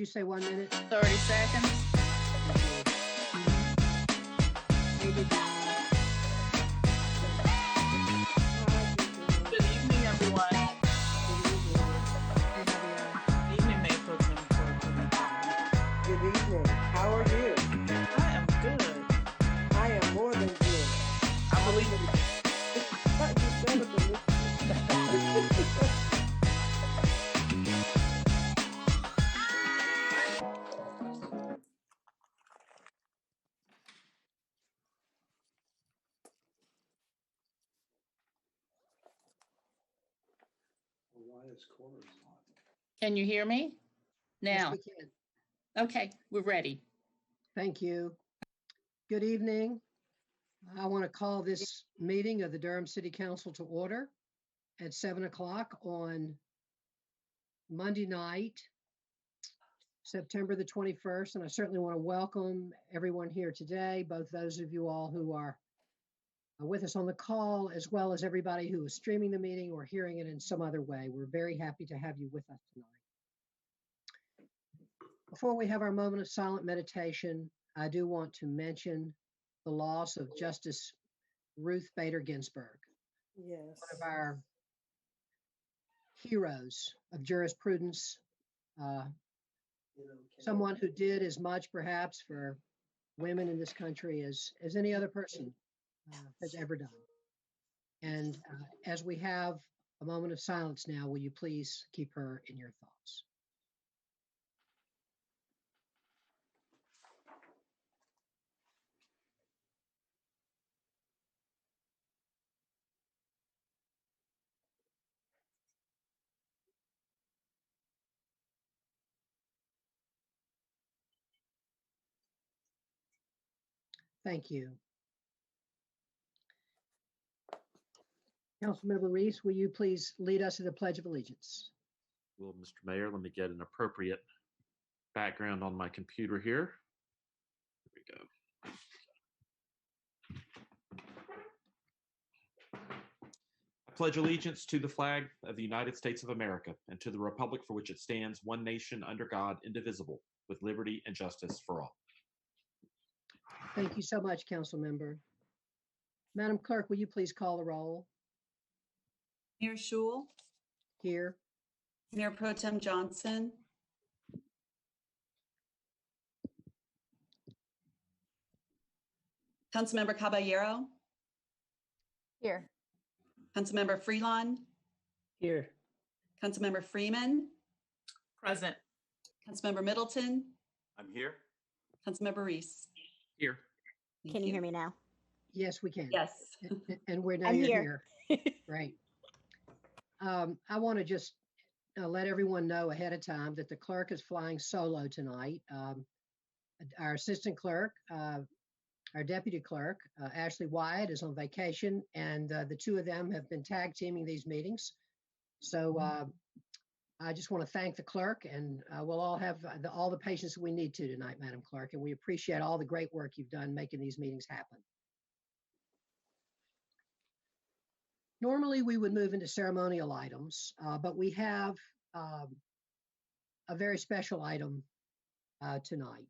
You say 1 minute? 30 seconds. Good evening, everyone. Good evening, Mayor Pro Tem. Good evening. How are you? I am good. I am more than good. I believe it. You better believe it. Why is chorus on? Can you hear me? Now. Yes, we can. Okay, we're ready. Thank you. Good evening. I want to call this meeting of the Durham City Council to order at 7 o'clock on Monday night, September the 21st. And I certainly want to welcome everyone here today, both those of you all who are with us on the call, as well as everybody who is streaming the meeting or hearing it in some other way. We're very happy to have you with us tonight. Before we have our moment of silent meditation, I do want to mention the loss of Justice Ruth Bader Ginsburg, Yes. one of our heroes of jurisprudence, someone who did as much perhaps for women in this country as any other person has ever done. And as we have a moment of silence now, will you please keep her in your thoughts? Thank you. Councilmember Reese, will you please lead us in the Pledge of Allegiance? Well, Mr. Mayor, let me get an appropriate background on my computer here. Here we go. I pledge allegiance to the flag of the United States of America and to the republic for which it stands, one nation under God, indivisible, with liberty and justice for all. Thank you so much, Councilmember. Madam Clerk, will you please call the roll? Mayor Schul, Here. Mayor Pro Tem Johnson, Councilmember Caballero, Here. Councilmember Freelon, Here. Councilmember Freeman, Present. Councilmember Middleton, I'm here. Councilmember Reese. Here. Thank Can you hear me now? Yes, we can. Yes. And we're now I'm you're here. Right. I want to just let everyone know ahead of time that the clerk is flying solo tonight. Our assistant clerk, our deputy clerk, Ashley Wyatt, is on vacation, and the two of them have been tag teaming these meetings. So I just want to thank the clerk, and we'll all have all the patience we need to tonight, Madam Clerk, and we appreciate all the great work you've done making these meetings happen. Normally, we would move into ceremonial items, but we have a very special item tonight.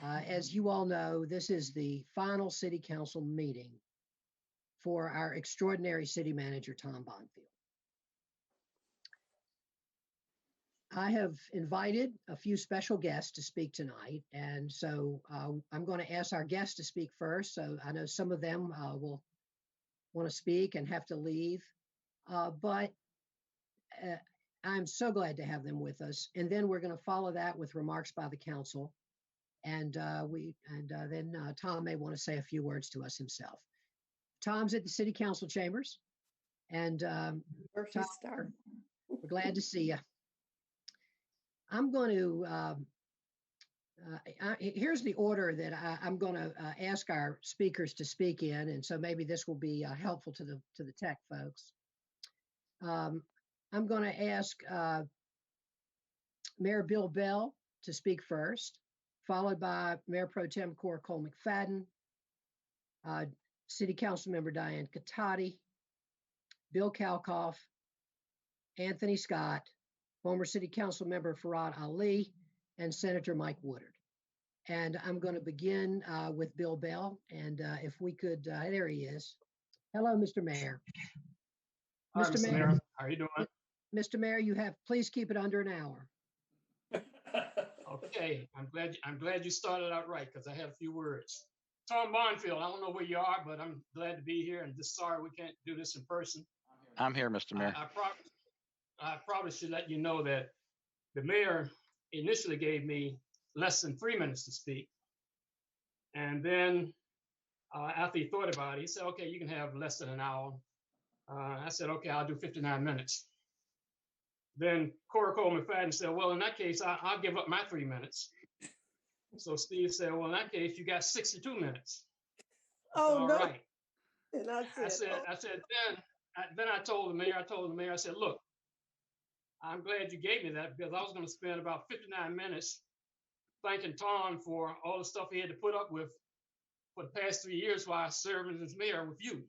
As you all know, this is the final City Council meeting for our extraordinary City Manager, Tom Bonfield. I have invited a few special guests to speak tonight, and so I'm going to ask our guests to speak first. So I know some of them will want to speak and have to leave, but I'm so glad to have them with us. And then we're going to follow that with remarks by the council, and then Tom may want to say a few words to us himself. Tom's at the City Council chambers, and Tom, we're glad to see you. I'm going to here's the order that I'm going to ask our speakers to speak in, and so maybe this will be helpful to the tech folks. I'm going to ask Mayor Bill Bell to speak first, followed by Mayor Pro Tem Cora Cole McFadden, City Council Member Diane Katati, Bill Kalkoff, Anthony Scott, former City Council Member Farad Ali, and Senator Mike Woodard. And I'm going to begin with Bill Bell. And if we could, there he is. Hello, Mr. Mayor. Hi, Mr. Mayor. How are you doing? Mr. Mayor, please keep it under an hour. Okay, I'm glad you started out right because I have a few words. Tom Bonfield, I don't know where you are, but I'm glad to be here and just sorry we can't do this in person. I'm here, Mr. Mayor. I probably should let you know that the mayor initially gave me less than 3 minutes to speak. And then after he thought about it, he said, okay, you can have less than an hour. I said, okay, I'll do 59 minutes. Then Cora Coleman Fadden said, well, in that case, I'll give up my 3 minutes. So Steve said, well, in that case, you got 62 minutes. Oh, All no. right. And I said, then I told the mayor, I said, look, I'm glad you gave me that because I was going to spend about 59 minutes thanking Tom for all the stuff he had to put up with for the past 3 years while I served as mayor with you.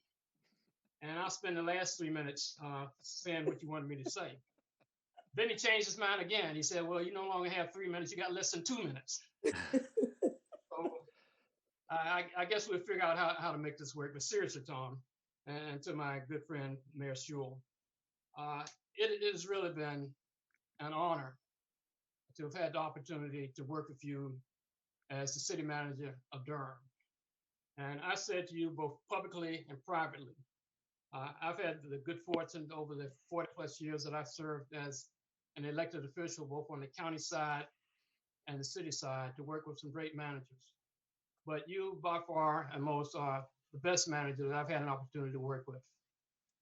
And I'll spend the last 3 minutes saying what you wanted me to say. Then he changed his mind again. He said, well, you no longer have 3 minutes, you got less than 2 minutes. So I guess we'll figure out how to make this work. But seriously, Tom, and to my good friend, Mayor Sewell, it has really been an honor to have had the opportunity to work with you as the city manager of Durham. And I said to you both publicly and privately, I've had the good fortune over the 40 plus years that I've served as an elected official, both on the county side and the city side, to work with some great managers. But you, by far and most, are the best manager that I've had an opportunity to work with.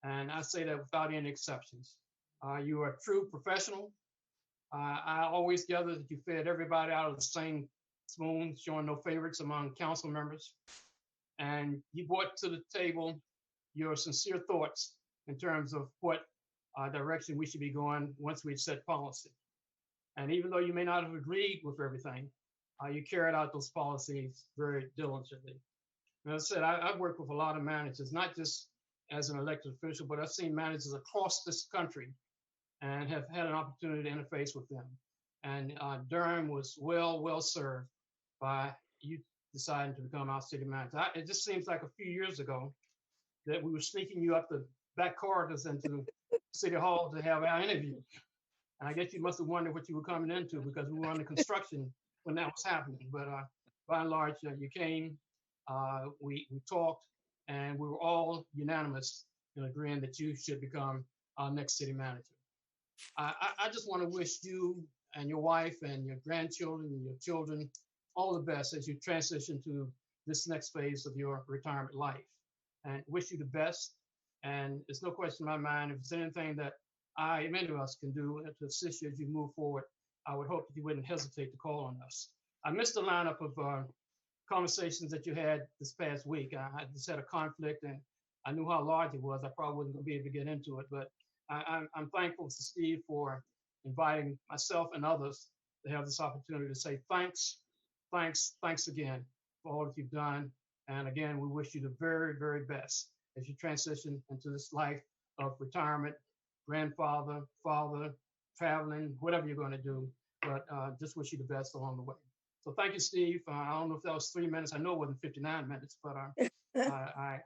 And I say that without any exceptions. You are a true professional. I always gathered that you fed everybody out of the same spoon, showing no favorites among council members. And you brought to the table your sincere thoughts in terms of what direction we should be going once we've set policy. And even though you may not have agreed with everything, you carried out those policies very diligently. And as I said, I've worked with a lot of managers, not just as an elected official, but I've seen managers across this country and have had an opportunity to interface with them. And Durham was well served by you deciding to become our city manager. It just seems like a few years ago that we were sneaking you up the back corridors into City Hall to have our interview. And I guess you must have wondered what you were coming into because we were under construction when that was happening. But by and large, you came, we talked, and we were all unanimous in agreeing that you should become our next city manager. I just want to wish you and your wife and your grandchildren and your children all the best as you transition to this next phase of your retirement life, and wish you the best. And there's no question in my mind, if there's anything that I and many of us can do to assist you as you move forward, I would hope that you wouldn't hesitate to call on us. I missed the lineup of conversations that you had this past week. I just had a conflict and I knew how large it was. I probably wasn't going to be able to get into it, but I'm thankful to Steve for inviting myself and others to have this opportunity to say thanks again for all that you've done. And again, we wish you the very, very best as you transition into this life of retirement, grandfather, father, traveling, whatever you're going to do. But just wish you the best along the way. So thank you, Steve. I don't know if that was 3 minutes. I know it wasn't 59 minutes, but I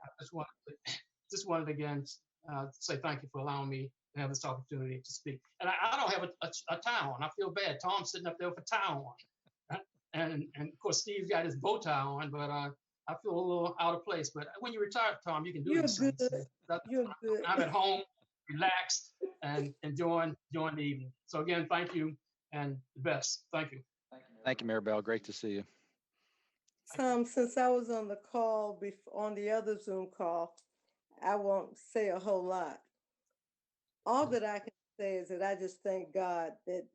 just wanted to again say thank you for allowing me to have this opportunity to speak. And I don't have a tie on. I feel bad. Tom's sitting up there with a tie on. And of course, Steve's got his bow tie on, but I feel a little out of place. But when you retire, Tom, you can do these things. You're good. I'm at home, relaxed, and enjoying the evening. So again, thank you and the best. Thank you. Thank you, Mayor Bell. Great to see you. Tom, since I was on the call on the other Zoom call, I won't say a whole lot. All that I can say is that I just thank God that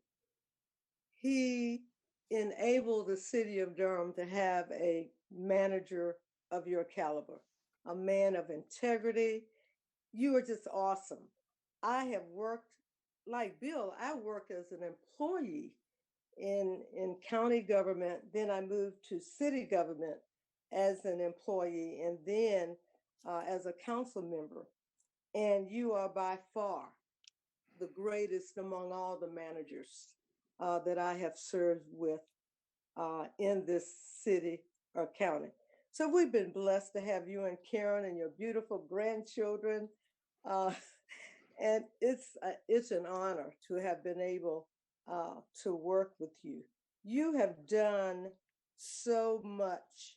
He enabled the city of Durham to have a manager of your caliber, a man of integrity. You are just awesome. I have worked like Bill. I worked as an employee in county government. Then I moved to city government as an employee, and then as a council member. And you are by far the greatest among all the managers that I have served with in this city or county. So we've been blessed to have you and Karen and your beautiful grandchildren. And it's an honor to have been able to work with you. You have done so much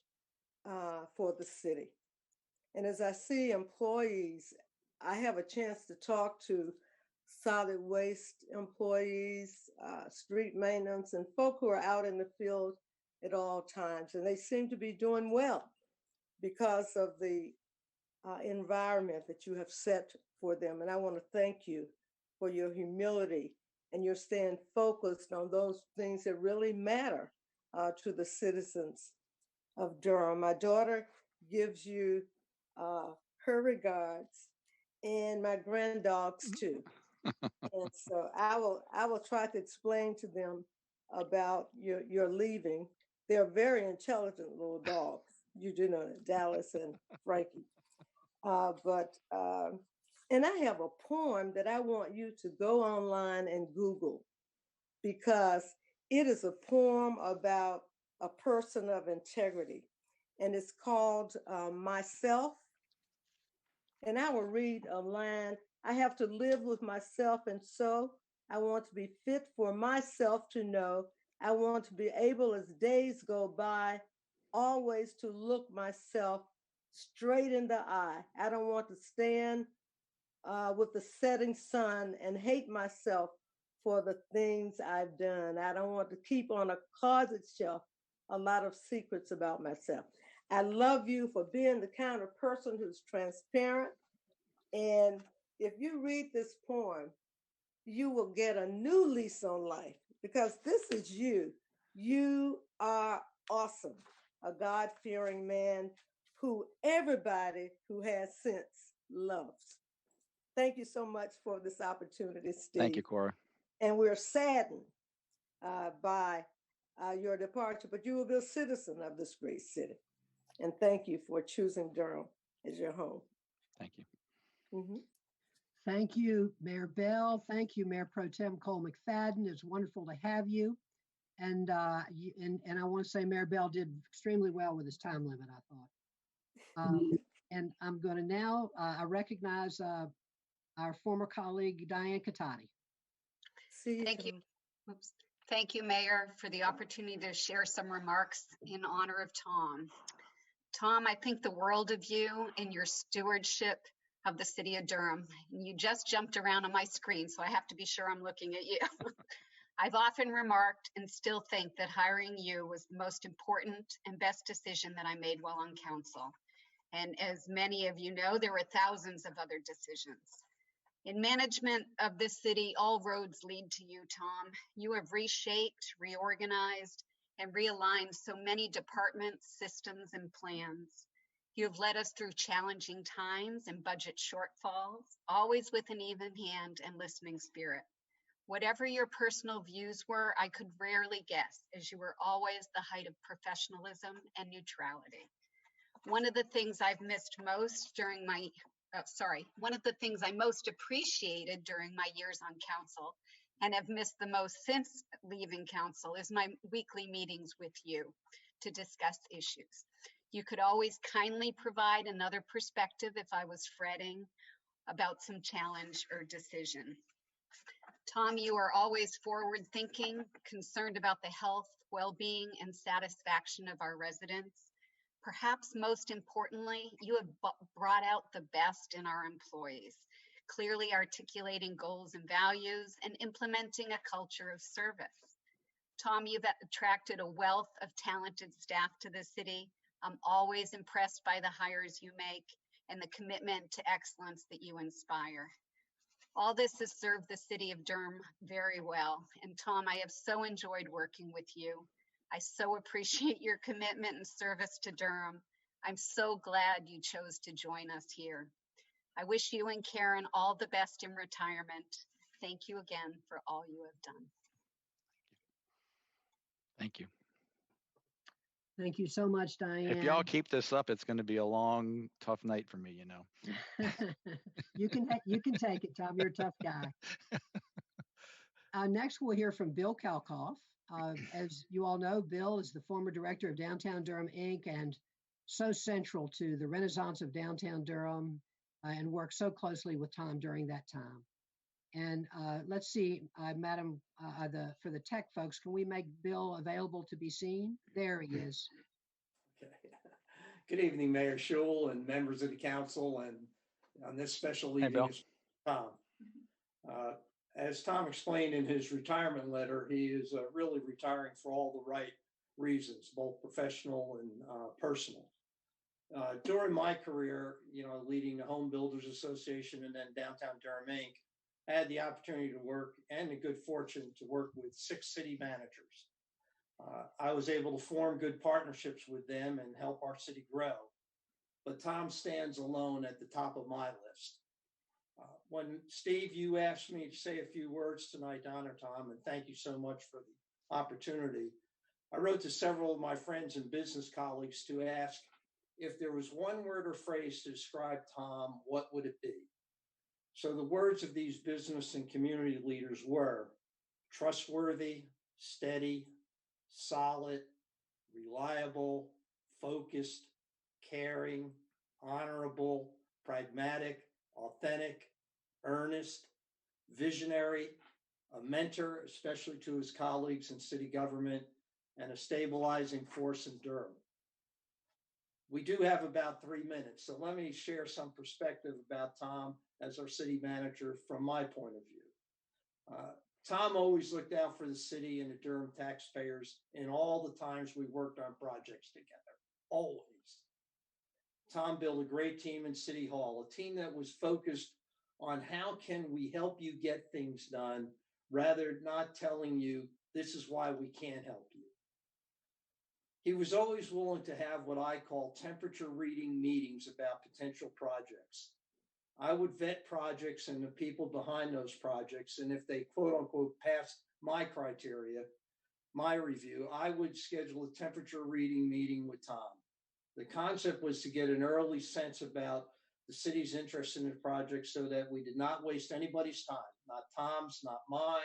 for the city. And as I see employees, I have a chance to talk to solid waste employees, street maintenance, and folk who are out in the field at all times. And they seem to be doing well because of the environment that you have set for them. And I want to thank you for your humility and your staying focused on those things that really matter to the citizens of Durham. My daughter gives you her regards, and my granddogs too. And so I will try to explain to them about your leaving. They're very intelligent little dogs. You do know that, Dallas and Frankie. And I have a poem that I want you to go online and Google, because it is a poem about a person of integrity. And it's called Myself. And I will read a line. I have to live with myself, and so I want to be fit for myself to know. I want to be able, as days go by, always to look myself straight in the eye. I don't want to stand with the setting sun and hate myself for the things I've done. I don't want to keep on a closet shelf a lot of secrets about myself. I love you for being the kind of person who's transparent. And if you read this poem, you will get a new lease on life, because this is you. You are awesome, a God-fearing man who everybody who has sense loves. Thank you so much for this opportunity, Steve. Thank you, Cora. And we're saddened by your departure, but you will be a citizen of this great city. And thank you for choosing Durham as your home. Thank you. Mm-hmm. Thank you, Mayor Bell. Thank you, Mayor Pro Tem Cole McFadden. It's wonderful to have you. And I want to say Mayor Bell did extremely well with his time limit, I thought. And I'm going to now, I recognize our former colleague, Diane Katati. Thank you. Oops. Thank you, Mayor, for the opportunity to share some remarks in honor of Tom. Tom, I think the world of you and your stewardship of the city of Durham. You just jumped around on my screen, so I have to be sure I'm looking at you. I've often remarked and still think that hiring you was the most important and best decision that I made while on council. And as many of you know, there were thousands of other decisions. In management of this city, all roads lead to you, Tom. You have reshaped, reorganized, and realigned so many departments, systems, and plans. You have led us through challenging times and budget shortfalls, always with an even hand and listening spirit. Whatever your personal views were, I could rarely guess, as you were always the height of professionalism and neutrality. One of the things I've missed most during my one of the things I most appreciated during my years on council and have missed the most since leaving council is my weekly meetings with you to discuss issues. You could always kindly provide another perspective if I was fretting about some challenge or decision. Tom, you are always forward thinking, concerned about the health, well-being, and satisfaction of our residents. Perhaps most importantly, you have brought out the best in our employees, clearly articulating goals and values and implementing a culture of service. Tom, you've attracted a wealth of talented staff to the city. I'm always impressed by the hires you make and the commitment to excellence that you inspire. All this has served the city of Durham very well. And Tom, I have so enjoyed working with you. I so appreciate your commitment and service to Durham. I'm so glad you chose to join us here. I wish you and Karen all the best in retirement. Thank you again for all you have done. Thank you. Thank you so much, Diane. If y'all keep this up, it's going to be a long, tough night for me, you know. You can take it, Tom. You're a tough guy. Next, we'll hear from Bill Kalkoff. As you all know, Bill is the former director of Downtown Durham, Inc., and so central to the renaissance of downtown Durham and worked so closely with Tom during that time. And let's see, Madam, for the tech folks, can we make Bill available to be seen? There he is. Okay. Good evening, Mayor Schul and members of the council, and on this special Hey, evening Bill. is Tom. As Tom explained in his retirement letter, he is really retiring for all the right reasons, both professional and personal. During my career, leading the Home Builders Association and then Downtown Durham, Inc., I had the opportunity to work and the good fortune to work with 6 city managers. I was able to form good partnerships with them and help our city grow. But Tom stands alone at the top of my list. When Steve, you asked me to say a few words tonight to honor Tom, and thank you so much for the opportunity. I wrote to several of my friends and business colleagues to ask if there was one word or phrase to describe Tom, what would it be? So the words of these business and community leaders were trustworthy, steady, solid, reliable, focused, caring, honorable, pragmatic, authentic, earnest, visionary, a mentor, especially to his colleagues in city government, and a stabilizing force in Durham. We do have about 3 minutes, so let me share some perspective about Tom as our city manager from my point of view. Tom always looked out for the city and the Durham taxpayers in all the times we worked on projects together, always. Tom built a great team in City Hall, a team that was focused on how can we help you get things done, rather not telling you this is why we can't help you. He was always willing to have what I call temperature reading meetings about potential projects. I would vet projects and the people behind those projects, and if they quote unquote passed my criteria, my review, I would schedule a temperature reading meeting with Tom. The concept was to get an early sense about the city's interest in the project so that we did not waste anybody's time, not Tom's, not mine,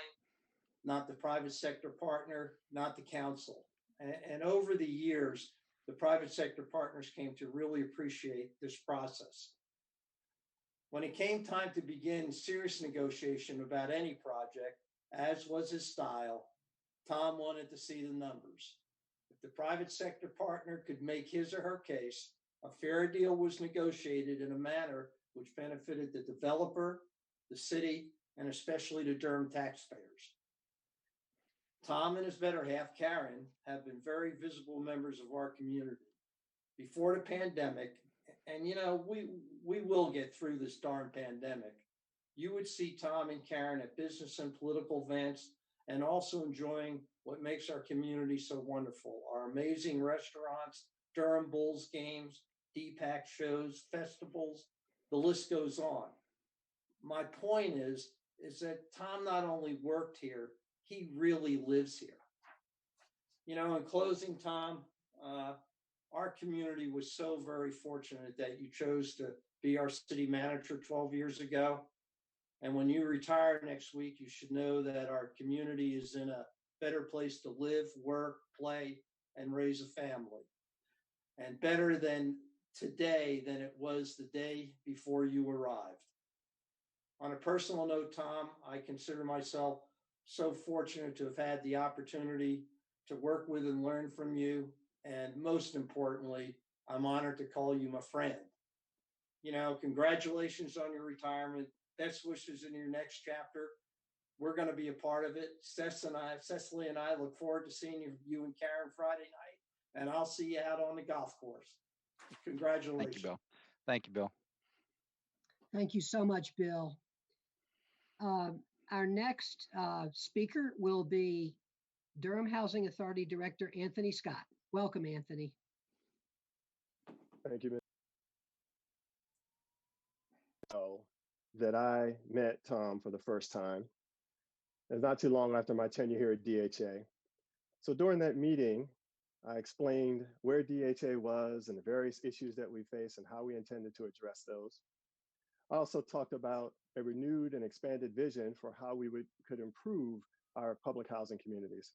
not the private sector partner, not the council. And over the years, the private sector partners came to really appreciate this process. When it came time to begin serious negotiation about any project, as was his style, Tom wanted to see the numbers. If the private sector partner could make his or her case, a fair deal was negotiated in a manner which benefited the developer, the city, and especially the Durham taxpayers. Tom and his better half, Karen, have been very visible members of our community. Before the pandemic, and we will get through this darn pandemic, you would see Tom and Karen at business and political events and also enjoying what makes our community so wonderful. Our amazing restaurants, Durham Bulls games, DPAC shows, festivals, the list goes on. My point is that Tom not only worked here, he really lives here. In closing, Tom, our community was so very fortunate that you chose to be our city manager 12 years ago. And when you retire next week, you should know that our community is in a better place to live, work, play, and raise a family. And better than today than it was the day before you arrived. On a personal note, Tom, I consider myself so fortunate to have had the opportunity to work with and learn from you. And most importantly, I'm honored to call you my friend. Congratulations on your retirement. Best wishes in your next chapter. We're going to be a part of it. Cecily and I look forward to seeing you and Karen Friday night, and I'll see you out on the golf course. Congratulations. Thank you, Bill. Thank you, Bill. Thank you so much, Bill. Our next speaker will be Durham Housing Authority Director Anthony Scott. Welcome, Anthony. Thank you. So that I met Tom for the first time. It's not too long after my tenure here at DHA. So during that meeting, I explained where DHA was and the various issues that we face and how we intended to address those. I also talked about a renewed and expanded vision for how we could improve our public housing communities,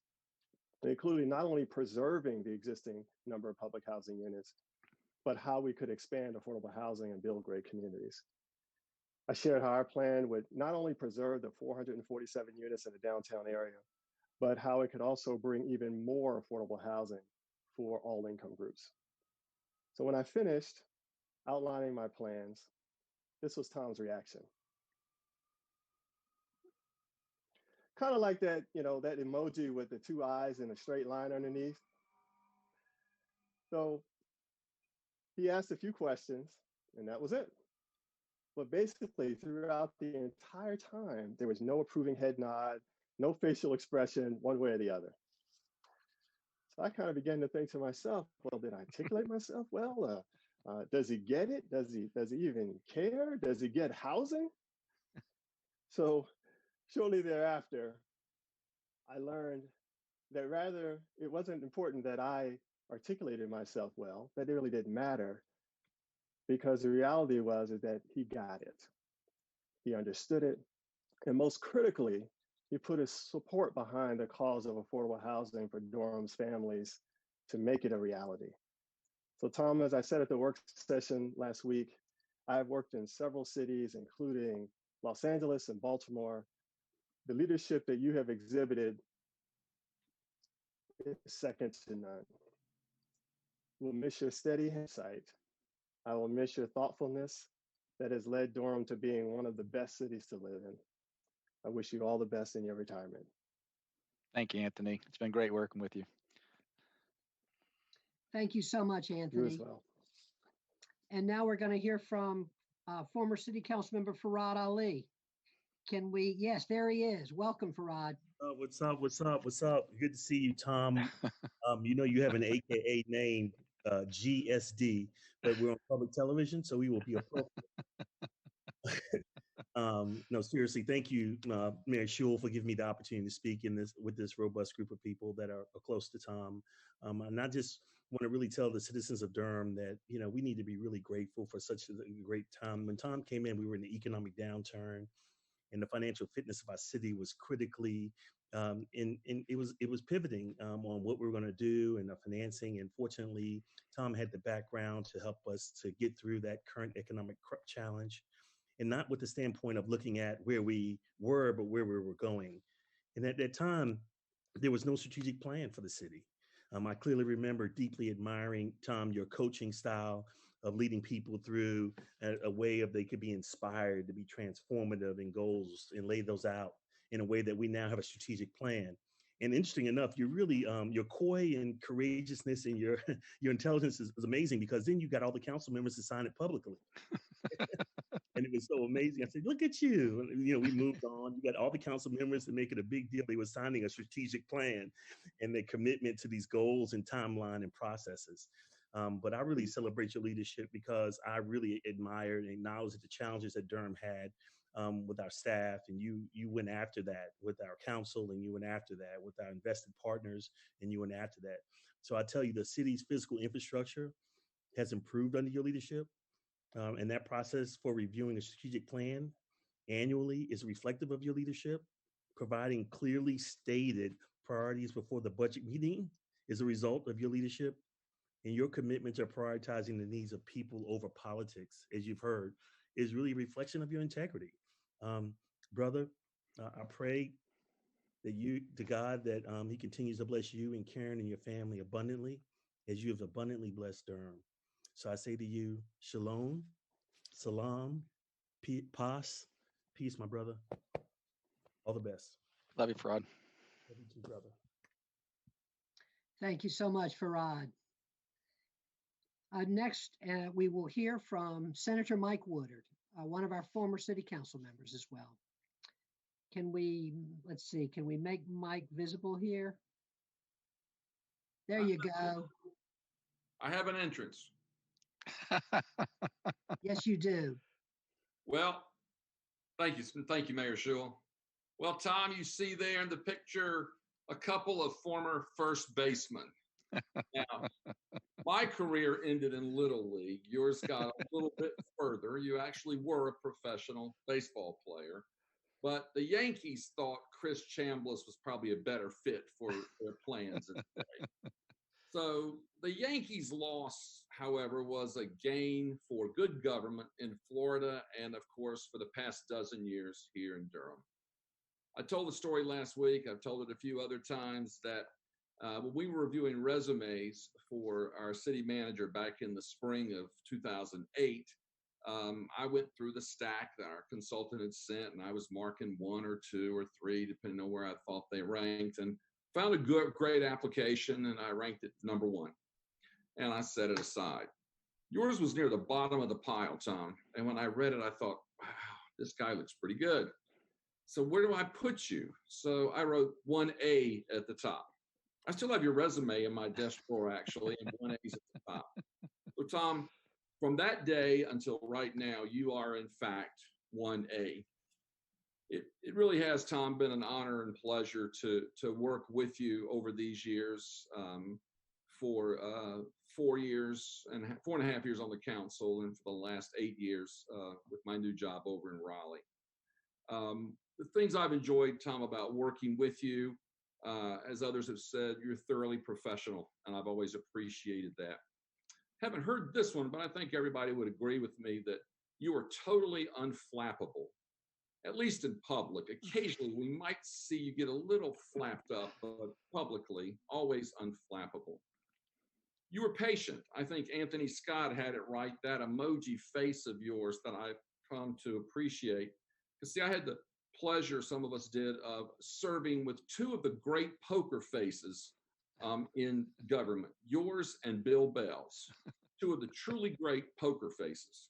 including not only preserving the existing number of public housing units, but how we could expand affordable housing and build great communities. I shared how our plan would not only preserve the 447 units in the downtown area, but how it could also bring even more affordable housing for all income groups. So when I finished outlining my plans, this was Tom's reaction. Kind of like that, that emoji with the two eyes and a straight line underneath. So he asked a few questions and that was it. But basically throughout the entire time, there was no approving head nod, no facial expression one way or the other. So I kind of began to think to myself, well, did I articulate myself well? Does he get it? Does he even care? Does he get housing? So shortly thereafter, I learned that rather it wasn't important that I articulated myself well, that it really didn't matter, because the reality was that he got it. He understood it. And most critically, he put his support behind the cause of affordable housing for Durham's families to make it a reality. So Tom, as I said at the work session last week, I've worked in several cities, including Los Angeles and Baltimore. The leadership that you have exhibited is second to none. We'll miss your steady insight. I will miss your thoughtfulness that has led Durham to being one of the best cities to live in. I wish you all the best in your retirement. Thank you, Anthony. It's been great working with you. Thank you so much, Anthony. You as well. And now we're going to hear from former City Council member Farad Ali. Can we? Yes, there he is. Welcome, Farad. What's up? What's up? What's up? Good to see you, Tom. You have an AKA name, GSD, but we're on public television, so we will be appropriate. No, seriously, thank you, Mayor Schewel, for giving me the opportunity to speak with this robust group of people that are close to Tom. And I just want to really tell the citizens of Durham that, we need to be really grateful for such a great time. When Tom came in, we were in the economic downturn, and the financial fitness of our city was critically, it was pivoting on what we were going to do and the financing. And fortunately, Tom had the background to help us to get through that current economic challenge, and not with the standpoint of looking at where we were, but where we were going. And at that time, there was no strategic plan for the city. I clearly remember deeply admiring, Tom, your coaching style of leading people through a way of they could be inspired to be transformative in goals and lay those out in a way that we now have a strategic plan. And interesting enough, you're really, your coy and courageousness and your intelligence is amazing, because then you got all the council members to sign it publicly. And it was so amazing. I said, look at you. And, we moved on. You got all the council members to make it a big deal. They were signing a strategic plan and their commitment to these goals and timeline and processes. But I really celebrate your leadership, because I really admired and acknowledged the challenges that Durham had with our staff. And you went after that with our council, and you went after that with our invested partners, and you went after that. So I tell you, the city's physical infrastructure has improved under your leadership. And that process for reviewing a strategic plan annually is reflective of your leadership. Providing clearly stated priorities before the budget meeting is a result of your leadership. And your commitment to prioritizing the needs of people over politics, as you've heard, is really a reflection of your integrity. Brother, I pray that to God that he continues to bless you and Karen and your family abundantly, as you have abundantly blessed Durham. So I say to you, shalom, salam, peace, my brother. All the best. Love you, Farad. Love you too, brother. Thank you so much, Farad. Next, we will hear from Senator Mike Woodard, one of our former city council members as well. Can we make Mike visible here? There you go. I have an entrance. Yes, you do. Well, thank you, Mayor Schewel. Well, Tom, you see there in the picture a couple of former first basemen. Now, my career ended in Little League. Yours got a little bit further. You actually were a professional baseball player. But the Yankees thought Chris Chambliss was probably a better fit for their plans. So the Yankees' loss, however, was a gain for good government in Florida and, of course, for the past dozen years here in Durham. I told the story last week. I've told it a few other times that when we were reviewing resumes for our city manager back in the spring of 2008, I went through the stack that our consultant had sent, and I was marking 1 or 2 or 3, depending on where I thought they ranked, and found a great application, and I ranked it number 1. And I set it aside. Yours was near the bottom of the pile, Tom. And when I read it, I thought, wow, this guy looks pretty good. So where do I put you? So I wrote 1A at the top. I still have your resume in my desk drawer, actually, and 1A's at the top. So, Tom, from that day until right now, you are, in fact, 1A. It really has, Tom, been an honor and pleasure to work with you over these years, for 4 years and 4.5 years on the council, and for the last 8 years with my new job over in Raleigh. The things I've enjoyed, Tom, about working with you, as others have said, you're thoroughly professional, and I've always appreciated that. Haven't heard this one, but I think everybody would agree with me that you are totally unflappable, at least in public. Occasionally, we might see you get a little flapped up, but publicly, always unflappable. You were patient. I think Anthony Scott had it right, that emoji face of yours that I've come to appreciate. Because see, I had the pleasure, some of us did, of serving with 2 of the great poker faces in government, yours and Bill Bell's, 2 of the truly great poker faces.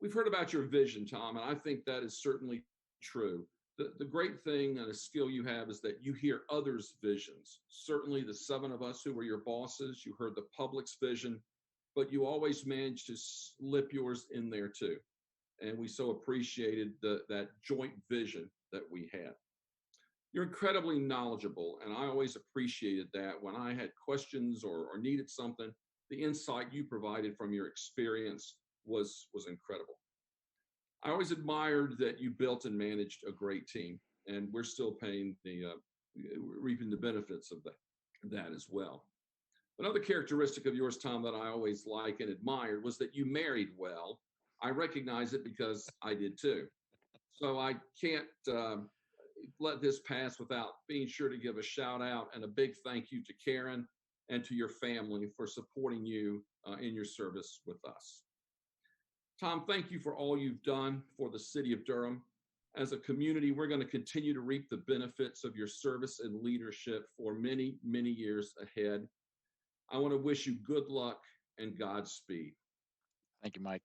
We've heard about your vision, Tom, and I think that is certainly true. The great thing and a skill you have is that you hear others' visions. Certainly the 7 of us who were your bosses, you heard the public's vision, but you always managed to slip yours in there too. And we so appreciated that joint vision that we had. You're incredibly knowledgeable, and I always appreciated that. When I had questions or needed something, the insight you provided from your experience was incredible. I always admired that you built and managed a great team, and we're still reaping the benefits of that as well. Another characteristic of yours, Tom, that I always liked and admired was that you married well. I recognize it because I did too. So I can't let this pass without being sure to give a shout out and a big thank you to Karen and to your family for supporting you in your service with us. Tom, thank you for all you've done for the city of Durham. As a community, we're going to continue to reap the benefits of your service and leadership for many, many years ahead. I want to wish you good luck and Godspeed. Thank you, Mike.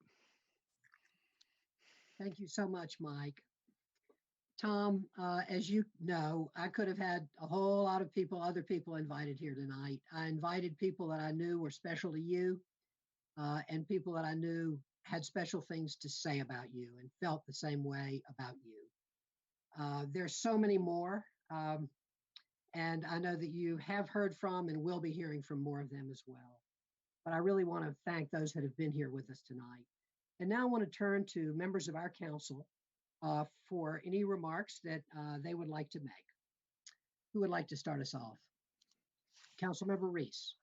Thank you so much, Mike. Tom, as you know, I could have had a whole lot of other people invited here tonight. I invited people that I knew were special to you, and people that I knew had special things to say about you and felt the same way about you. There's so many more, and I know that you have heard from and will be hearing from more of them as well. But I really want to thank those that have been here with us tonight. And now I want to turn to members of our council for any remarks that they would like to make. Who would like to start us off? Councilmember Reese.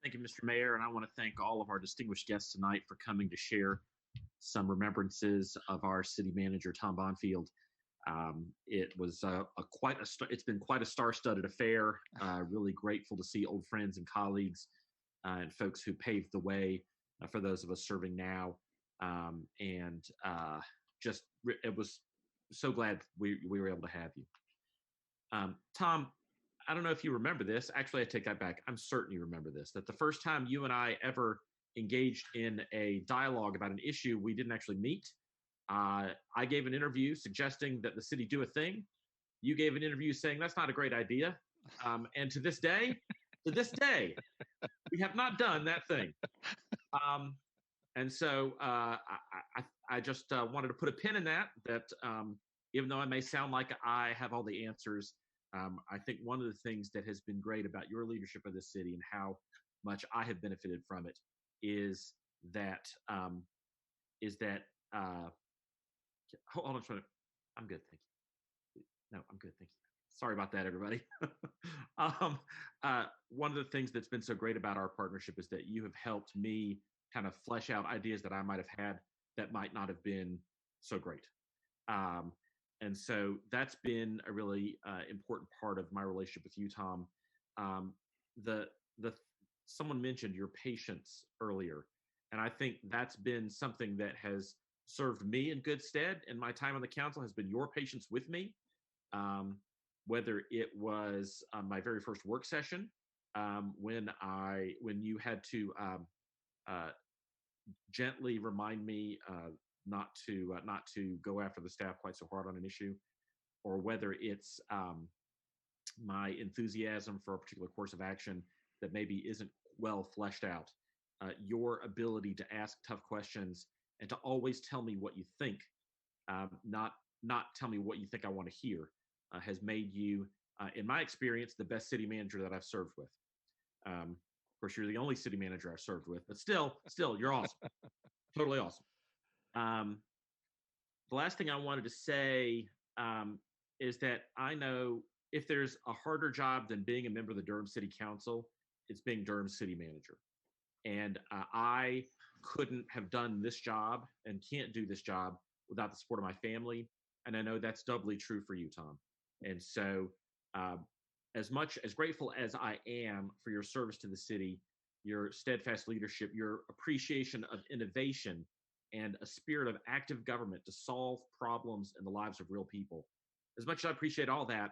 Thank you, Mr. Mayor, and I want to thank all of our distinguished guests tonight for coming to share some remembrances of our city manager, Tom Bonfield. It was it's been quite a star-studded affair. Really grateful to see old friends and colleagues and folks who paved the way for those of us serving now. It was so glad we were able to have you. Tom, I don't know if you remember this. Actually, I take that back. I'm certain you remember this, that the first time you and I ever engaged in a dialogue about an issue, we didn't actually meet. I gave an interview suggesting that the city do a thing. You gave an interview saying that's not a great idea. And to this day, we have not done that thing. And so I just wanted to put a pin in that even though it may sound like I have all the answers, I think one of the things that has been great about your leadership of this city and how much I have benefited from it is that Hold on a minute. I'm good, thank you. No, I'm good, thank you. Sorry about that, everybody. One of the things that's been so great about our partnership is that you have helped me kind of flesh out ideas that I might have had that might not have been so great. And so that's been a really important part of my relationship with you, Tom. The someone mentioned your patience earlier, and I think that's been something that has served me in good stead in my time on the council, has been your patience with me. Whether it was my very first work session, when you had to gently remind me not to go after the staff quite so hard on an issue, or whether it's my enthusiasm for a particular course of action that maybe isn't well fleshed out. Your ability to ask tough questions and to always tell me what you think, not tell me what you think I want to hear, has made you, in my experience, the best city manager that I've served with. Of course, you're the only city manager I've served with, but still, you're awesome. Totally awesome. The last thing I wanted to say is that I know if there's a harder job than being a member of the Durham City Council, it's being Durham City Manager. And I couldn't have done this job and can't do this job without the support of my family. And I know that's doubly true for you, Tom. And so as much as grateful as I am for your service to the city, your steadfast leadership, your appreciation of innovation, and a spirit of active government to solve problems in the lives of real people. As much as I appreciate all that,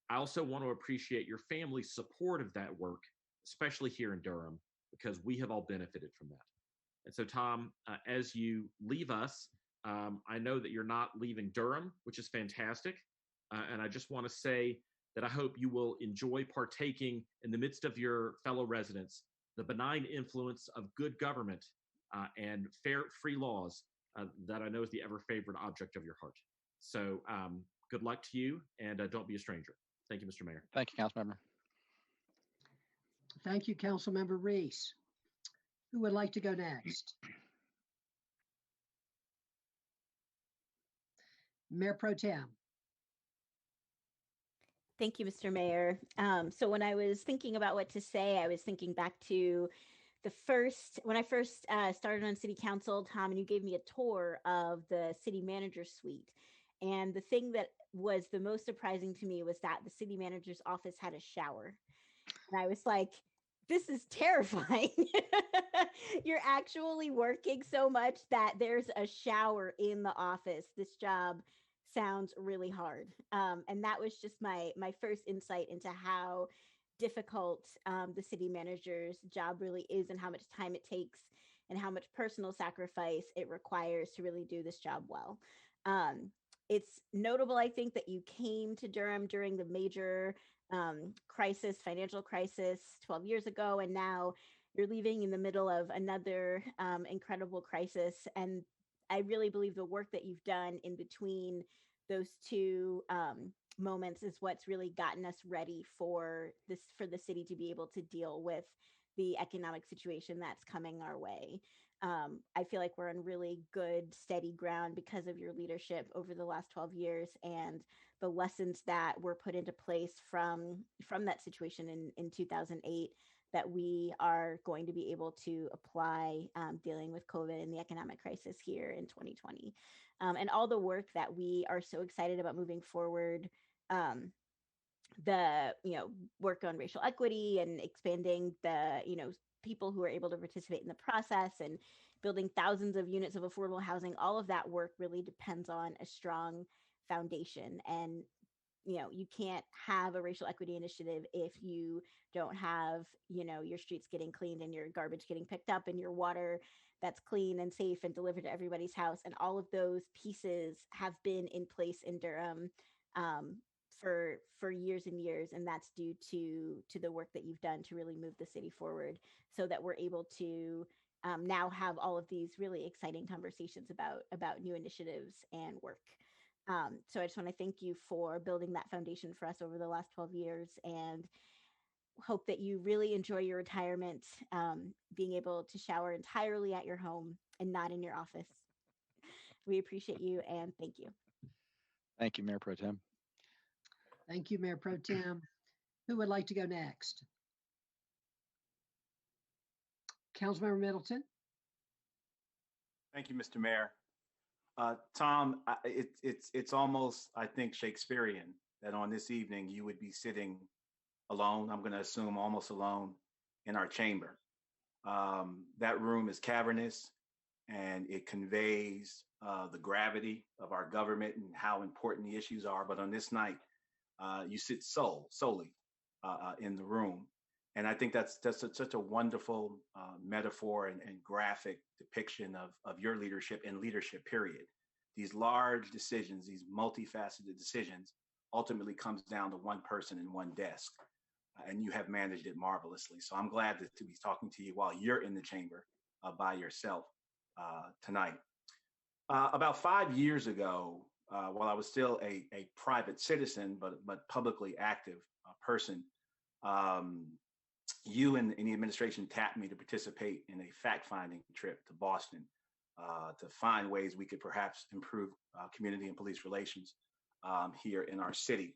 I also want to appreciate your family's support of that work, especially here in Durham, because we have all benefited from that. And so, Tom, as you leave us, I know that you're not leaving Durham, which is fantastic. And I just want to say that I hope you will enjoy partaking in the midst of your fellow residents, the benign influence of good government and fair, free laws that I know is the ever favorite object of your heart. So good luck to you, and don't be a stranger. Thank you, Mr. Mayor. Thank you, Councilmember. Thank you, Councilmember Reese. Who would like to go next? Mayor Pro Tem. Thank you, Mr. Mayor. So when I was thinking about what to say, I was thinking back to when I first started on City Council, Tom, and you gave me a tour of the City Manager Suite. And the thing that was the most surprising to me was that the City Manager's office had a shower. And I was like, this is terrifying. You're actually working so much that there's a shower in the office. This job sounds really hard. And that was just my first insight into how difficult the city manager's job really is, and how much time it takes and how much personal sacrifice it requires to really do this job well. It's notable, I think, that you came to Durham during the major financial crisis 12 years ago, and now you're leaving in the middle of another incredible crisis. And I really believe the work that you've done in between those two moments is what's really gotten us ready for the city to be able to deal with the economic situation that's coming our way. I feel like we're on really good, steady ground because of your leadership over the last 12 years and the lessons that were put into place from that situation in 2008 that we are going to be able to apply dealing with COVID and the economic crisis here in 2020. And all the work that we are so excited about moving forward, the work on racial equity and expanding the people who are able to participate in the process and building thousands of units of affordable housing. All of that work really depends on a strong foundation. And you can't have a racial equity initiative if you don't have your streets getting cleaned and your garbage getting picked up and your water that's clean and safe and delivered to everybody's house. And all of those pieces have been in place in Durham for years and years, and that's due to the work that you've done to really move the city forward, so that we're able to now have all of these really exciting conversations about new initiatives and work. So I just want to thank you for building that foundation for us over the last 12 years, and hope that you really enjoy your retirement, being able to shower entirely at your home and not in your office. We appreciate you and thank you. Thank you, Mayor Pro Tem. Thank you, Mayor Pro Tem. Who would like to go next? Councilmember Middleton. Thank you, Mr. Mayor. Tom, it's almost, I think, Shakespearean that on this evening you would be sitting alone. I'm going to assume almost alone in our chamber. That room is cavernous and it conveys the gravity of our government and how important the issues are. But on this night, you sit solely in the room. And I think that's such a wonderful metaphor and graphic depiction of your leadership and leadership, period. These large decisions, these multifaceted decisions, ultimately comes down to one person and one desk. And you have managed it marvelously. So I'm glad to be talking to you while you're in the chamber by yourself tonight. About 5 years ago, while I was still a private citizen, but publicly active person, you and the administration tapped me to participate in a fact-finding trip to Boston to find ways we could perhaps improve community and police relations here in our city.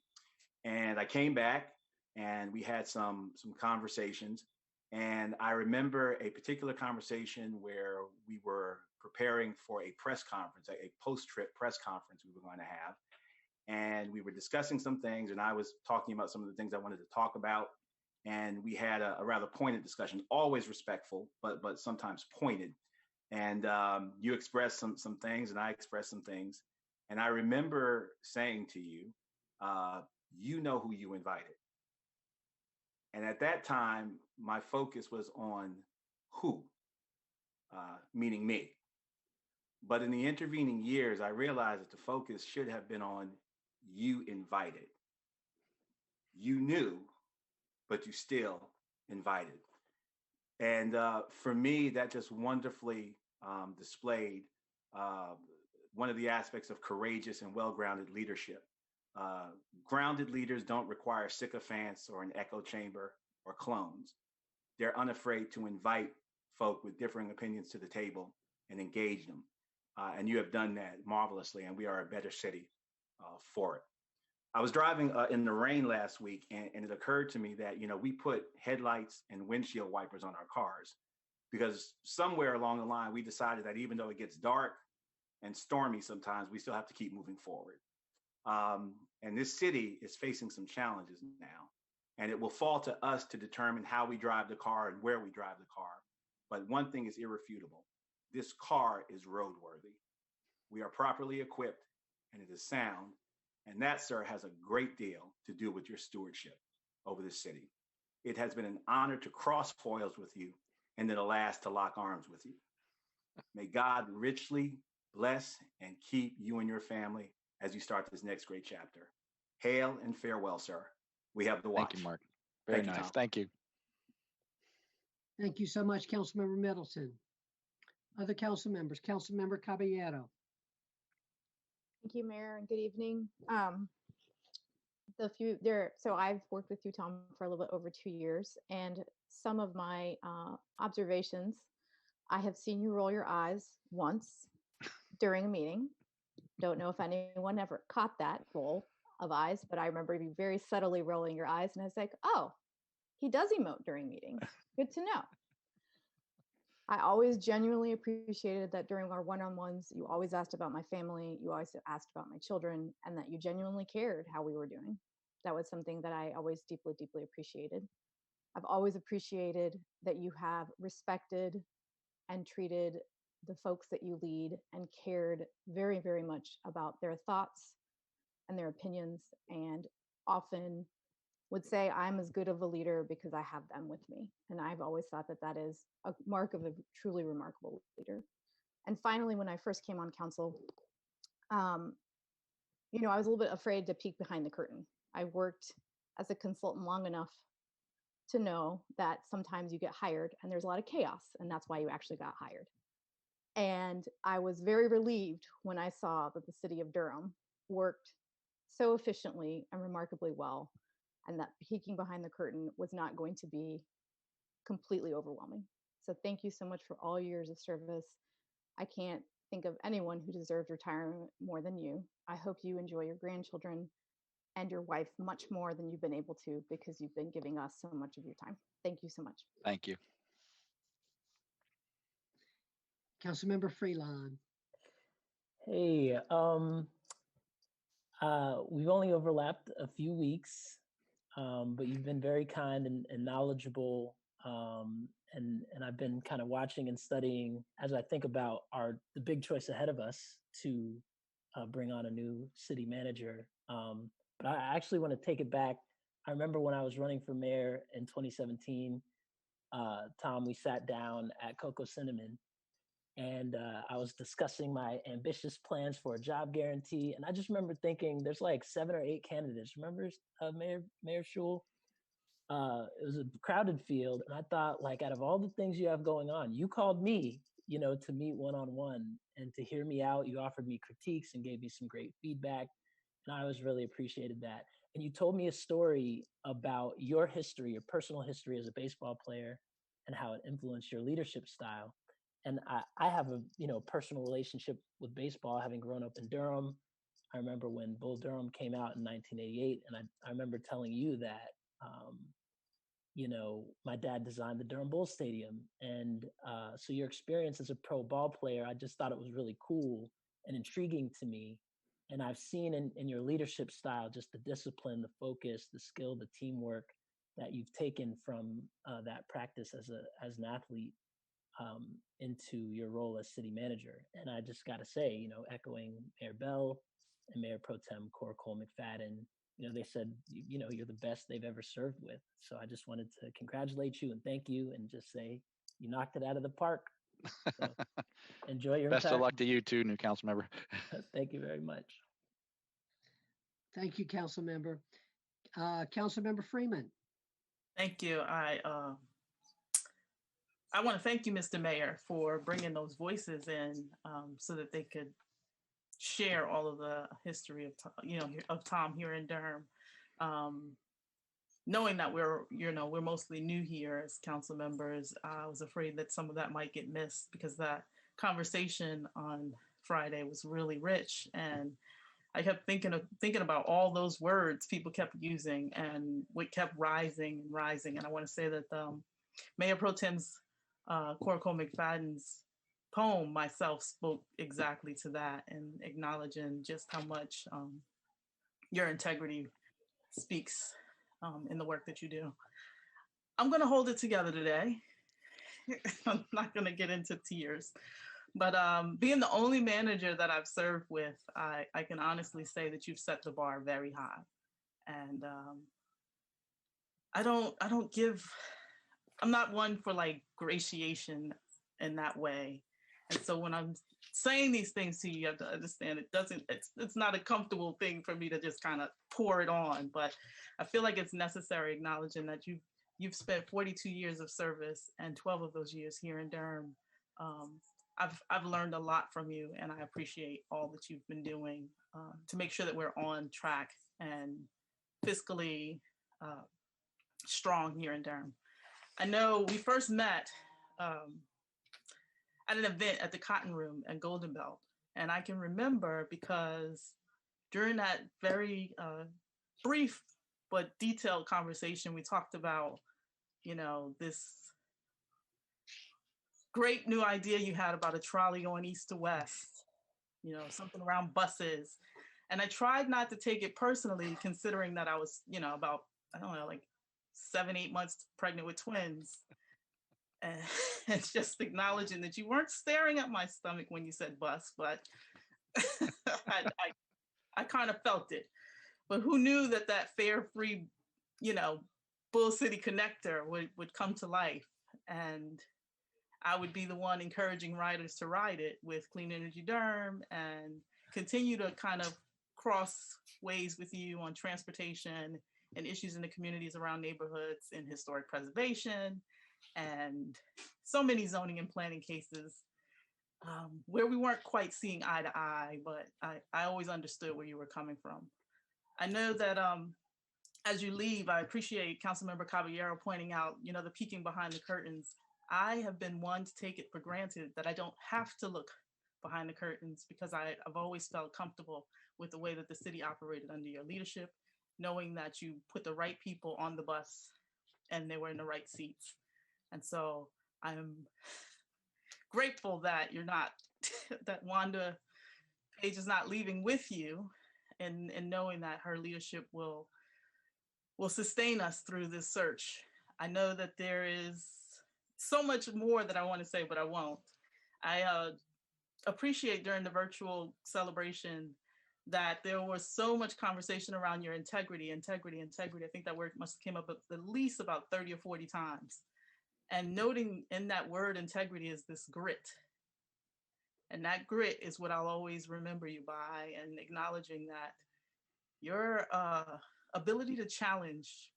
And I came back and we had some conversations. And I remember a particular conversation where we were preparing for a press conference, a post-trip press conference we were going to have. And we were discussing some things, and I was talking about some of the things I wanted to talk about. And we had a rather pointed discussion, always respectful, but sometimes pointed. And you expressed some things, and I expressed some things. And I remember saying to you, you know who you invited. And at that time, my focus was on who, meaning me. But in the intervening years, I realized that the focus should have been on you invited. You knew, but you still invited. And for me, that just wonderfully displayed one of the aspects of courageous and well-grounded leadership. Grounded leaders don't require sycophants or an echo chamber or clones. They're unafraid to invite folk with differing opinions to the table and engage them. And you have done that marvelously, and we are a better city for it. I was driving in the rain last week, and it occurred to me that, we put headlights and windshield wipers on our cars because somewhere along the line, we decided that even though it gets dark and stormy sometimes, we still have to keep moving forward. And this city is facing some challenges now, and it will fall to us to determine how we drive the car and where we drive the car. But one thing is irrefutable. This car is roadworthy. We are properly equipped, and it is sound. And that, sir, has a great deal to do with your stewardship over the city. It has been an honor to cross foils with you, and then alas, to lock arms with you. May God richly bless and keep you and your family as you start this next great chapter. Hail and farewell, sir. We have the watch. Thank you, Mark. Very Thank you, nice. Tom. Thank you. Thank you so much, Councilmember Middleton. Other council members, Councilmember Caballero. Thank you, Mayor, and good evening. So I've worked with you, Tom, for a little bit over 2 years, and some of my observations, I have seen you roll your eyes once during a meeting. Don't know if anyone ever caught that roll of eyes, but I remember you very subtly rolling your eyes, and I was like, oh, he does emote during meetings. Good to know. I always genuinely appreciated that during our one-on-ones, you always asked about my family, you always asked about my children, and that you genuinely cared how we were doing. That was something that I always deeply, deeply appreciated. I've always appreciated that you have respected and treated the folks that you lead and cared very, very much about their thoughts and their opinions, and often would say, I'm as good of a leader because I have them with me. And I've always thought that that is a mark of a truly remarkable leader. And finally, when I first came on council, I was a little bit afraid to peek behind the curtain. I worked as a consultant long enough to know that sometimes you get hired and there's a lot of chaos, and that's why you actually got hired. And I was very relieved when I saw that the city of Durham worked so efficiently and remarkably well, and that peeking behind the curtain was not going to be completely overwhelming. So thank you so much for all years of service. I can't think of anyone who deserves retirement more than you. I hope you enjoy your grandchildren and your wife much more than you've been able to, because you've been giving us so much of your time. Thank you so much. Thank you. Councilmember Freelon. Hey, we've only overlapped a few weeks, but you've been very kind and knowledgeable. And I've been kind of watching and studying as I think about the big choice ahead of us to bring on a new city manager. But I actually want to take it back. I remember when I was running for mayor in 2017, Tom, we sat down at Cocoa Cinnamon, and I was discussing my ambitious plans for a job guarantee. And I just remember thinking, there's like 7 or 8 candidates. Remember, Mayor Schul? It was a crowded field, and I thought, like, out of all the things you have going on, you called me, to meet one-on-one and to hear me out. You offered me critiques and gave me some great feedback, and I always really appreciated that. And you told me a story about your history, your personal history as a baseball player, and how it influenced your leadership style. And I have a personal relationship with baseball, having grown up in Durham. I remember when Bull Durham came out in 1988, and I remember telling you that my dad designed the Durham Bulls Stadium. And so your experience as a pro ball player, I just thought it was really cool and intriguing to me. And I've seen in your leadership style, just the discipline, the focus, the skill, the teamwork that you've taken from that practice as an athlete into your role as city manager. And I just got to say, echoing Mayor Bell and Mayor Pro Tem Cole McFadden, they said, you're the best they've ever served with. So I just wanted to congratulate you and thank you and just say you knocked it out of the park. So enjoy your Best of luck to you too, new council member. Thank you very much. Thank you, council member. Council member Freeman. Thank you. I want to thank you, Mr. Mayor, for bringing those voices in so that they could share all of the history of Tom here in Durham. Knowing that we're mostly new here as council members, I was afraid that some of that might get missed because that conversation on Friday was really rich, and I kept thinking about all those words people kept using and what kept rising and rising. And I want to say that Mayor Pro Tem's Cole McFadden's poem myself spoke exactly to that, and acknowledging just how much your integrity speaks in the work that you do. I'm going to hold it together today. I'm not going to get into tears, but being the only manager that I've served with, I can honestly say that you've set the bar very high. And I'm not one for like gratiation in that way. And so when I'm saying these things to you, you have to understand it's not a comfortable thing for me to just kind of pour it on, but I feel like it's necessary acknowledging that you've spent 42 years of service and 12 of those years here in Durham. I've learned a lot from you, and I appreciate all that you've been doing to make sure that we're on track and fiscally strong here in Durham. I know we first met at an event at the Cotton Room and Golden Belt. And I can remember because during that very brief but detailed conversation, we talked about, this great new idea you had about a trolley going east to west, something around buses. And I tried not to take it personally, considering that I was, about, like 7-8 months pregnant with twins. And just acknowledging that you weren't staring at my stomach when you said bus, but I kind of felt it. But who knew that fare free, Bull City connector would come to life, and I would be the one encouraging riders to ride it with Clean Energy Durham and continue to kind of cross ways with you on transportation and issues in the communities around neighborhoods and historic preservation, and so many zoning and planning cases where we weren't quite seeing eye to eye, but I always understood where you were coming from. I know that as you leave, I appreciate Councilmember Caballero pointing out, the peeking behind the curtains. I have been one to take it for granted that I don't have to look behind the curtains, because I've always felt comfortable with the way that the city operated under your leadership, knowing that you put the right people on the bus and they were in the right seats. And so I'm grateful that you're not, that Wanda Page is not leaving with you, and knowing that her leadership will sustain us through this search. I know that there is so much more that I want to say, but I won't. I appreciate during the virtual celebration that there was so much conversation around your integrity. I think that word must have came up at least about 30 or 40 times. And noting in that word integrity is this grit. And that grit is what I'll always remember you by, and acknowledging that your ability to challenge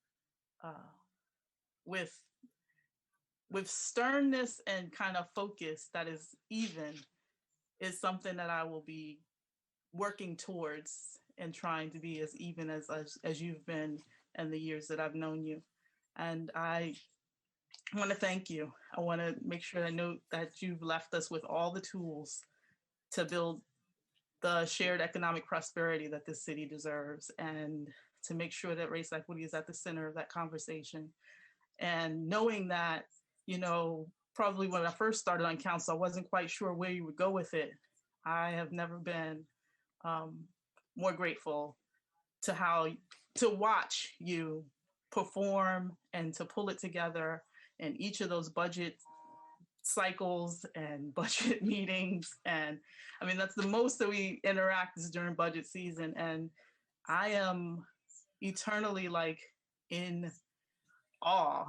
with sternness and kind of focus that is even is something that I will be working towards and trying to be as even as you've been in the years that I've known you. And I want to thank you. I want to make sure I know that you've left us with all the tools to build the shared economic prosperity that this city deserves, and to make sure that race equity is at the center of that conversation. And knowing that, you know, probably when I first started on council, I wasn't quite sure where you would go with it. I have never been more grateful to watch you perform and to pull it together in each of those budget cycles and budget meetings. And I mean, that's the most that we interact is during budget season. And I am eternally like in awe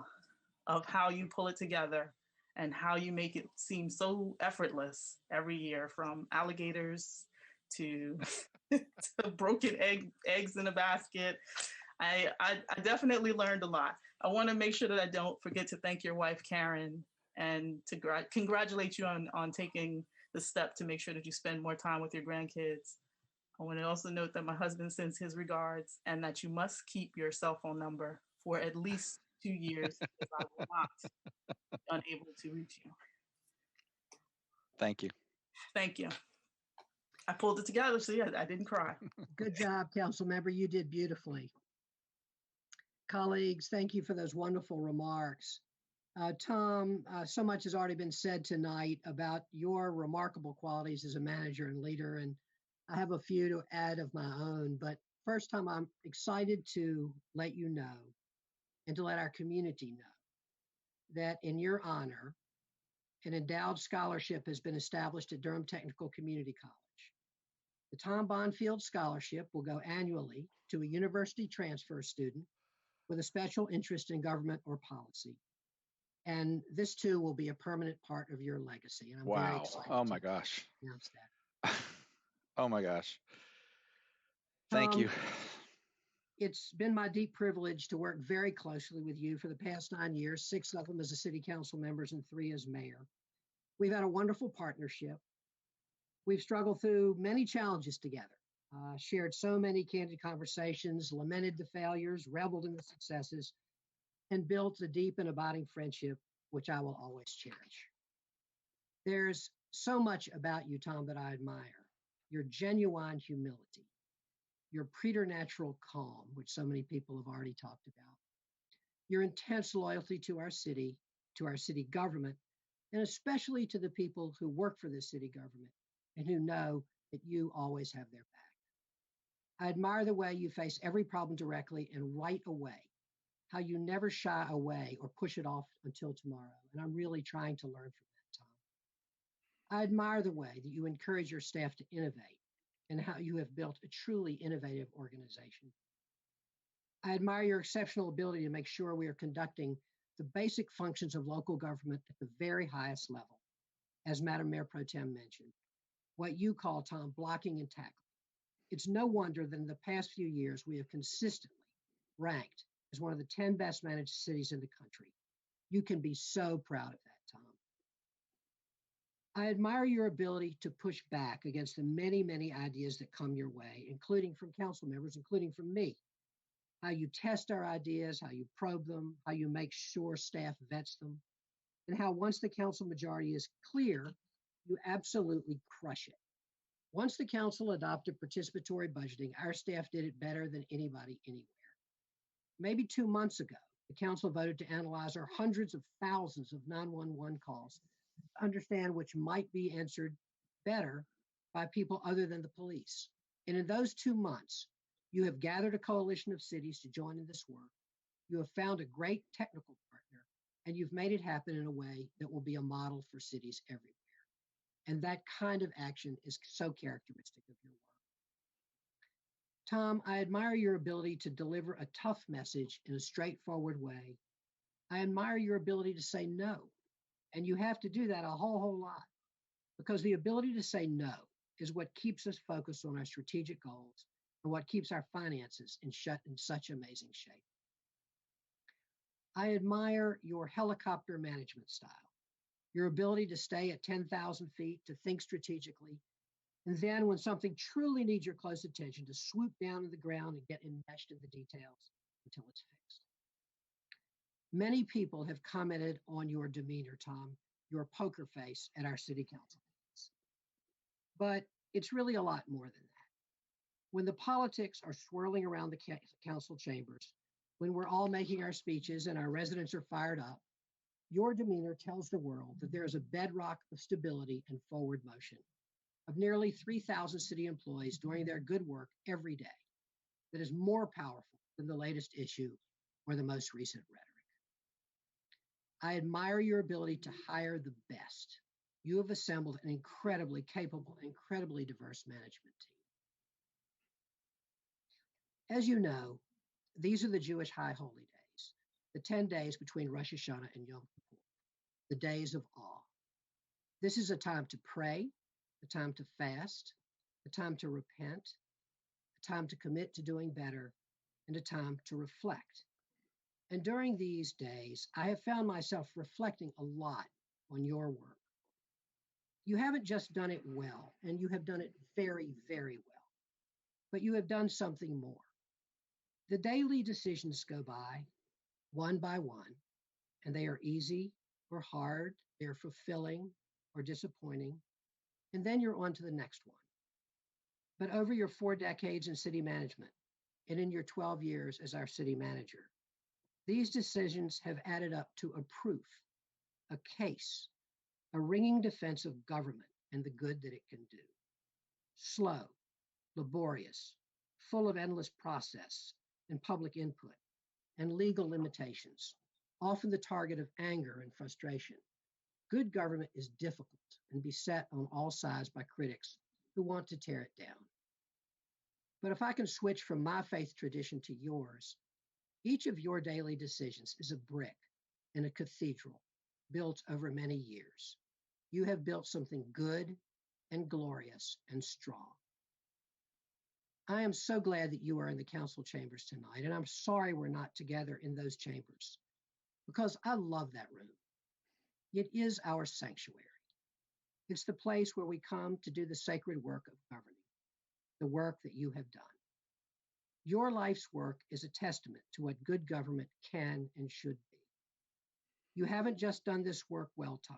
of how you pull it together and how you make it seem so effortless every year, from alligators to, to broken eggs in a basket. I definitely learned a lot. I want to make sure that I don't forget to thank your wife, Karen, and to congratulate you on taking the step to make sure that you spend more time with your grandkids. I want to also note that my husband sends his regards, and that you must keep your cell phone number for at least 2 years, because I will not be unable to reach you. Thank you. Thank you. I pulled it together, so yeah, I didn't cry. Good job, council member. You did beautifully. Colleagues, thank you for those wonderful remarks. Tom, so much has already been said tonight about your remarkable qualities as a manager and leader, and I have a few to add of my own. But first, Tom, I'm excited to let you know, and to let our community know, that in your honor, an endowed scholarship has been established at Durham Technical Community College. The Tom Bonfield Scholarship will go annually to a university transfer student with a special interest in government or policy. And this too will be a permanent part of your legacy. And I'm very excited. Oh my gosh. Announce that. Oh my gosh. Thank you. It's been my deep privilege to work very closely with you for the past 9 years, 6 of them as a city council members and 3 as mayor. We've had a wonderful partnership. We've struggled through many challenges together, shared so many candid conversations, lamented the failures, reveled in the successes, and built a deep and abiding friendship, which I will always cherish. There's so much about you, Tom, that I admire. Your genuine humility, your preternatural calm, which so many people have already talked about, your intense loyalty to our city government, and especially to the people who work for the city government and who know that you always have their back. I admire the way you face every problem directly and right away, how you never shy away or push it off until tomorrow. And I'm really trying to learn from that, Tom. I admire the way that you encourage your staff to innovate and how you have built a truly innovative organization. I admire your exceptional ability to make sure we are conducting the basic functions of local government at the very highest level, as Madam Mayor Pro Tem mentioned, what you call, Tom, blocking and tackling. It's no wonder that in the past few years, we have consistently ranked as one of the 10 best managed cities in the country. You can be so proud of that, Tom. I admire your ability to push back against the many, many ideas that come your way, including from council members, including from me. How you test our ideas, how you probe them, how you make sure staff vets them, and how once the council majority is clear You absolutely crush it. Once the council adopted participatory budgeting, our staff did it better than anybody anywhere. Maybe 2 months ago, the council voted to analyze our hundreds of thousands of 911 calls to understand which might be answered better by people other than the police. And in those 2 months, you have gathered a coalition of cities to join in this work. You have found a great technical partner, and you've made it happen in a way that will be a model for cities everywhere. And that kind of action is so characteristic of your work. Tom, I admire your ability to deliver a tough message in a straightforward way. I admire your ability to say no. And you have to do that a whole lot, because the ability to say no is what keeps us focused on our strategic goals and what keeps our finances in such amazing shape. I admire your helicopter management style, your ability to stay at 10,000 feet, to think strategically, and then when something truly needs your close attention, to swoop down to the ground and get enmeshed in the details until it's fixed. Many people have commented on your demeanor, Tom, your poker face at our city council meetings. But it's really a lot more than that. When the politics are swirling around the council chambers, when we're all making our speeches and our residents are fired up, your demeanor tells the world that there is a bedrock of stability and forward motion, of nearly 3,000 city employees doing their good work every day, that is more powerful than the latest issue or the most recent rhetoric. I admire your ability to hire the best. You have assembled an incredibly capable, incredibly diverse management team. As you know, these are the Jewish high holy days, the 10 days between Rosh Hashanah and Yom Kippur, the days of awe. This is a time to pray, a time to fast, a time to repent, a time to commit to doing better, and a time to reflect. And during these days, I have found myself reflecting a lot on your work. You haven't just done it well, and you have done it very, very well, but you have done something more. The daily decisions go by one, and they are easy or hard, they're fulfilling or disappointing, and then you're on to the next one. But over your 4 decades in city management and in your 12 years as our city manager, these decisions have added up to a proof, a case, a ringing defense of government and the good that it can do. Slow, laborious, full of endless process and public input and legal limitations, often the target of anger and frustration. Good government is difficult and beset on all sides by critics who want to tear it down. But if I can switch from my faith tradition to yours, each of your daily decisions is a brick in a cathedral built over many years. You have built something good and glorious and strong. I am so glad that you are in the council chambers tonight, and I'm sorry we're not together in those chambers, because I love that room. It is our sanctuary. It's the place where we come to do the sacred work of governing, the work that you have done. Your life's work is a testament to what good government can and should be. You haven't just done this work well, Tom.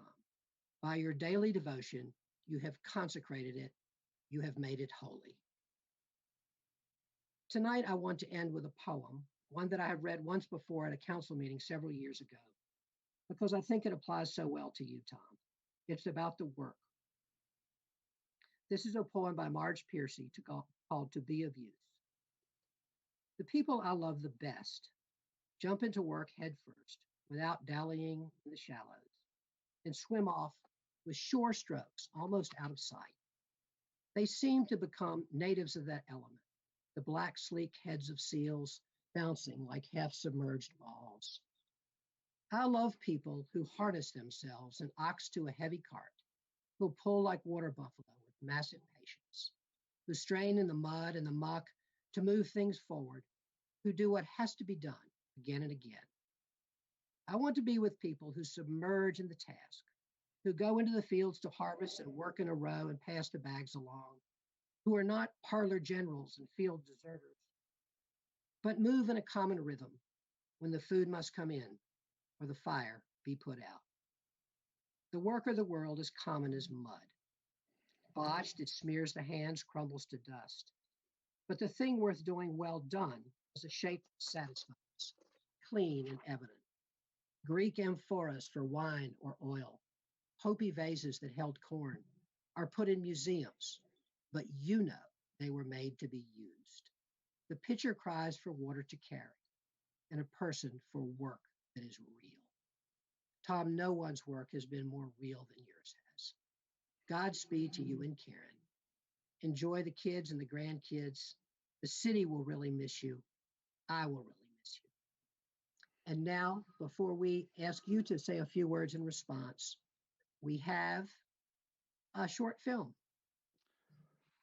By your daily devotion, you have consecrated it. You have made it holy. Tonight, I want to end with a poem, one that I have read once before at a council meeting several years ago, because I think it applies so well to you, Tom. It's about the work. This is a poem by Marge Piercy called To Be of Use. The people I love the best jump into work headfirst without dallying in the shallows and swim off with sure strokes almost out of sight. They seem to become natives of that element, the black, sleek heads of seals bouncing like half-submerged balls. I love people who harness themselves and ox to a heavy cart, who pull like water buffalo with massive patience, who strain in the mud and the muck to move things forward, who do what has to be done again and again. I want to be with people who submerge in the task, who go into the fields to harvest and work in a row and pass the bags along, who are not parlor generals and field deserters, but move in a common rhythm when the food must come in or the fire be put out. The work of the world is common as mud. Botched, it smears the hands, crumbles to dust. But the thing worth doing well done is a shape that satisfies, clean and evident. Greek amphoras for wine or oil, Hopi vases that held corn are put in museums, but you know they were made to be used. The pitcher cries for water to carry, and a person for work that is real. Tom, no one's work has been more real than yours has. Godspeed to you and Karen. Enjoy the kids and the grandkids. The city will really miss you. I will really miss you. And now, before we ask you to say a few words in response, we have a short film.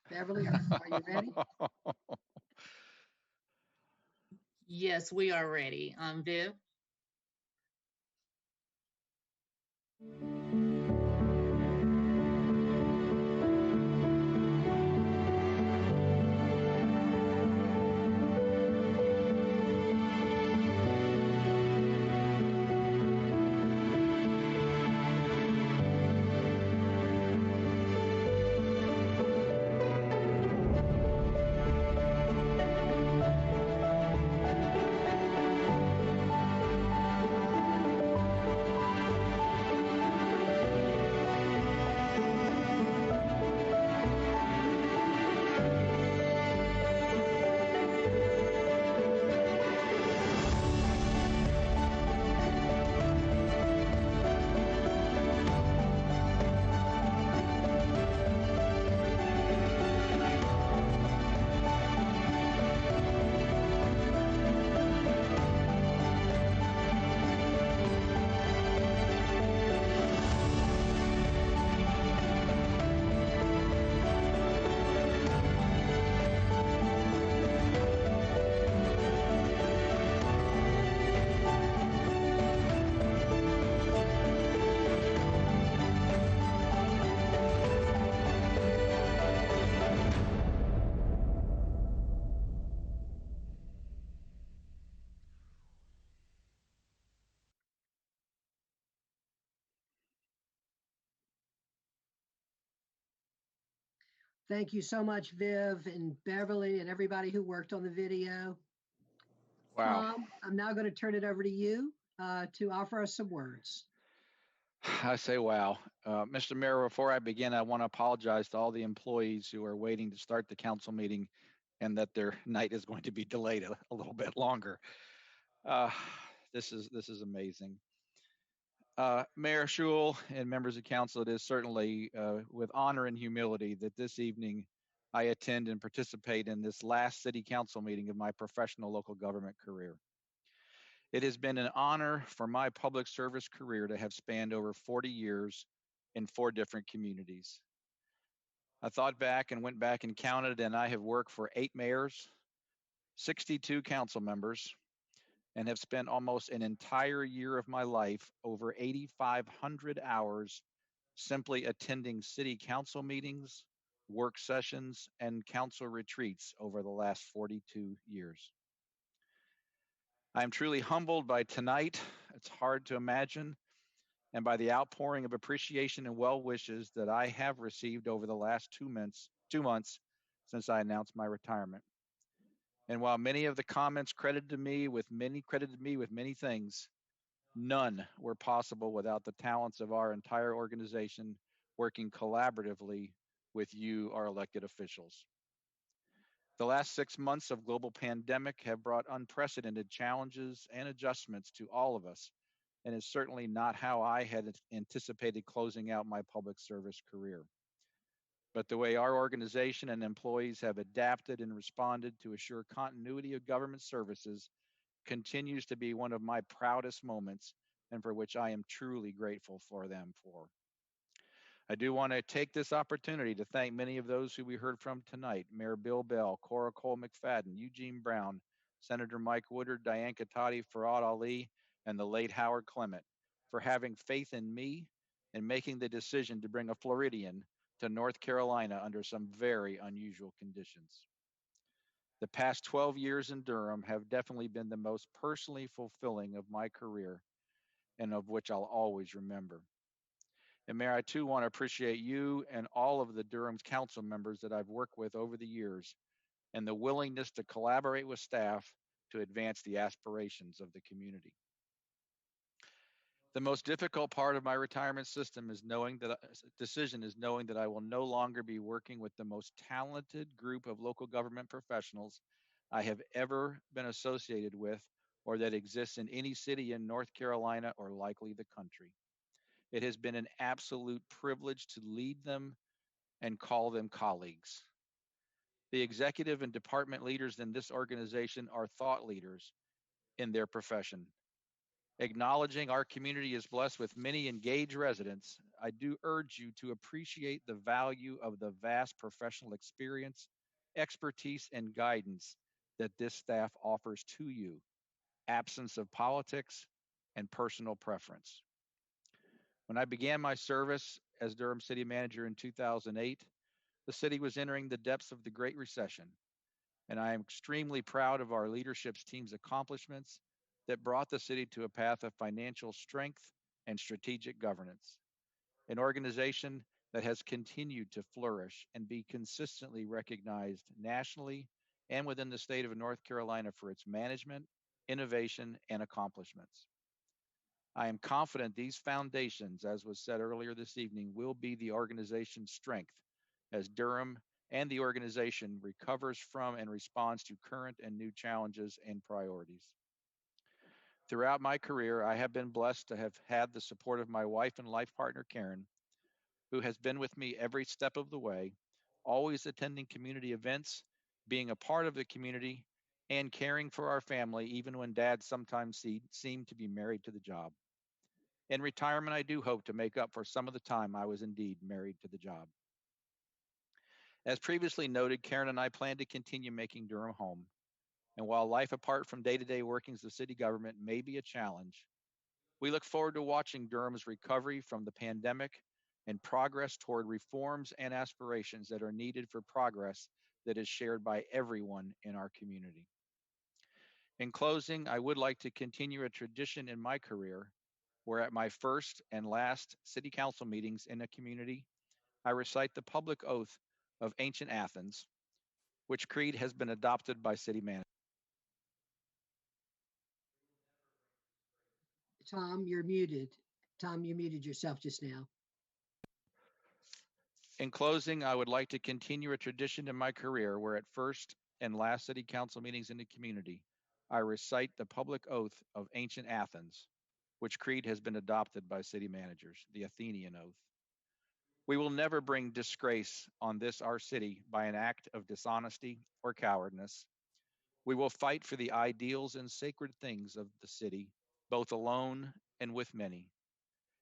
Beverly, are you ready? Yes, we are ready. Viv? Thank you so much, Viv and Beverly and everybody who worked on the video. Wow. Tom, I'm now going to turn it over to you to offer us some words. I say, wow. Mr. Mayor, before I begin, I want to apologize to all the employees who are waiting to start the council meeting and that their night is going to be delayed a little bit longer. This is amazing. Mayor Schul and members of council, it is certainly with honor and humility that this evening I attend and participate in this last city council meeting of my professional local government career. It has been an honor for my public service career to have spanned over 40 years in 4 different communities. I thought back and went back and counted, and I have worked for 8 mayors, 62 council members, and have spent almost an entire year of my life, over 8,500 hours, simply attending city council meetings, work sessions, and council retreats over the last 42 years. I am truly humbled by tonight. It's hard to imagine, and by the outpouring of appreciation and well wishes that I have received over the last 2 months since I announced my retirement. And while many of the comments credited me with many things, none were possible without the talents of our entire organization working collaboratively with you, our elected officials. The last 6 months of global pandemic have brought unprecedented challenges and adjustments to all of us, and is certainly not how I had anticipated closing out my public service career. But the way our organization and employees have adapted and responded to assure continuity of government services continues to be one of my proudest moments, and for which I am truly grateful for them for. I do want to take this opportunity to thank many of those who we heard from tonight: Mayor Bill Bell, Cora Cole McFadden, Eugene Brown, Senator Mike Woodard, Diane Katati, Farad Ali, and the late Howard Clement, for having faith in me and making the decision to bring a Floridian to North Carolina under some very unusual conditions. The past 12 years in Durham have definitely been the most personally fulfilling of my career, and of which I'll always remember. And Mayor, I too want to appreciate you and all of the Durham's council members that I've worked with over the years and the willingness to collaborate with staff to advance the aspirations of the community. The most difficult part of my retirement decision is knowing that I will no longer be working with the most talented group of local government professionals I have ever been associated with or that exists in any city in North Carolina or likely the country. It has been an absolute privilege to lead them and call them colleagues. The executive and department leaders in this organization are thought leaders in their profession. Acknowledging our community is blessed with many engaged residents, I do urge you to appreciate the value of the vast professional experience, expertise, and guidance that this staff offers to you, absence of politics and personal preference. When I began my service as Durham City Manager in 2008, the city was entering the depths of the Great Recession, and I am extremely proud of our leadership team's accomplishments that brought the city to a path of financial strength and strategic governance, an organization that has continued to flourish and be consistently recognized nationally and within the state of North Carolina for its management, innovation, and accomplishments. I am confident these foundations, as was said earlier this evening, will be the organization's strength as Durham and the organization recovers from and responds to current and new challenges and priorities. Throughout my career, I have been blessed to have had the support of my wife and life partner, Karen, who has been with me every step of the way, always attending community events, being a part of the community, and caring for our family, even when Dad sometimes seemed to be married to the job. In retirement, I do hope to make up for some of the time I was indeed married to the job. As previously noted, Karen and I plan to continue making Durham home. And while life apart from day-to-day workings of city government may be a challenge, we look forward to watching Durham's recovery from the pandemic and progress toward reforms and aspirations that are needed for progress that is shared by everyone in our community. In closing, I would like to continue a tradition in my career where at my first and last city council meetings in a community, I recite the public oath of ancient Athens, which creed has been adopted by city managers. Tom, you're muted. Tom, you muted yourself just now. In closing, I would like to continue a tradition in my career where at first and last city council meetings in the community, I recite the public oath of ancient Athens, which creed has been adopted by city managers, the Athenian oath. We will never bring disgrace on this, our city, by an act of dishonesty or cowardness. We will fight for the ideals and sacred things of the city, both alone and with many.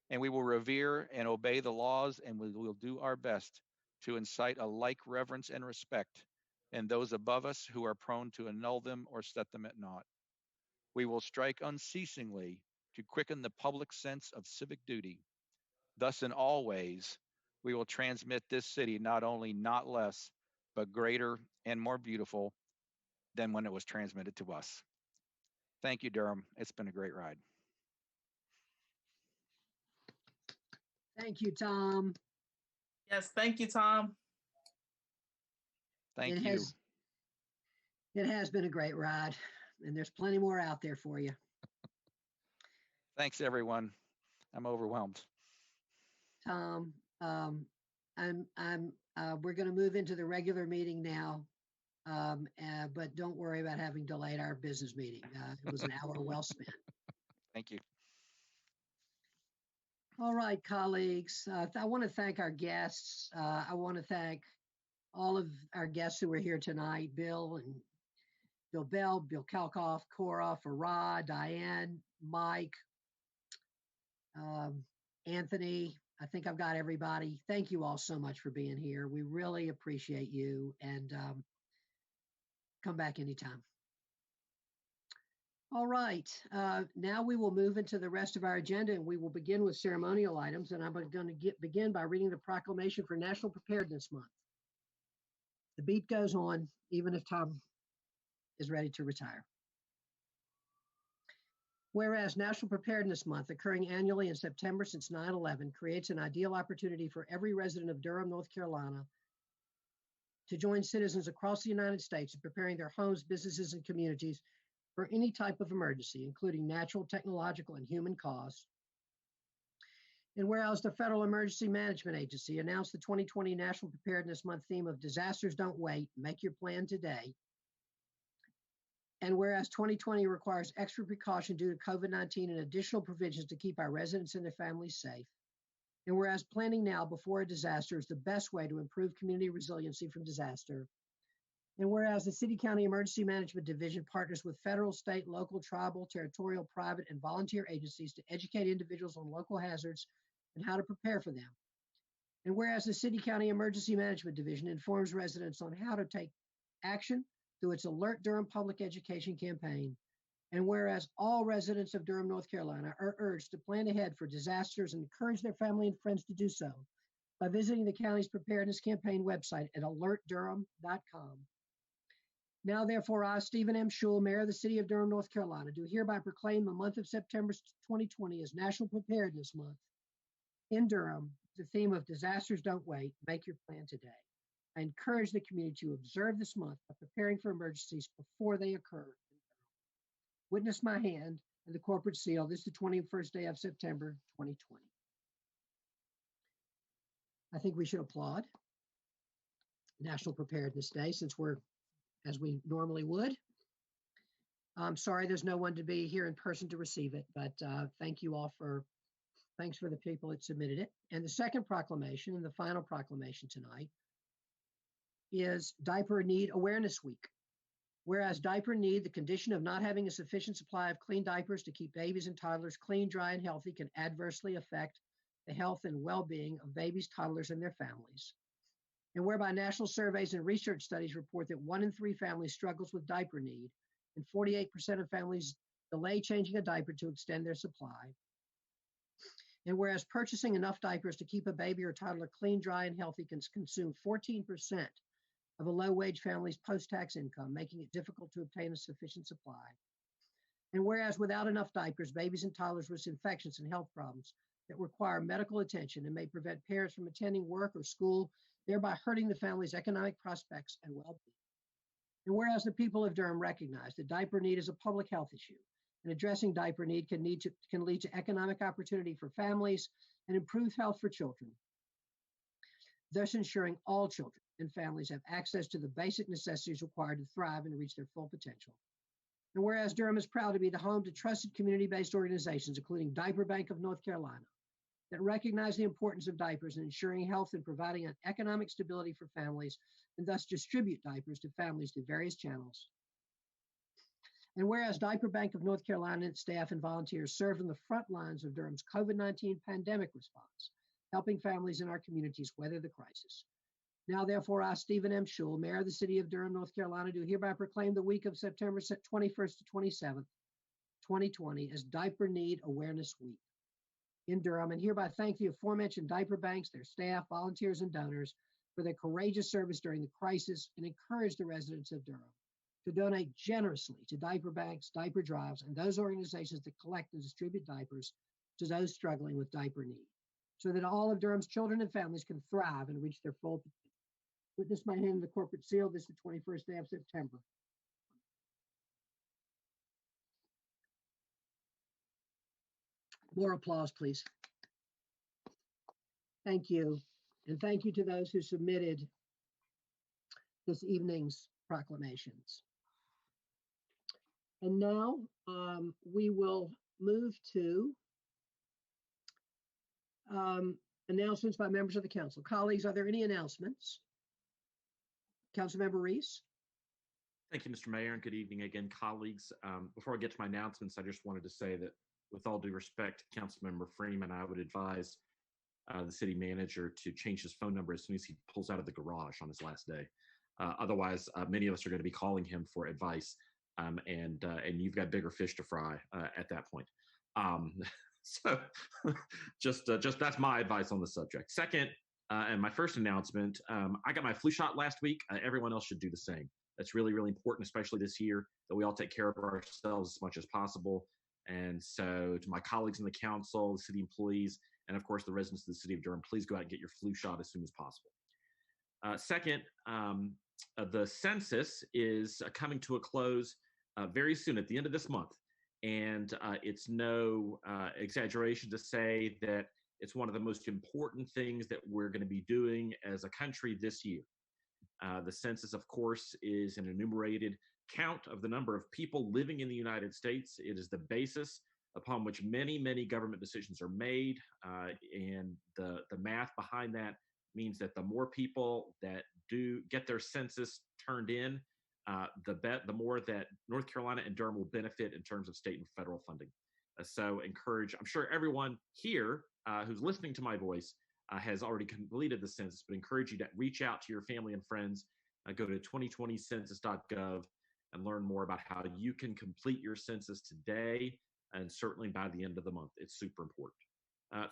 And we will revere and obey the laws, and we will do our best to incite a like reverence and respect in those above us who are prone to annul them or set them at naught. We will strike unceasingly to quicken the public sense of civic duty. Thus, in all ways, we will transmit this city not only not less, but greater and more beautiful than when it was transmitted to us. Thank you, Durham. It's been a great ride. Thank you, Tom. Yes, thank you, Tom. Thank you. It has been a great ride, and there's plenty more out there for you. Thanks, everyone. I'm overwhelmed. Tom, we're going to move into the regular meeting now, but don't worry about having delayed our business meeting. It was an hour well spent. Thank you. All right, colleagues. I want to thank our guests. I want to thank all of our guests who were here tonight: Bill Bell, Bill Kalkoff, Cora, Farad, Diane, Mike, Anthony. I think I've got everybody. Thank you all so much for being here. We really appreciate you, and come back anytime. All right, now we will move into the rest of our agenda, and we will begin with ceremonial items. And I'm going to begin by reading the proclamation for National Preparedness Month. The beat goes on, even if Tom is ready to retire. Whereas National Preparedness Month, occurring annually in September since 9/11, creates an ideal opportunity for every resident of Durham, North Carolina, to join citizens across the United States in preparing their homes, businesses, and communities for any type of emergency, including natural, technological, and human cause. And whereas the Federal Emergency Management Agency announced the 2020 National Preparedness Month theme of Disasters Don't Wait, Make Your Plan Today. And whereas 2020 requires extra precaution due to COVID-19 and additional provisions to keep our residents and their families safe. And whereas planning now before a disaster is the best way to improve community resiliency from disaster. And whereas the City County Emergency Management Division partners with federal, state, local, tribal, territorial, private, and volunteer agencies to educate individuals on local hazards and how to prepare for them. And whereas the City County Emergency Management Division informs residents on how to take action through its Alert Durham public education campaign. And whereas all residents of Durham, North Carolina are urged to plan ahead for disasters and encourage their family and friends to do so by visiting the county's preparedness campaign website at alertdurham.com. Now, therefore, I, Stephen M. Schewel, Mayor of the City of Durham, North Carolina, do hereby proclaim the month of September 2020 as National Preparedness Month in Durham. The theme of Disasters Don't Wait, Make Your Plan Today. I encourage the community to observe this month by preparing for emergencies before they occur. Witness my hand and the corporate seal. This is the 21st day of September, 2020. I think we should applaud National Preparedness Day since we're, as we normally would. I'm sorry there's no one to be here in person to receive it, but thank you all thanks for the people that submitted it. And the second proclamation and the final proclamation tonight is Diaper Need Awareness Week. Whereas diaper need, the condition of not having a sufficient supply of clean diapers to keep babies and toddlers clean, dry, and healthy can adversely affect the health and well-being of babies, toddlers, and their families. And whereby national surveys and research studies report that 1 in 3 families struggles with diaper need, and 48% of families delay changing a diaper to extend their supply. And whereas purchasing enough diapers to keep a baby or toddler clean, dry, and healthy can consume 14% of a low-wage family's post-tax income, making it difficult to obtain a sufficient supply. And whereas without enough diapers, babies and toddlers risk infections and health problems that require medical attention and may prevent parents from attending work or school, thereby hurting the family's economic prospects and well-being. And whereas the people of Durham recognize that diaper need is a public health issue, and addressing diaper need can lead to economic opportunity for families and improved health for children, thus ensuring all children and families have access to the basic necessities required to thrive and reach their full potential. And whereas Durham is proud to be the home to trusted community-based organizations, including Diaper Bank of North Carolina, that recognize the importance of diapers in ensuring health and providing an economic stability for families, and thus distribute diapers to families through various channels. And whereas Diaper Bank of North Carolina and its staff and volunteers served on the front lines of Durham's COVID-19 pandemic response, helping families in our communities weather the crisis. Now, therefore, I, Stephen M. Schewel, Mayor of the City of Durham, North Carolina, do hereby proclaim the week of September 21st to 27th, 2020 as Diaper Need Awareness Week in Durham, and hereby thank the aforementioned diaper banks, their staff, volunteers, and donors for their courageous service during the crisis, and encourage the residents of Durham to donate generously to diaper banks, diaper drives, and those organizations that collect and distribute diapers to those struggling with diaper need, so that all of Durham's children and families can thrive and reach their full potential. Witness my hand in the corporate seal. This is the 21st day of September. More applause, please. Thank you. And thank you to those who submitted this evening's proclamations. And now we will move to announcements by members of the council. Colleagues, are there any announcements? Councilmember Reese. Thank you, Mr. Mayor, and good evening again, colleagues. Before I get to my announcements, I just wanted to say that with all due respect to Councilmember Freeman, I would advise the city manager to change his phone number as soon as he pulls out of the garage on his last day. Otherwise, many of us are going to be calling him for advice, and you've got bigger fish to fry at that point. So just that's my advice on the subject. Second, and my first announcement, I got my flu shot last week. Everyone else should do the same. That's really, really important, especially this year, that we all take care of ourselves as much as possible. And so to my colleagues in the council, the city employees, and of course the residents of the city of Durham, please go out and get your flu shot as soon as possible. Second, the census is coming to a close very soon at the end of this month. And it's no exaggeration to say that it's one of the most important things that we're going to be doing as a country this year. The census, of course, is an enumerated count of the number of people living in the United States. It is the basis upon which many, many government decisions are made. And the math behind that means that the more people that do get their census turned in, the more that North Carolina and Durham will benefit in terms of state and federal funding. So encourage, I'm sure everyone here who's listening to my voice has already completed the census, but encourage you to reach out to your family and friends, go to 2020census.gov and learn more about how you can complete your census today and certainly by the end of the month. It's super important.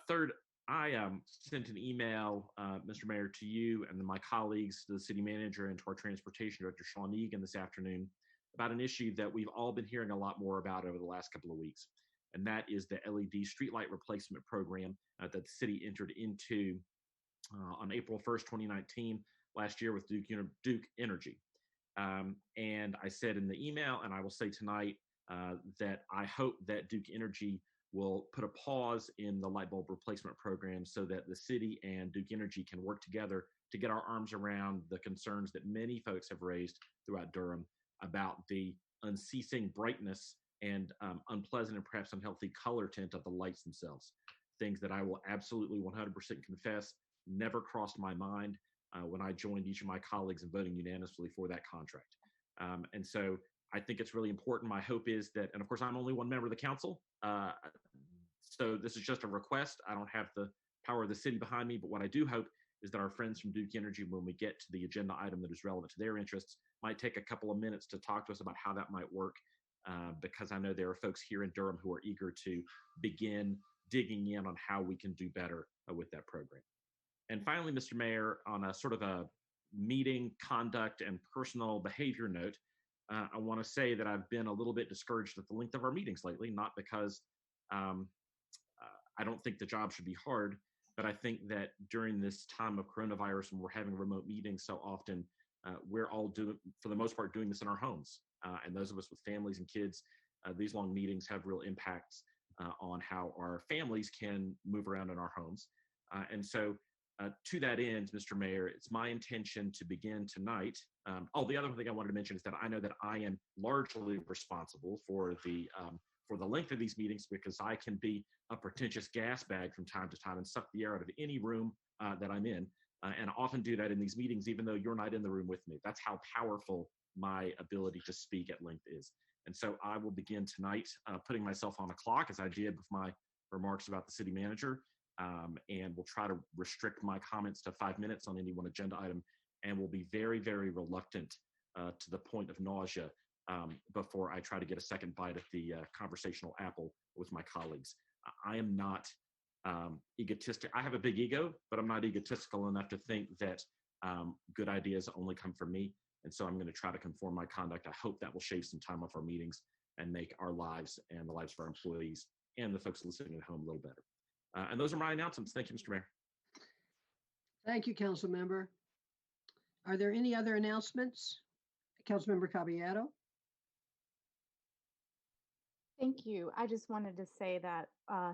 Third, I sent an email, Mr. Mayor, to you and my colleagues, to the city manager and to our transportation director, Sean Egan, this afternoon about an issue that we've all been hearing a lot more about over the last couple of weeks. And that is the LED streetlight replacement program that the city entered into on April 1st, 2019, last year with Duke Energy. And I said in the email, and I will say tonight, that I hope that Duke Energy will put a pause in the light bulb replacement program so that the city and Duke Energy can work together to get our arms around the concerns that many folks have raised throughout Durham about the unceasing brightness and unpleasant and perhaps unhealthy color tint of the lights themselves. Things that I will absolutely 100% confess never crossed my mind when I joined each of my colleagues in voting unanimously for that contract. And so I think it's really important. My hope is that, and of course I'm only one member of the council, so this is just a request. I don't have the power of the city behind me, but what I do hope is that our friends from Duke Energy, when we get to the agenda item that is relevant to their interests, might take a couple of minutes to talk to us about how that might work, because I know there are folks here in Durham who are eager to begin digging in on how we can do better with that program. And finally, Mr. Mayor, on a sort of a meeting conduct and personal behavior note, I want to say that I've been a little bit discouraged at the length of our meetings lately, not because I don't think the job should be hard, but I think that during this time of coronavirus, when we're having remote meetings so often, we're all doing, for the most part, doing this in our homes. And those of us with families and kids, these long meetings have real impacts on how our families can move around in our homes. And so to that end, Mr. Mayor, it's my intention to begin tonight. The other thing I wanted to mention is that I know that I am largely responsible for the length of these meetings, because I can be a pretentious gas bag from time to time and suck the air out of any room that I'm in, and I often do that in these meetings, even though you're not in the room with me. That's how powerful my ability to speak at length is. And so I will begin tonight putting myself on a clock, as I did with my remarks about the city manager, and we'll try to restrict my comments to 5 minutes on any one agenda item, and will be very, very reluctant to the point of nausea before I try to get a second bite at the conversational apple with my colleagues. I am not egotistic. I have a big ego, but I'm not egotistical enough to think that good ideas only come from me. And so I'm going to try to conform my conduct. I hope that will shave some time off our meetings and make our lives and the lives of our employees and the folks listening at home a little better. And those are my announcements. Thank you, Mr. Mayor. Thank you, Council Member. Are there any other announcements? Councilmember Caballero. Thank you. I just wanted to say that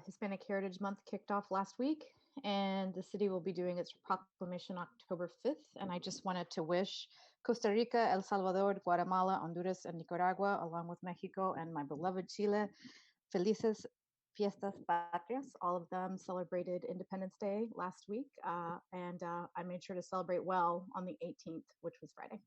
Hispanic Heritage Month kicked off last week, and the city will be doing its proclamation October 5th. And I just wanted to wish Costa Rica, El Salvador, Guatemala, Honduras, and Nicaragua, along with Mexico and my beloved Chile, Felices Fiestas Patrias. All of them celebrated Independence Day last week, and I made sure to celebrate well on the 18th, which was Friday.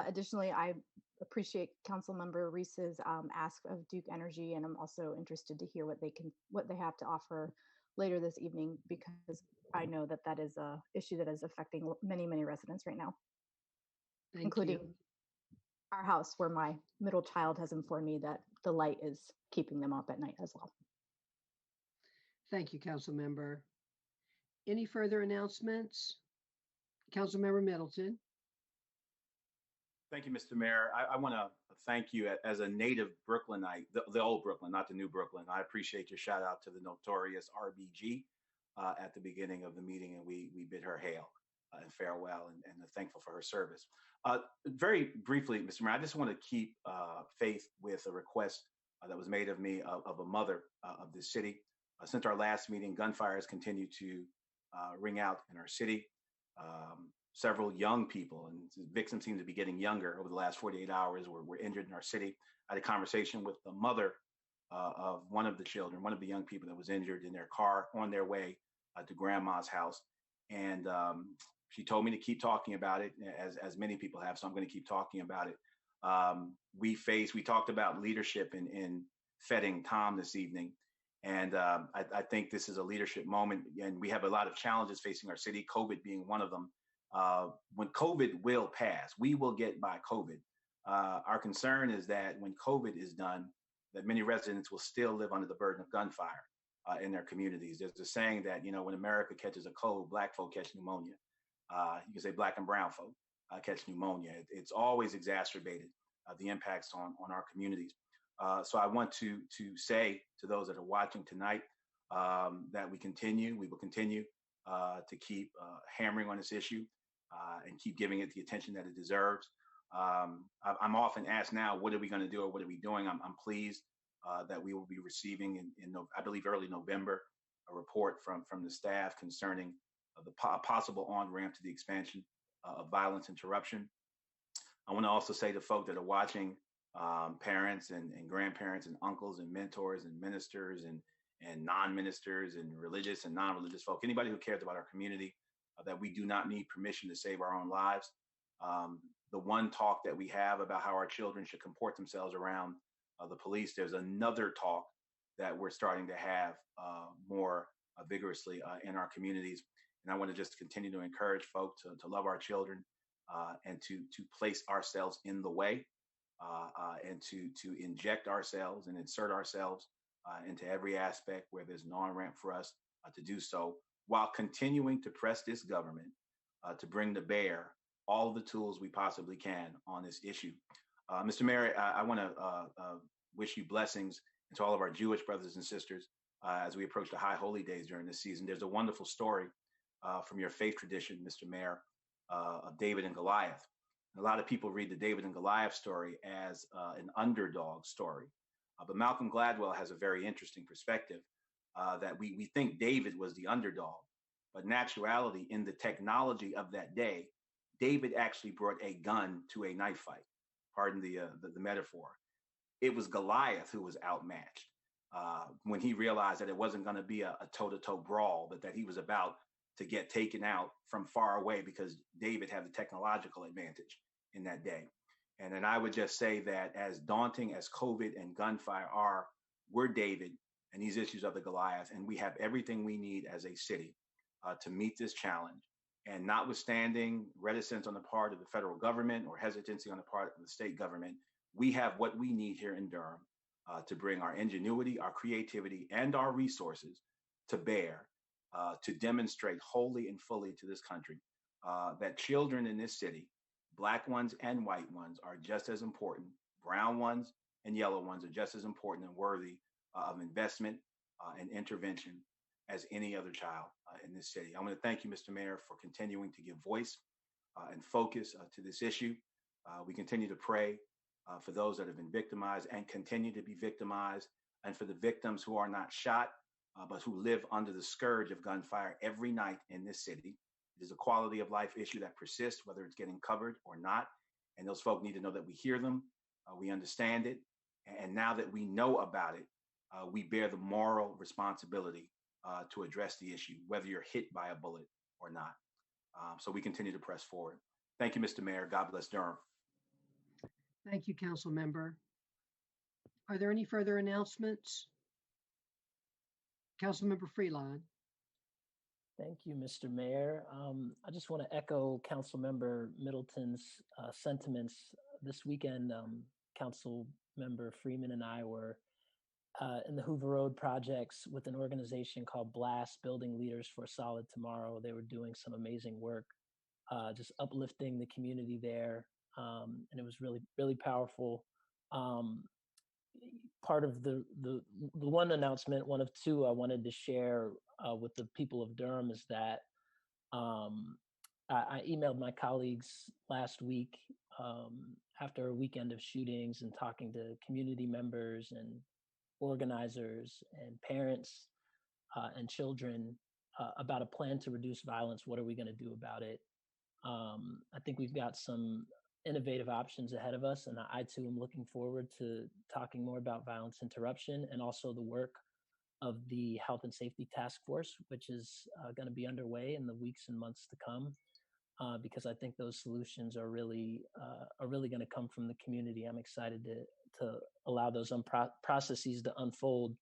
Additionally, I appreciate Councilmember Reese's ask of Duke Energy, and I'm also interested to hear what they have to offer later this evening, because I know that that is a issue that is affecting many, many residents right now, including our house, where my middle child has informed me that the light is keeping them up at night as well. Thank you, Council Member. Any further announcements? Councilmember Middleton. Thank you, Mr. Mayor. I want to thank you as a native Brooklynite, the old Brooklyn, not the new Brooklyn. I appreciate your shout out to the notorious RBG at the beginning of the meeting, and we bid her hail and farewell, and are thankful for her service. Very briefly, Mr. Mayor, I just want to keep faith with a request that was made of me of a mother of this city. Since our last meeting, gunfire has continued to ring out in our city. Several young people, and the victims seem to be getting younger over the last 48 hours, were injured in our city. I had a conversation with the mother of one of the children, one of the young people that was injured in their car on their way to grandma's house. And she told me to keep talking about it, as many people have, so I'm going to keep talking about it. We talked about leadership in feting Tom this evening. And I think this is a leadership moment, and we have a lot of challenges facing our city, COVID being one of them. When COVID will pass, we will get by COVID. Our concern is that when COVID is done, that many residents will still live under the burden of gunfire in their communities. There's a saying that, when America catches a cold, black folk catch pneumonia. You can say black and brown folk catch pneumonia. It's always exacerbated the impacts on our communities. So I want to say to those that are watching tonight that we will continue to keep hammering on this issue and keep giving it the attention that it deserves. I'm often asked now, what are we going to do or what are we doing? I'm pleased that we will be receiving in I believe early November, a report from the staff concerning the possible on-ramp to the expansion of violence interruption. I want to also say to folk that are watching, parents and grandparents and uncles and mentors and ministers and non-ministers and religious and non-religious folk, anybody who cares about our community, that we do not need permission to save our own lives. The one talk that we have about how our children should comport themselves around the police, there's another talk that we're starting to have more vigorously in our communities. And I want to just continue to encourage folk to love our children and to place ourselves in the way and to inject ourselves and insert ourselves into every aspect where there's an on-ramp for us to do so, while continuing to press this government to bring to bear all the tools we possibly can on this issue. Mr. Mayor, I want to wish you blessings to all of our Jewish brothers and sisters as we approach the High Holy Days during this season. There's a wonderful story from your faith tradition, Mr. Mayor, of David and Goliath. And a lot of people read the David and Goliath story as an underdog story. But Malcolm Gladwell has a very interesting perspective that we think David was the underdog. But in actuality, in the technology of that day, David actually brought a gun to a knife fight. Pardon the metaphor. It was Goliath who was outmatched when he realized that it wasn't going to be a toe-to-toe brawl, but that he was about to get taken out from far away because David had the technological advantage in that day. And then I would just say that as daunting as COVID and gunfire are, we're David and these issues are the Goliath, and we have everything we need as a city to meet this challenge. And notwithstanding reticence on the part of the federal government or hesitancy on the part of the state government, we have what we need here in Durham to bring our ingenuity, our creativity, and our resources to bear to demonstrate wholly and fully to this country that children in this city, Black ones and white ones, are just as important. Brown ones and yellow ones are just as important and worthy of investment and intervention as any other child in this city. I want to thank you, Mr. Mayor, for continuing to give voice and focus to this issue. We continue to pray for those that have been victimized and continue to be victimized, and for the victims who are not shot, but who live under the scourge of gunfire every night in this city. It is a quality of life issue that persists, whether it's getting covered or not. And those folk need to know that we hear them, we understand it. And now that we know about it, we bear the moral responsibility to address the issue, whether you're hit by a bullet or not. So we continue to press forward. Thank you, Mr. Mayor. God bless Durham. Thank you, Council Member. Are there any further announcements? Councilmember Freeline. Thank you, Mr. Mayor. I just want to echo Councilmember Middleton's sentiments. This weekend, Councilmember Freeman and I were in the Hoover Road projects with an organization called BLAST, Building Leaders for a Solid Tomorrow. They were doing some amazing work, just uplifting the community there, and it was really powerful. Part of the one announcement, one of two I wanted to share with the people of Durham is that I emailed my colleagues last week after a weekend of shootings and talking to community members and organizers and parents and children about a plan to reduce violence. What are we going to do about it? I think we've got some innovative options ahead of us, and I too am looking forward to talking more about violence interruption and also the work of the Health and Safety Task Force, which is going to be underway in the weeks and months to come, because I think those solutions are really going to come from the community. I'm excited to allow those processes to unfold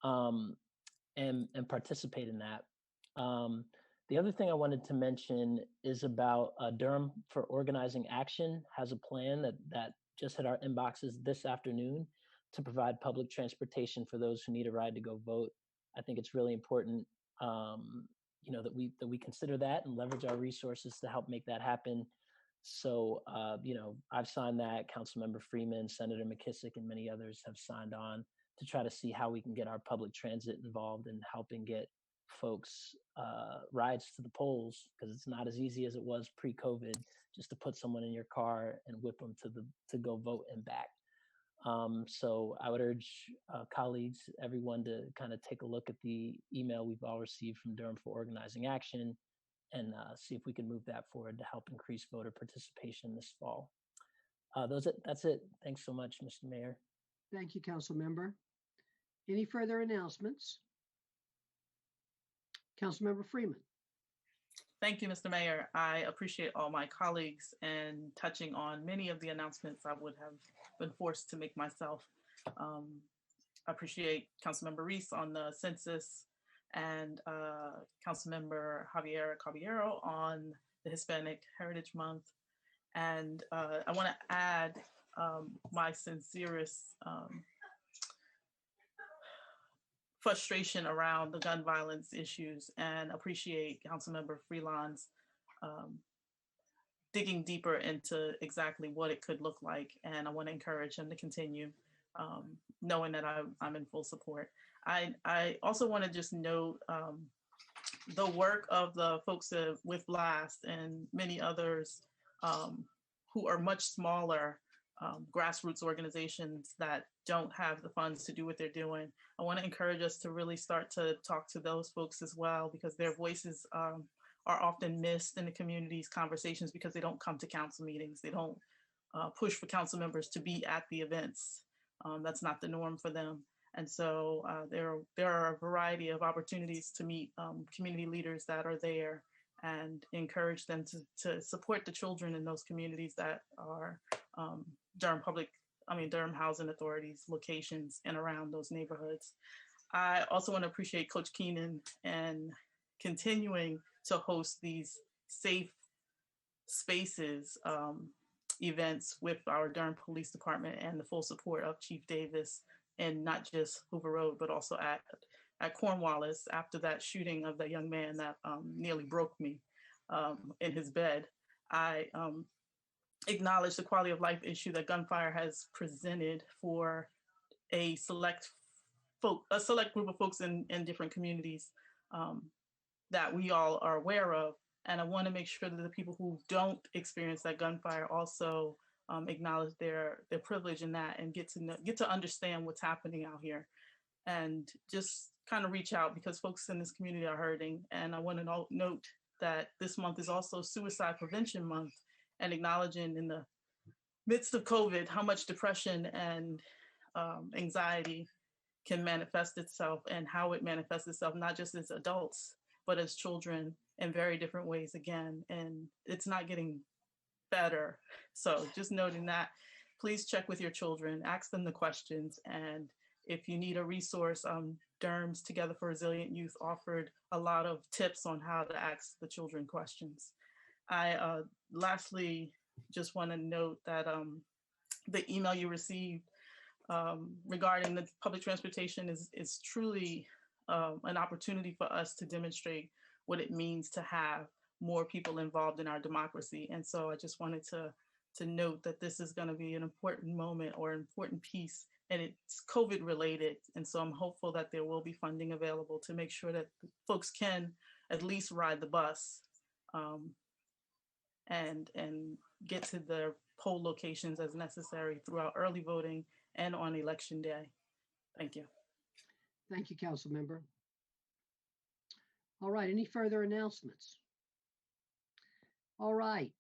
and participate in that. The other thing I wanted to mention is about Durham for Organizing Action has a plan that just hit our inboxes this afternoon to provide public transportation for those who need a ride to go vote. I think it's really important, that we consider that and leverage our resources to help make that happen. So, I've signed that. Councilmember Freeman, Senator McKissick, and many others have signed on to try to see how we can get our public transit involved in helping get folks rides to the polls, because it's not as easy as it was pre-COVID just to put someone in your car and whip them to go vote and back. So I would urge colleagues, everyone, to kind of take a look at the email we've all received from Durham for Organizing Action and see if we can move that forward to help increase voter participation this fall. That's it. Thanks so much, Mr. Mayor. Thank you, Council Member. Any further announcements? Councilmember Freeman. Thank you, Mr. Mayor. I appreciate all my colleagues and touching on many of the announcements I would have been forced to make myself. I appreciate Councilmember Reese on the census and Councilmember Javier Caballero on the Hispanic Heritage Month. And I want to add my sincerest frustration around the gun violence issues and appreciate Councilmember Freeland's digging deeper into exactly what it could look like. And I want to encourage him to continue knowing that I'm in full support. I also want to just note the work of the folks with Blast and many others who are much smaller grassroots organizations that don't have the funds to do what they're doing. I want to encourage us to really start to talk to those folks as well, because their voices are often missed in the community's conversations because they don't come to council meetings. They don't push for council members to be at the events. That's not the norm for them. And so there are a variety of opportunities to meet community leaders that are there and encourage them to support the children in those communities that are Durham Housing Authority's locations and around those neighborhoods. I also want to appreciate Coach Keenan and continuing to host these safe spaces events with our Durham Police Department and the full support of Chief Davis, and not just Hoover Road, but also at Cornwallis after that shooting of the young man that nearly broke me in his bed. I acknowledge the quality of life issue that gunfire has presented for a select group of folks in different communities that we all are aware of. And I want to make sure that the people who don't experience that gunfire also acknowledge their privilege in that and get to understand what's happening out here, and just kind of reach out, because folks in this community are hurting. And I want to note that this month is also Suicide Prevention Month, and acknowledging in the midst of COVID how much depression and anxiety can manifest itself, and how it manifests itself, not just as adults, but as children in very different ways again. And it's not getting better. So just noting that, please check with your children, ask them the questions. And if you need a resource, Durham's Together for Resilient Youth offered a lot of tips on how to ask the children questions. I lastly just want to note that the email you received regarding the public transportation is truly an opportunity for us to demonstrate what it means to have more people involved in our democracy. And so I just wanted to note that this is going to be an important moment or important piece, and it's COVID related. And so I'm hopeful that there will be funding available to make sure that folks can at least ride the bus and get to their poll locations as necessary throughout early voting and on election day. Thank you. Thank you, Council Member. All right, any further announcements? All right,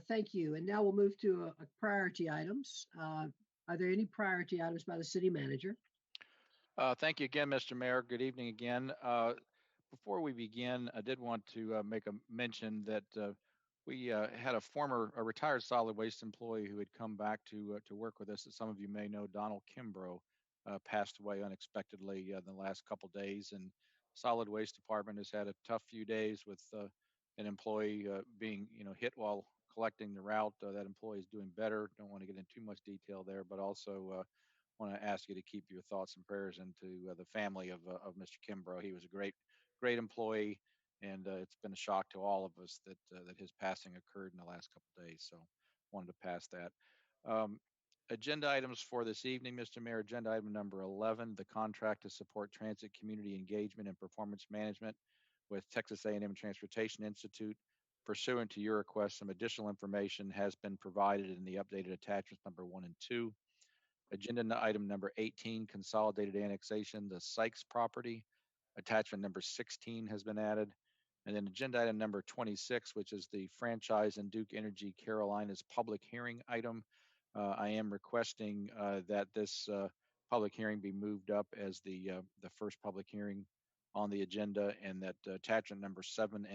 thank you. And now we'll move to priority items. Are there any priority items by the city manager? Thank you again, Mr. Mayor. Good evening again. Before we begin, I did want to make a mention that we had a retired solid waste employee who had come back to work with us. As some of you may know, Donald Kimbrough passed away unexpectedly in the last couple days, and solid waste department has had a tough few days with an employee being hit while collecting the route. That employee is doing better. Don't want to get into too much detail there, but also want to ask you to keep your thoughts and prayers into the family of Mr. Kimbrough. He was a great employee, and it's been a shock to all of us that his passing occurred in the last couple of days. So wanted to pass that. Agenda items for this evening, Mr. Mayor. Agenda item number 11, the contract to support transit community engagement and performance management with Texas A&M Transportation Institute. Pursuant to your request, some additional information has been provided in the updated attachments number 1 and 2. Agenda item number 18, consolidated annexation, the Sykes property. Attachment number 16 has been added. And then agenda item number 26, which is the franchise and Duke Energy Carolinas public hearing item. I am requesting that this public hearing be moved up as the first public hearing on the agenda, and that attachment number 7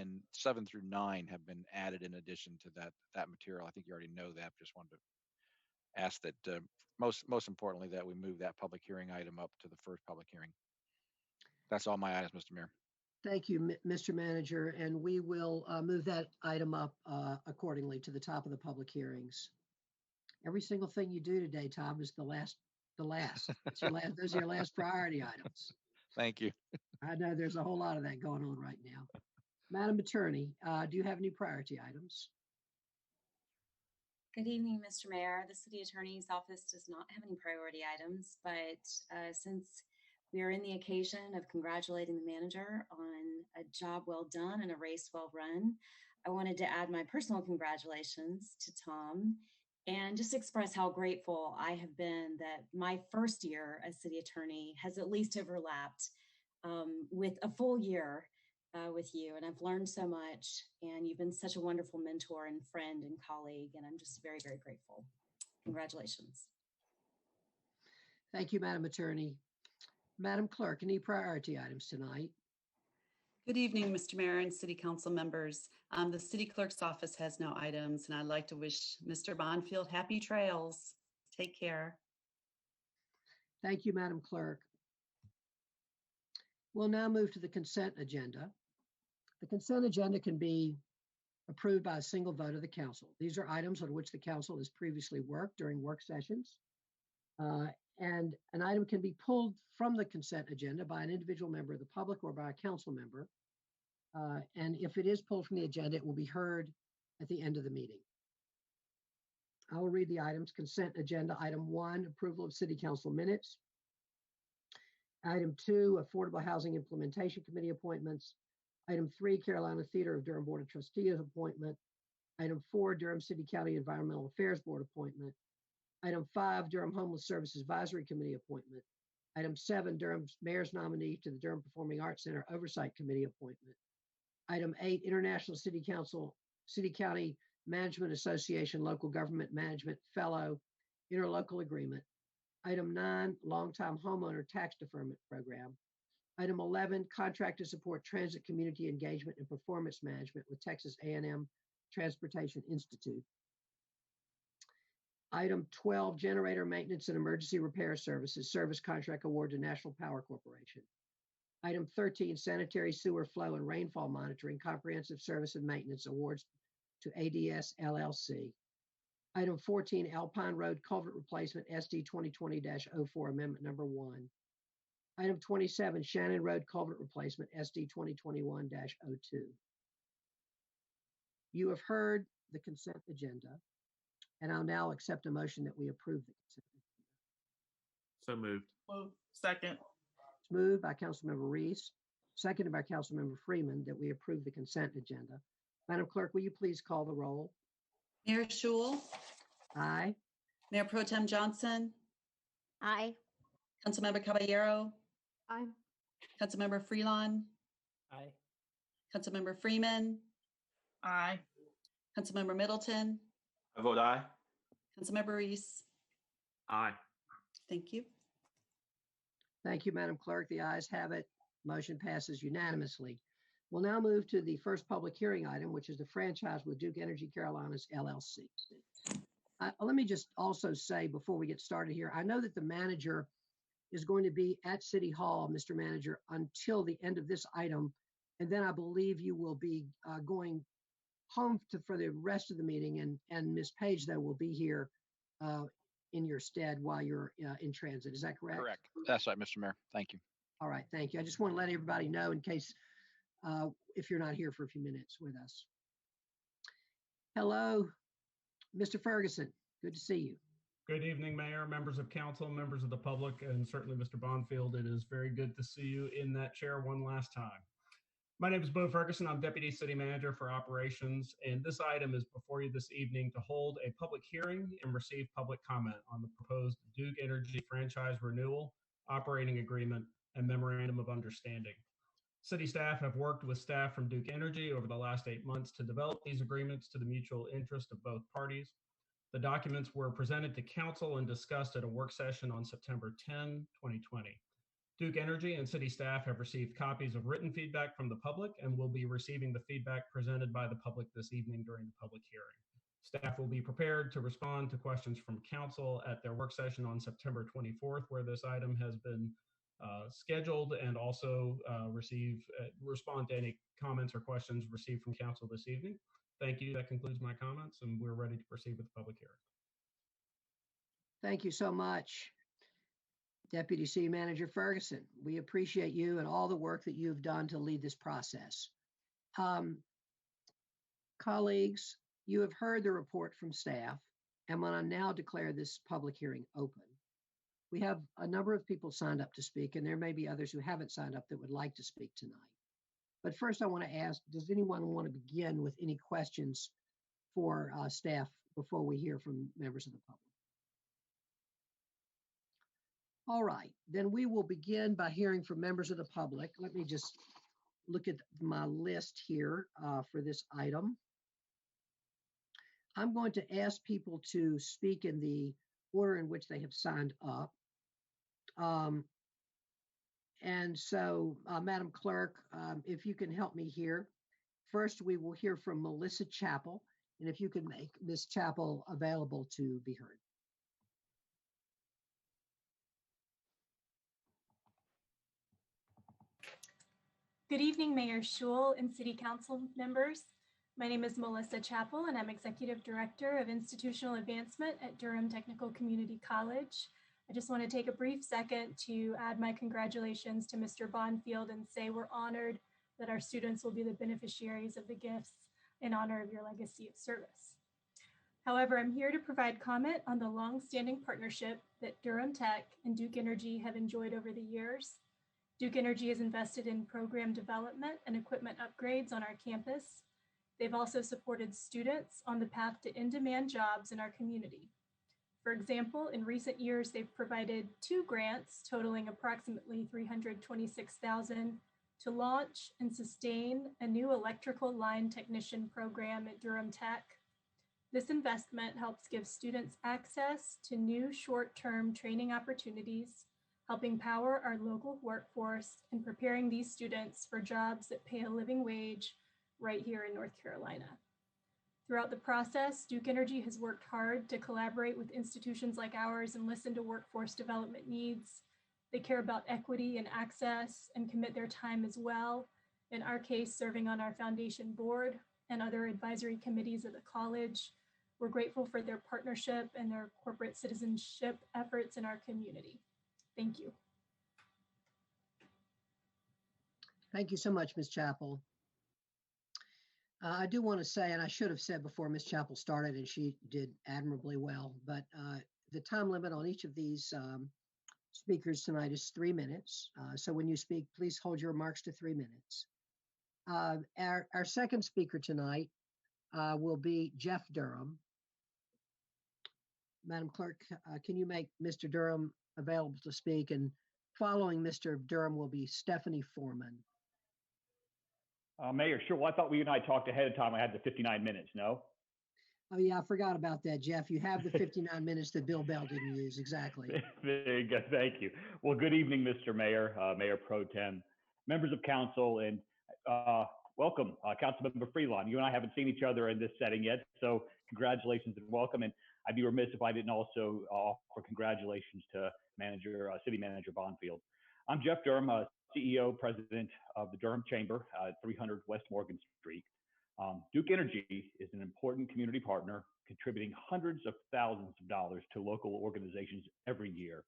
through 9 have been added in addition to that material. I think you already know that. Just wanted to ask that most importantly that we move that public hearing item up to the first public hearing. That's all my items, Mr. Mayor. Thank you, Mr. Manager, and we will move that item up accordingly to the top of the public hearings. Every single thing you do today, Tom, is the last. It's your last. Those are your last priority items. Thank you. I know there's a whole lot of that going on right now. Madam Attorney, do you have any priority items? Good evening, Mr. Mayor. The City Attorney's Office does not have any priority items, but since we are in the occasion of congratulating the manager on a job well done and a race well run, I wanted to add my personal congratulations to Tom and just express how grateful I have been that my first year as city attorney has at least overlapped with a full year with you. And I've learned so much, and you've been such a wonderful mentor and friend and colleague, and I'm just very, very grateful. Congratulations. Thank you, Madam Attorney. Madam Clerk, any priority items tonight? Good evening, Mr. Mayor and City Council members. The City Clerk's Office has no items, and I'd like to wish Mr. Bonfield happy trails. Take care. Thank you, Madam Clerk. We'll now move to the consent agenda. The consent agenda can be approved by a single vote of the council. These are items on which the council has previously worked during work sessions. And an item can be pulled from the consent agenda by an individual member of the public or by a council member. And if it is pulled from the agenda, it will be heard at the end of the meeting. I will read the items. Consent agenda. Item 1, approval of city council minutes. Item 2, Affordable Housing Implementation Committee appointments. Item 3, Carolina Theater of Durham Board of Trustees appointment. Item 4, Durham City County Environmental Affairs Board appointment. Item 5, Durham Homeless Services Advisory Committee appointment. Item 7, Durham Mayor's nominee to the Durham Performing Arts Center Oversight Committee appointment. Item 8, International City County Management Association Local Government Management Fellow Interlocal Agreement. Item 9, Longtime Homeowner Tax Deferment Program. Item 11, Contract to support transit community engagement and performance management with Texas A&M Transportation Institute. Item 12, Generator Maintenance and Emergency Repair Services Service Contract Award to National Power Corporation. Item 13, Sanitary Sewer Flow and Rainfall Monitoring Comprehensive Service and Maintenance Awards to ADS LLC. Item 14, Alpine Road Culvert Replacement SD 2020-04 Amendment Number 1. Item 27, Shannon Road Culvert Replacement SD 2021-02. You have heard the consent agenda. And I'll now accept a motion that we approve the consent agenda. So moved. Move. Second. It's moved by Councilmember Reese, seconded by Councilmember Freeman, that we approve the consent agenda. Madam Clerk, will you please call the roll? Mayor Schul, Aye. Mayor Pro Tem Johnson, Aye. Councilmember Caballero, Aye. Councilmember Freelon, Aye. Councilmember Freeman, Aye. Councilmember Middleton, I vote aye. Councilmember Reese. Aye. Thank you. Thank you, Madam Clerk. The ayes have it. Motion passes unanimously. We'll now move to the first public hearing item, which is the franchise with Duke Energy Carolinas LLC. Let me just also say before we get started here, I know that the manager is going to be at City Hall, Mr. Manager, until the end of this item. And then I believe you will be going home for the rest of the meeting. And Ms. Page, though, will be here in your stead while you're in transit. Is that correct? Correct. That's right, Mr. Mayor. Thank you. All right, thank you. I just want to let everybody know in case if you're not here for a few minutes with us. Hello, Mr. Ferguson. Good to see you. Good evening, Mayor, members of council, members of the public, and certainly Mr. Bonfield. It is very good to see you in that chair one last time. My name is Bo Ferguson. I'm Deputy City Manager for Operations, and this item is before you this evening to hold a public hearing and receive public comment on the proposed Duke Energy franchise renewal, operating agreement, and memorandum of understanding. City staff have worked with staff from Duke Energy over the last 8 months to develop these agreements to the mutual interest of both parties. The documents were presented to council and discussed at a work session on September 10, 2020. Duke Energy and city staff have received copies of written feedback from the public and will be receiving the feedback presented by the public this evening during the public hearing. Staff will be prepared to respond to questions from council at their work session on September 24th, where this item has been scheduled, and also respond to any comments or questions received from council this evening. Thank you. That concludes my comments, and we're ready to proceed with the public hearing. Thank you so much, Deputy City Manager Ferguson. We appreciate you and all the work that you've done to lead this process. Colleagues, you have heard the report from staff, and I'm going to now declare this public hearing open. We have a number of people signed up to speak, and there may be others who haven't signed up that would like to speak tonight. But first I want to ask, does anyone want to begin with any questions for staff before we hear from members of the public? All right, then we will begin by hearing from members of the public. Let me just look at my list here for this item. I'm going to ask people to speak in the order in which they have signed up. And so, Madam Clerk, if you can help me here. First, we will hear from Melissa Chappell, and if you can make Ms. Chappell available to be heard. Good evening, Mayor Schul and City Council members. My name is Melissa Chappell, and I'm Executive Director of Institutional Advancement at Durham Technical Community College. I just want to take a brief second to add my congratulations to Mr. Bonfield and say we're honored that our students will be the beneficiaries of the gifts in honor of your legacy of service. However, I'm here to provide comment on the long-standing partnership that Durham Tech and Duke Energy have enjoyed over the years. Duke Energy has invested in program development and equipment upgrades on our campus. They've also supported students on the path to in-demand jobs in our community. For example, in recent years, they've provided 2 grants totaling approximately $326,000 to launch and sustain a new electrical line technician program at Durham Tech. This investment helps give students access to new short-term training opportunities, helping power our local workforce and preparing these students for jobs that pay a living wage right here in North Carolina. Throughout the process, Duke Energy has worked hard to collaborate with institutions like ours and listen to workforce development needs. They care about equity and access and commit their time as well. In our case, serving on our foundation board and other advisory committees of the college. We're grateful for their partnership and their corporate citizenship efforts in our community. Thank you. Thank you so much, Ms. Chappell. I do want to say, and I should have said before Ms. Chappell started, and she did admirably well, but the time limit on each of these speakers tonight is 3 minutes. So when you speak, please hold your remarks to 3 minutes. Our second speaker tonight will be Jeff Durham. Madam Clerk, can you make Mr. Durham available to speak? And following Mr. Durham will be Stephanie Foreman. Mayor, sure. Well, I thought we and I talked ahead of time. I had the 59 minutes, no? Oh yeah, I forgot about that, Jeff. You have the 59 minutes that Bill Bell didn't use, exactly. There you go, thank you. Well, good evening, Mr. Mayor, Mayor Pro Tem, members of council, and welcome, Councilmember Freelon. You and I haven't seen each other in this setting yet, so congratulations and welcome. And I'd be remiss if I didn't also offer congratulations to City Manager Bonfield. I'm Jeff Durham, CEO, President of the Durham Chamber, 300 West Morgan Street. Duke Energy is an important community partner, contributing hundreds of thousands of dollars to local organizations every year.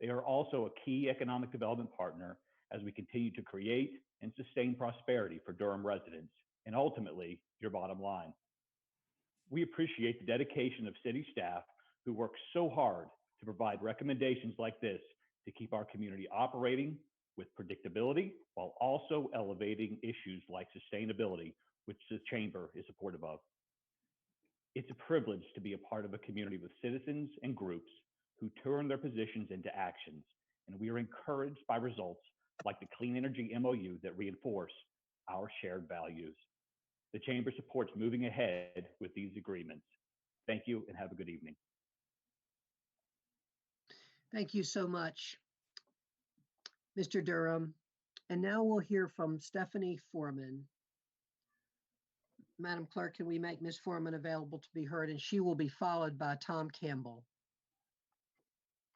They are also a key economic development partner as we continue to create and sustain prosperity for Durham residents, and ultimately, your bottom line. We appreciate the dedication of city staff who work so hard to provide recommendations like this to keep our community operating with predictability while also elevating issues like sustainability, which the Chamber is supportive of. It's a privilege to be a part of a community with citizens and groups who turn their positions into actions, and we are encouraged by results like the Clean Energy MOU that reinforce our shared values. The Chamber supports moving ahead with these agreements. Thank you and have a good evening. Thank you so much, Mr. Durham. And now we'll hear from Stephanie Foreman. Madam Clerk, can we make Ms. Foreman available to be heard? And she will be followed by Tom Campbell.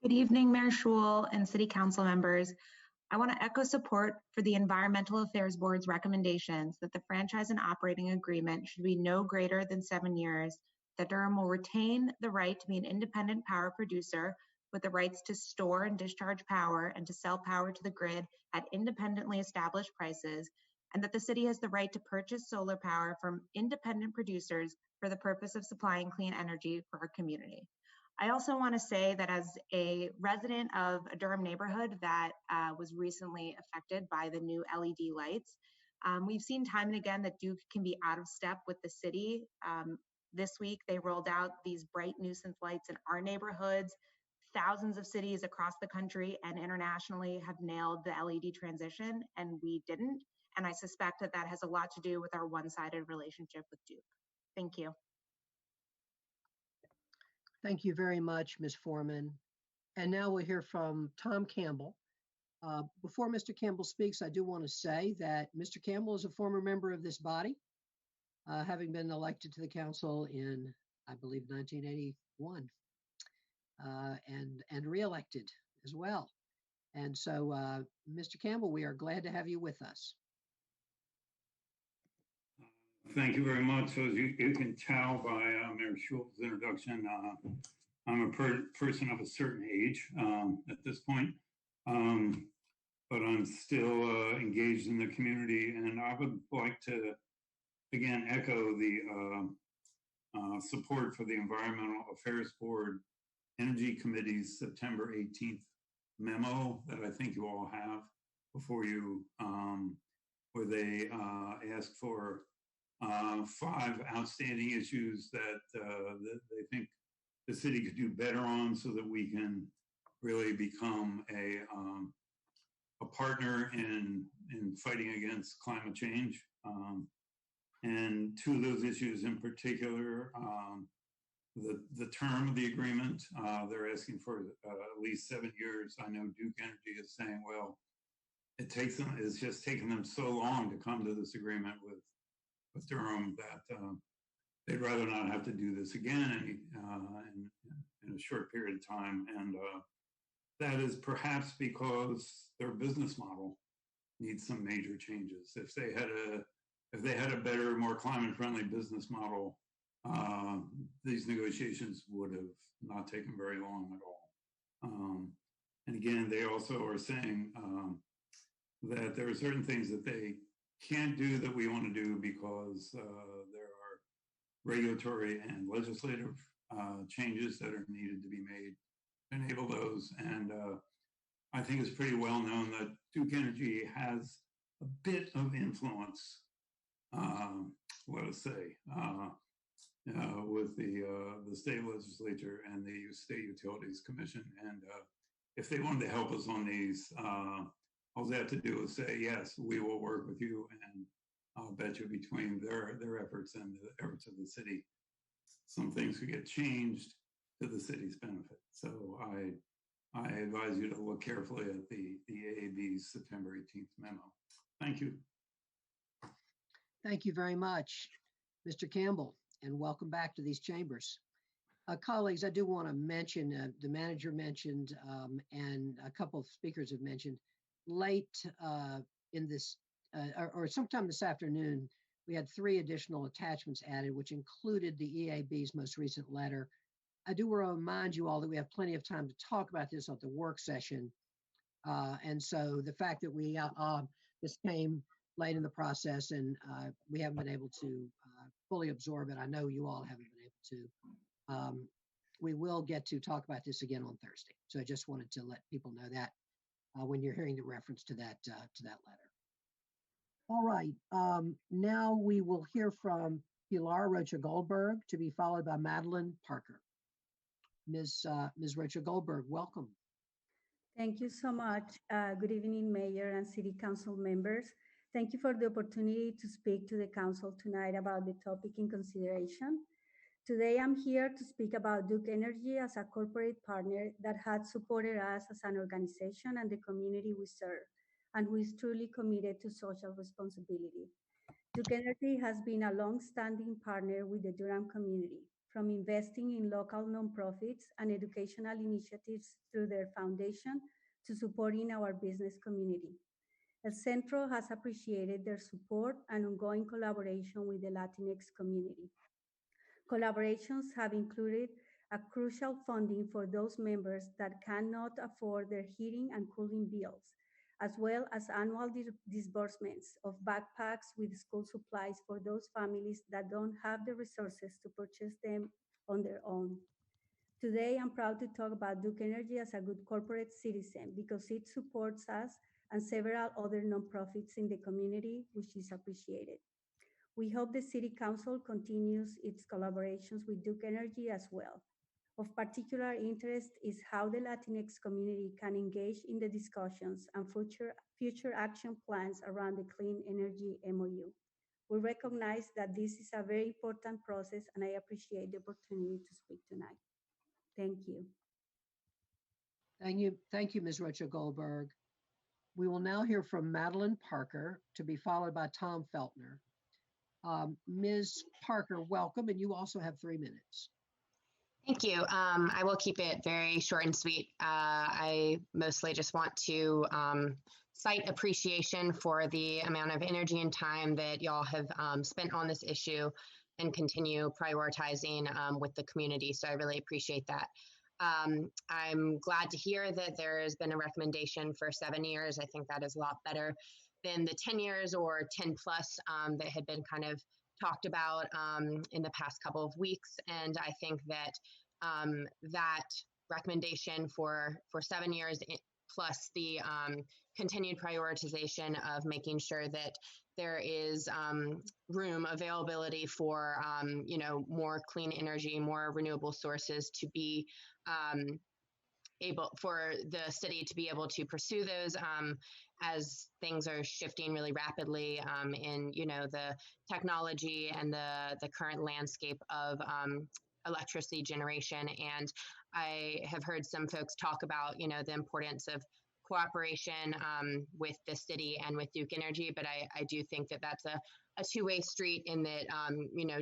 Good evening, Mayor Schewel and City Council members. I want to echo support for the Environmental Affairs Board's recommendations that the franchise and operating agreement should be no greater than 7 years, that Durham will retain the right to be an independent power producer with the rights to store and discharge power and to sell power to the grid at independently established prices, and that the city has the right to purchase solar power from independent producers for the purpose of supplying clean energy for our community. I also want to say that as a resident of a Durham neighborhood that was recently affected by the new LED lights, we've seen time and again that Duke can be out of step with the city. This week, they rolled out these bright nuisance lights in our neighborhoods. Thousands of cities across the country and internationally have nailed the LED transition, and we didn't. And I suspect that that has a lot to do with our one-sided relationship with Duke. Thank you. Thank you very much, Ms. Foreman. And now we'll hear from Tom Campbell. Before Mr. Campbell speaks, I do want to say that Mr. Campbell is a former member of this body, having been elected to the council in, I believe, 1981, and re-elected as well. And so, Mr. Campbell, we are glad to have you with us. Thank you very much. So as you can tell by Mayor Schewel's introduction, I'm a person of a certain age at this point, but I'm still engaged in the community, and I would like to, again, echo the support for the Environmental Affairs Board Energy Committee's September 18th memo that I think you all have before you, where they ask for 5 outstanding issues that they think the city could do better on, so that we can really become a partner in fighting against climate change. And 2 of those issues in particular, the term of the agreement, they're asking for at least 7 years. I know Duke Energy is saying, well, it's just taken them so long to come to this agreement with Durham that they'd rather not have to do this again in a short period of time. And that is perhaps because their business model needs some major changes. If they had a better, more climate-friendly business model, these negotiations would have not taken very long at all. And again, they also are saying that there are certain things that they can't do that we want to do because there are regulatory and legislative changes that are needed to be made to enable those. And I think it's pretty well known that Duke Energy has a bit of influence, let us say, with the state legislature and the State Utilities Commission. And if they wanted to help us on these, all they have to do is say, yes, we will work with you. And I'll bet you between their efforts and the efforts of the city, some things could get changed to the city's benefit. So I advise you to look carefully at the AAB's September 18th memo. Thank you. Thank you very much, Mr. Campbell, and welcome back to these chambers. Colleagues, I do want to mention, the manager mentioned, and a couple of speakers have mentioned, late in this, or sometime this afternoon, we had 3 additional attachments added, which included the EAB's most recent letter. I do want to remind you all that we have plenty of time to talk about this at the work session. And so the fact that we this came late in the process and we haven't been able to fully absorb it, I know you all haven't been able to. We will get to talk about this again on Thursday. So I just wanted to let people know that when you're hearing the reference to that letter. All right, now we will hear from Pilar Rocha Goldberg, to be followed by Madeline Parker. Ms. Rocha Goldberg, welcome. Thank you so much. Good evening, Mayor and City Council members. Thank you for the opportunity to speak to the Council tonight about the topic in consideration. Today, I'm here to speak about Duke Energy as a corporate partner that has supported us as an organization and the community we serve, and who is truly committed to social responsibility. Duke Energy has been a long-standing partner with the Durham community, from investing in local nonprofits and educational initiatives through their foundation to supporting our business community. El Centro has appreciated their support and ongoing collaboration with the Latinx community. Collaborations have included a crucial funding for those members that cannot afford their heating and cooling bills, as well as annual disbursements of backpacks with school supplies for those families that don't have the resources to purchase them on their own. Today, I'm proud to talk about Duke Energy as a good corporate citizen because it supports us and several other nonprofits in the community, which is appreciated. We hope the City Council continues its collaborations with Duke Energy as well. Of particular interest is how the Latinx community can engage in the discussions and future action plans around the Clean Energy MOU. We recognize that this is a very important process, and I appreciate the opportunity to speak tonight. Thank you. Thank you, Ms. Rocha Goldberg. We will now hear from Madeline Parker, to be followed by Tom Feltner. Ms. Parker, welcome, and you also have 3 minutes. Thank you. I will keep it very short and sweet. I mostly just want to cite appreciation for the amount of energy and time that y'all have spent on this issue and continue prioritizing with the community. So I really appreciate that. I'm glad to hear that there has been a recommendation for 7 years. I think that is a lot better than the 10 years or 10 plus that had been kind of talked about in the past couple of weeks. And I think that that recommendation for 7 years plus the continued prioritization of making sure that there is room availability for more clean energy, more renewable sources to be able for the city to be able to pursue those as things are shifting really rapidly in the technology and the current landscape of electricity generation. And I have heard some folks talk about the importance of cooperation with the city and with Duke Energy, but I do think that that's a two-way street in that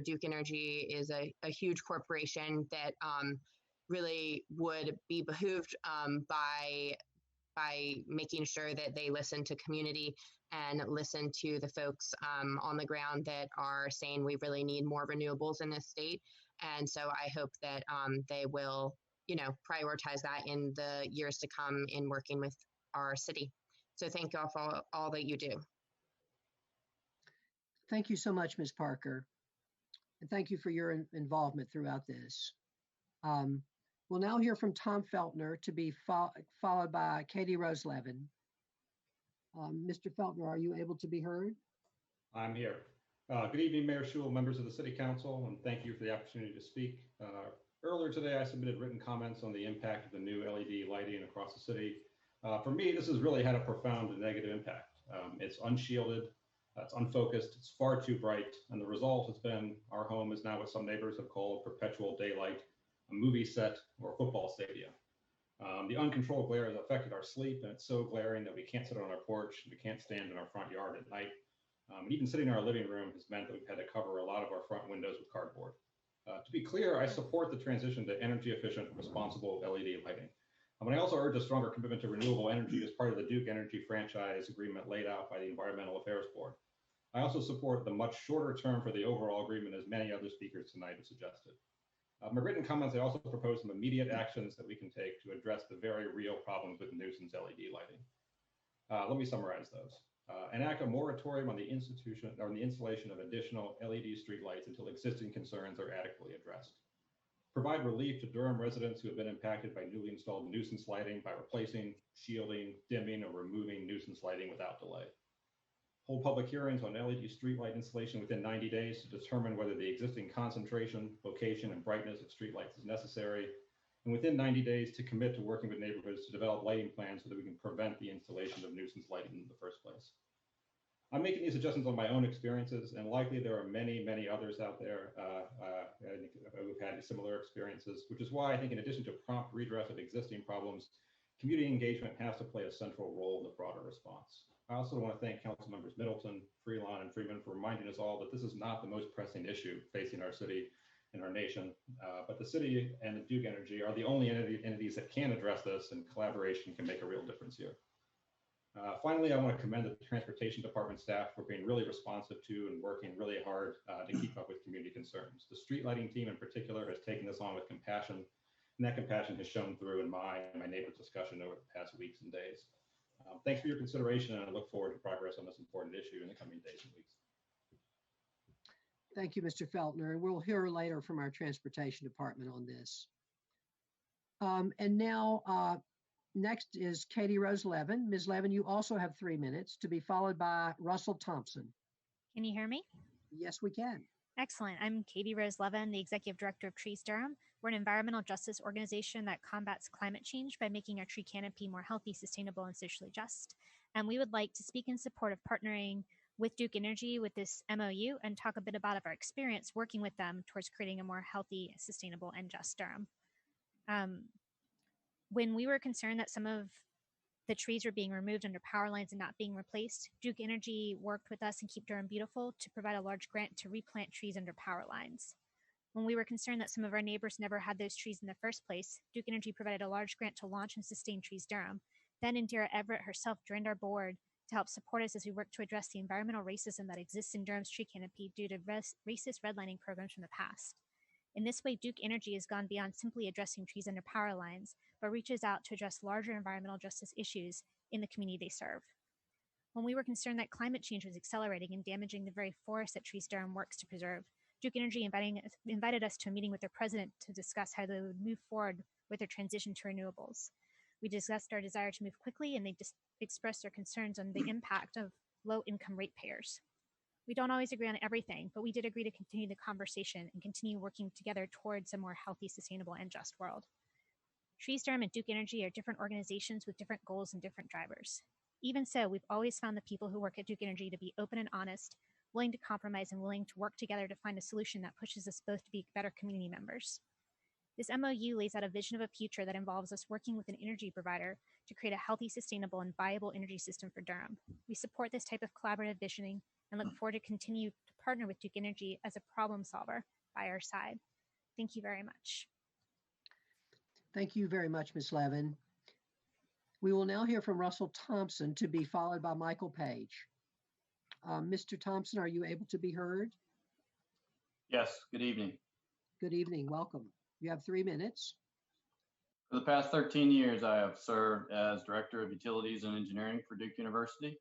Duke Energy is a huge corporation that really would be behooved by making sure that they listen to community and listen to the folks on the ground that are saying we really need more renewables in this state. And so I hope that they will, prioritize that in the years to come in working with our city. So thank you all for all that you do. Thank you so much, Ms. Parker. And thank you for your involvement throughout this. We'll now hear from Tom Feltner to be followed by Katie Rose Levin. Mr. Feltner, are you able to be heard? I'm here. Good evening, Mayor Schul, members of the City Council, and thank you for the opportunity to speak. Earlier today, I submitted written comments on the impact of the new LED lighting across the city. For me, this has really had a profound and negative impact. It's unshielded, it's unfocused, it's far too bright, and the result has been our home is now what some neighbors have called perpetual daylight, a movie set, or a football stadium. The uncontrolled glare has affected our sleep, and it's so glaring that we can't sit on our porch, we can't stand in our front yard at night. And even sitting in our living room has meant that we've had to cover a lot of our front windows with cardboard. To be clear, I support the transition to energy efficient, responsible LED lighting. But I also urge a stronger commitment to renewable energy as part of the Duke Energy franchise agreement laid out by the Environmental Affairs Board. I also support the much shorter term for the overall agreement, as many other speakers tonight have suggested. My written comments, I also propose some immediate actions that we can take to address the very real problems with nuisance LED lighting. Let me summarize those. Enact a moratorium on the installation of additional LED streetlights until existing concerns are adequately addressed. Provide relief to Durham residents who have been impacted by newly installed nuisance lighting by replacing, shielding, dimming, or removing nuisance lighting without delay. Hold public hearings on LED streetlight installation within 90 days to determine whether the existing concentration, location, and brightness of streetlights is necessary. And within 90 days to commit to working with neighborhoods to develop lighting plans so that we can prevent the installation of nuisance lighting in the first place. I'm making these suggestions on my own experiences, and likely there are many, many others out there who've had similar experiences, which is why I think in addition to prompt redress of existing problems, community engagement has to play a central role in the broader response. I also want to thank Council Members Middleton, Freelon, and Freeman for reminding us all that this is not the most pressing issue facing our city and our nation, but the city and Duke Energy are the only entities that can address this, and collaboration can make a real difference here. Finally, I want to commend the Transportation Department staff for being really responsive to and working really hard to keep up with community concerns. The street lighting team in particular has taken this on with compassion, and that compassion has shown through in my and my neighbor's discussion over the past weeks and days. Thanks for your consideration, and I look forward to progress on this important issue in the coming days and weeks. Thank you, Mr. Feltner, and we'll hear later from our Transportation Department on this. And now, next is Katie Rose Levin. Ms. Levin, you also have 3 minutes to be followed by Russell Thompson. Can you hear me? Yes, we can. Excellent. I'm Katie Rose Levin, the Executive Director of Trees Durham. We're an environmental justice organization that combats climate change by making our tree canopy more healthy, sustainable, and socially just. And we would like to speak in support of partnering with Duke Energy with this MOU and talk a bit about our experience working with them towards creating a more healthy, sustainable, and just Durham. When we were concerned that some of the trees were being removed under power lines and not being replaced, Duke Energy worked with us and Keep Durham Beautiful to provide a large grant to replant trees under power lines. When we were concerned that some of our neighbors never had those trees in the first place, Duke Energy provided a large grant to launch and sustain Trees Durham. Then Indira Everett herself joined our board to help support us as we work to address the environmental racism that exists in Durham's tree canopy due to racist redlining programs from the past. In this way, Duke Energy has gone beyond simply addressing trees under power lines, but reaches out to address larger environmental justice issues in the community they serve. When we were concerned that climate change was accelerating and damaging the very forest that Trees Durham works to preserve, Duke Energy invited us to a meeting with their president to discuss how they would move forward with their transition to renewables. We discussed our desire to move quickly, and they expressed their concerns on the impact of low-income ratepayers. We don't always agree on everything, but we did agree to continue the conversation and continue working together towards a more healthy, sustainable, and just world. Trees Durham and Duke Energy are different organizations with different goals and different drivers. Even so, we've always found the people who work at Duke Energy to be open and honest, willing to compromise, and willing to work together to find a solution that pushes us both to be better community members. This MOU lays out a vision of a future that involves us working with an energy provider to create a healthy, sustainable, and viable energy system for Durham. We support this type of collaborative visioning and look forward to continue to partner with Duke Energy as a problem solver by our side. Thank you very much. Thank you very much, Ms. Levin. We will now hear from Russell Thompson to be followed by Michael Page. Mr. Thompson, are you able to be heard? Yes, good evening. Good evening, welcome. You have 3 minutes. For the past 13 years, I have served as Director of Utilities and Engineering for Duke University,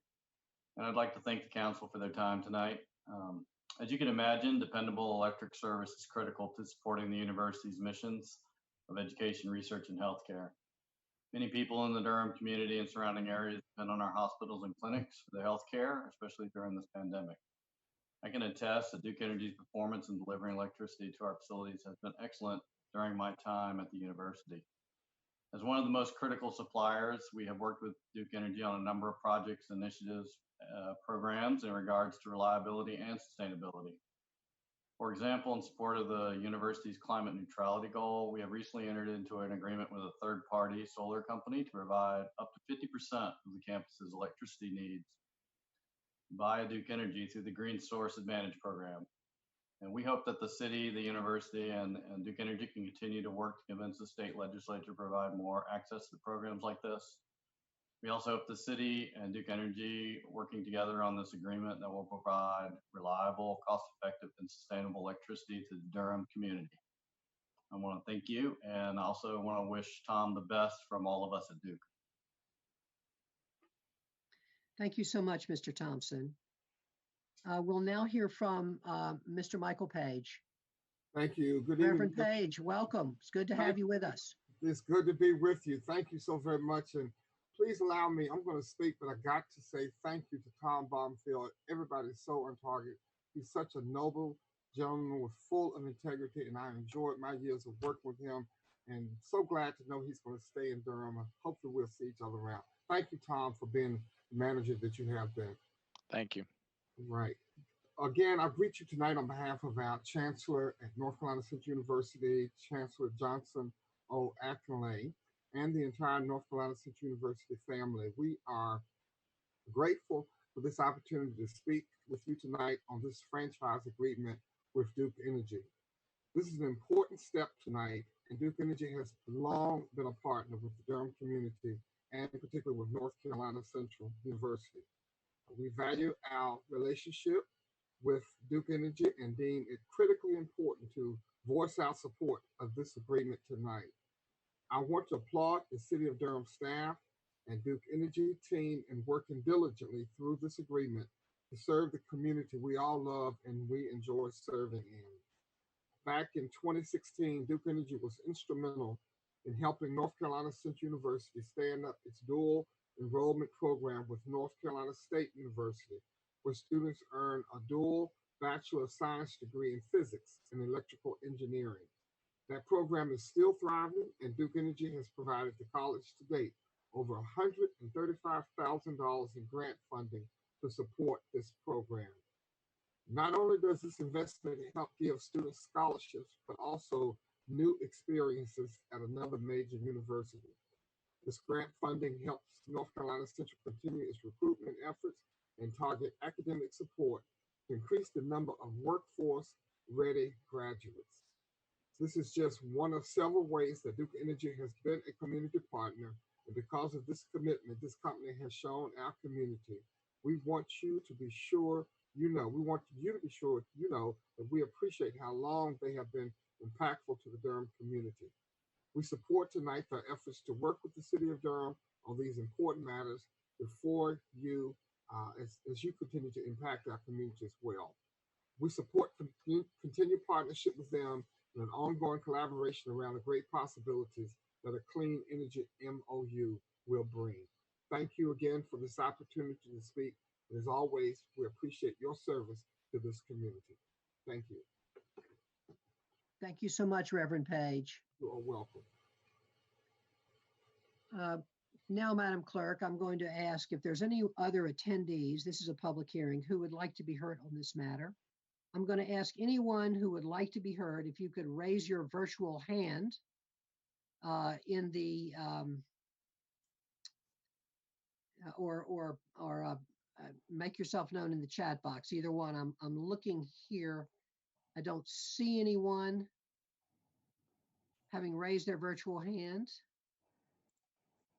and I'd like to thank the Council for their time tonight. As you can imagine, dependable electric service is critical to supporting the university's missions of education, research, and healthcare. Many people in the Durham community and surrounding areas depend on our hospitals and clinics for their healthcare, especially during this pandemic. I can attest that Duke Energy's performance in delivering electricity to our facilities has been excellent during my time at the university. As one of the most critical suppliers, we have worked with Duke Energy on a number of projects, initiatives, programs in regards to reliability and sustainability. For example, in support of the university's climate neutrality goal, we have recently entered into an agreement with a third-party solar company to provide up to 50% of the campus's electricity needs via Duke Energy through the Green Source Advantage program. And we hope that the city, the university, and Duke Energy can continue to work to convince the state legislature to provide more access to programs like this. We also hope the city and Duke Energy working together on this agreement that will provide reliable, cost-effective, and sustainable electricity to the Durham community. I want to thank you, and also want to wish Tom the best from all of us at Duke. Thank you so much, Mr. Thompson. We'll now hear from Mr. Michael Page. Thank you. Good evening. Reverend Page, welcome. It's good to have you with us. It's good to be with you. Thank you so very much. And please allow me, I'm going to speak, but I got to say thank you to Tom Bonfield. Everybody's so on target. He's such a noble gentleman with full of integrity, and I enjoyed my years of working with him, and so glad to know he's going to stay in Durham. Hopefully we'll see each other around. Thank you, Tom, for being the manager that you have been. Thank you. Right. Again, I greet you tonight on behalf of our Chancellor at North Carolina Central University, Chancellor Johnson O. Akinley, and the entire North Carolina Central University family. We are grateful for this opportunity to speak with you tonight on this franchise agreement with Duke Energy. This is an important step tonight, and Duke Energy has long been a partner with the Durham community, and in particular with North Carolina Central University. We value our relationship with Duke Energy and deem it critically important to voice our support of this agreement tonight. I want to applaud the City of Durham staff and Duke Energy team in working diligently through this agreement to serve the community we all love and we enjoy serving in. Back in 2016, Duke Energy was instrumental in helping North Carolina Central University stand up its dual enrollment program with North Carolina State University, where students earn a dual Bachelor of Science degree in physics and electrical engineering. That program is still thriving, and Duke Energy has provided the college to date over $135,000 in grant funding to support this program. Not only does this investment help give students scholarships, but also new experiences at another major university. This grant funding helps North Carolina Central continue its recruitment efforts and target academic support to increase the number of workforce-ready graduates. This is just one of several ways that Duke Energy has been a community partner, and because of this commitment this company has shown our community, we want you to be sure you know, that we appreciate how long they have been impactful to the Durham community. We support tonight their efforts to work with the City of Durham on these important matters before you, as you continue to impact our community as well. We support continued partnership with them and an ongoing collaboration around the great possibilities that a clean energy MOU will bring. Thank you again for this opportunity to speak. And as always, we appreciate your service to this community. Thank you. Thank you so much, Reverend Page. You are welcome. Now, Madam Clerk, I'm going to ask if there's any other attendees, this is a public hearing, who would like to be heard on this matter. I'm going to ask anyone who would like to be heard if you could raise your virtual hand in the or make yourself known in the chat box. Either one. I'm looking here. I don't see anyone having raised their virtual hand.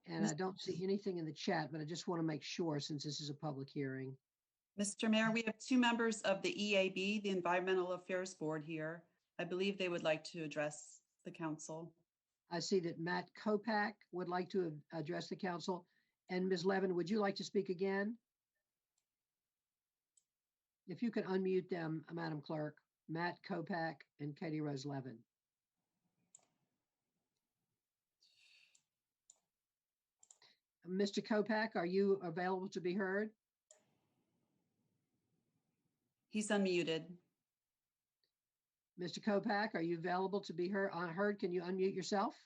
And I don't see anything in the chat, but I just want to make sure since this is a public hearing. Mr. Mayor, we have two members of the EAB, the Environmental Affairs Board here. I believe they would like to address the council. I see that Matt Kopak would like to address the council. And Ms. Levin, would you like to speak again? If you could unmute them, Madam Clerk, Matt Kopak and Katie Rose Levin. Mr. Kopak, are you available to be heard? He's unmuted. Mr. Kopak, are you available to be heard? Can you unmute yourself?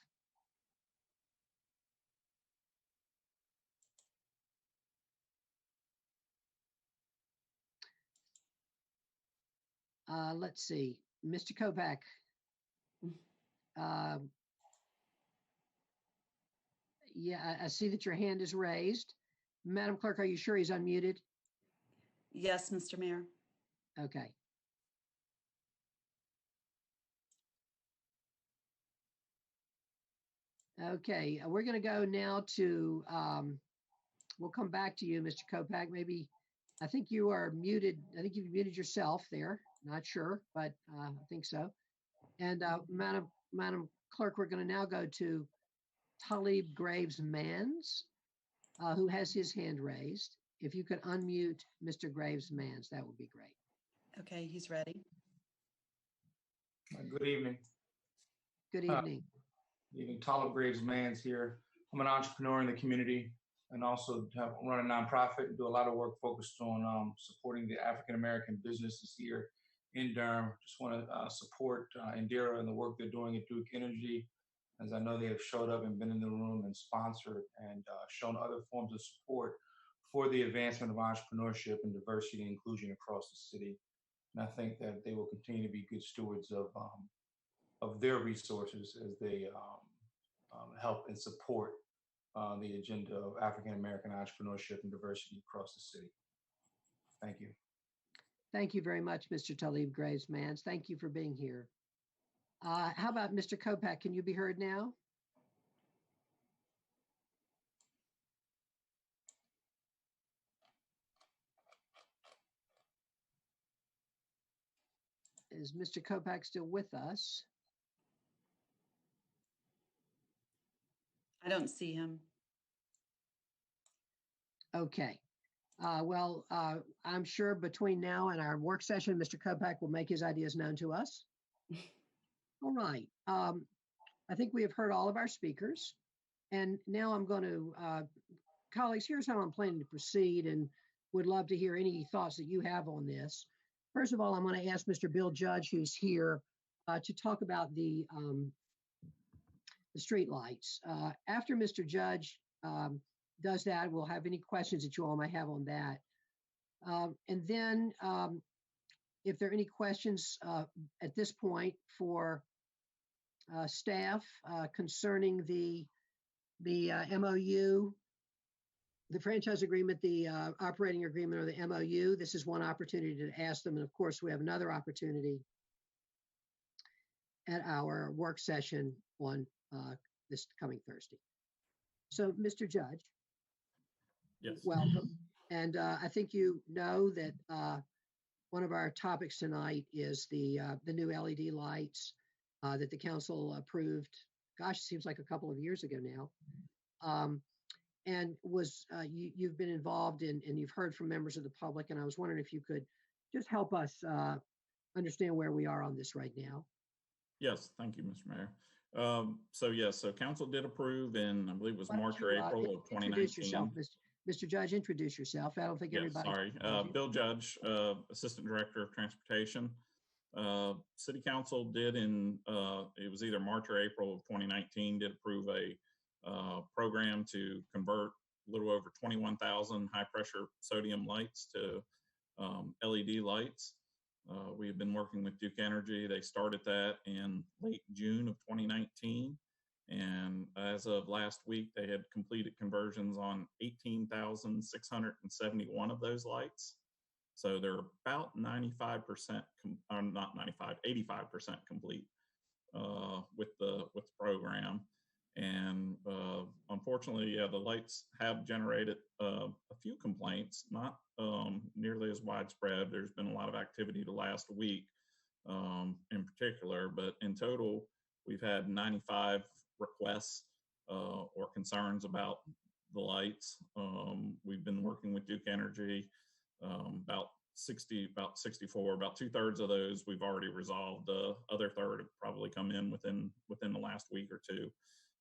Let's see, Mr. Kopak. Yeah, I see that your hand is raised. Madam Clerk, are you sure he's unmuted? Yes, Mr. Mayor. Okay. Okay, we're going to go now to, we'll come back to you, Mr. Kopak. Maybe, I think you are muted. I think you've muted yourself there. Not sure, but I think so. And Madam Clerk, we're going to now go to Talib Graves-Mans, who has his hand raised. If you could unmute Mr. Graves-Mans, that would be great. Okay, he's ready. Good evening. Good evening. Good evening. Talib Graves-Mans here. I'm an entrepreneur in the community and also run a nonprofit and do a lot of work focused on supporting the African-American businesses here in Durham. Just want to support Indira and the work they're doing at Duke Energy, as I know they have showed up and been in the room and sponsored and shown other forms of support for the advancement of entrepreneurship and diversity and inclusion across the city. And I think that they will continue to be good stewards of their resources as they help and support the agenda of African-American entrepreneurship and diversity across the city. Thank you. Thank you very much, Mr. Talib Graves-Mans. Thank you for being here. How about Mr. Kopak? Can you be heard now? Is Mr. Kopak still with us? I don't see him. Okay. Well, I'm sure between now and our work session, Mr. Kopak will make his ideas known to us. All right. I think we have heard all of our speakers. And now I'm going to, colleagues, here's how I'm planning to proceed and would love to hear any thoughts that you have on this. First of all, I'm going to ask Mr. Bill Judge, who's here, to talk about the street lights. After Mr. Judge does that, we'll have any questions that you all might have on that. And then if there are any questions at this point for staff concerning the MOU, the franchise agreement, the operating agreement, or the MOU, this is one opportunity to ask them. And of course, we have another opportunity at our work session on this coming Thursday. So, Mr. Judge, yes, welcome. And I think you know that one of our topics tonight is the new LED lights that the council approved. Gosh, it seems like a couple of years ago now. And was you've been involved in, and you've heard from members of the public, and I was wondering if you could just help us understand where we are on this right now. Yes, thank you, Mr. Mayor. So council did approve in, I believe it was March or April of 2019. Introduce yourself, Mr. Judge, introduce yourself. I don't think everybody. Sorry, Bill Judge, Assistant Director of Transportation. City Council did in, it was either March or April of 2019, did approve a program to convert a little over 21,000 high pressure sodium lights to LED lights. We have been working with Duke Energy. They started that in late June of 2019. And as of last week, they had completed conversions on 18,671 of those lights. So they're about 95%, not 95, 85% complete with the program. And unfortunately, the lights have generated a few complaints, not nearly as widespread. There's been a lot of activity the last week in particular, but in total, we've had 95 requests or concerns about the lights. We've been working with Duke Energy. About about 64, about 2/3 of those we've already resolved. The other third have probably come in within the last week or two.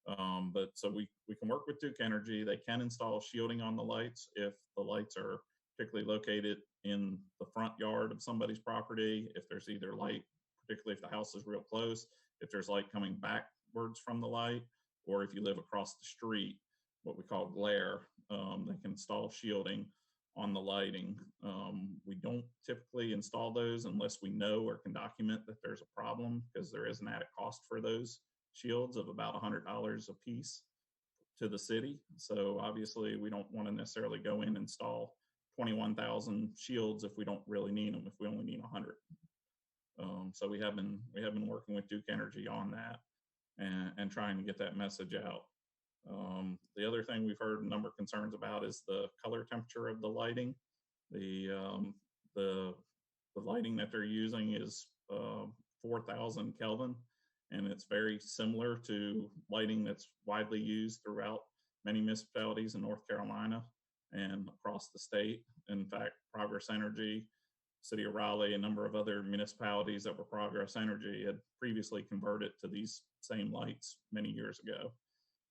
But so we can work with Duke Energy. They can install shielding on the lights if the lights are particularly located in the front yard of somebody's property. If there's either light, particularly if the house is real close, if there's light coming backwards from the light, or if you live across the street, what we call glare, they can install shielding on the lighting. We don't typically install those unless we know or can document that there's a problem, because there is an added cost for those shields of about $100 a piece to the city. So obviously we don't want to necessarily go in and install 21,000 shields if we don't really need them, if we only need 100. So we have been working with Duke Energy on that and trying to get that message out. The other thing we've heard a number of concerns about is the color temperature of the lighting. The lighting that they're using is 4,000 Kelvin, and it's very similar to lighting that's widely used throughout many municipalities in North Carolina and across the state. In fact, Progress Energy, City of Raleigh, a number of other municipalities that were Progress Energy had previously converted to these same lights many years ago,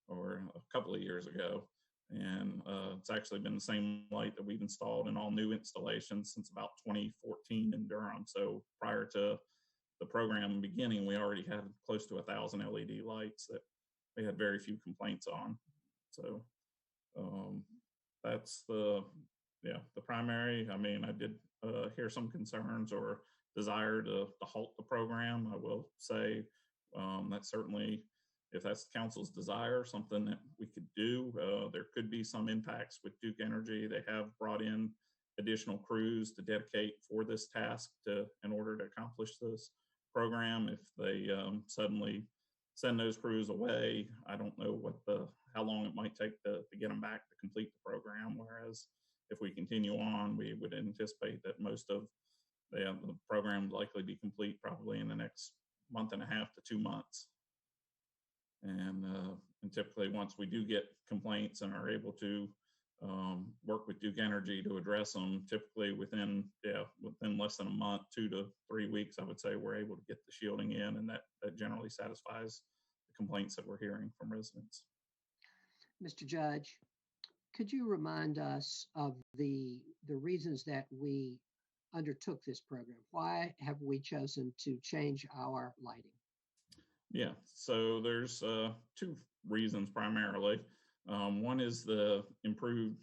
or a couple of years ago. And it's actually been the same light that we've installed in all new installations since about 2014 in Durham. So prior to the program beginning, we already had close to 1,000 LED lights that we had very few complaints on. So that's the primary. I mean, I did hear some concerns or desire to halt the program. I will say that's certainly, if that's the council's desire, something that we could do. There could be some impacts with Duke Energy. They have brought in additional crews to dedicate for this task in order to accomplish this program. If they suddenly send those crews away, I don't know how long it might take to get them back to complete the program. Whereas if we continue on, we would anticipate that most of the program would likely be complete probably in the next month and a half to 2 months. And typically once we do get complaints and are able to work with Duke Energy to address them, typically within less than a month, 2 to 3 weeks, I would say we're able to get the shielding in, and that generally satisfies the complaints that we're hearing from residents. Mr. Judge, could you remind us of the reasons that we undertook this program? Why have we chosen to change our lighting? Yeah, so there's 2 reasons primarily. One is the improved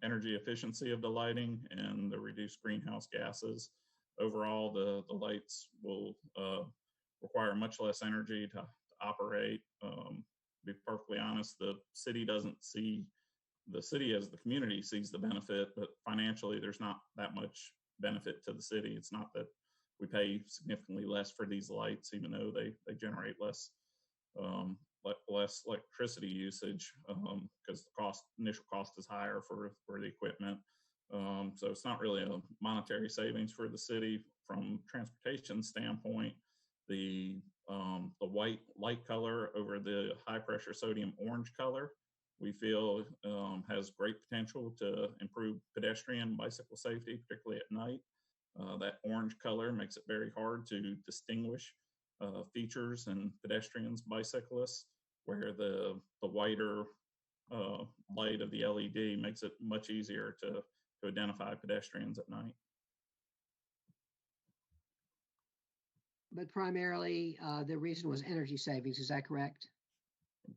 energy efficiency of the lighting and the reduced greenhouse gases. Overall, the lights will require much less energy to operate. To be perfectly honest, the city as the community sees the benefit, but financially there's not that much benefit to the city. It's not that we pay significantly less for these lights, even though they generate less electricity usage, because the initial cost is higher for the equipment. So it's not really a monetary savings for the city. From transportation standpoint, the white light color over the high pressure sodium orange color, we feel has great potential to improve pedestrian bicycle safety, particularly at night. That orange color makes it very hard to distinguish features in pedestrians, bicyclists, where the whiter light of the LED makes it much easier to identify pedestrians at night. But primarily, the reason was energy savings. Is that correct?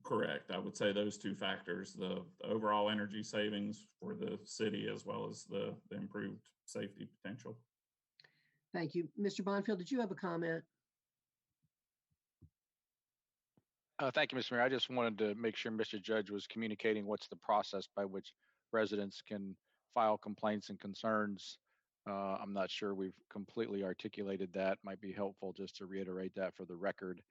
Correct. I would say those 2 factors, the overall energy savings for the city as well as the improved safety potential. Thank you. Mr. Bonfield, did you have a comment? Thank you, Mr. Mayor. I just wanted to make sure Mr. Judge was communicating what's the process by which residents can file complaints and concerns. I'm not sure we've completely articulated that. Might be helpful just to reiterate that for the record.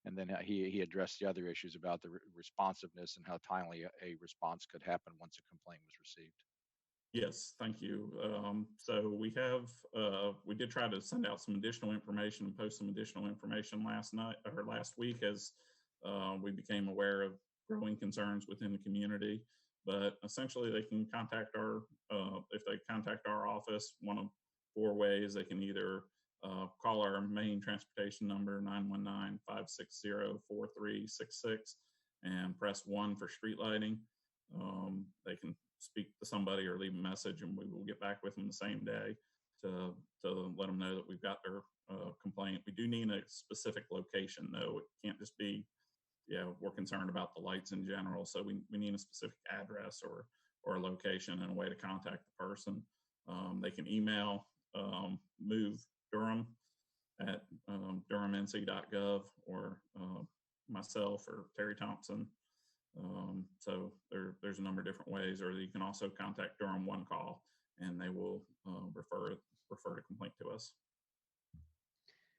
And then he addressed the other issues about the responsiveness and how timely a response could happen once a complaint was received. Yes, thank you. So we did try to send out some additional information and post some additional information last week as we became aware of growing concerns within the community. But essentially, they can contact if they contact our office, one of 4 ways. They can either call our main transportation number, 919-560-4366, and press 1 for street lighting. They can speak to somebody or leave a message, and we will get back with them the same day to let them know that we've got their complaint. We do need a specific location, though. It can't just be, yeah, we're concerned about the lights in general. So we need a specific address or a location and a way to contact the person. They can email Move Durham at durhamnc.gov, or myself or Terry Thompson. So there's a number of different ways, or you can also contact Durham One Call, and they will refer the complaint to us.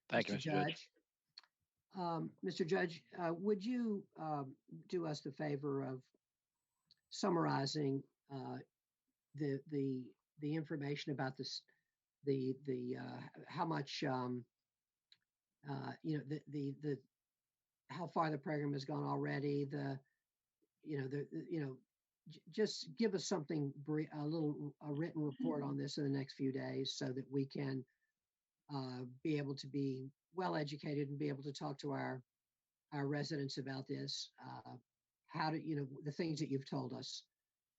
Thank you, Mr. Judge. Mr. Judge, would you do us the favor of summarizing the information about this, how much how far the program has gone already, just give us something, a written report on this in the next few days, so that we can be able to be well educated and be able to talk to our residents about this. How to, the things that you've told us,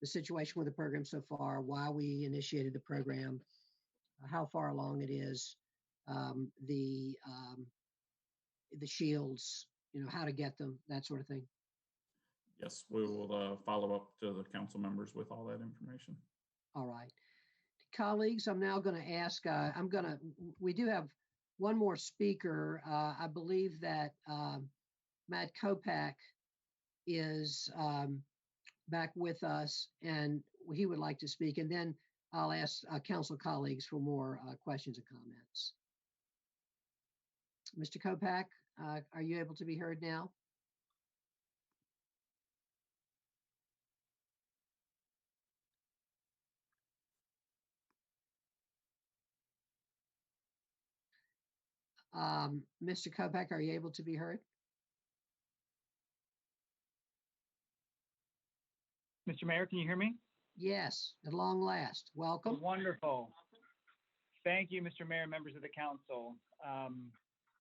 the situation with the program so far, why we initiated the program, how far along it is, the shields, how to get them, that sort of thing. Yes, we will follow up to the council members with all that information. All right. Colleagues, I'm now going to ask, we do have one more speaker. I believe that Matt Kopak is back with us, and he would like to speak. And then I'll ask council colleagues for more questions and comments. Mr. Kopak, are you able to be heard now? Mr. Kopak, are you able to be heard? Mr. Mayor, can you hear me? Yes, at long last. Welcome. Wonderful. Thank you, Mr. Mayor, members of the council.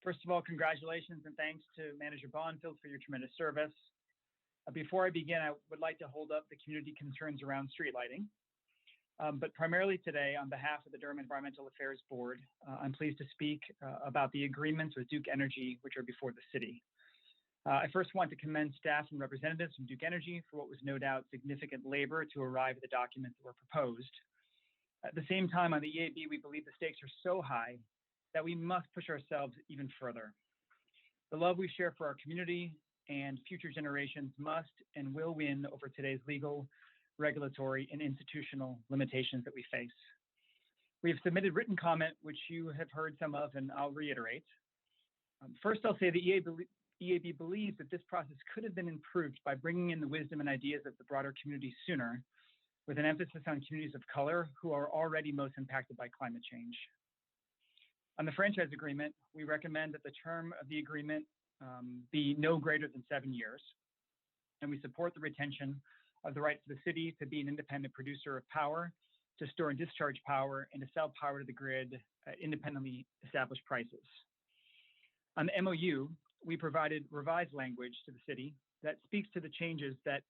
First of all, congratulations and thanks to Manager Bonfield for your tremendous service. Before I begin, I would like to hold up the community concerns around street lighting. But primarily today, on behalf of the Durham Environmental Affairs Board, I'm pleased to speak about the agreements with Duke Energy, which are before the city. I first want to commend staff and representatives from Duke Energy for what was no doubt significant labor to arrive at the documents that were proposed. At the same time, on the EAB, we believe the stakes are so high that we must push ourselves even further. The love we share for our community and future generations must and will win over today's legal, regulatory, and institutional limitations that we face. We have submitted written comment, which you have heard some of, and I'll reiterate. First, I'll say the EAB believes that this process could have been improved by bringing in the wisdom and ideas of the broader community sooner, with an emphasis on communities of color who are already most impacted by climate change. On the franchise agreement, we recommend that the term of the agreement be no greater than 7 years, and we support the retention of the right for the city to be an independent producer of power, to store and discharge power, and to sell power to the grid at independently established prices. On the MOU, we provided revised language to the city that speaks to the changes that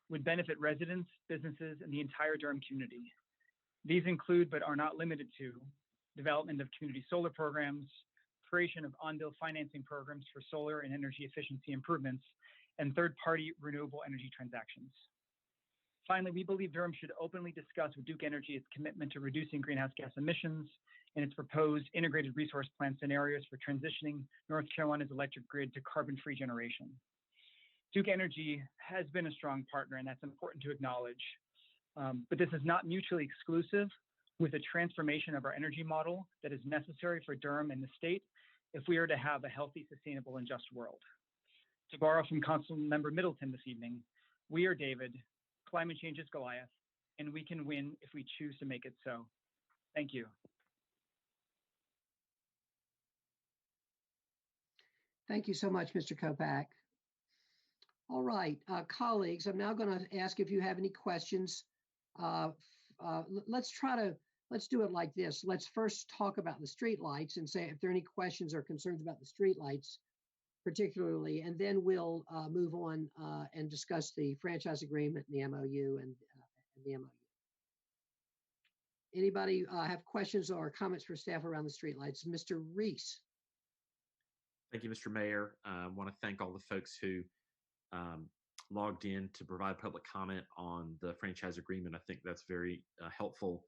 would benefit residents, businesses, and the entire Durham community. These include, but are not limited to, development of community solar programs, creation of on-bill financing programs for solar and energy efficiency improvements, and third-party renewable energy transactions. Finally, we believe Durham should openly discuss with Duke Energy its commitment to reducing greenhouse gas emissions and its proposed integrated resource plan scenarios for transitioning North Carolina's electric grid to carbon-free generation. Duke Energy has been a strong partner, and that's important to acknowledge. But this is not mutually exclusive with a transformation of our energy model that is necessary for Durham and the state if we are to have a healthy, sustainable, and just world. To borrow from Councilmember Middleton this evening, we are David, climate change is Goliath, and we can win if we choose to make it so. Thank you. Thank you so much, Mr. Kopak. All right, colleagues, I'm now going to ask if you have any questions. Let's try to let's do it like this. Let's first talk about the street lights and say if there are any questions or concerns about the street lights particularly, and then we'll move on and discuss the franchise agreement and the MOU and the MOU. Anybody have questions or comments for staff around the street lights? Mr. Reese. Thank you, Mr. Mayor. I want to thank all the folks who logged in to provide public comment on the franchise agreement. I think that's very helpful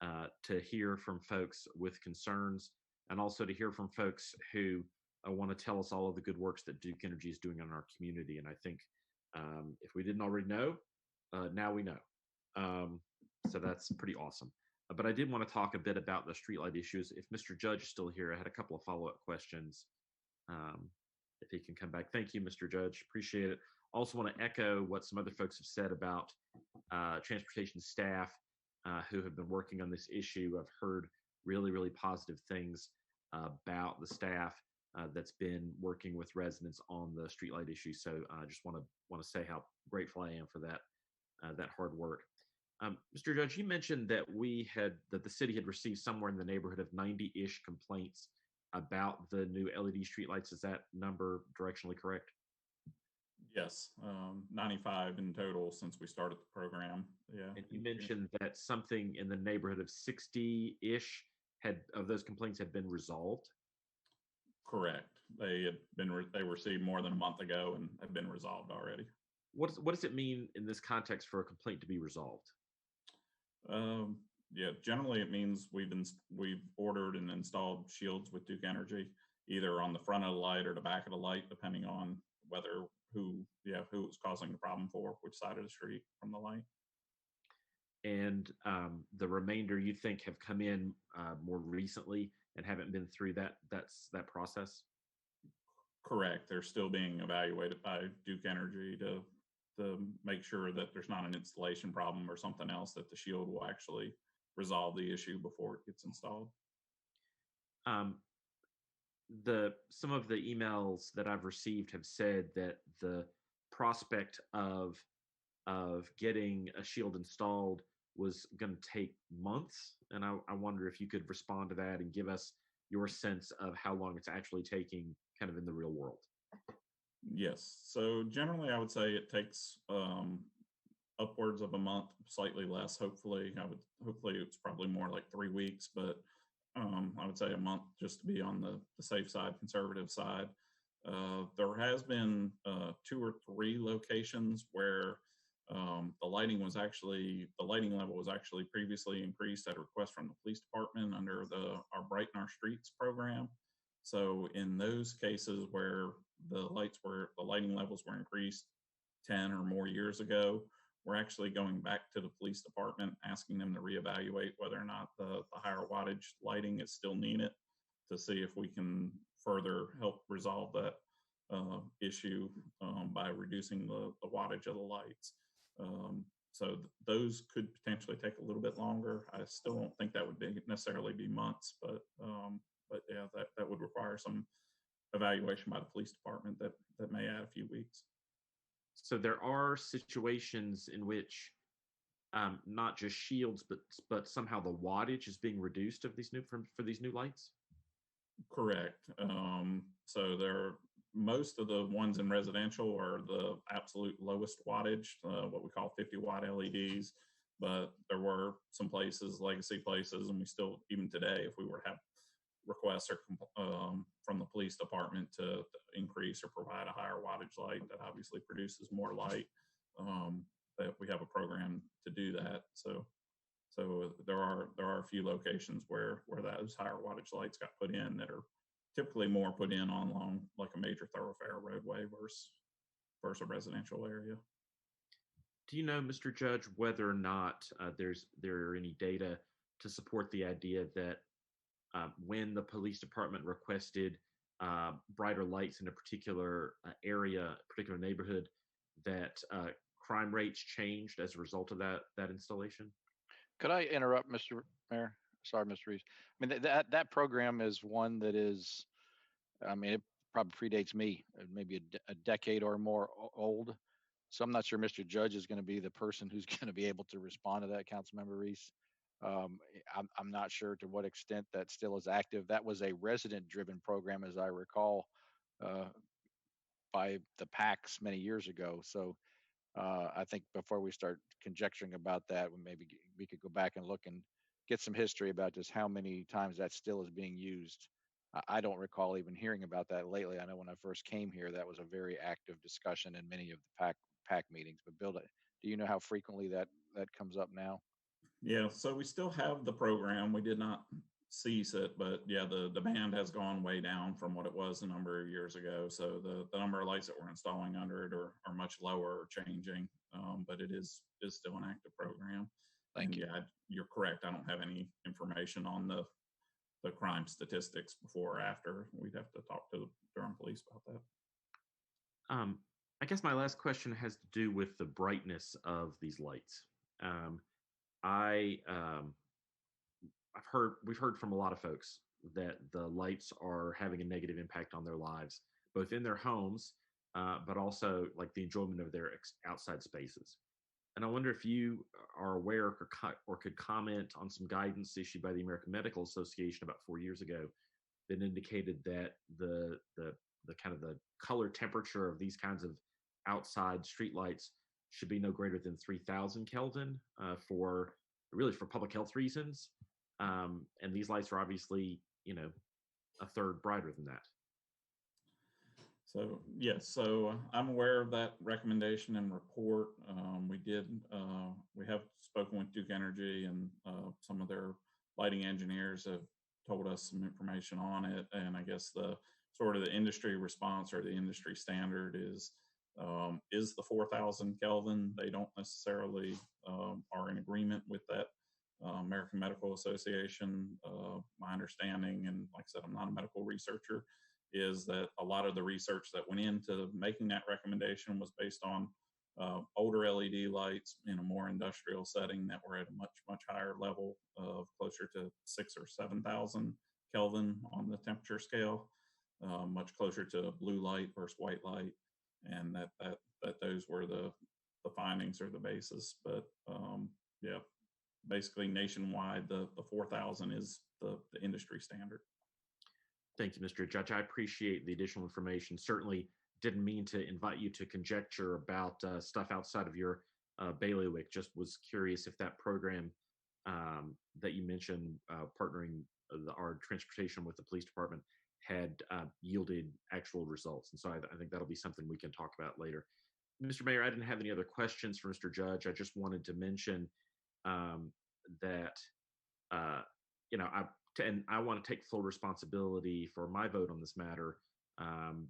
to hear from folks with concerns, and also to hear from folks who want to tell us all of the good works that Duke Energy is doing in our community. And I think if we didn't already know, now we know. So that's pretty awesome. But I did want to talk a bit about the streetlight issues. If Mr. Judge is still here, I had a couple of follow-up questions. If he can come back. Thank you, Mr. Judge. Appreciate it. Also want to echo what some other folks have said about transportation staff who have been working on this issue. I've heard really, really positive things about the staff that's been working with residents on the streetlight issue. So I just want to say how grateful I am for that hard work. Mr. Judge, you mentioned that the city had received somewhere in the neighborhood of 90-ish complaints about the new LED streetlights. Is that number directionally correct? Yes, 95 in total since we started the program. Yeah. And you mentioned that something in the neighborhood of 60-ish of those complaints had been resolved. Correct. They received more than a month ago and have been resolved already. What does it mean in this context for a complaint to be resolved? Yeah, generally it means we've ordered and installed shields with Duke Energy, either on the front of the light or the back of the light, depending on who it was causing the problem for, which side of the street from the light. And the remainder you think have come in more recently and haven't been through that process? Correct. They're still being evaluated by Duke Energy to make sure that there's not an installation problem or something else, that the shield will actually resolve the issue before it gets installed. Some of the emails that I've received have said that the prospect of getting a shield installed was going to take months, and I wonder if you could respond to that and give us your sense of how long it's actually taking kind of in the real world. Yes. So generally, I would say it takes upwards of a month, slightly less. Hopefully, it's probably more like 3 weeks, but I would say a month just to be on the safe side, conservative side. There has been 2 or 3 locations where the lighting level was actually previously increased at a request from the police department under our Brighten Our Streets program. So in those cases where the lighting levels were increased 10 or more years ago, we're actually going back to the police department, asking them to reevaluate whether or not the higher wattage lighting is still needed, to see if we can further help resolve that issue by reducing the wattage of the lights. So those could potentially take a little bit longer. I still don't think that would necessarily be months, but yeah, that would require some evaluation by the police department that may add a few weeks. So there are situations in which not just shields, but somehow the wattage is being reduced of these for these new lights. Correct. So most of the ones in residential are the absolute lowest wattage, what we call 50-watt LEDs. But there were some places, legacy places, and we still, even today, if we were to have requests from the police department to increase or provide a higher wattage light that obviously produces more light, that we have a program to do that. So there are a few locations where those higher wattage lights got put in that are typically more put in along like a major thoroughfare roadway versus a residential area. Do you know, Mr. Judge, whether or not there are any data to support the idea that when the police department requested brighter lights in a particular area, particular neighborhood, that crime rates changed as a result of that installation? Could I interrupt, Mr. Mayor? Sorry, Mr. Reeves. I mean, that program is one that is, I mean, it probably predates me, maybe a decade or more old. So I'm not sure Mr. Judge is going to be the person who's going to be able to respond to that, Councilmember Reese. I'm not sure to what extent that still is active. That was a resident-driven program, as I recall, by the PACs many years ago. So I think before we start conjecturing about that, maybe we could go back and look and get some history about just how many times that still is being used. I don't recall even hearing about that lately. I know when I first came here, that was a very active discussion in many of the PAC meetings. But Bill, do you know how frequently that comes up now? Yeah, so we still have the program. We did not cease it, but yeah, the demand has gone way down from what it was a number of years ago. So the number of lights that we're installing under it are much lower or changing, but it is still an active program. Thank you. Yeah, you're correct. I don't have any information on the crime statistics before or after. We'd have to talk to the Durham police about that. I guess my last question has to do with the brightness of these lights. We've heard from a lot of folks that the lights are having a negative impact on their lives, both in their homes, but also like the enjoyment of their outside spaces. And I wonder if you are aware or could comment on some guidance issued by the American Medical Association about 4 years ago that indicated that the kind of the color temperature of these kinds of outside streetlights should be no greater than 3,000 Kelvin for public health reasons. And these lights are obviously, a third brighter than that. So yes, so I'm aware of that recommendation and report. We have spoken with Duke Energy, and some of their lighting engineers have told us some information on it. And I guess the industry response or the industry standard is the 4,000 Kelvin. They don't necessarily are in agreement with that. American Medical Association, my understanding, and like I said, I'm not a medical researcher, is that a lot of the research that went into making that recommendation was based on older LED lights in a more industrial setting that were at a much higher level of closer to 6,000 or 7,000 Kelvin on the temperature scale, much closer to blue light versus white light, and that those were the findings or the basis. But yeah, basically nationwide, the 4,000 is the industry standard. Thank you, Mr. Judge. I appreciate the additional information. Certainly didn't mean to invite you to conjecture about stuff outside of your bailiwick. Just was curious if that program that you mentioned, partnering our transportation with the police department, had yielded actual results. And so I think that'll be something we can talk about later. Mr. Mayor, I didn't have any other questions for Mr. Judge. I just wanted to mention that, I want to take full responsibility for my vote on this matter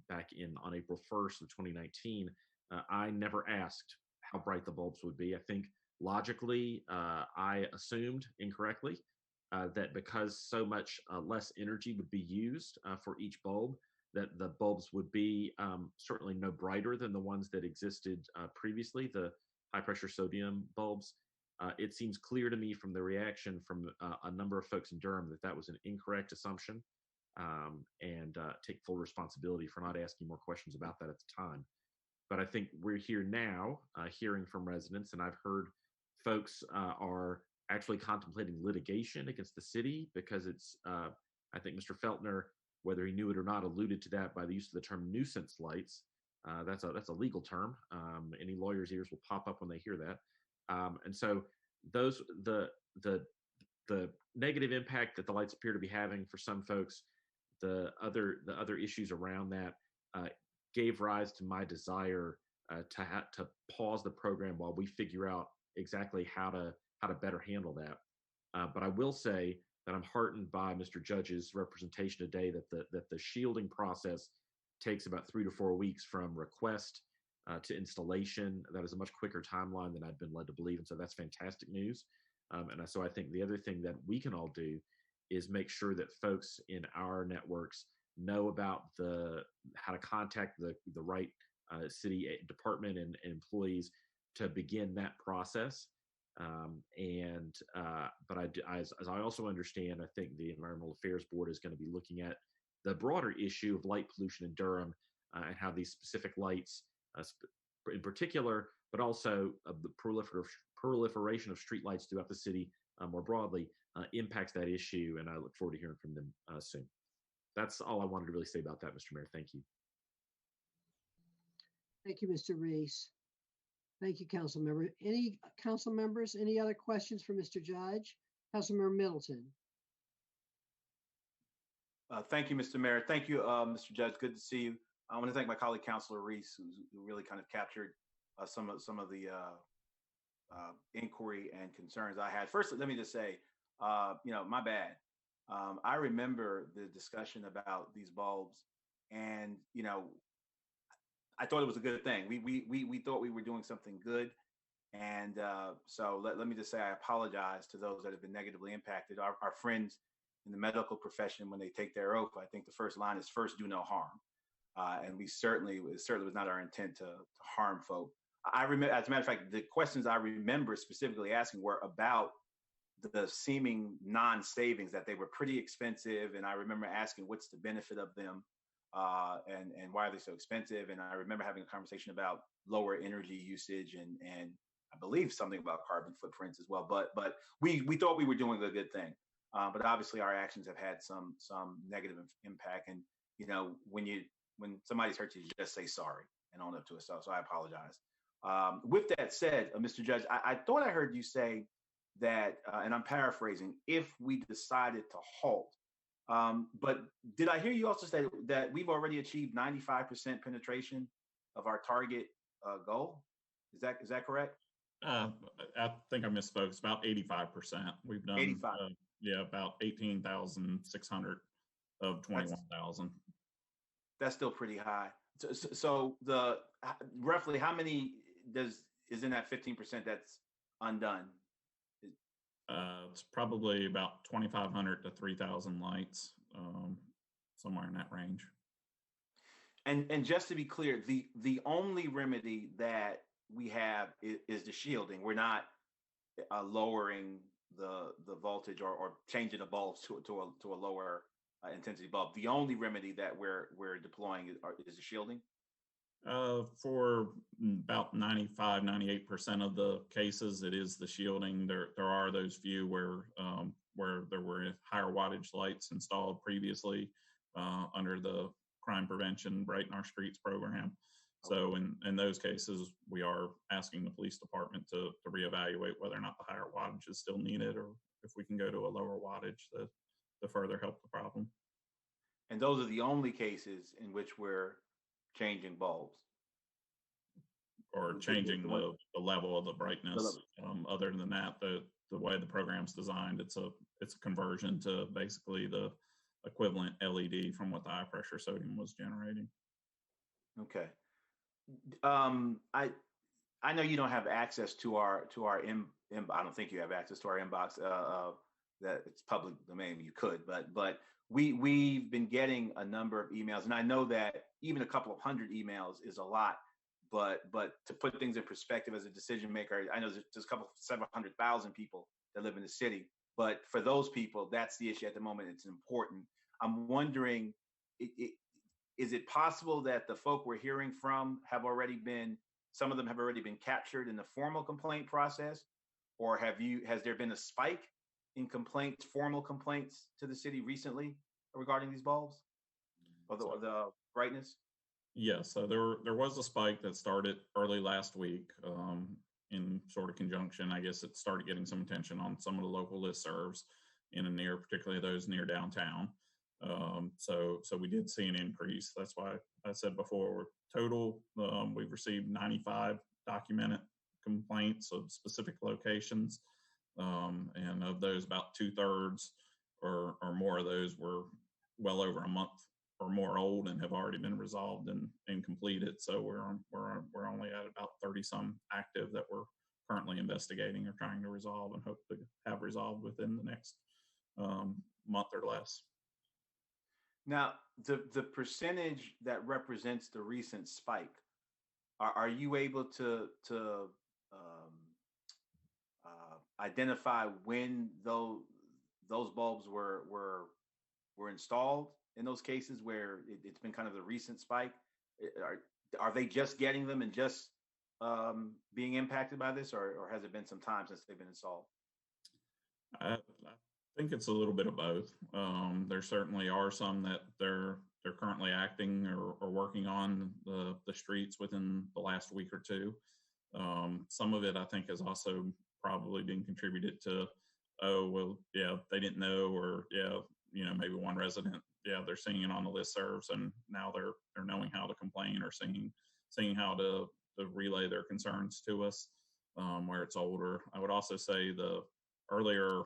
back on April 1st of 2019. I never asked how bright the bulbs would be. I think logically, I assumed incorrectly that because so much less energy would be used for each bulb, that the bulbs would be certainly no brighter than the ones that existed previously, the high pressure sodium bulbs. It seems clear to me from the reaction from a number of folks in Durham that was an incorrect assumption, and take full responsibility for not asking more questions about that at the time. But I think we're here now hearing from residents, and I've heard folks are actually contemplating litigation against the city because it's, I think Mr. Feltner, whether he knew it or not, alluded to that by the use of the term nuisance lights. That's a legal term. Any lawyer's ears will pop up when they hear that. And so the negative impact that the lights appear to be having for some folks, the other issues around that gave rise to my desire to pause the program while we figure out exactly how to better handle that. But I will say that I'm heartened by Mr. Judge's representation today that the shielding process takes about 3 to 4 weeks from request to installation. That is a much quicker timeline than I'd been led to believe, and so that's fantastic news. And so I think the other thing that we can all do is make sure that folks in our networks know about how to contact the right city department and employees to begin that process. But as I also understand, I think the Environmental Affairs Board is going to be looking at the broader issue of light pollution in Durham and how these specific lights in particular, but also the proliferation of streetlights throughout the city more broadly impacts that issue. And I look forward to hearing from them soon. That's all I wanted to really say about that, Mr. Mayor. Thank you. Thank you, Mr. Reese. Thank you, council member. Any council members, any other questions for Mr. Judge? Councilmember Middleton. Thank you, Mr. Mayor. Thank you, Mr. Judge. Good to see you. I want to thank my colleague, Councilor Reese, who really kind of captured some of the inquiry and concerns I had. First, let me just say, my bad. I remember the discussion about these bulbs, and I thought it was a good thing. We thought we were doing something good, and so let me just say I apologize to those that have been negatively impacted. Our friends in the medical profession, when they take their oath, I think the first line is "First, do no harm," and it certainly was not our intent to harm folk. I remember, as a matter of fact, the questions I remember specifically asking were about the seeming non-savings, that they were pretty expensive, and I remember asking what's the benefit of them, and why are they so expensive. And I remember having a conversation about lower energy usage and I believe something about carbon footprints as well. But we thought we were doing a good thing, but obviously our actions have had some negative impact. And when somebody's hurt you, just say sorry and own up to it. So I apologize. With that said, Mr. Judge, I thought I heard you say that, and I'm paraphrasing, if we decided to halt. But did I hear you also say that we've already achieved 95% penetration of our target goal? Is that correct? I think I misspoke. It's about 85%. We've done 85. About 18,600 of 21,000. That's still pretty high. So the roughly how many is in that 15% that's undone? It's probably about 2,500 to 3,000 lights, somewhere in that range. And just to be clear, the only remedy that we have is the shielding. We're not lowering the voltage or changing the bulbs to a lower intensity bulb. The only remedy that we're deploying is the shielding. For about 95, 98% of the cases, it is the shielding. There are those few where there were higher wattage lights installed previously under the Crime Prevention Brighten Our Streets program. So in those cases, we are asking the police department to reevaluate whether or not the higher wattage is still needed, or if we can go to a lower wattage to further help the problem. And those are the only cases in which we're changing bulbs, or changing the level of the brightness. Other than that, the way the program's designed, it's a conversion to basically the equivalent LED from what the high pressure sodium was generating. Okay. I know you don't have access to our I don't think you have access to our inbox. That it's public domain. You could, but we've been getting a number of emails, and I know that even a couple of hundred emails is a lot. But to put things in perspective, as a decision maker, I know there's several 100,000 people that live in the city. But for those people, that's the issue at the moment. It's important. I'm wondering, is it possible that the folk we're hearing from some of them have already been captured in the formal complaint process, or has there been a spike in formal complaints to the city recently regarding these bulbs or the brightness? Yes, so there was a spike that started early last week in sort of conjunction. I guess it started getting some attention on some of the local listservs particularly those near downtown. So we did see an increase. That's why I said before, total, we've received 95 documented complaints of specific locations. And of those, about 2/3 or more of those were well over a month or more old and have already been resolved and completed. So we're only at about 30 some active that we're currently investigating or trying to resolve, and hope to have resolved within the next month or less. Now, the percentage that represents the recent spike, are you able to identify when those bulbs were installed in those cases where it's been kind of the recent spike? Are they just getting them and just being impacted by this, or has it been some time since they've been installed? I think it's a little bit of both. There certainly are some that they're currently acting or working on the streets within the last week or two. Some of it I think has also probably been contributed to, oh, well, yeah, they didn't know, or yeah, you know, maybe one resident, yeah, they're seeing it on the listservs, and now they're knowing how to complain or seeing how to relay their concerns to us, where it's older. I would also say the earlier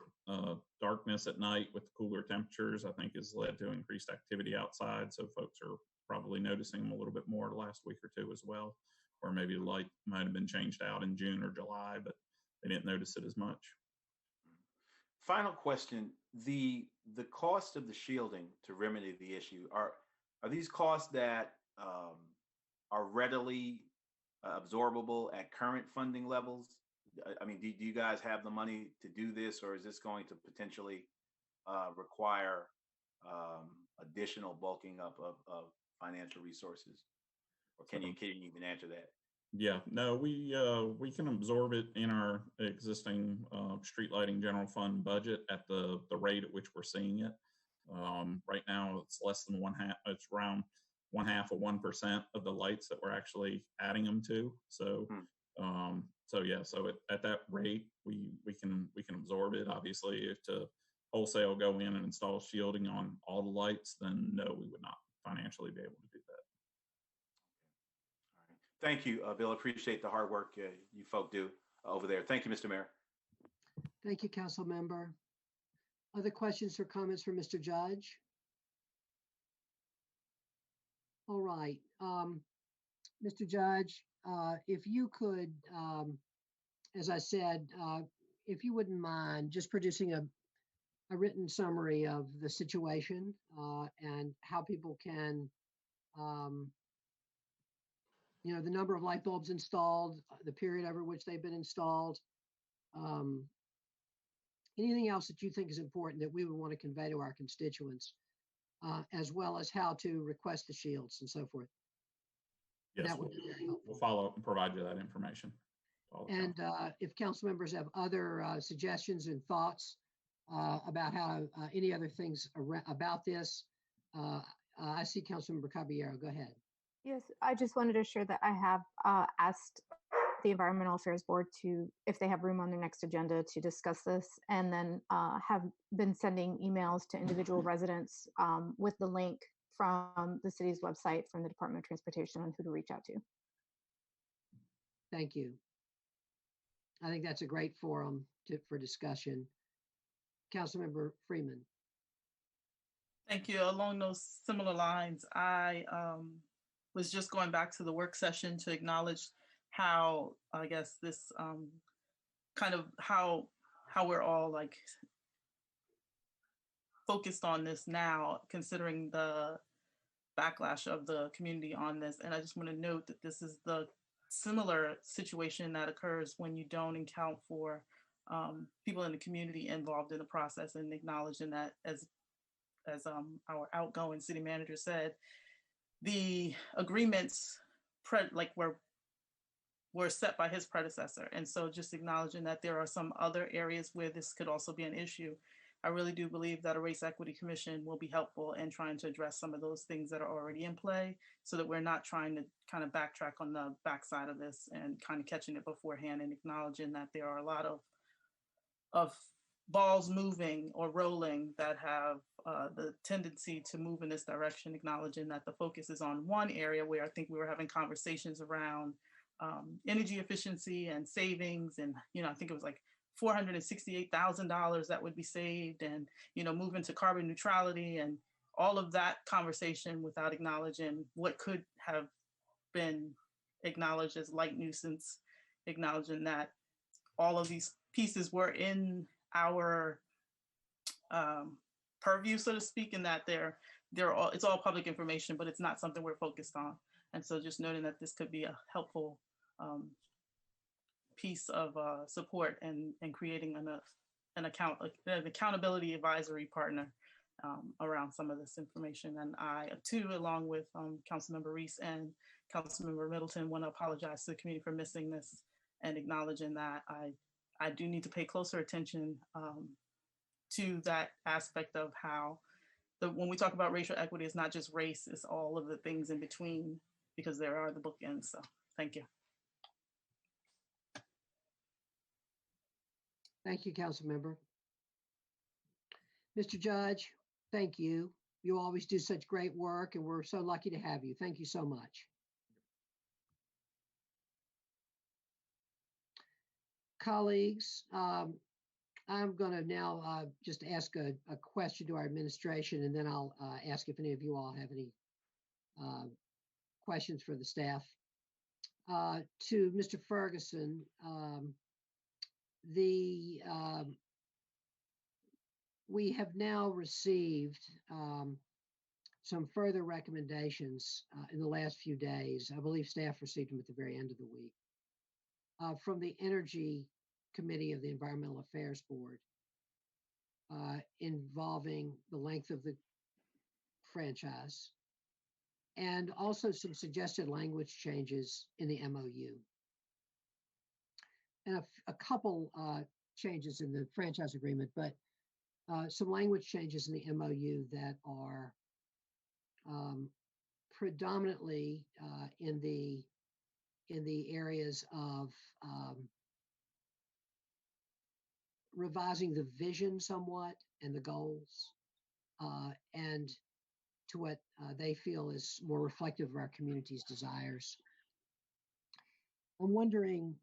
darkness at night with the cooler temperatures, I think, has led to increased activity outside. So folks are probably noticing them a little bit more the last week or two as well, or maybe the light might have been changed out in June or July, but they didn't notice it as much. Final question: the cost of the shielding to remedy the issue, are these costs that are readily absorbable at current funding levels? I mean, do you guys have the money to do this, or is this going to potentially require additional bulking up of financial resources? Or can you even answer that? Yeah, no, we can absorb it in our existing street lighting general fund budget at the rate at which we're seeing it. Right now, it's less than it's around 1/2 of 1% of the lights that we're actually adding them to. So, so at that rate, we can absorb it. Obviously, if to wholesale go in and install shielding on all the lights, then no, we would not financially be able to do that. Thank you, Bill. Appreciate the hard work you folk do over there. Thank you, Mr. Mayor. Thank you, Council Member. Other questions or comments from Mr. Judge? All right, Mr. Judge, if you could, as I said, if you wouldn't mind just producing a written summary of the situation and how people can, you know, the number of light bulbs installed, the period over which they've been installed, anything else that you think is important that we would want to convey to our constituents, as well as how to request the shields and so forth. Yes, That would be very helpful. We'll follow up and provide you that information. And if council members have other suggestions and thoughts about how any other things about this, I see Councilmember Caballero. Go ahead. Yes, I just wanted to share that I have asked the Environmental Affairs Board to, if they have room on their next agenda, to discuss this, and then have been sending emails to individual residents with the link from the city's website from the Department of Transportation on who to reach out to. Thank you. I think that's a great forum for discussion. Councilmember Freeman. Thank you. Along those similar lines, I was just going back to the work session to acknowledge how, I guess, this kind of how we're all like focused on this now, considering the backlash of the community on this. And I just want to note that this is the similar situation that occurs when you don't account for people in the community involved in the process, and acknowledging that, as our outgoing city manager said, the agreements were set by his predecessor. And so just acknowledging that there are some other areas where this could also be an issue. I really do believe that a race equity commission will be helpful in trying to address some of those things that are already in play, so that we're not trying to kind of backtrack on the backside of this and kind of catching it beforehand, and acknowledging that there are a lot of balls moving or rolling that have the tendency to move in this direction, acknowledging that the focus is on one area where I think we were having conversations around energy efficiency and savings. And, you know, I think it was like $468,000 that would be saved, and, you know, moving to carbon neutrality and all of that conversation, without acknowledging what could have been acknowledged as light nuisance, acknowledging that all of these pieces were in our purview, so to speak, and that it's all public information, but it's not something we're focused on. And so just noting that this could be a helpful piece of support and creating an accountability advisory partner around some of this information. And I too, along with Councilmember Reese and Councilmember Middleton, want to apologize to the community for missing this, and acknowledging that I do need to pay closer attention to that aspect of how when we talk about racial equity, it's not just race, it's all of the things in between, because there are the bookends. So thank you. Thank you, Council Member. Mr. Judge, thank you. You always do such great work, and we're so lucky to have you. Thank you so much. Colleagues, I'm going to now just ask a question to our administration, and then I'll ask if any of you all have any questions for the staff. To Mr. Ferguson, we have now received some further recommendations in the last few days. I believe staff received them at the very end of the week from the Energy Committee of the Environmental Affairs Board involving the length of the franchise and also some suggested language changes in the MOU. And a couple changes in the franchise agreement, but some language changes in the MOU that are predominantly in the areas of revising the vision somewhat and the goals, and to what they feel is more reflective of our community's desires. I'm wondering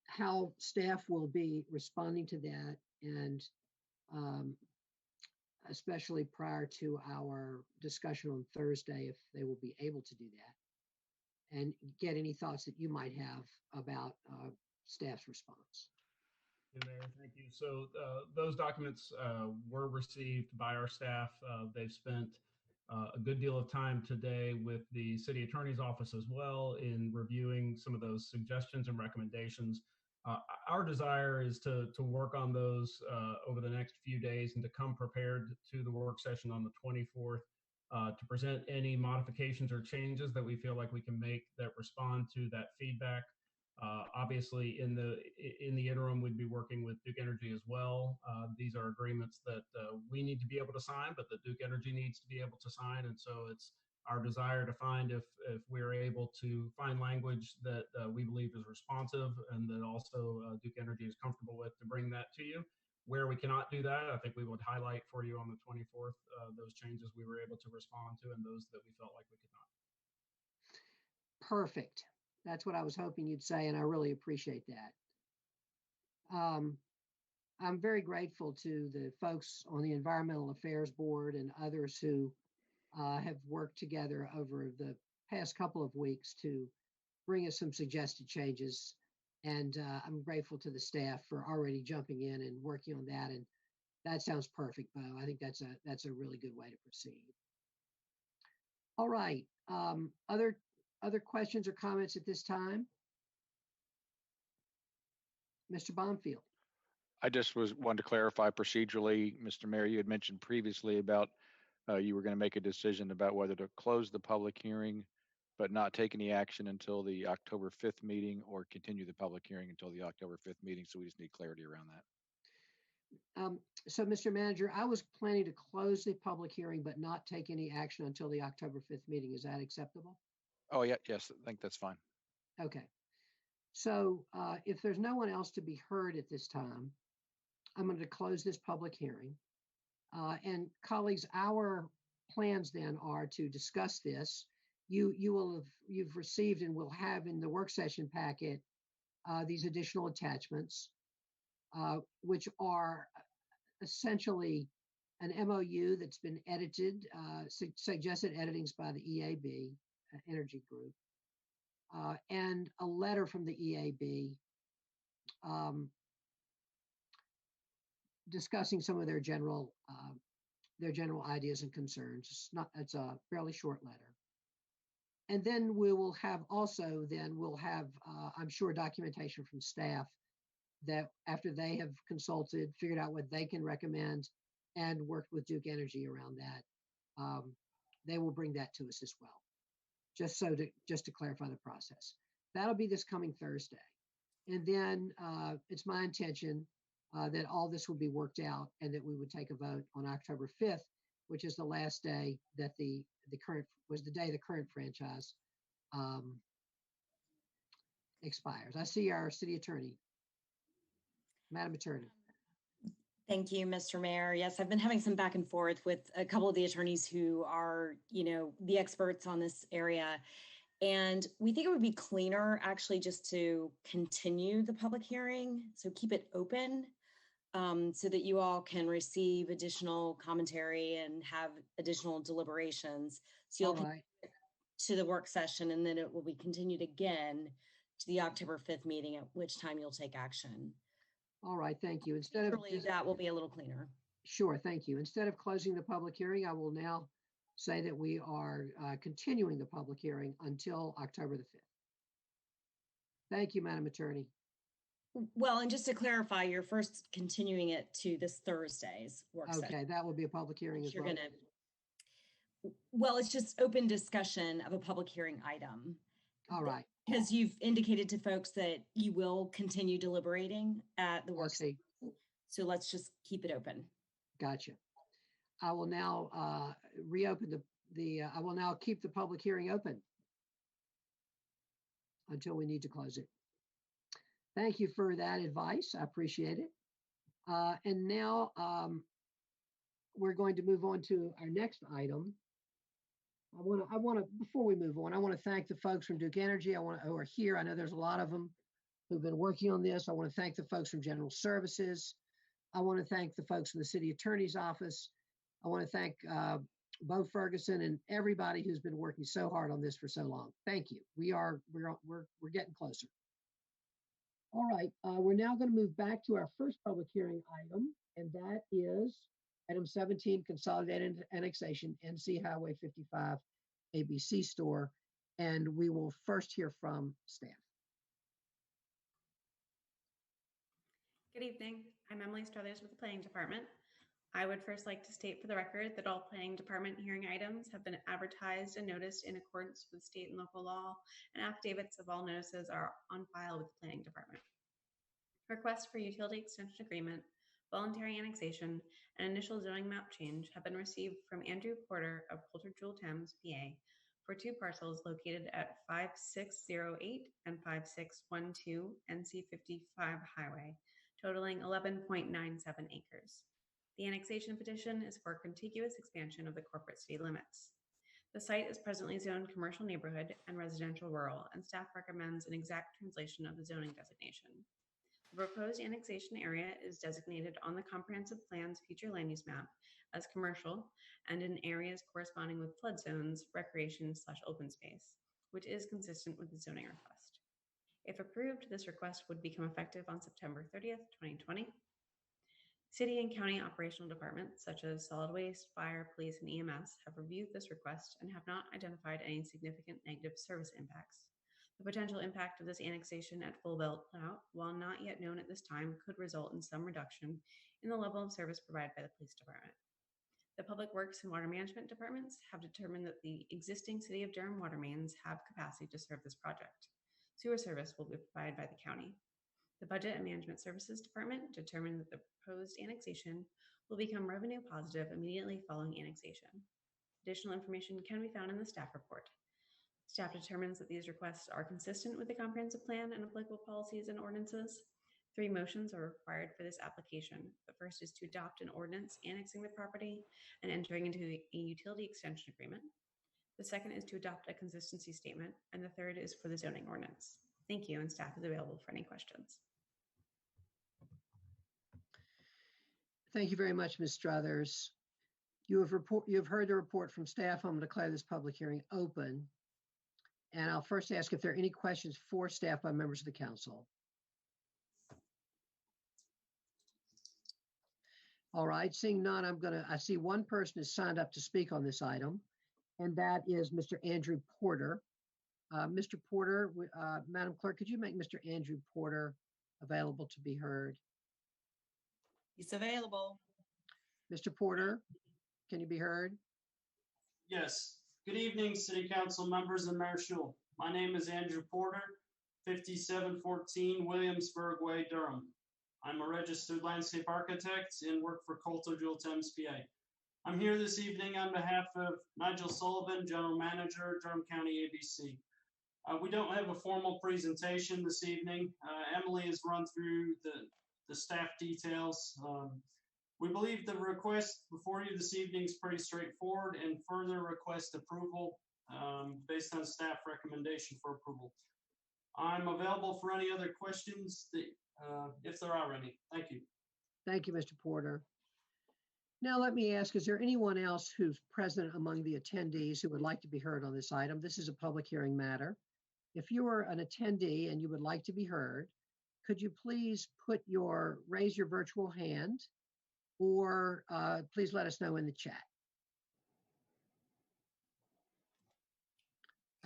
how staff will be responding to that, and especially prior to our discussion on Thursday, if they will be able to do that, and get any thoughts that you might have about staff's response. Mayor, thank you. So those documents were received by our staff. They've spent a good deal of time today with the city attorney's office as well in reviewing some of those suggestions and recommendations. Our desire is to work on those over the next few days and to come prepared to the work session on the 24th to present any modifications or changes that we feel like we can make that respond to that feedback. Obviously, in the interim, we'd be working with Duke Energy as well. These are agreements that we need to be able to sign, but that Duke Energy needs to be able to sign. And so it's our desire to find if we're able to find language that we believe is responsive and that also Duke Energy is comfortable with, to bring that to you. Where we cannot do that, I think we would highlight for you on the 24th those changes we were able to respond to and those that we felt like we could not. Perfect. That's what I was hoping you'd say, and I really appreciate that. I'm very grateful to the folks on the Environmental Affairs Board and others who have worked together over the past couple of weeks to bring us some suggested changes. And I'm grateful to the staff for already jumping in and working on that. And that sounds perfect, Bo. I think that's a really good way to proceed. All right. Other questions or comments at this time? Mr. Bonfield. I just wanted to clarify procedurally, Mr. Mayor, you had mentioned previously about you were going to make a decision about whether to close the public hearing, but not take any action until the October 5th meeting, or continue the public hearing until the October 5th meeting. So we just need clarity around that. So, Mr. Manager, I was planning to close the public hearing, but not take any action until the October 5th meeting. Is that acceptable? Oh, yeah, yes, I think that's fine. Okay. So if there's no one else to be heard at this time, I'm going to close this public hearing. And colleagues, our plans then are to discuss this. You've received and will have in the work session packet these additional attachments, which are essentially an MOU that's been edited, suggested editings by the EAB, Energy Group, and a letter from the EAB discussing some of their general ideas and concerns. It's a fairly short letter. And then we'll have, I'm sure, documentation from staff that after they have consulted, figured out what they can recommend, and worked with Duke Energy around that, they will bring that to us as well. Just to clarify the process. That'll be this coming Thursday. And then it's my intention that all this would be worked out and that we would take a vote on October 5th, which is the last day that the day the current franchise expires. I see our city attorney. Madam Attorney. Thank you, Mr. Mayor. Yes, I've been having some back and forth with a couple of the attorneys who are, the experts on this area. And we think it would be cleaner actually just to continue the public hearing. So keep it open so that you all can receive additional commentary and have additional deliberations. So you'll All right. to the work session, and then it will be continued again to the October 5th meeting, at which time you'll take action. All right, thank you. Instead of that will be a little cleaner. Sure, thank you. Instead of closing the public hearing, I will now say that we are continuing the public hearing until October the 5th. Thank you, Madam Attorney. Well, and just to clarify, you're first continuing it to this Thursday's work session. Okay, that will be a public hearing as well. Well, it's just open discussion of a public hearing item. All right. Because you've indicated to folks that you will continue deliberating at the work session. So let's just keep it open. Gotcha. I will now reopen I will now keep the public hearing open until we need to close it. Thank you for that advice. I appreciate it. And now we're going to move on to our next item. I want to, before we move on, I want to thank the folks from Duke Energy who are here. I know there's a lot of them who've been working on this. I want to thank the folks from General Services. I want to thank the folks from the City Attorney's Office. I want to thank Bo Ferguson and everybody who's been working so hard on this for so long. Thank you. We're getting closer. All right, we're now going to move back to our first public hearing item, and that is Item 17, Consolidated Annexation, NC Highway 55 ABC Store. And we will first hear from staff. Good evening. I'm Emily Struthers with the Planning Department. I would first like to state for the record that all Planning Department hearing items have been advertised and noticed in accordance with state and local law, and affidavits of all notices are on file with the Planning Department. Requests for utility extension agreement, voluntary annexation, and initial zoning map change have been received from Andrew Porter of Coulter Jewel Thames, PA, for two parcels located at 5608 and 5612 NC 55 Highway, totaling 11.97 acres. The annexation petition is for contiguous expansion of the corporate city limits. The site is presently zoned commercial neighborhood and residential rural, and staff recommends an exact translation of the zoning designation. The proposed annexation area is designated on the comprehensive plan's future land use map as commercial and in areas corresponding with flood zones, recreation/open space, which is consistent with the zoning request. If approved, this request would become effective on September 30th, 2020. City and county operational departments such as solid waste, fire, police, and EMS have reviewed this request and have not identified any significant negative service impacts. The potential impact of this annexation at full build out, while not yet known at this time, could result in some reduction in the level of service provided by the police department. The Public Works and Water Management departments have determined that the existing City of Durham water mains have capacity to serve this project. Sewer service will be provided by the county. The Budget and Management Services Department determined that the proposed annexation will become revenue positive immediately following annexation. Additional information can be found in the staff report. Staff determines that these requests are consistent with the comprehensive plan and applicable policies and ordinances. 3 motions are required for this application. The first is to adopt an ordinance annexing the property and entering into a utility extension agreement. The second is to adopt a consistency statement, and the third is for the zoning ordinance. Thank you, and staff is available for any questions. Thank you very much, Ms. Struthers. You have heard the report from staff. I'm going to declare this public hearing open. And I'll first ask if there are any questions for staff by members of the council. All right, seeing none, I see one person has signed up to speak on this item, and that is Mr. Andrew Porter. Mr. Porter, Madam Clerk, could you make Mr. Andrew Porter available to be heard? He's available. Mr. Porter, can you be heard? Yes. Good evening, City Council members and Mayor Schul. My name is Andrew Porter, 5714 Williamsburg Way, Durham. I'm a registered landscape architect and work for Colto Jewel Thames, PA. I'm here this evening on behalf of Nigel Sullivan, General Manager, Durham County ABC. We don't have a formal presentation this evening. Emily has run through the staff details. We believe the request before you this evening is pretty straightforward and further request approval based on staff recommendation for approval. I'm available for any other questions that, if there are any. Thank you. Thank you, Mr. Porter. Now let me ask, is there anyone else who's present among the attendees who would like to be heard on this item? This is a public hearing matter. If you are an attendee and you would like to be heard, could you please raise your virtual hand, or please let us know in the chat.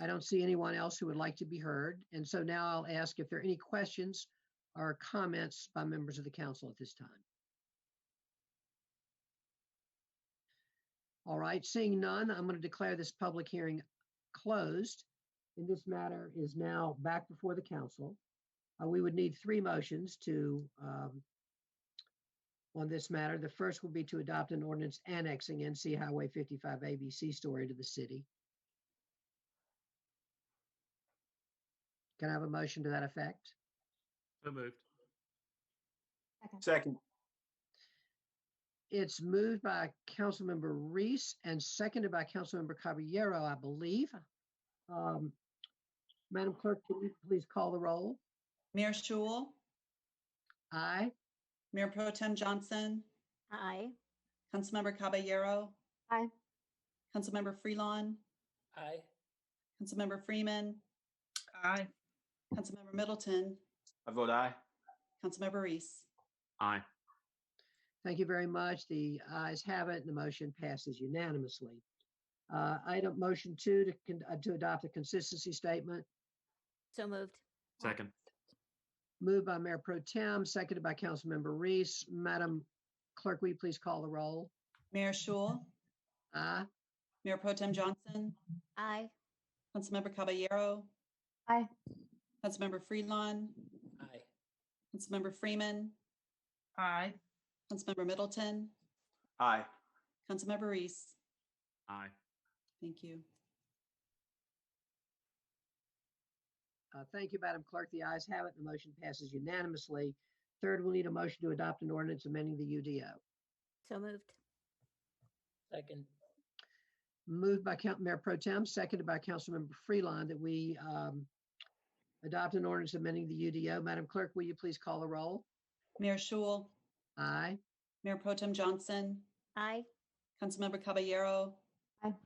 I don't see anyone else who would like to be heard. And so now I'll ask if there are any questions or comments by members of the council at this time. All right, seeing none, I'm going to declare this public hearing closed. And this matter is now back before the council. We would need 3 motions on this matter. The first will be to adopt an ordinance annexing NC Highway 55 ABC Store into the city. Can I have a motion to that effect? So moved. Second. It's moved by Councilmember Reese and seconded by Councilmember Caballero, I believe. Madam Clerk, can you please call the roll? Mayor Schewel, Aye. Mayor Pro Tem Johnson, Aye. Councilmember Caballero, Aye. Councilmember Freelon, Aye. Councilmember Freeman, Aye. Councilmember Middleton, I vote aye. Councilmember Reese. Aye. Thank you very much. The ayes have it and the motion passes unanimously. Item motion 2 to adopt a consistency statement. So moved. Second. Moved by Mayor Pro Tem, seconded by Councilmember Reese. Madam Clerk, will you please call the roll? Mayor Schewel, Aye. Mayor Pro Tem Johnson, Aye. Councilmember Caballero, Aye. Councilmember Freelon, Aye. Councilmember Freeman, Aye. Councilmember Middleton, Aye. Councilmember Reese. Aye. Thank you. Thank you, Madam Clerk. The ayes have it. The motion passes unanimously. Third, we'll need a motion to adopt an ordinance amending the UDO. So moved. Second. Moved by Mayor Pro Tem, seconded by Councilmember Freelon, that we adopt an ordinance amending the UDO. Madam Clerk, will you please call the roll? Mayor Schewel, Aye. Mayor Pro Tem Johnson, Aye. Councilmember Caballero, Aye.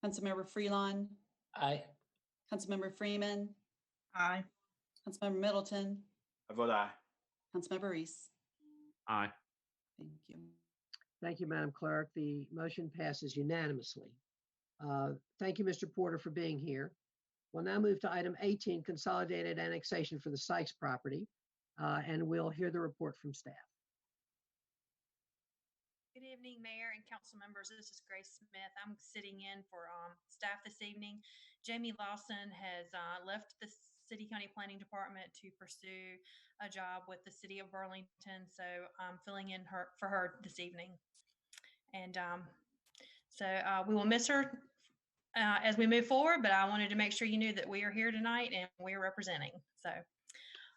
Councilmember Freelon, Aye. Councilmember Freeman, Aye. Councilmember Middleton, I vote aye. Councilmember Reese. Aye. Thank you. Thank you, Madam Clerk. The motion passes unanimously. Thank you, Mr. Porter, for being here. We'll now move to item 18, consolidated annexation for the Sykes property, and we'll hear the report from staff. Good evening, Mayor and council members. This is Grace Smith. I'm sitting in for staff this evening. Jamie Lawson has left the City County Planning Department to pursue a job with the City of Burlington, so I'm filling in for her this evening. And so we will miss her as we move forward, but I wanted to make sure you knew that we are here tonight and we're representing. So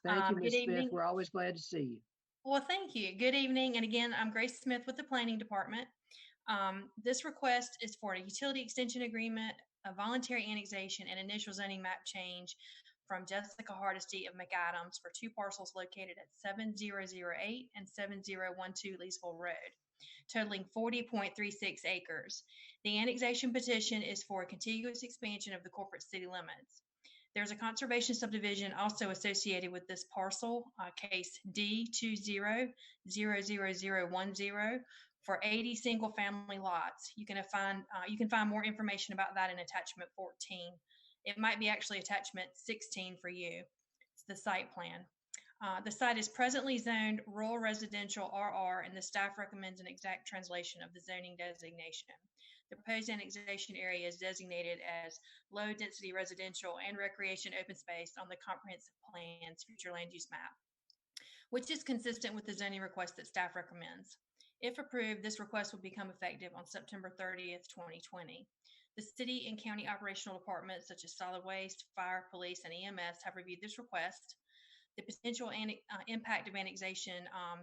thank you, Ms. good Smith. evening. We're always glad to see you. Well, thank you. Good evening. And again, I'm Grace Smith with the Planning Department. This request is for a utility extension agreement, a voluntary annexation, and initial zoning map change from Jessica Hardesty of McAdams for 2 parcels located at 7008 and 7012 Leesville Road, totaling 40.36 acres. The annexation petition is for a contiguous expansion of the corporate city limits. There's a conservation subdivision also associated with this parcel, case D200010 for 80 single-family lots. You can find more information about that in attachment 14. It might be actually attachment 16 for you. It's the site plan. The site is presently zoned rural residential RR, and the staff recommends an exact translation of the zoning designation. The proposed annexation area is designated as low density residential and recreation open space on the comprehensive plan's future land use map. which is consistent with the zoning request that staff recommends. If approved, this request will become effective on September 30th, 2020. The city and county operational departments such as solid waste, fire, police, and EMS have reviewed this request. The potential impact of annexation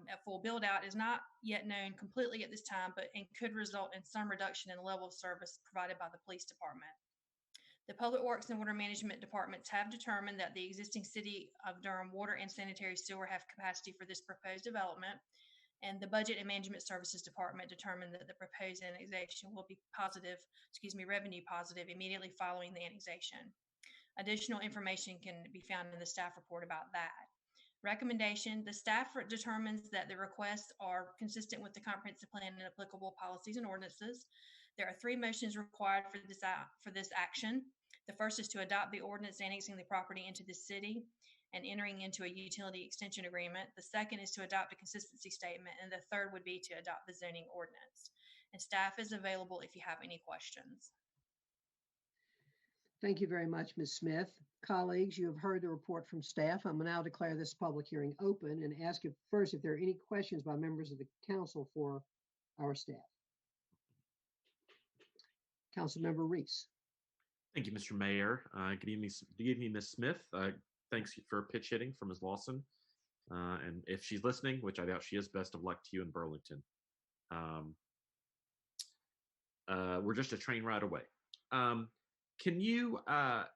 at full build out is not yet known completely at this time, but could result in some reduction in the level of service provided by the police department. The Public Works and Water Management departments have determined that the existing City of Durham water and sanitary sewer have capacity for this proposed development, and the Budget and Management Services Department determined that the proposed annexation will be revenue positive immediately following the annexation. Additional information can be found in the staff report about that. Recommendation, the staff determines that the requests are consistent with the comprehensive plan and applicable policies and ordinances. There are 3 motions required for this action. The first is to adopt the ordinance annexing the property into the city and entering into a utility extension agreement. The second is to adopt a consistency statement, and the third would be to adopt the zoning ordinance. And staff is available if you have any questions. Thank you very much, Ms. Smith. Colleagues, you have heard the report from staff. I'm now declare this public hearing open and ask first if there are any questions by members of the council for our staff. Councilmember Reese. Thank you, Mr. Mayor. Good evening, Ms. Smith. Thanks for pitch hitting for Ms. Lawson. And if she's listening, which I doubt she is, best of luck to you in Burlington. We're just a train ride away. Can you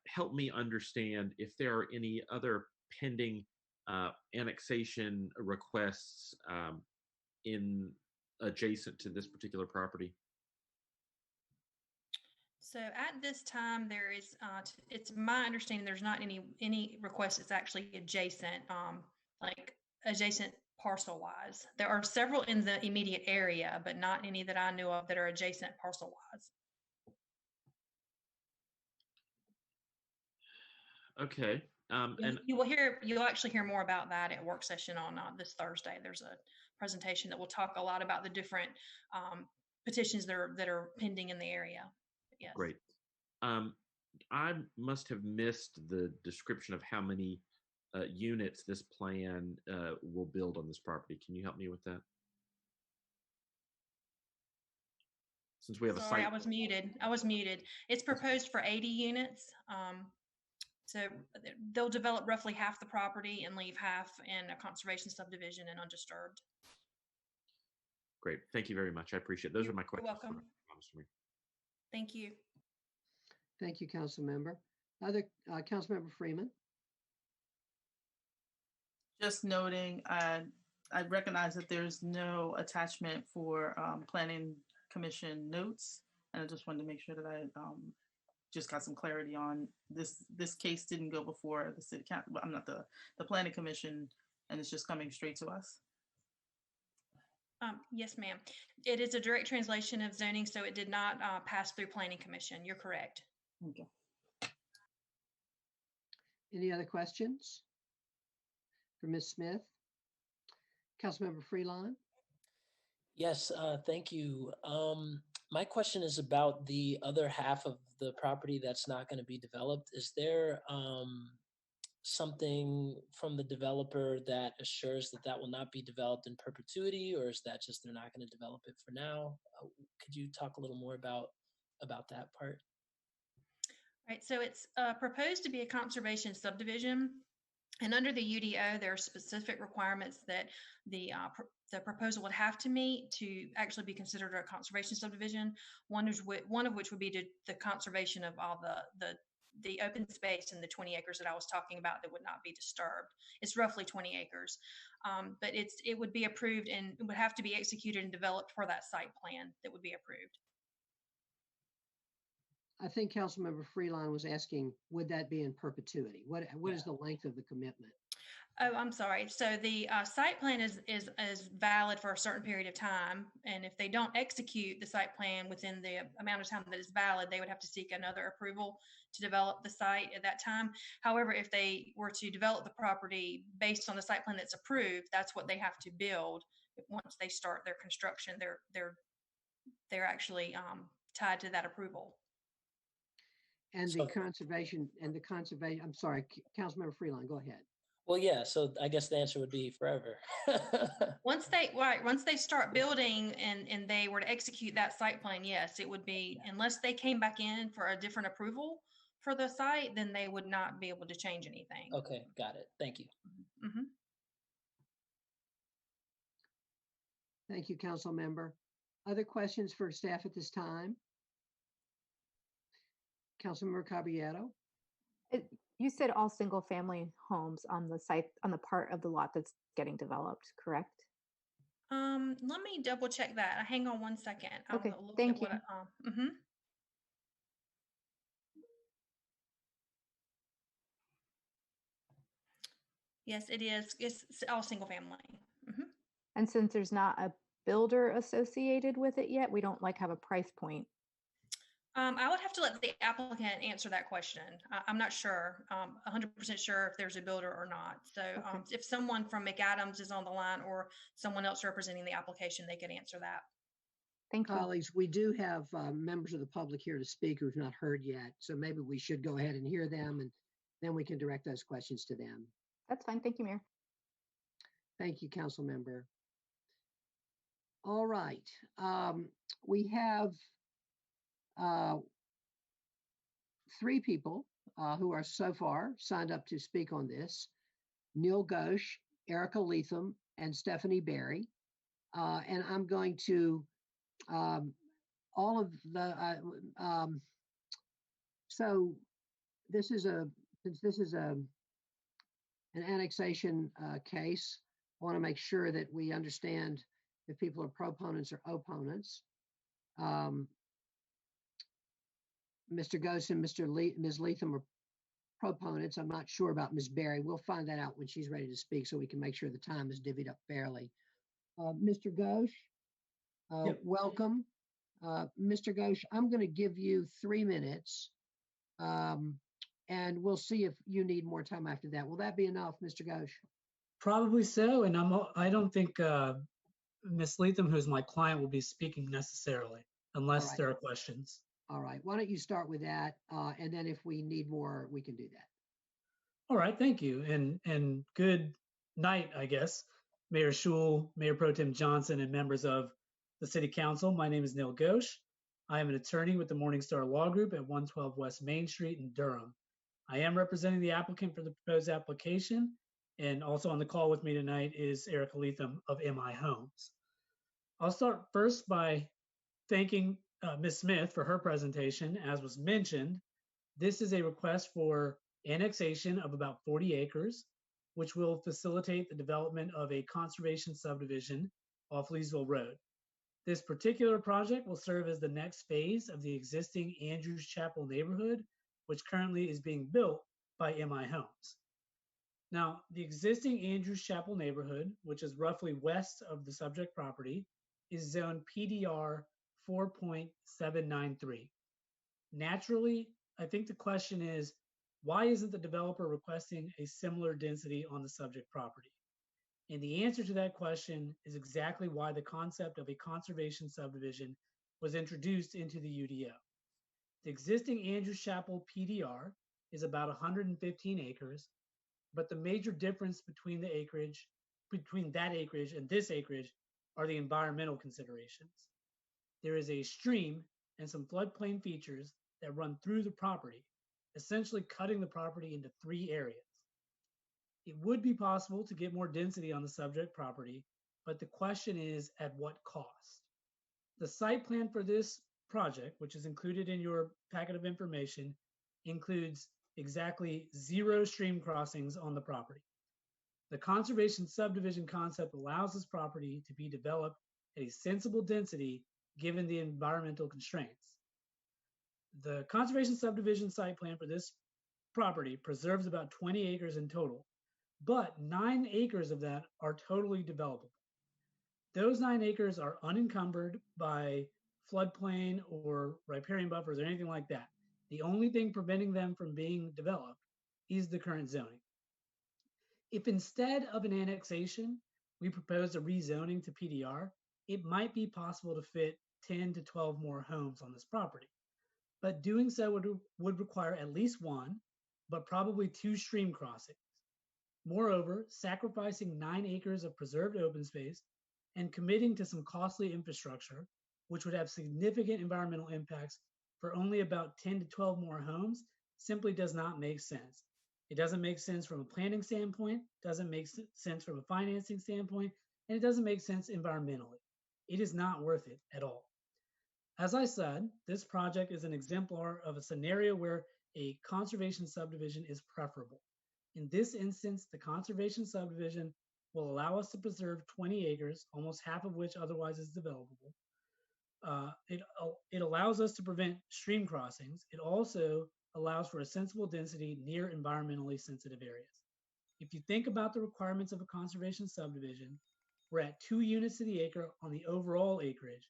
help me understand if there are any other pending annexation requests adjacent to this particular property? So at this time, there is, it's my understanding there's not any request that's actually adjacent, like adjacent parcel wise. There are several in the immediate area, but not any that I know of that are adjacent parcel wise. Okay. And you'll actually hear more about that at work session on this Thursday. There's a presentation that will talk a lot about the different petitions that are pending in the area. Yes. Great. I must have missed the description of how many units this plan will build on this property. Can you help me with that? Since we have Sorry, a site. I was muted. It's proposed for 80 units. So they'll develop roughly half the property and leave half in a conservation subdivision and undisturbed. Great. Thank you very much. I appreciate it. Those are my questions. You're welcome. Thank you. Thank you, Council Member. Other Councilmember Freeman. Just noting, I recognize that there's no attachment for Planning Commission notes, and I just wanted to make sure that I just got some clarity on this case didn't go before the city council. I'm not the Planning Commission, and it's just coming straight to us. Yes, ma'am. It is a direct translation of zoning, so it did not pass through Planning Commission. You're correct. Okay. Any other questions for Ms. Smith? Councilmember Freelon. Yes, thank you. My question is about the other half of the property that's not going to be developed. Is there something from the developer that assures that that will not be developed in perpetuity, or is that just they're not going to develop it for now? Could you talk a little more about that part? Right, so it's proposed to be a conservation subdivision, and under the UDO, there are specific requirements that the proposal would have to meet to actually be considered a conservation subdivision. One of which would be the conservation of all the open space and the 20 acres that I was talking about that would not be disturbed. It's roughly 20 acres, but it would be approved and it would have to be executed and developed for that site plan that would be approved. I think Councilmember Freelon was asking, would that be in perpetuity? What is the length of the commitment? Oh, I'm sorry. So the site plan is valid for a certain period of time, and if they don't execute the site plan within the amount of time that is valid, they would have to seek another approval to develop the site at that time. However, if they were to develop the property based on the site plan that's approved, that's what they have to build. Once they start their construction, they're actually tied to that approval. And the conservation, I'm sorry, Councilmember Freelon, go ahead. Well, yeah, so I guess the answer would be forever. Once they start building and they were to execute that site plan, yes, it would be, unless they came back in for a different approval for the site, then they would not be able to change anything. Okay, got it. Thank you. Mm-hmm. Thank you, Council Member. Other questions for staff at this time? Councilmember Caballero. You said all single family homes on the site, on the part of the lot that's getting developed, correct? Let me double check that. Hang on one second. Okay, I'll look thank at what you. I, Yes, it is. It's all single family. Mm-hmm. And since there's not a builder associated with it yet, we don't like have a price point. I would have to let the applicant answer that question. I'm not sure, 100% sure if there's a builder or not. So if someone from McAdams is on the line or someone else representing the application, they could answer that. Thank you. Colleagues, we do have members of the public here to speak who've not heard yet. So maybe we should go ahead and hear them, and then we can direct those questions to them. That's fine. Thank you, Mayor. Thank you, Council Member. All right. We have 3 people who are so far signed up to speak on this: Neil Ghosh, Erica Leatham, and Stephanie Berry. And I'm going to all of the so this is since this is an annexation case, I want to make sure that we understand if people are proponents or opponents. Mr. Ghosh and Ms. Leatham are proponents. I'm not sure about Ms. Berry. We'll find that out when she's ready to speak so we can make sure the time is divvied up fairly. Mr. Ghosh, welcome. Mr. Ghosh, I'm going to give you 3 minutes, and we'll see if you need more time after that. Will that be enough, Mr. Ghosh? Probably so, and I don't think Ms. Leatham, who's my client, will be speaking necessarily, unless there are questions. All right, why don't you start with that, and then if we need more, we can do that. All right, thank you, and good night, I guess. Mayor Schul, Mayor Pro Tem Johnson, and members of the City Council. My name is Neil Ghosh. I am an attorney with the Morningstar Law Group at 112 West Main Street in Durham. I am representing the applicant for the proposed application, and also on the call with me tonight is Erica Leatham of MI Homes. I'll start first by thanking Ms. Smith for her presentation. As was mentioned, this is a request for annexation of about 40 acres, which will facilitate the development of a conservation subdivision off Leesville Road. This particular project will serve as the next phase of the existing Andrews Chapel neighborhood, which currently is being built by MI Homes. Now, the existing Andrews Chapel neighborhood, which is roughly west of the subject property, is zone PDR 4.793. Naturally, I think the question is, why isn't the developer requesting a similar density on the subject property? And the answer to that question is exactly why the concept of a conservation subdivision was introduced into the UDO. The existing Andrews Chapel PDR is about 115 acres, but the major difference between that acreage and this acreage are the environmental considerations. There is a stream and some floodplain features that run through the property, essentially cutting the property into 3 areas. It would be possible to get more density on the subject property, but the question is at what cost? The site plan for this project, which is included in your packet of information, includes exactly 0 stream crossings on the property. The conservation subdivision concept allows this property to be developed at a sensible density given the environmental constraints. The conservation subdivision site plan for this property preserves about 20 acres in total, but 9 acres of that are totally developable. Those 9 acres are unencumbered by floodplain or riparian buffers or anything like that. The only thing preventing them from being developed is the current zoning. If instead of an annexation, we propose a rezoning to PDR, it might be possible to fit 10 to 12 more homes on this property. But doing so would require at least 1, but probably 2 stream crossings. Moreover, sacrificing 9 acres of preserved open space and committing to some costly infrastructure, which would have significant environmental impacts for only about 10 to 12 more homes, simply does not make sense. It doesn't make sense from a planning standpoint, doesn't make sense from a financing standpoint, and it doesn't make sense environmentally. It is not worth it at all. As I said, this project is an exemplar of a scenario where a conservation subdivision is preferable. In this instance, the conservation subdivision will allow us to preserve 20 acres, almost half of which otherwise is developable. It allows us to prevent stream crossings. It also allows for a sensible density near environmentally sensitive areas. If you think about the requirements of a conservation subdivision, we're at 2 units to the acre on the overall acreage,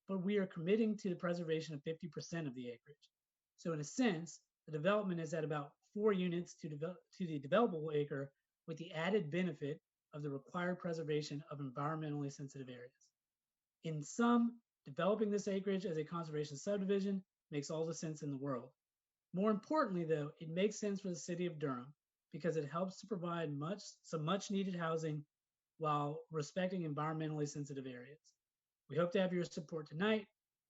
but we are committing to the preservation of 50% of the acreage. So in a sense, the development is at about 4 units to the developable acre with the added benefit of the required preservation of environmentally sensitive areas. In sum, developing this acreage as a conservation subdivision makes all the sense in the world. More importantly, though, it makes sense for the city of Durham because it helps to provide some much needed housing while respecting environmentally sensitive areas. We hope to have your support tonight.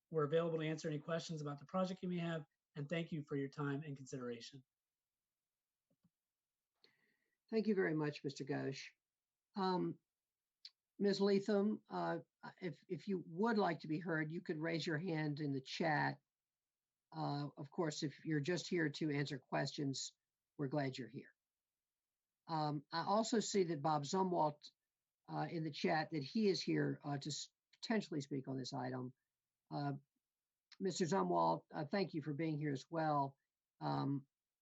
We're available to answer any questions about the project you may have, and thank you for your time and consideration. Thank you very much, Mr. Ghosh. Ms. Leatham, if you would like to be heard, you could raise your hand in the chat. Of course, if you're just here to answer questions, we're glad you're here. I also see that Bob Zumwalt in the chat that he is here to potentially speak on this item. Mr. Zumwalt, thank you for being here as well.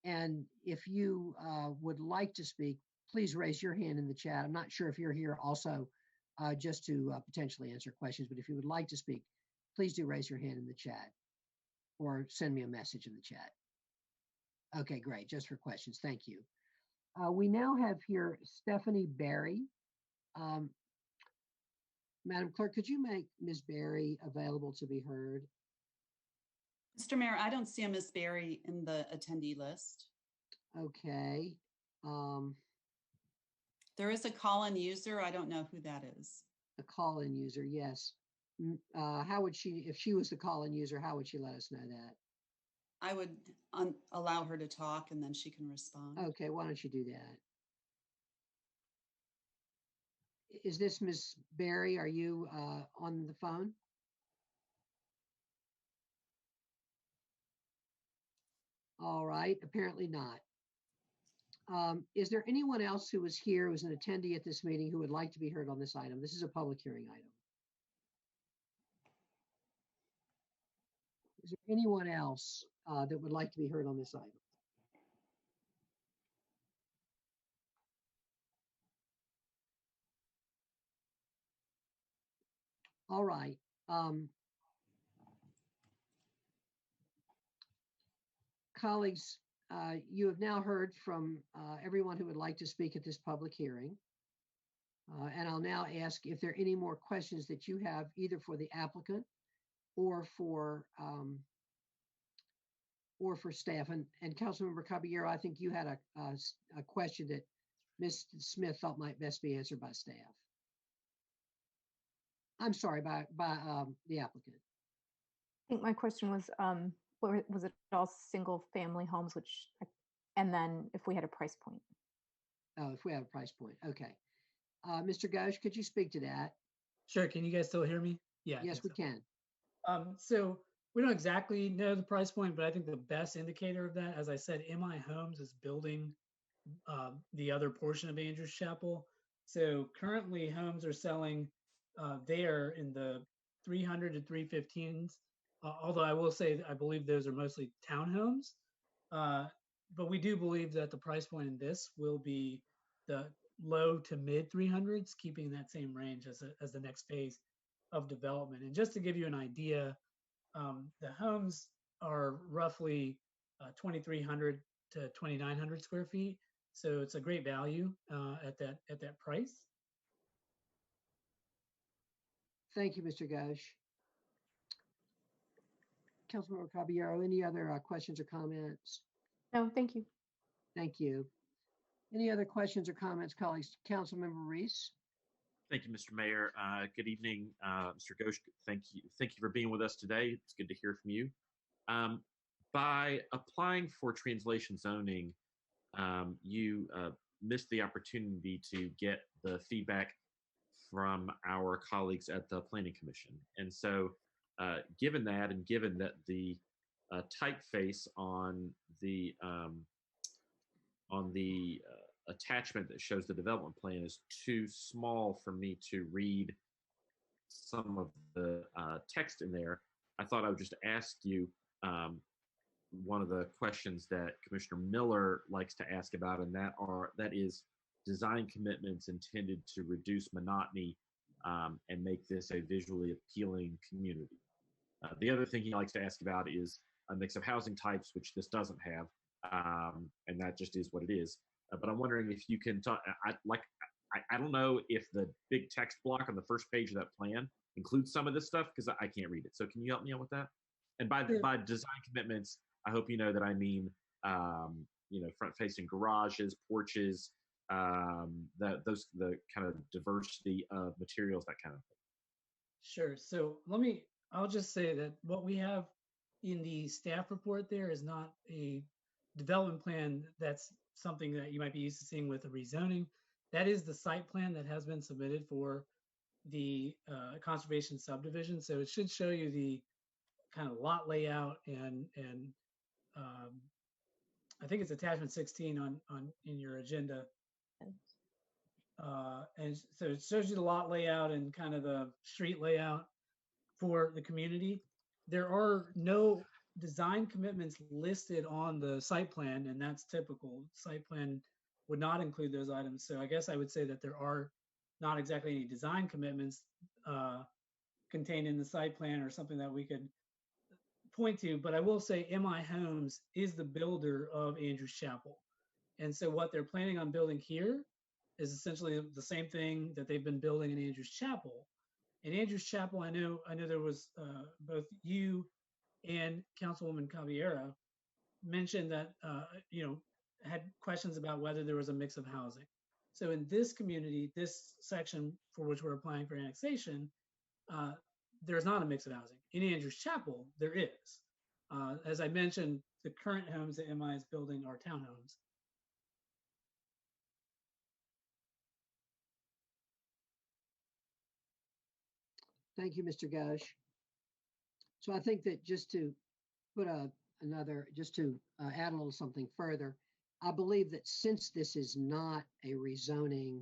And if you would like to speak, please raise your hand in the chat. I'm not sure if you're here also just to potentially answer questions, but if you would like to speak, please do raise your hand in the chat or send me a message in the chat. Okay, great, just for questions, thank you. We now have here Stephanie Barry. Madam Clerk, could you make Ms. Barry available to be heard? Mr. Mayor, I don't see a Ms. Barry in the attendee list. Okay. There is a call-in user. I don't know who that is. A call-in user, yes. How would she, if she was the call-in user, how would she let us know that? I would allow her to talk and then she can respond. Okay, why don't you do that? Is this Ms. Barry? Are you on the phone? All right, apparently not. Is there anyone else who was here, who's an attendee at this meeting, who would like to be heard on this item? This is a public hearing item. Is there anyone else that would like to be heard on this item? All right. Colleagues, you have now heard from everyone who would like to speak at this public hearing. And I'll now ask if there are any more questions that you have either for the applicant or for staff. And Councilmember Caballero, I think you had a question that Ms. Smith thought might best be answered by staff. I'm sorry, by the applicant. I think my question was, was it all single family homes, and then if we had a price point? Oh, if we have a price point, okay. Mr. Ghosh, could you speak to that? Sure, can you guys still hear me? Yeah. Yes, we can. So we don't exactly know the price point, but I think the best indicator of that, as I said, MI Homes is building the other portion of Andrews Chapel. So currently homes are selling there in the 300 to 315s. Although I will say, I believe those are mostly townhomes. But we do believe that the price point in this will be the low to mid 300s, keeping that same range as the next phase of development. And just to give you an idea, the homes are roughly 2,300 to 2,900 square feet. So it's a great value at that price. Thank you, Mr. Ghosh. Councilmember Caballero, any other questions or comments? No, thank you. Thank you. Any other questions or comments, colleagues? Councilmember Reese. Thank you, Mr. Mayor. Good evening, Mr. Ghosh. Thank you for being with us today. It's good to hear from you. By applying for translation zoning, you missed the opportunity to get the feedback from our colleagues at the Planning Commission. And so, given that, and given that the typeface on the attachment that shows the development plan is too small for me to read some of the text in there, I thought I would just ask you one of the questions that Commissioner Miller likes to ask about, and that is design commitments intended to reduce monotony and make this a visually appealing community. The other thing he likes to ask about is a mix of housing types, which this doesn't have, and that just is what it is. But I'm wondering if you can talk. I don't know if the big text block on the first page of that plan includes some of this stuff, because I can't read it. So can you help me out with that? And by design commitments, I hope you know that I mean front-facing garages, porches, the kind of diversity of materials, that kind of thing. Sure. So I'll just say that what we have in the staff report there is not a development plan. That's something that you might be used to seeing with a rezoning. That is the site plan that has been submitted for the conservation subdivision. So it should show you the kind of lot layout and I think it's attachment 16 in your agenda. And so it shows you the lot layout and kind of the street layout for the community. There are no design commitments listed on the site plan, and that's typical. Site plan would not include those items. So I guess I would say that there are not exactly any design commitments contained in the site plan or something that we could point to, but I will say MI Homes is the builder of Andrews Chapel. And so what they're planning on building here is essentially the same thing that they've been building in Andrews Chapel. In Andrews Chapel, I know there was both you and Councilwoman Caviera mentioned that, had questions about whether there was a mix of housing. So in this community, this section for which we're applying for annexation, there's not a mix of housing. In Andrews Chapel, there is. As I mentioned, the current homes that MI is building are townhomes. Thank you, Mr. Ghosh. So I think that just to put add a little something further, I believe that since this is not a rezoning,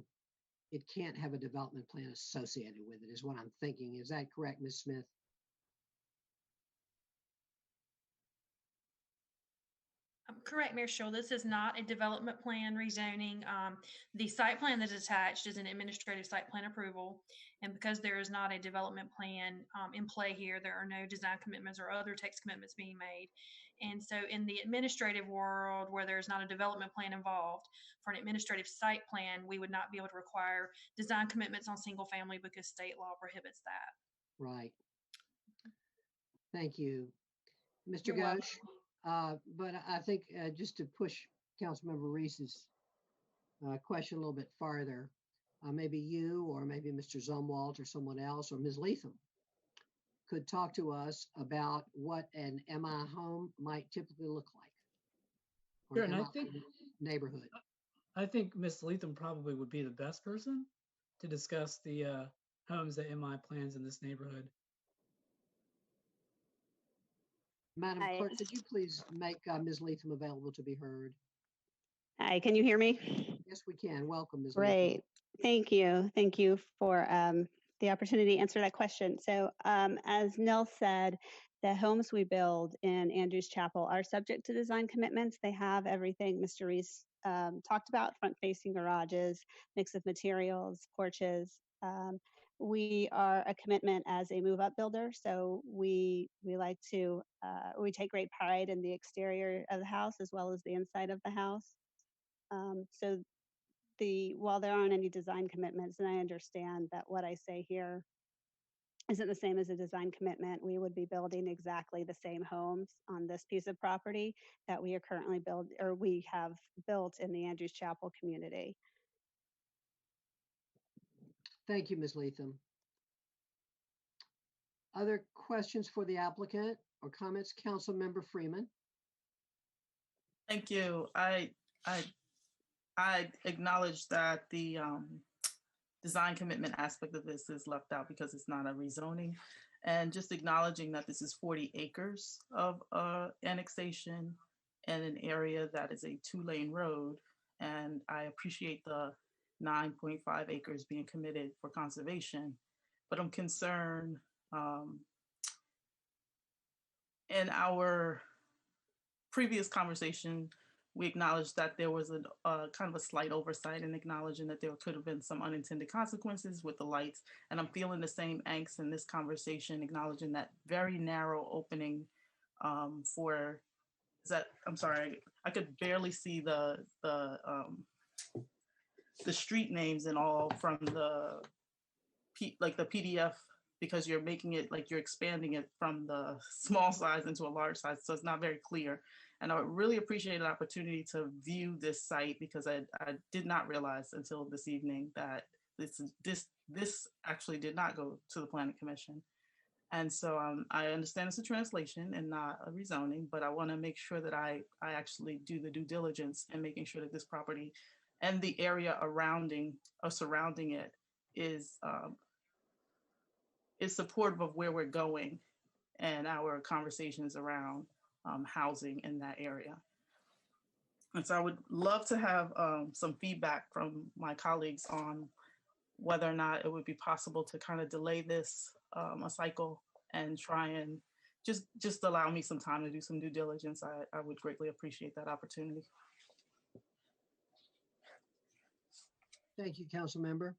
it can't have a development plan associated with it, is what I'm thinking. Is that correct, Ms. Smith? Correct, Mayor Schull. This is not a development plan rezoning. The site plan that's attached is an administrative site plan approval. And because there is not a development plan in play here, there are no design commitments or other text commitments being made. And so in the administrative world, where there's not a development plan involved, for an administrative site plan, we would not be able to require design commitments on single family because state law prohibits that. Right. Thank you. Mr. Ghosh. But I think just to push Councilmember Reese's question a little bit farther, maybe you or maybe Mr. Zumwalt or someone else or Ms. Leatham could talk to us about what an MI home might typically look like. Sure, and I think neighborhood. I think Ms. Leatham probably would be the best person to discuss the homes that MI plans in this neighborhood. Madam Clerk, could you please make Ms. Leatham available to be heard? Hi, can you hear me? Yes, we can. Welcome, Ms. Great. Leatham. Thank you. Thank you for the opportunity to answer that question. So as Nell said, the homes we build in Andrews Chapel are subject to design commitments. They have everything Mr. Reese talked about: front-facing garages, mix of materials, porches. We are a commitment as a move-up builder, so we like to we take great pride in the exterior of the house as well as the inside of the house. So while there aren't any design commitments, and I understand that what I say here isn't the same as a design commitment. We would be building exactly the same homes on this piece of property that we are currently we have built in the Andrews Chapel community. Thank you, Ms. Leatham. Other questions for the applicant or comments? Councilmember Freeman. Thank you. I acknowledge that the design commitment aspect of this is left out because it's not a rezoning, and just acknowledging that this is 40 acres of annexation and an area that is a 2-lane road. And I appreciate the 9.5 acres being committed for conservation, but I'm concerned in our previous conversation, we acknowledged that there was a kind of a slight oversight and acknowledging that there could have been some unintended consequences with the lights. And I'm feeling the same angst in this conversation, acknowledging that very narrow opening I'm sorry, I could barely see the street names and all from the PDF, because you're making it like you're expanding it from the small size into a large size. So it's not very clear. And I would really appreciate an opportunity to view this site, because I did not realize until this evening that this actually did not go to the Planning Commission. And so I understand it's a translation and not a rezoning, but I want to make sure that I actually do the due diligence in making sure that this property and the area surrounding it is supportive of where we're going and our conversations around housing in that area. And so I would love to have some feedback from my colleagues on whether or not it would be possible to kind of delay this a cycle and try and just allow me some time to do some due diligence. I would greatly appreciate that opportunity. Thank you, Council Member.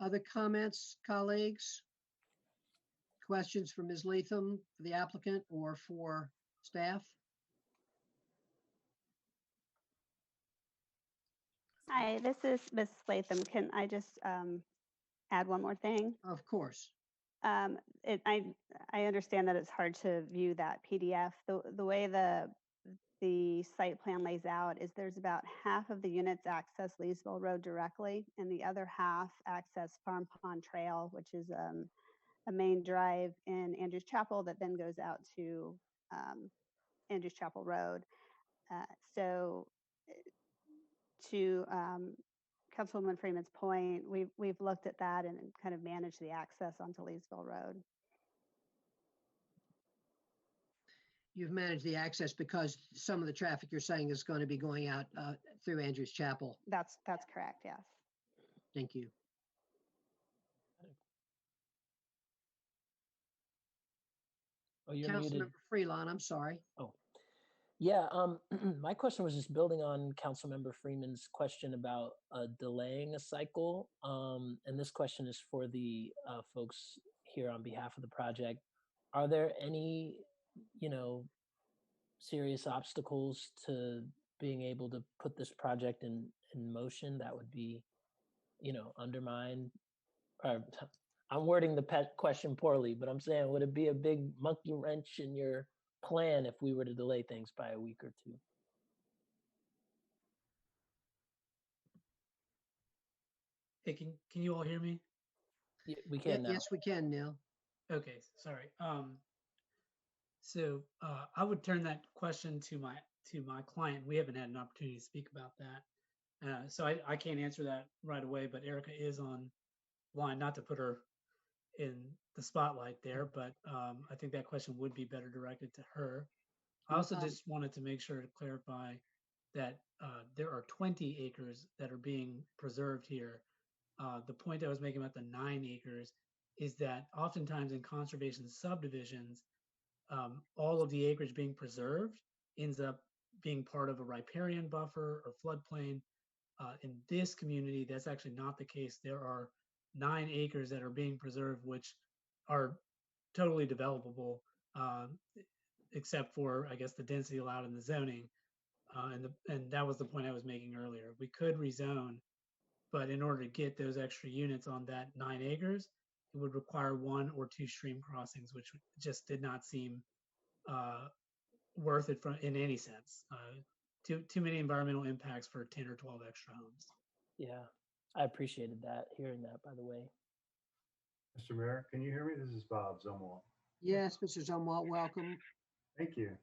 Other comments, colleagues? Questions for Ms. Leatham, for the applicant, or for staff? Hi, this is Ms. Latham. Can I just add one more thing? Of course. I understand that it's hard to view that PDF. The way the site plan lays out is there's about half of the units access Leesville Road directly, and the other half access Farm Pond Trail, which is a main drive in Andrews Chapel that then goes out to Andrews Chapel Road. So to Councilwoman Freeman's point, we've looked at that and kind of managed the access onto Leesville Road. You've managed the access because some of the traffic you're saying is going to be going out through Andrews Chapel. That's correct, yes. Thank you. Oh, you're Councilmember muted. Freelon, I'm sorry. Oh, yeah. My question was just building on Councilmember Freeman's question about delaying a cycle. And this question is for the folks here on behalf of the project. Are there any, serious obstacles to being able to put this project in motion that would be, undermine? I'm wording the question poorly, but I'm saying, would it be a big monkey wrench in your plan if we were to delay things by a week or two? Hey, can you all hear me? Yeah, we can now. Yes, we can, Neil. Okay, sorry. So I would turn that question to my client. We haven't had an opportunity to speak about that. So I can't answer that right away, but Erica is on line, not to put her in the spotlight there, but I think that question would be better directed to her. I also just wanted to make sure to clarify that there are 20 acres that are being preserved here. The point I was making about the 9 acres is that oftentimes in conservation subdivisions, all of the acreage being preserved ends up being part of a riparian buffer or floodplain. In this community, that's actually not the case. There are 9 acres that are being preserved, which are totally developable, except for, I guess, the density allowed in the zoning. And that was the point I was making earlier. We could rezone, but in order to get those extra units on that 9 acres, it would require 1 or 2 stream crossings, which just did not seem worth it in any sense. Too many environmental impacts for 10 or 12 extra homes. Yeah, I appreciated that, hearing that, by the way. Mr. Mayor, can you hear me? This is Bob Zumwalt. Yes, Mr. Zumwalt, welcome. Thank you.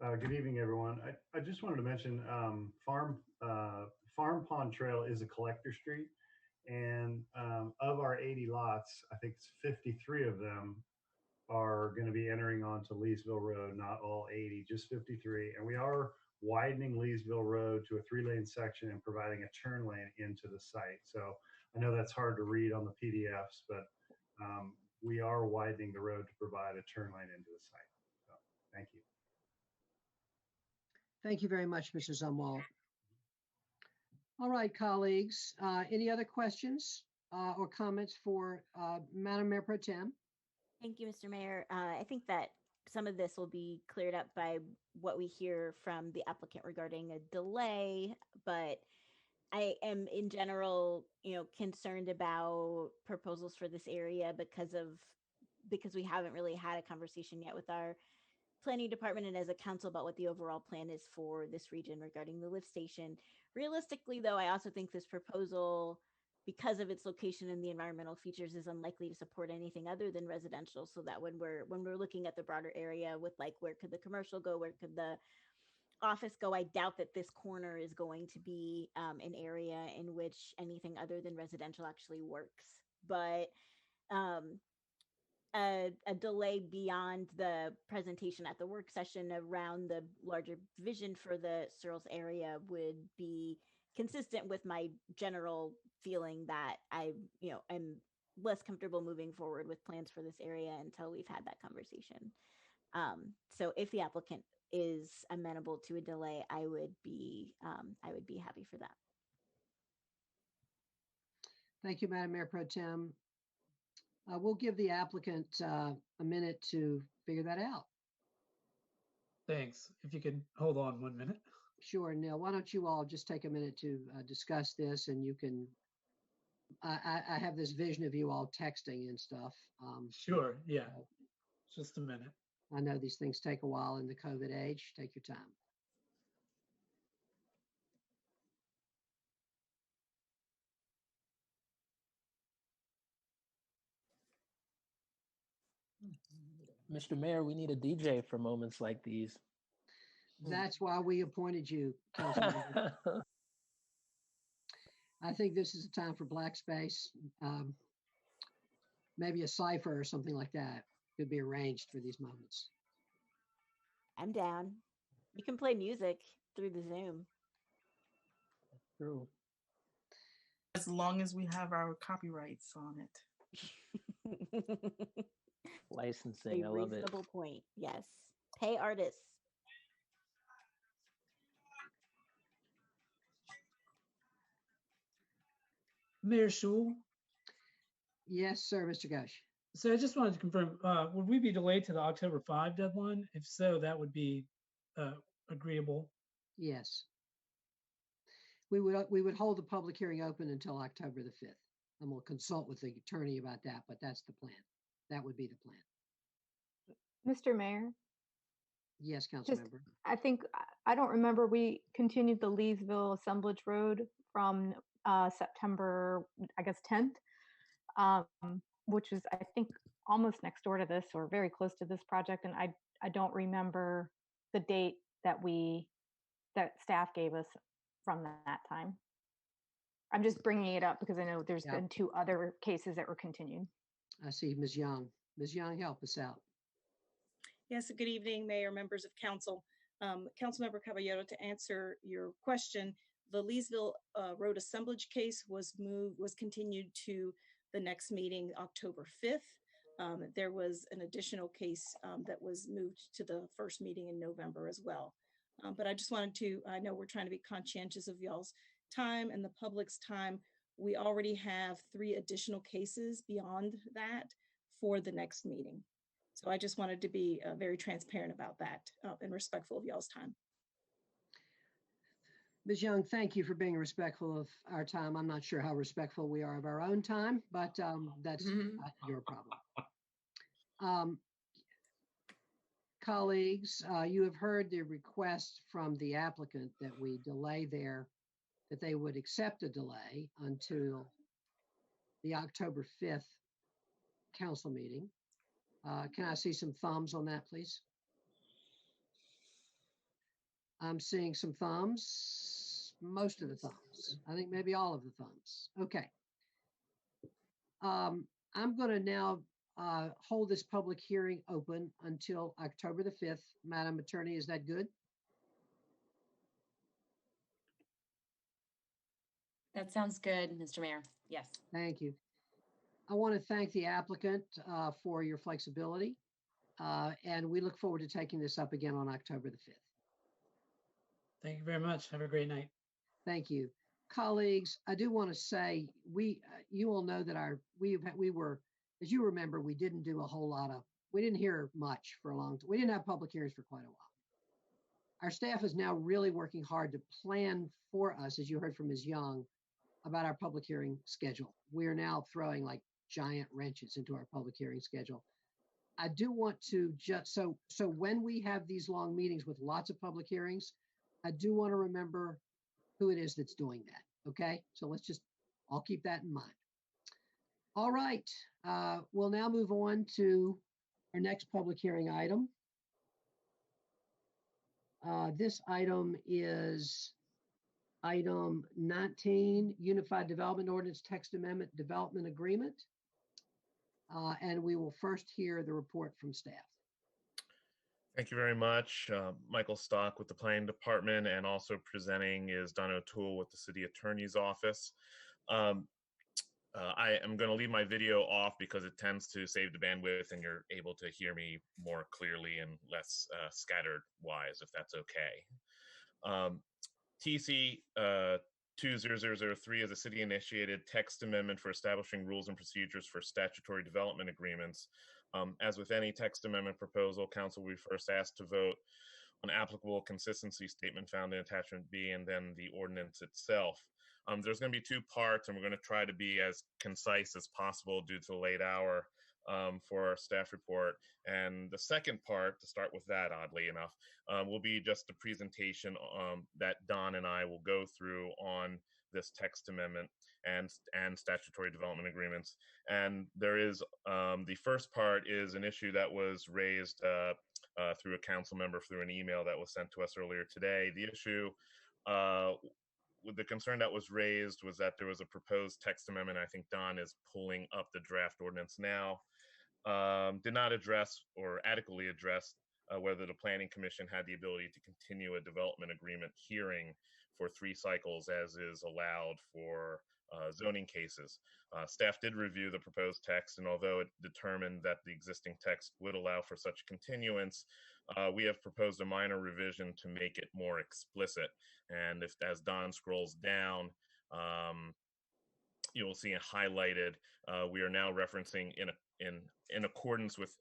Good evening, everyone. I just wanted to mention Farm Pond Trail is a collector street, and of our 80 lots, I think it's 53 of them are going to be entering onto Leesville Road, not all 80, just 53. And we are widening Leesville Road to a 3-lane section and providing a turn lane into the site. So I know that's hard to read on the PDFs, but we are widening the road to provide a turn lane into the site. So thank you. Thank you very much, Mr. Zumwalt. All right, colleagues, any other questions or comments for Madam Mayor Pro Tem? Thank you, Mr. Mayor. I think that some of this will be cleared up by what we hear from the applicant regarding a delay, but I am in general, concerned about proposals for this area because we haven't really had a conversation yet with our planning department and as a council about what the overall plan is for this region regarding the lift station. Realistically, though, I also think this proposal, because of its location and the environmental features, is unlikely to support anything other than residential. So that when we're looking at the broader area with like, where could the commercial go, where could the office go, I doubt that this corner is going to be an area in which anything other than residential actually works. But a delay beyond the presentation at the work session around the larger vision for the Searles area would be consistent with my general feeling that I'm less comfortable moving forward with plans for this area until we've had that conversation. So if the applicant is amenable to a delay, I would be happy for that. Thank you, Madam Mayor Pro Tem. We'll give the applicant a minute to figure that out. Thanks. If you could hold on 1 minute. Sure, Neil. Why don't you all just take a minute to discuss this, and you can. I have this vision of you all texting and stuff. Sure. Yeah. Just a minute. I know these things take a while in the COVID age. Take your time. Mr. Mayor, we need a DJ for moments like these. That's why we appointed you, Councilman. I think this is a time for black space. Maybe a cipher or something like that could be arranged for these moments. I'm down. You can play music through the Zoom. True. As long as we have our copyrights on it. Licensing, I love it. Reasonable point, yes. Pay artists. Mayor Schul? Yes, sir, Mr. Ghosh. So I just wanted to confirm, would we be delayed to the October 5 deadline? If so, that would be agreeable. Yes. We would hold the public hearing open until October the 5th. And we'll consult with the attorney about that, but that's the plan. That would be the plan. Mr. Mayor? Yes, council member. I think, I don't remember, we continued the Leesville Assemblage Road from September, I guess, 10th, which is, I think, almost next door to this or very close to this project. And I don't remember the date that staff gave us from that time. I'm just bringing it up because I know there's been 2 other cases that were continued. I see Ms. Young. Ms. Young, help us out. Yes, good evening, Mayor, members of council. Councilmember Caballero, to answer your question, the Leesville Road Assemblage case was continued to the next meeting, October 5th. There was an additional case that was moved to the first meeting in November as well. But I just wanted to, I know we're trying to be conscientious of y'all's time and the public's time. We already have 3 additional cases beyond that for the next meeting. So I just wanted to be very transparent about that and respectful of y'all's time. Ms. Young, thank you for being respectful of our time. I'm not sure how respectful we are of our own time, but that's not your problem. Colleagues, you have heard the request from the applicant that we delay that they would accept a delay until the October 5th council meeting. Can I see some thumbs on that, please? I'm seeing some thumbs, most of the thumbs. I think maybe all of the thumbs. Okay. I'm going to now hold this public hearing open until October the 5th. Madam Attorney, is that good? That sounds good, Mr. Mayor. Yes. Thank you. I want to thank the applicant for your flexibility, and we look forward to taking this up again on October the 5th. Thank you very much. Have a great night. Thank you. Colleagues, I do want to say, you all know that we were, as you remember, we didn't do a whole lot of, we didn't hear much for a long time. We didn't have public hearings for quite a while. Our staff is now really working hard to plan for us, as you heard from Ms. Young, about our public hearing schedule. We are now throwing like giant wrenches into our public hearing schedule. I do want to just, so when we have these long meetings with lots of public hearings, I do want to remember who it is that's doing that. Okay, so let's just, I'll keep that in mind. All right, we'll now move on to our next public hearing item. This item is item 19, Unified Development Ordinance Text Amendment Development Agreement. And we will first hear the report from staff. Thank you very much. Michael Stock with the Planning Department, and also presenting is Don O'Toole with the City Attorney's Office. I am going to leave my video off because it tends to save the bandwidth and you're able to hear me more clearly and less scattered wise, if that's okay. TC 20003 is a city-initiated text amendment for establishing rules and procedures for statutory development agreements. As with any text amendment proposal, Council will be first asked to vote on applicable consistency statement found in attachment B and then the ordinance itself. There's going to be two parts, and we're going to try to be as concise as possible due to the late hour for our staff report. And the second part, to start with that, oddly enough, will be just a presentation that Don and I will go through on this text amendment and statutory development agreements. And there is, the first part is an issue that was raised through a council member through an email that was sent to us earlier today. The issue, with the concern that was raised was that there was a proposed text amendment. I think Don is pulling up the draft ordinance now. Did not address or adequately address whether the Planning Commission had the ability to continue a development agreement hearing for 3 cycles as is allowed for zoning cases. Staff did review the proposed text, and although it determined that the existing text would allow for such continuance, we have proposed a minor revision to make it more explicit. And if, as Don scrolls down, you will see it highlighted. We are now referencing in accordance with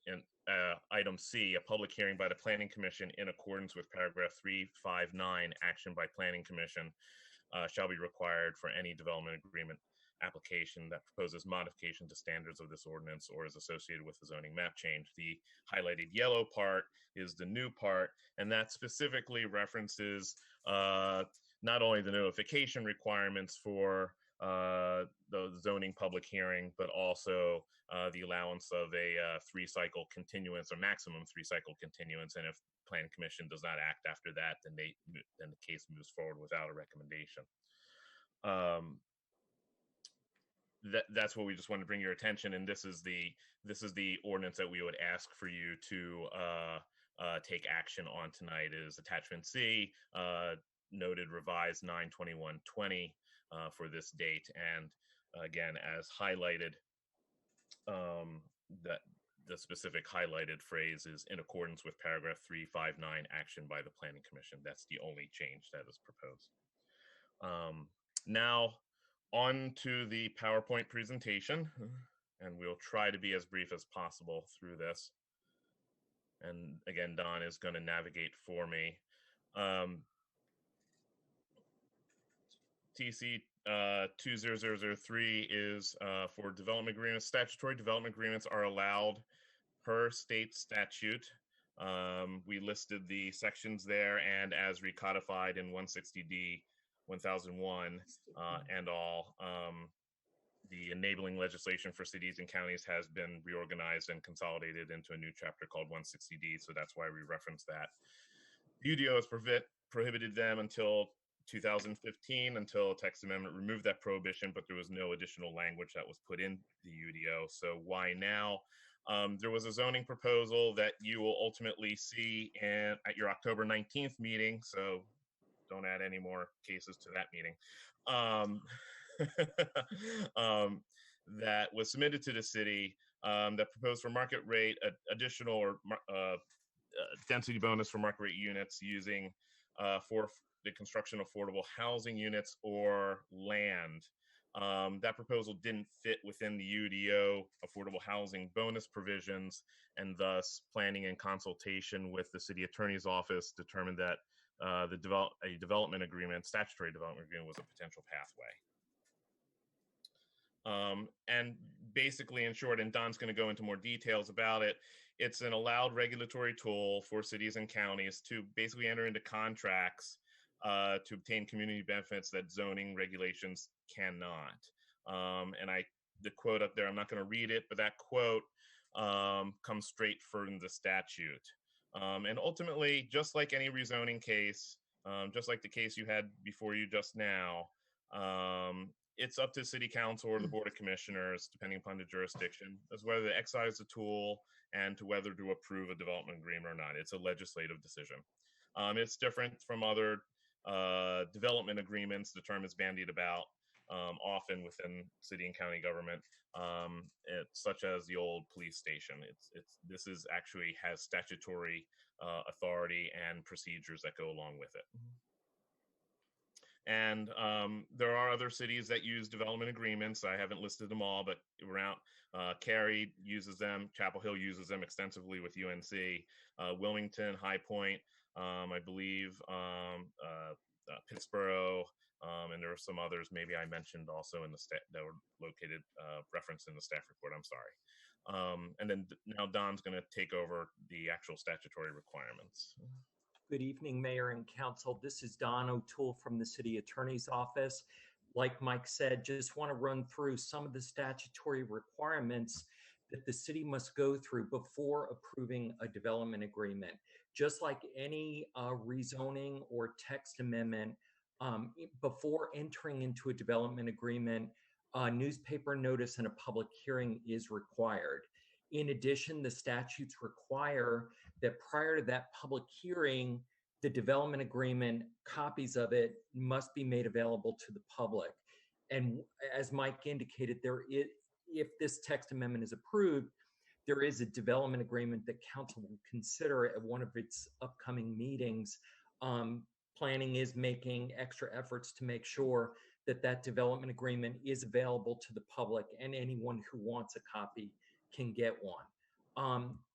item C, a public hearing by the Planning Commission in accordance with paragraph 359, action by Planning Commission shall be required for any development agreement application that proposes modification to standards of this ordinance or is associated with the zoning map change. The highlighted yellow part is the new part, and that specifically references not only the notification requirements for the zoning public hearing, but also the allowance of a 3-cycle continuance or maximum 3-cycle continuance. And if Planning Commission does not act after that, then the case moves forward without a recommendation. That's what we just wanted to bring your attention. And this is the ordinance that we would ask for you to take action on tonight. Is attachment C, noted revised 9/21/20 for this date. And again, as highlighted, that the specific highlighted phrase is in accordance with paragraph 359, action by the Planning Commission. That's the only change that is proposed. Now on to the PowerPoint presentation, and we'll try to be as brief as possible through this. And again, Don is going to navigate for me. TC 20003 is for development agreements. Statutory development agreements are allowed per state statute. We listed the sections there, and as recodified in 160D 1001 and all, the enabling legislation for cities and counties has been reorganized and consolidated into a new chapter called 160D, so that's why we reference that. The UDO has prohibited them until 2015, until a text amendment removed that prohibition, but there was no additional language that was put in the UDO. So why now? There was a zoning proposal that you will ultimately see at your October 19th meeting, so don't add any more cases to that meeting, that was submitted to the city that proposed for market rate additional or density bonus for market rate units using for the construction of affordable housing units or land. That proposal didn't fit within the UDO affordable housing bonus provisions, and thus planning and consultation with the city attorney's office determined that a development agreement, statutory development agreement, was a potential pathway. And basically, in short, and Don's going to go into more details about it, it's an allowed regulatory tool for cities and counties to basically enter into contracts to obtain community benefits that zoning regulations cannot. And the quote up there, I'm not going to read it, but that quote comes straight from the statute. And ultimately, just like any rezoning case, just like the case you had before you just now, it's up to city council or the board of commissioners, depending upon the jurisdiction, as whether to exercise the tool and to whether to approve a development agreement or not. It's a legislative decision. It's different from other development agreements. The term is bandied about often within city and county government, such as the old police station. This is actually has statutory authority and procedures that go along with it. And there are other cities that use development agreements. I haven't listed them all, but around Cary uses them. Chapel Hill uses them extensively with UNC. Wilmington, High Point, I believe, Pittsburgh, and there are some others maybe I mentioned also in the that were located, referenced in the staff report. I'm sorry. And then now Don's going to take over the actual statutory requirements. Good evening, Mayor and Council. This is Don O'Toole from the City Attorney's Office. Like Mike said, just want to run through some of the statutory requirements that the city must go through before approving a development agreement. Just like any rezoning or text amendment, before entering into a development agreement, a newspaper notice and a public hearing is required. In addition, the statutes require that prior to that public hearing, the development agreement, copies of it must be made available to the public. And as Mike indicated, if this text amendment is approved, there is a development agreement that council will consider at one of its upcoming meetings. Planning is making extra efforts to make sure that that development agreement is available to the public, and anyone who wants a copy can get one.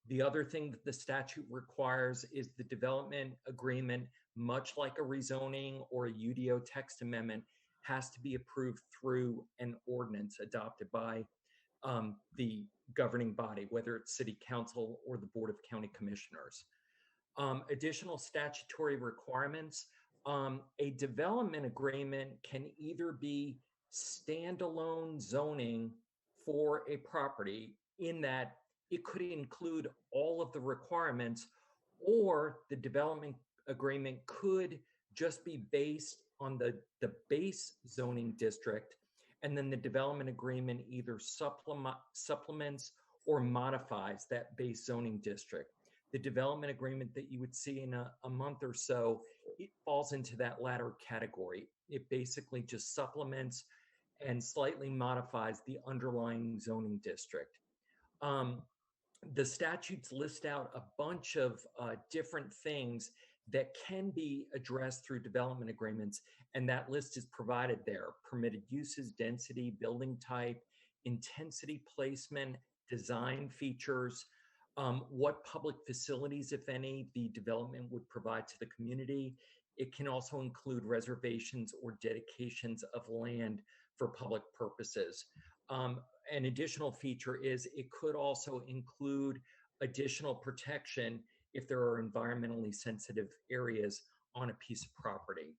The other thing that the statute requires is the development agreement, much like a rezoning or a UDO text amendment, has to be approved through an ordinance adopted by the governing body, whether it's city council or the board of county commissioners. Additional statutory requirements, a development agreement can either be standalone zoning for a property in that it could include all of the requirements, or the development agreement could just be based on the base zoning district, and then the development agreement either supplements or modifies that base zoning district. The development agreement that you would see in a month or so, it falls into that latter category. It basically just supplements and slightly modifies the underlying zoning district. The statutes list out a bunch of different things that can be addressed through development agreements, and that list is provided there. Permitted uses, density, building type, intensity placement, design features, what public facilities, if any, the development would provide to the community, It can also include reservations or dedications of land for public purposes. An additional feature is it could also include additional protection if there are environmentally sensitive areas on a piece of property.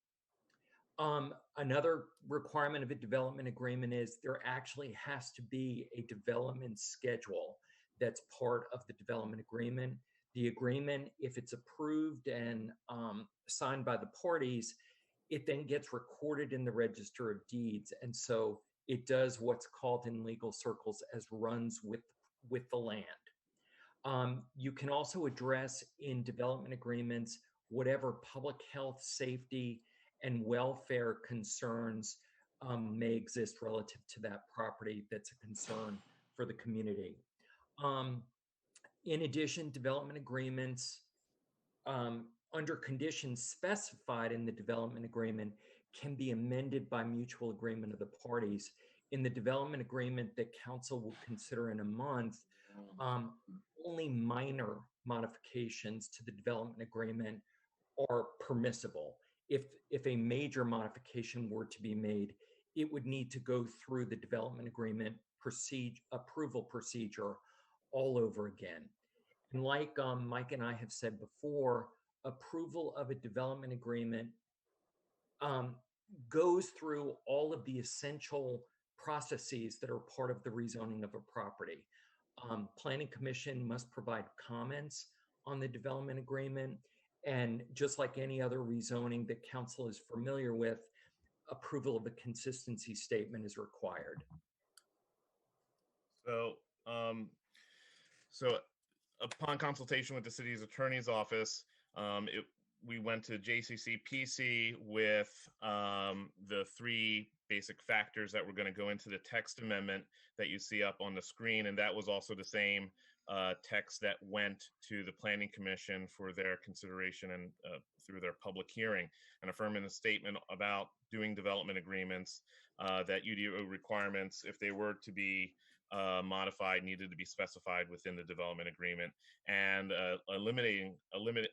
Another requirement of a development agreement is there actually has to be a development schedule that's part of the development agreement. The agreement, if it's approved and signed by the parties, it then gets recorded in the Register of Deeds. And so it does what's called in legal circles as runs with the land. You can also address in development agreements whatever public health, safety, and welfare concerns may exist relative to that property that's a concern for the community. In addition, development agreements under conditions specified in the development agreement can be amended by mutual agreement of the parties. In the development agreement that council will consider in a month, only minor modifications to the development agreement are permissible. If a major modification were to be made, it would need to go through the development agreement approval procedure all over again. And like Mike and I have said before, approval of a development agreement goes through all of the essential processes that are part of the rezoning of a property. Planning Commission must provide comments on the development agreement. And just like any other rezoning that council is familiar with, approval of a consistency statement is required. So upon consultation with the city's attorney's office, we went to JCC PC with the 3 basic factors that were going to go into the text amendment that you see up on the screen. And that was also the same text that went to the Planning Commission for their consideration and through their public hearing. And affirming the statement about doing development agreements, that UDO requirements, if they were to be modified, needed to be specified within the development agreement, and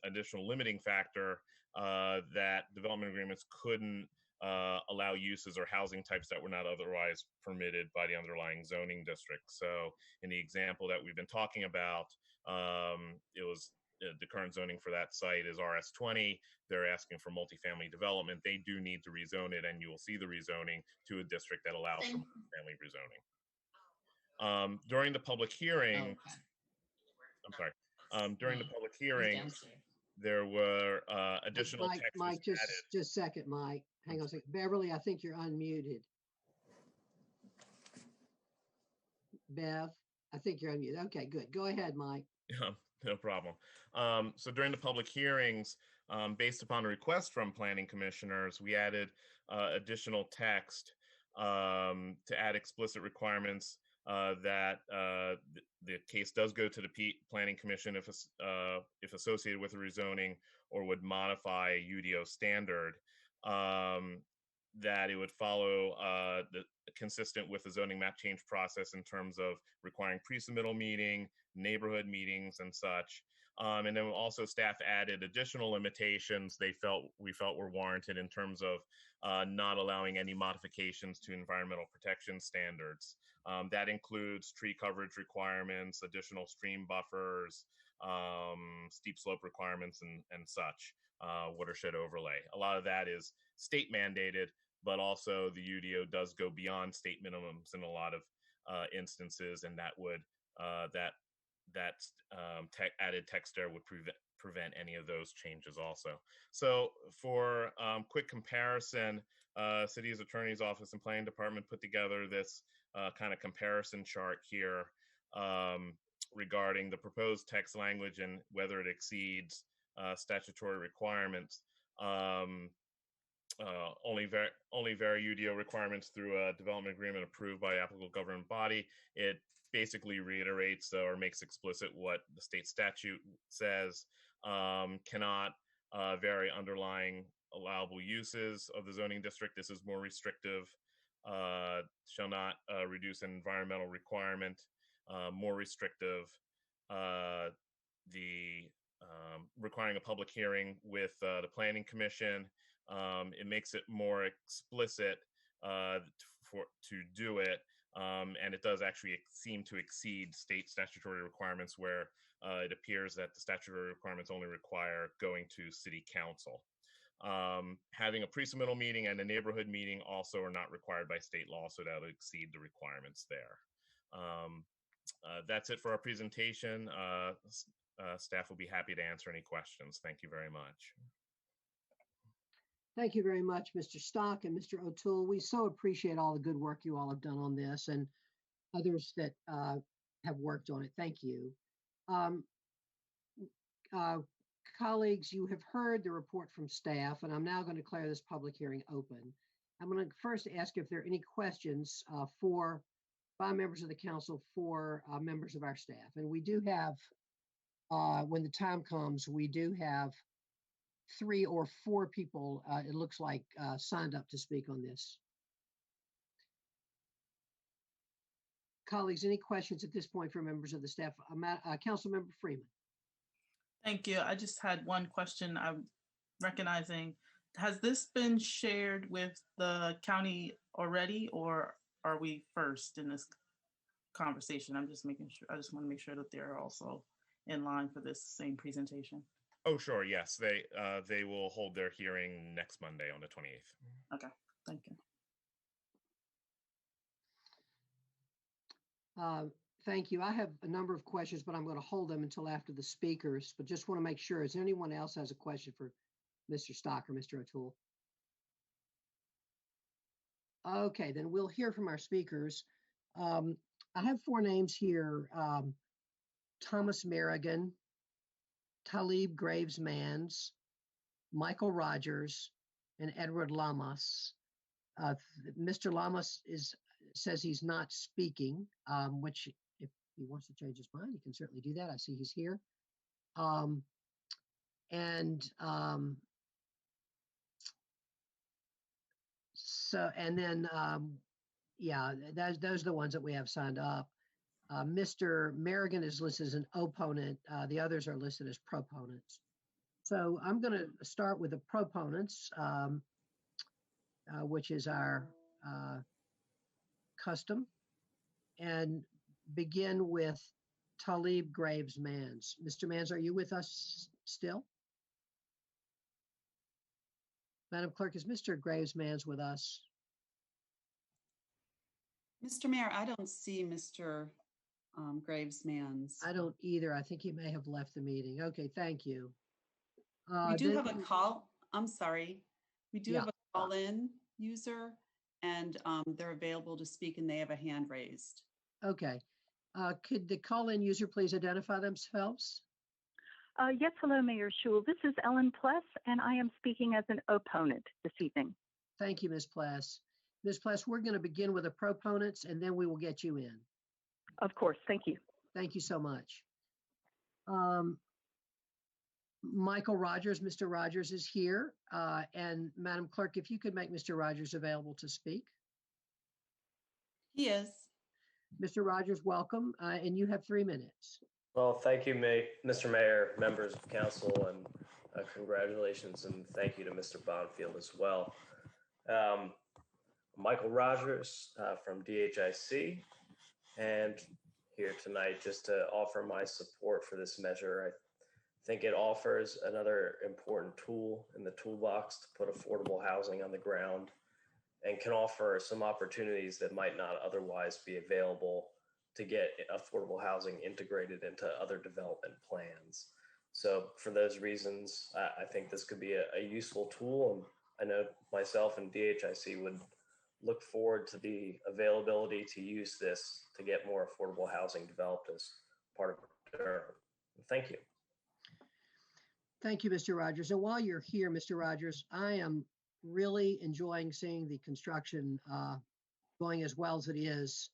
additional limiting factor that development agreements couldn't allow uses or housing types that were not otherwise permitted by the underlying zoning district. So in the example that we've been talking about, it was the current zoning for that site is RS20. They're asking for multifamily development. They do need to rezone it, and you will see the rezoning to a district that allows for multifamily rezoning. During the public hearing, during the public hearing, there were additional texts Mike, added. just a second, Mike. Hang on a second. Beverly, I think you're unmuted. Bev, I think you're unmuted. Okay, good. Go ahead, Mike. Yeah, no problem. So during the public hearings, based upon a request from planning commissioners, we added additional text to add explicit requirements that the case does go to the Planning Commission if associated with a rezoning or would modify a UDO standard, that it would follow consistent with the zoning map change process in terms of requiring pre-submittal meeting, neighborhood meetings, and such. And then also staff added additional limitations we felt were warranted in terms of not allowing any modifications to environmental protection standards. That includes tree coverage requirements, additional stream buffers, steep slope requirements, and such, watershed overlay. A lot of that is state mandated, but also the UDO does go beyond state minimums in a lot of instances, and that would added text there would prevent any of those changes also. So for quick comparison, City's Attorney's Office and Planning Department put together this kind of comparison chart here regarding the proposed text language and whether it exceeds statutory requirements. Only vary UDO requirements through a development agreement approved by applicable government body. It basically reiterates or makes explicit what the state statute says. Cannot vary underlying allowable uses of the zoning district. This is more restrictive. Shall not reduce an environmental requirement. More restrictive. The requiring a public hearing with the Planning Commission. It makes it more explicit to do it, and it does actually seem to exceed state statutory requirements, where it appears that the statutory requirements only require going to City Council. Having a pre-submittal meeting and a neighborhood meeting also are not required by state law, so that would exceed the requirements there. That's it for our presentation. Staff will be happy to answer any questions. Thank you very much. Thank you very much, Mr. Stock and Mr. O'Toole. We so appreciate all the good work you all have done on this, and others that have worked on it. Thank you. Colleagues, you have heard the report from staff, and I'm now going to declare this public hearing open. I'm going to first ask if there are any questions by members of the council for members of our staff. And we do have, when the time comes, we do have 3 or 4 people, it looks like, signed up to speak on this. Colleagues, any questions at this point for members of the staff? Councilmember Freeman. Thank you. I just had one question. I'm recognizing, has this been shared with the county already, or are we first in this conversation? I'm just making sure. I just want to make sure that they're also in line for this same presentation. Oh, sure. Yes, they will hold their hearing next Monday on the 28th. Okay, thank you. Thank you. I have a number of questions, but I'm going to hold them until after the speakers. But just want to make sure, is there anyone else has a question for Mr. Stock or Mr. O'Toole? Okay, then we'll hear from our speakers. I have 4 names here. Thomas Merrigan, Talib Graves-Mans, Michael Rogers, and Edward Lamas. Mr. Lamas says he's not speaking, which if he wants to change his mind, he can certainly do that. I see he's here. Yeah, those are the ones that we have signed up. Mr. Merrigan is listed as an opponent. The others are listed as proponents. So I'm going to start with the proponents, which is our custom, and begin with Talib Graves-Mans. Mr. Mans, are you with us still? Madam Clerk, is Mr. Graves-Mans with us? Mr. Mayor, I don't see Mr. Graves-Mans. I don't either. I think he may have left the meeting. Okay, thank you. We do have a call. I'm sorry. We do have a call-in user, and they're available to speak, and they have a hand raised. Okay. Could the call-in user please identify themselves? Yes, hello, Mayor Schul. This is Ellen Pless, and I am speaking as an opponent this evening. Thank you, Ms. Pless. Ms. Pless, we're going to begin with the proponents, and then we will get you in. Of course. Thank you. Thank you so much. Michael Rogers, Mr. Rogers is here. And Madam Clerk, if you could make Mr. Rogers available to speak. He is. Mr. Rogers, welcome, and you have 3 minutes. Well, thank you, Mr. Mayor, members of council, and congratulations and thank you to Mr. Bonfield as well. Michael Rogers from DHIC, and here tonight just to offer my support for this measure. I think it offers another important tool in the toolbox to put affordable housing on the ground, and can offer some opportunities that might not otherwise be available to get affordable housing integrated into other development plans. So for those reasons, I think this could be a useful tool. And I know myself and DHIC would look forward to the availability to use this to get more affordable housing developed as part of Durham. Thank you. Thank you, Mr. Rogers. And while you're here, Mr. Rogers, I am really enjoying seeing the construction going as well as it is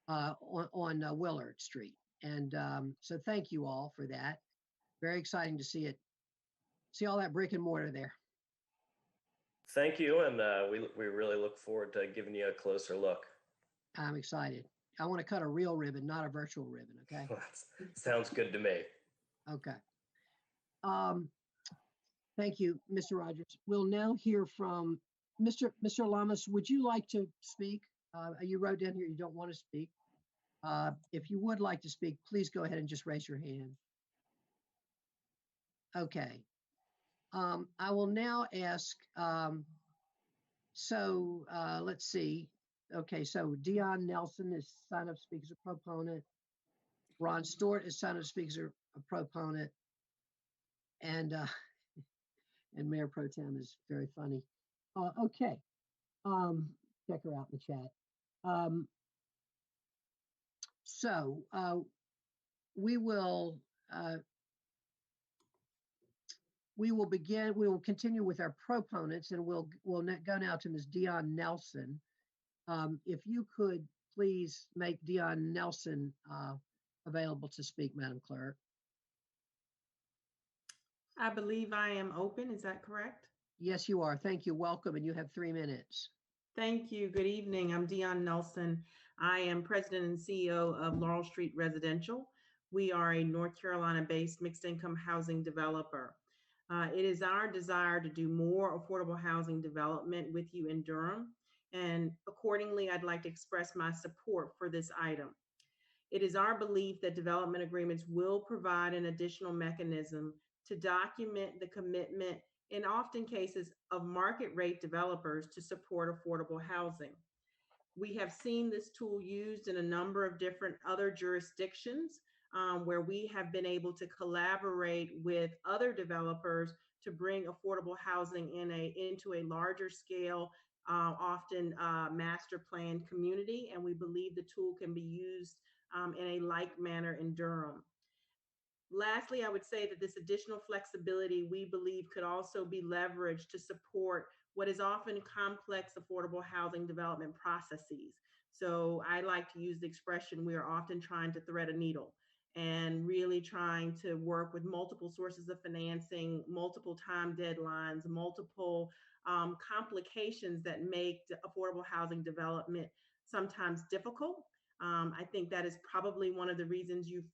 on Willard Street. And so thank you all for that. Very exciting to see all that brick and mortar there. Thank you, and we really look forward to giving you a closer look. I'm excited. I want to cut a real ribbon, not a virtual ribbon, okay? Sounds good to me. Okay. Thank you, Mr. Rogers. We'll now hear from Mr. Lamas. Would you like to speak? You wrote down here you don't want to speak. If you would like to speak, please go ahead and just raise your hand. Okay. I will now ask, let's see. Okay, so Dion Nelson is signed up to speak as a proponent. Ron Stewart is signed up to speak as a proponent. And Mayor Pro Tem is very funny. Okay, check her out in the chat. We will continue with our proponents, and we'll go now to Ms. Dion Nelson. If you could please make Dion Nelson available to speak, Madam Clerk. I believe I am open. Is that correct? Yes, you are. Thank you. Welcome, and you have 3 minutes. Thank you. Good evening. I'm Dion Nelson. I am President and CEO of Laurel Street Residential. We are a North Carolina-based mixed-income housing developer. It is our desire to do more affordable housing development with you in Durham, and accordingly, I'd like to express my support for this item. It is our belief that development agreements will provide an additional mechanism to document the commitment, in often cases, of market rate developers to support affordable housing. We have seen this tool used in a number of different other jurisdictions where we have been able to collaborate with other developers to bring affordable housing into a larger scale, often master planned community, and we believe the tool can be used in a like manner in Durham. Lastly, I would say that this additional flexibility we believe could also be leveraged to support what is often complex affordable housing development processes. So I like to use the expression, we are often trying to thread a needle and really trying to work with multiple sources of financing, multiple time deadlines, multiple complications that make affordable housing development sometimes difficult. I think that is probably one of the reasons you've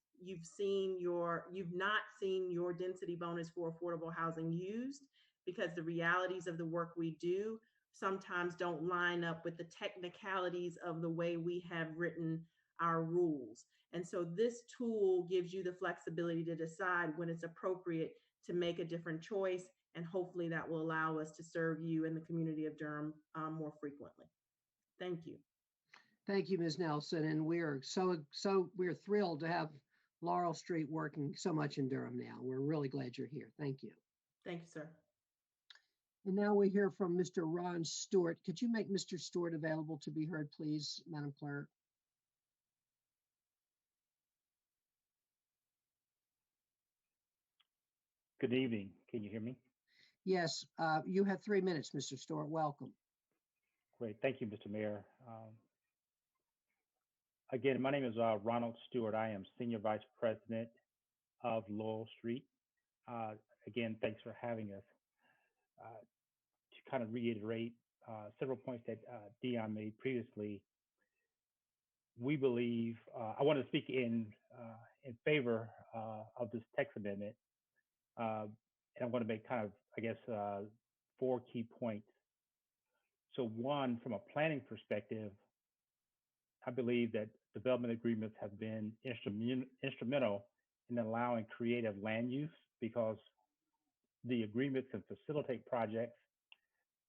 not seen your density bonus for affordable housing used, because the realities of the work we do sometimes don't line up with the technicalities of the way we have written our rules. And so this tool gives you the flexibility to decide when it's appropriate to make a different choice, and hopefully that will allow us to serve you and the community of Durham more frequently. Thank you. Thank you, Ms. Nelson, and we're thrilled to have Laurel Street working so much in Durham now. We're really glad you're here. Thank you. Thank you, sir. And now we hear from Mr. Ron Stewart. Could you make Mr. Stewart available to be heard, please, Madam Clerk? Good evening. Can you hear me? Yes, you have 3 minutes, Mr. Stewart. Welcome. Great. Thank you, Mr. Mayor. Again, my name is Ronald Stewart. I am Senior Vice President of Laurel Street. Again, thanks for having us. To kind of reiterate several points that Dion made previously, we believe, I want to speak in favor of this text amendment. And I'm going to make kind of, I guess, 4 key points. So one, from a planning perspective, I believe that development agreements have been instrumental in allowing creative land use, because the agreements can facilitate projects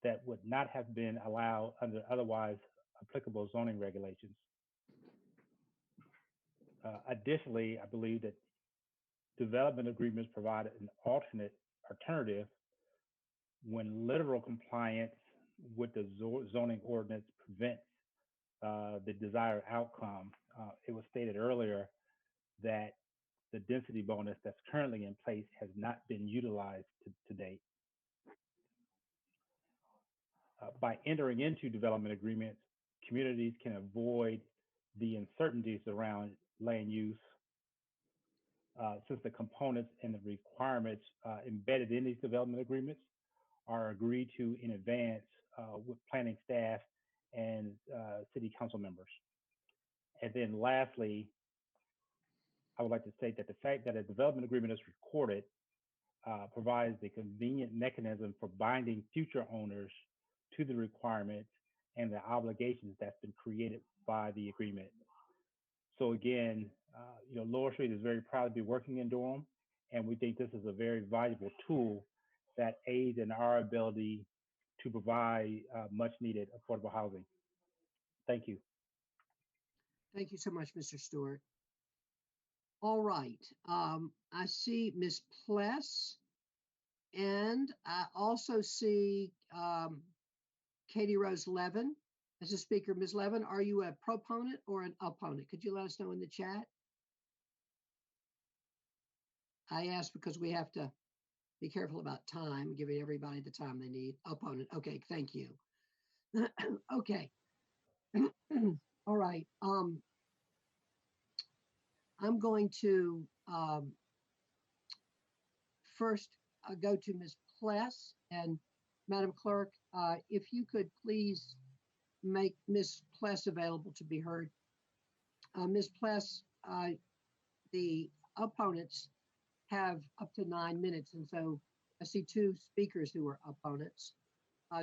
that would not have been allowed under otherwise applicable zoning regulations. Additionally, I believe that development agreements provide an alternative when literal compliance with the zoning ordinance prevents the desired outcome. It was stated earlier that the density bonus that's currently in place has not been utilized to date. By entering into development agreements, communities can avoid the uncertainties around land use, since the components and the requirements embedded in these development agreements are agreed to in advance with planning staff and city council members. And then lastly, I would like to state that the fact that a development agreement is recorded provides a convenient mechanism for binding future owners to the requirements and the obligations that's been created by the agreement. So again, Laurel Street is very proud to be working in Durham, and we think this is a very valuable tool that aids in our ability to provide much needed affordable housing. Thank you. Thank you so much, Mr. Stewart. All right, I see Ms. Pless, and I also see Katie Rose Levin as a speaker. Ms. Levin, are you a proponent or an opponent? Could you let us know in the chat? I asked because we have to be careful about time, giving everybody the time they need. Opponent, okay, thank you. Okay, all right. I'm going to first go to Ms. Pless, and Madam Clerk, if you could please make Ms. Pless available to be heard. Ms. Pless, the opponents have up to 9 minutes, and so I see 2 speakers who are opponents.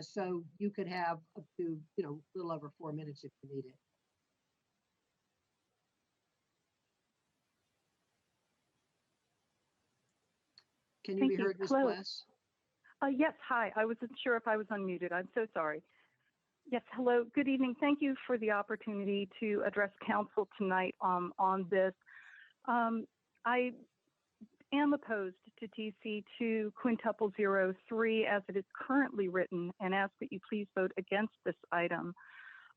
So you could have up to, a little over 4 minutes if you need it. Can you be heard, Ms. Pless? Yes, hi. I wasn't sure if I was unmuted. I'm so sorry. Yes, hello. Good evening. Thank you for the opportunity to address council tonight on this. I am opposed to TC2 quintuple 03 as it is currently written, and ask that you please vote against this item.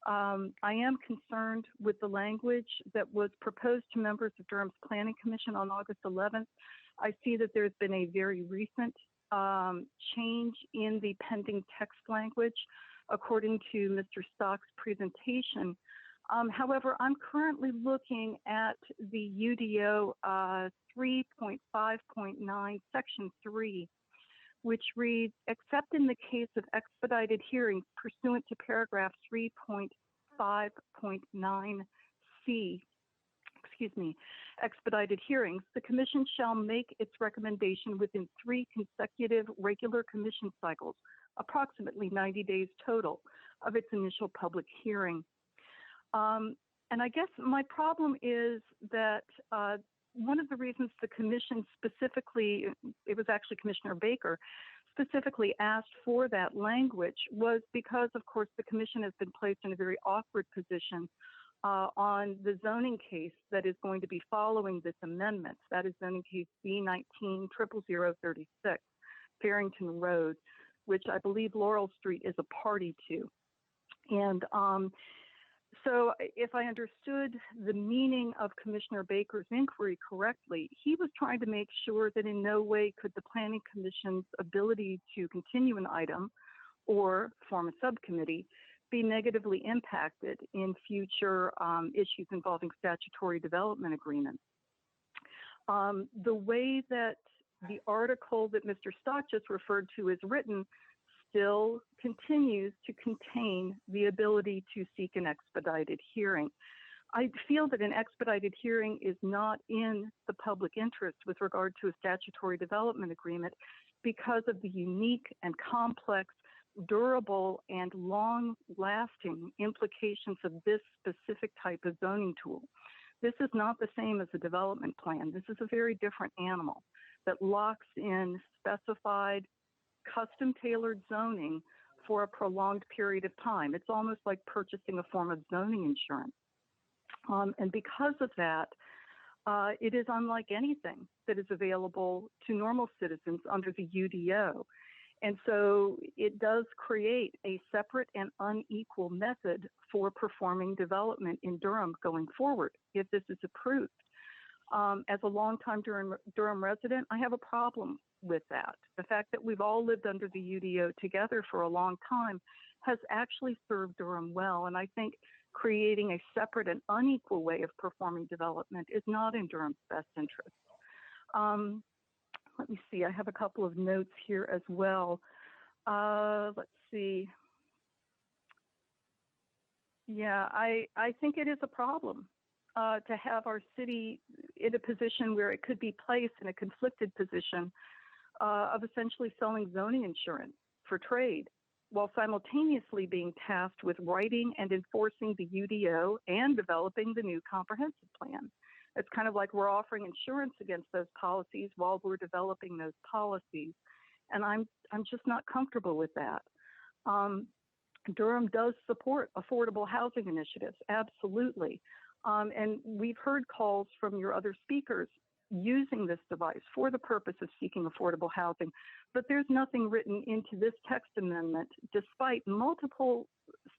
I am concerned with the language that was proposed to members of Durham's Planning Commission on August 11th. I see that there's been a very recent change in the pending text language, according to Mr. Stock's presentation. However, I'm currently looking at the UDO 3.5.9, Section 3, which reads, except in the case of expedited hearings pursuant to paragraph 3.5.9C, expedited hearings, the commission shall make its recommendation within 3 consecutive regular commission cycles, approximately 90 days total, of its initial public hearing. And I guess my problem is that one of the reasons the commission specifically, it was actually Commissioner Baker, specifically asked for that language was because, of course, the commission has been placed in a very awkward position on the zoning case that is going to be following this amendment. That is zoning case B19-00036, Farrington Road, which I believe Laurel Street is a party to. And so if I understood the meaning of Commissioner Baker's inquiry correctly, he was trying to make sure that in no way could the Planning Commission's ability to continue an item or form a subcommittee be negatively impacted in future issues involving statutory development agreements. The way that the article that Mr. Stock just referred to is written still continues to contain the ability to seek an expedited hearing. I feel that an expedited hearing is not in the public interest with regard to a statutory development agreement because of the unique and complex, durable, and long-lasting implications of this specific type of zoning tool. This is not the same as a development plan. This is a very different animal that locks in specified, custom-tailored zoning for a prolonged period of time. It's almost like purchasing a form of zoning insurance. And because of that, it is unlike anything that is available to normal citizens under the UDO. And so it does create a separate and unequal method for performing development in Durham going forward if this is approved. As a longtime Durham resident, I have a problem with that. The fact that we've all lived under the UDO together for a long time has actually served Durham well. And I think creating a separate and unequal way of performing development is not in Durham's best interest. Let me see, I have a couple of notes here as well. Let's see. Yeah, I think it is a problem to have our city in a position where it could be placed in a conflicted position of essentially selling zoning insurance for trade, while simultaneously being tasked with writing and enforcing the UDO and developing the new comprehensive plan. It's kind of like we're offering insurance against those policies while we're developing those policies. And I'm just not comfortable with that. Durham does support affordable housing initiatives, absolutely. And we've heard calls from your other speakers using this device for the purpose of seeking affordable housing. But there's nothing written into this text amendment, despite multiple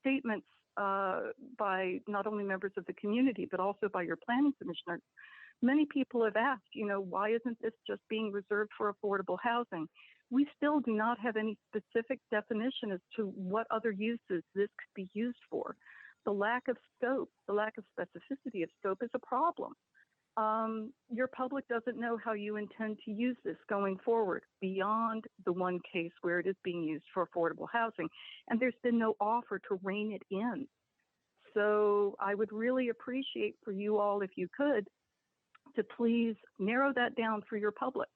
statements by not only members of the community, but also by your planning commissioners. Many people have asked, why isn't this just being reserved for affordable housing? We still do not have any specific definition as to what other uses this could be used for. The lack of scope, the lack of specificity of scope is a problem. Your public doesn't know how you intend to use this going forward beyond the one case where it is being used for affordable housing. And there's been no offer to rein it in. So I would really appreciate for you all, if you could, to please narrow that down for your public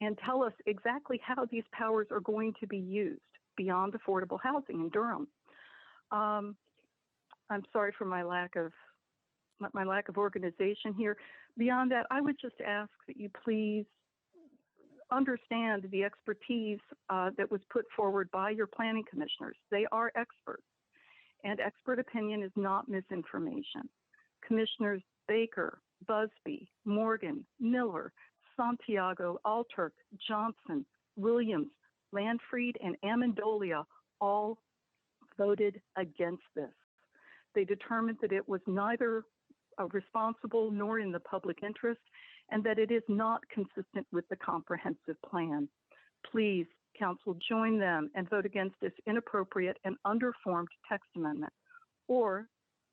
and tell us exactly how these powers are going to be used beyond affordable housing in Durham. I'm sorry for my lack of organization here. Beyond that, I would just ask that you please understand the expertise that was put forward by your planning commissioners. They are experts, and expert opinion is not misinformation. Commissioners Baker, Busby, Morgan, Miller, Santiago, Alturk, Johnson, Williams, Landfried, and Amendolia all voted against this. They determined that it was neither responsible nor in the public interest, and that it is not consistent with the comprehensive plan. Please, Council, join them and vote against this inappropriate and underformed text amendment, or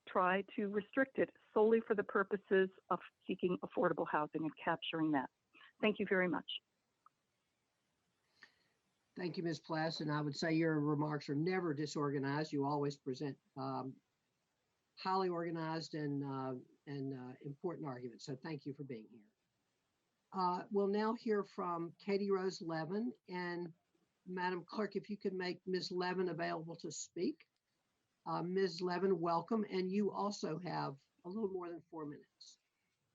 try to restrict it solely for the purposes of seeking affordable housing and capturing that. Thank you very much. Thank you, Ms. Pless. And I would say your remarks are never disorganized. You always present highly organized and important arguments. So thank you for being here. We'll now hear from Katie Rose Levin. And Madam Clerk, if you could make Ms. Levin available to speak. Ms. Levin, welcome. And you also have a little more than 4 minutes.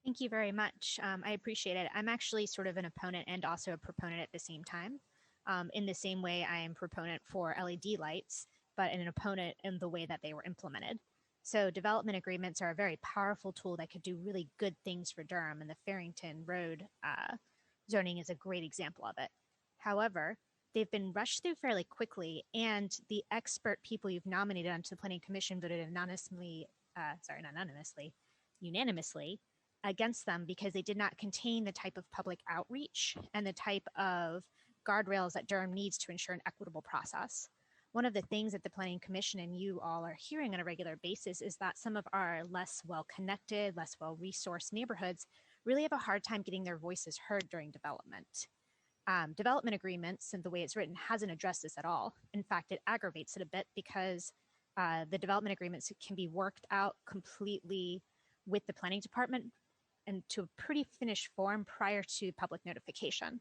Thank you very much. I appreciate it. I'm actually sort of an opponent and also a proponent at the same time. In the same way, I am proponent for LED lights, but an opponent in the way that they were implemented. So development agreements are a very powerful tool that could do really good things for Durham, and the Farrington Road zoning is a great example of it. However, they've been rushed through fairly quickly, and the expert people you've nominated onto the Planning Commission voted unanimously against them because they did not contain the type of public outreach and the type of guardrails that Durham needs to ensure an equitable process. One of the things that the Planning Commission and you all are hearing on a regular basis is that some of our less well-connected, less well-resourced neighborhoods really have a hard time getting their voices heard during development. Development agreements and the way it's written hasn't addressed this at all. In fact, it aggravates it a bit because the development agreements can be worked out completely with the planning department and to a pretty finished form prior to public notification.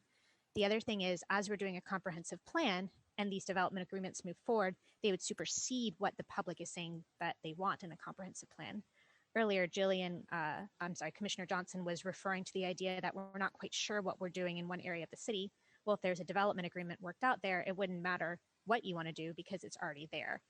The other thing is, as we're doing a comprehensive plan and these development agreements move forward, they would supersede what the public is saying that they want in a comprehensive plan. Earlier, Commissioner Johnson was referring to the idea that we're not quite sure what we're doing in one area of the city. Well, if there's a development agreement worked out there, it wouldn't matter what you want to do because it's already there.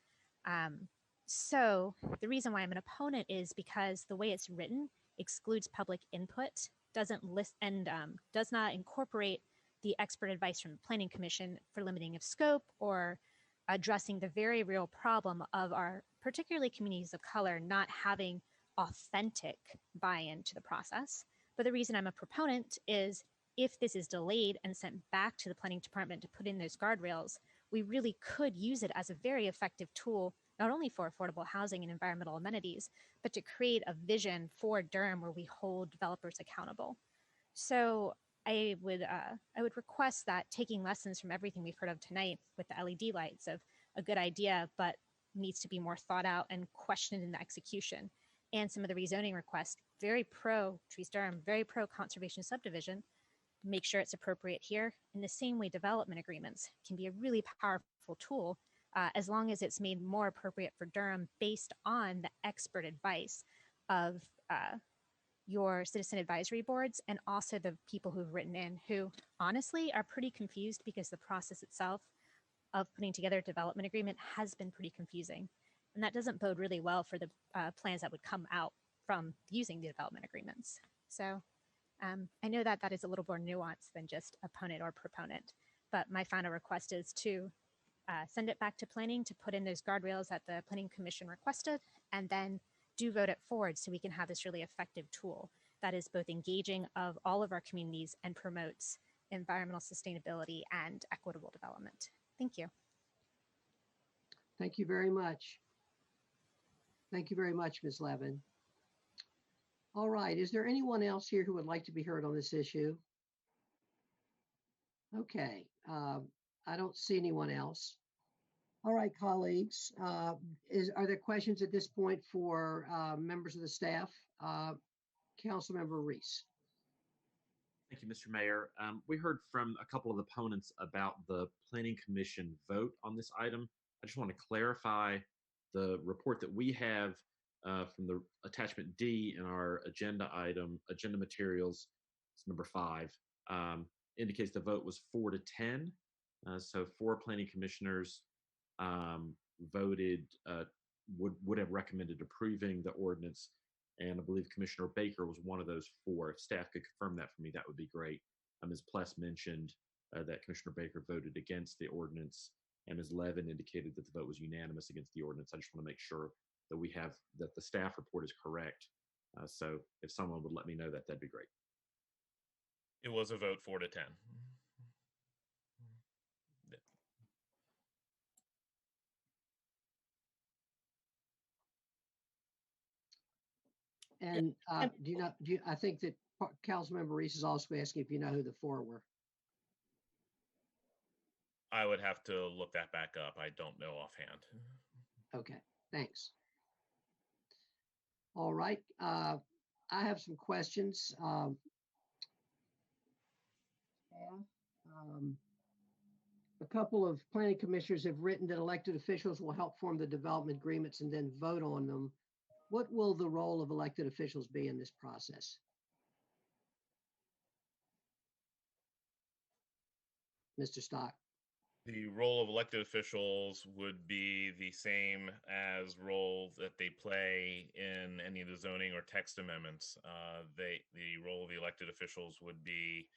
So the reason why I'm an opponent is because the way it's written excludes public input, doesn't list and does not incorporate the expert advice from the Planning Commission for limiting of scope or addressing the very real problem of our, particularly communities of color, not having authentic buy-in to the process. But the reason I'm a proponent is if this is delayed and sent back to the Planning Department to put in those guardrails, we really could use it as a very effective tool, not only for affordable housing and environmental amenities, but to create a vision for Durham where we hold developers accountable. So I would request that, taking lessons from everything we've heard of tonight with the LED lights of a good idea, but needs to be more thought out and questioned in the execution, and some of the rezoning requests, very pro Trees Durham, very pro conservation subdivision, make sure it's appropriate here. In the same way, development agreements can be a really powerful tool as long as it's made more appropriate for Durham based on the expert advice of your citizen advisory boards and also the people who've written in, who honestly are pretty confused because the process itself of putting together a development agreement has been pretty confusing. And that doesn't bode really well for the plans that would come out from using the development agreements. So I know that that is a little more nuanced than just opponent or proponent, but my final request is to send it back to planning to put in those guardrails that the Planning Commission requested, and then do vote it forward so we can have this really effective tool that is both engaging of all of our communities and promotes environmental sustainability and equitable development. Thank you. Thank you very much. Thank you very much, Ms. Levin. All right, is there anyone else here who would like to be heard on this issue? Okay, I don't see anyone else. All right, colleagues, are there questions at this point for members of the staff? Councilmember Reese. Thank you, Mr. Mayor. We heard from a couple of opponents about the Planning Commission vote on this item. I just want to clarify the report that we have from the attachment D in our agenda materials, it's number 5, indicates the vote was 4-10. So 4 planning commissioners voted, would have recommended approving the ordinance. And I believe Commissioner Baker was one of those 4. If staff could confirm that for me, that would be great. Ms. Pless mentioned that Commissioner Baker voted against the ordinance, and Ms. Levin indicated that the vote was unanimous against the ordinance. I just want to make sure that we have, that the staff report is correct. So if someone would let me know that, that'd be great. It was a vote 4-10. And I think that Councilmember Reese is also asking if you know who the 4 were. I would have to look that back up. I don't know offhand. Okay, thanks. All right, I have some questions. A couple of planning commissioners have written that elected officials will help form the development agreements and then vote on them. What will the role of elected officials be in this process? Mr. Stock. The role of elected officials would be the same as role that they play in any of the zoning or text amendments. The role of the elected officials would be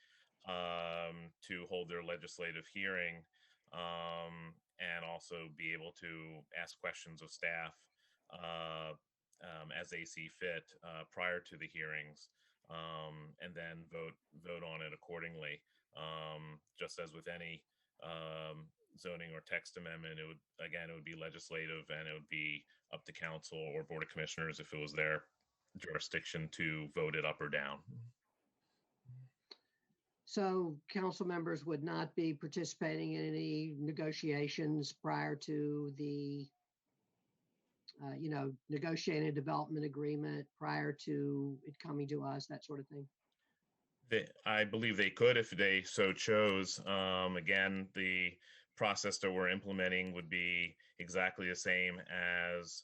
to hold their legislative hearing and also be able to ask questions of staff as they see fit prior to the hearings, and then vote on it accordingly. Just as with any zoning or text amendment, it would be legislative, and it would be up to council or board of commissioners if it was their jurisdiction to vote it up or down. So council members would not be participating in any negotiations prior to the negotiating a development agreement prior to it coming to us, that sort of thing? I believe they could if they so chose. Again, the process that we're implementing would be exactly the same as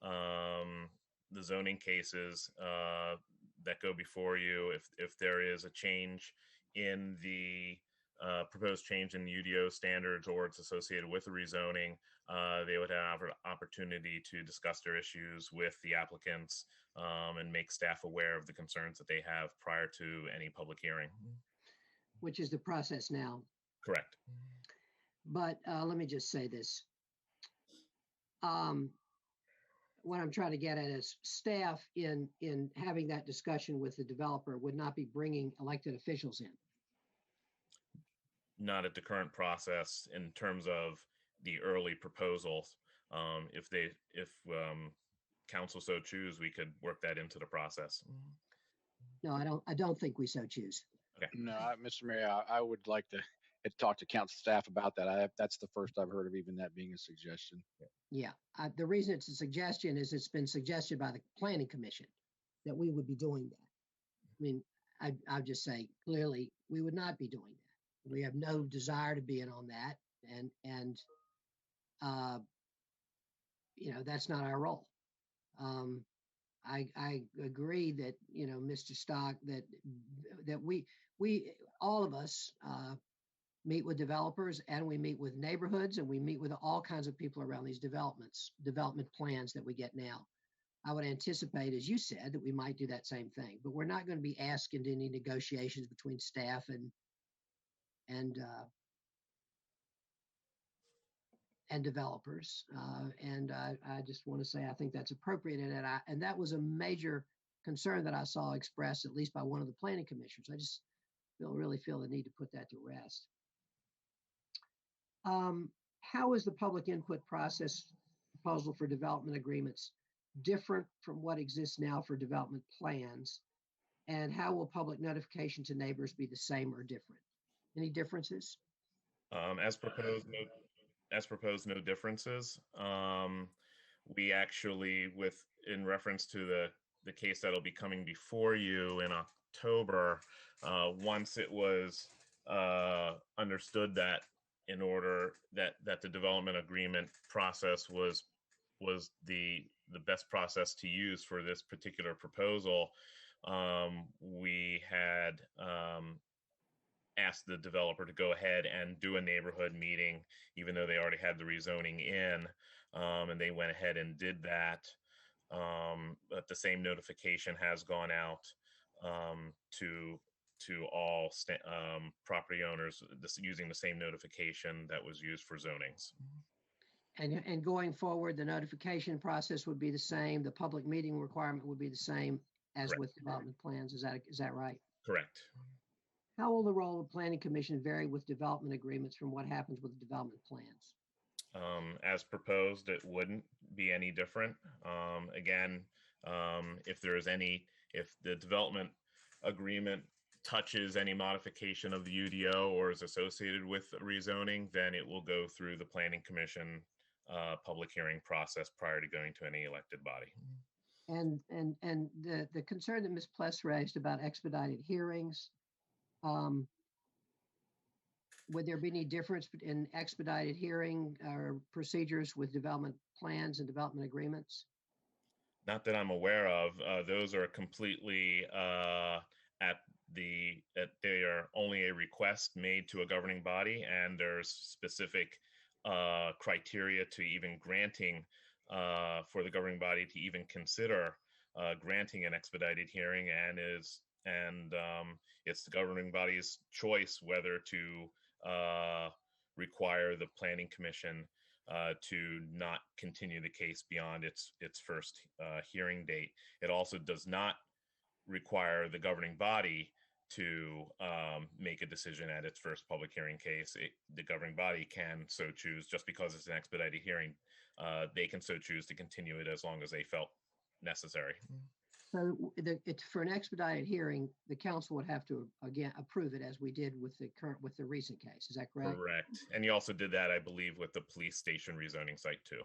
the zoning cases that go before you. If there is a change in the proposed change in UDO standards or it's associated with a rezoning, they would have an opportunity to discuss their issues with the applicants and make staff aware of the concerns that they have prior to any public hearing. Which is the process now. Correct. But let me just say this. What I'm trying to get at is staff in having that discussion with the developer would not be bringing elected officials in. Not at the current process in terms of the early proposals. If council so choose, we could work that into the process. No, I don't think we so choose. Okay. No, Mr. Mayor, I would like to talk to council staff about that. That's the first I've heard of even that being a suggestion. Yeah, the reason it's a suggestion is it's been suggested by the Planning Commission that we would be doing that. I mean, I'll just say clearly we would not be doing that. We have no desire to be in on that, and that's not our role. I agree that Mr. Stock, that we all of us meet with developers, and we meet with neighborhoods, and we meet with all kinds of people around these development plans that we get now. I would anticipate, as you said, that we might do that same thing, but we're not going to be asked into any negotiations between staff and developers. And I just want to say I think that's appropriate, and that was a major concern that I saw expressed, at least by one of the planning commissioners. I just really feel the need to put that to rest. How is the public input process proposal for development agreements different from what exists now for development plans? And how will public notification to neighbors be the same or different? Any differences? As proposed, no differences. We actually, in reference to the case that'll be coming before you in October, once it was understood that in order that the development agreement process was the best process to use for this particular proposal, we had asked the developer to go ahead and do a neighborhood meeting, even though they already had the rezoning in, and they went ahead and did that. But the same notification has gone out to all property owners, using the same notification that was used for zonings. And going forward, the notification process would be the same. The public meeting requirement would be the same as Correct. with development plans. Is that right? Correct. How will the role of planning commission vary with development agreements from what happens with development plans? As proposed, it wouldn't be any different. Again, if the development agreement touches any modification of the UDO or is associated with rezoning, then it will go through the planning commission public hearing process prior to going to any elected body. And the concern that Ms. Pless raised about expedited hearings, would there be any difference in expedited hearing procedures with development plans and development agreements? Not that I'm aware of. Those are completely they are only a request made to a governing body, and there's specific criteria to even granting for the governing body to even consider granting an expedited hearing, and it's the governing body's choice whether to require the planning commission to not continue the case beyond its first hearing date. It also does not require the governing body to make a decision at its first public hearing case. The governing body can so choose, just because it's an expedited hearing, they can so choose to continue it as long as they felt necessary. So for an expedited hearing, the council would have to again approve it, as we did with the recent case. Is that correct? Correct. And you also did that, I believe, with the police station rezoning site too.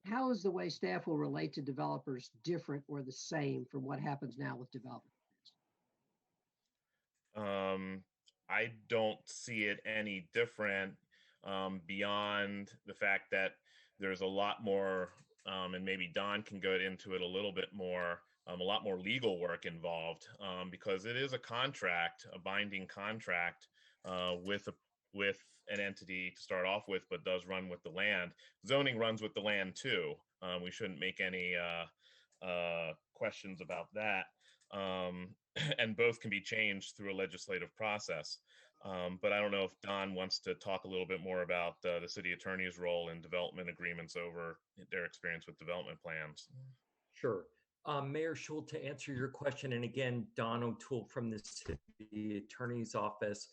How is the way staff will relate to developers different or the same from what happens now with development? I don't see it any different beyond the fact that there's a lot more, and maybe Don can go into it a little bit more, a lot more legal work involved because it is a contract, a binding contract with an entity to start off with, but does run with the land. Zoning runs with the land too. We shouldn't make any questions about that. And both can be changed through a legislative process. But I don't know if Don wants to talk a little bit more about the city attorney's role in development agreements over their experience with development plans. Sure. Mayor Schul, to answer your question, and again, Don O'Toole from the city attorney's office,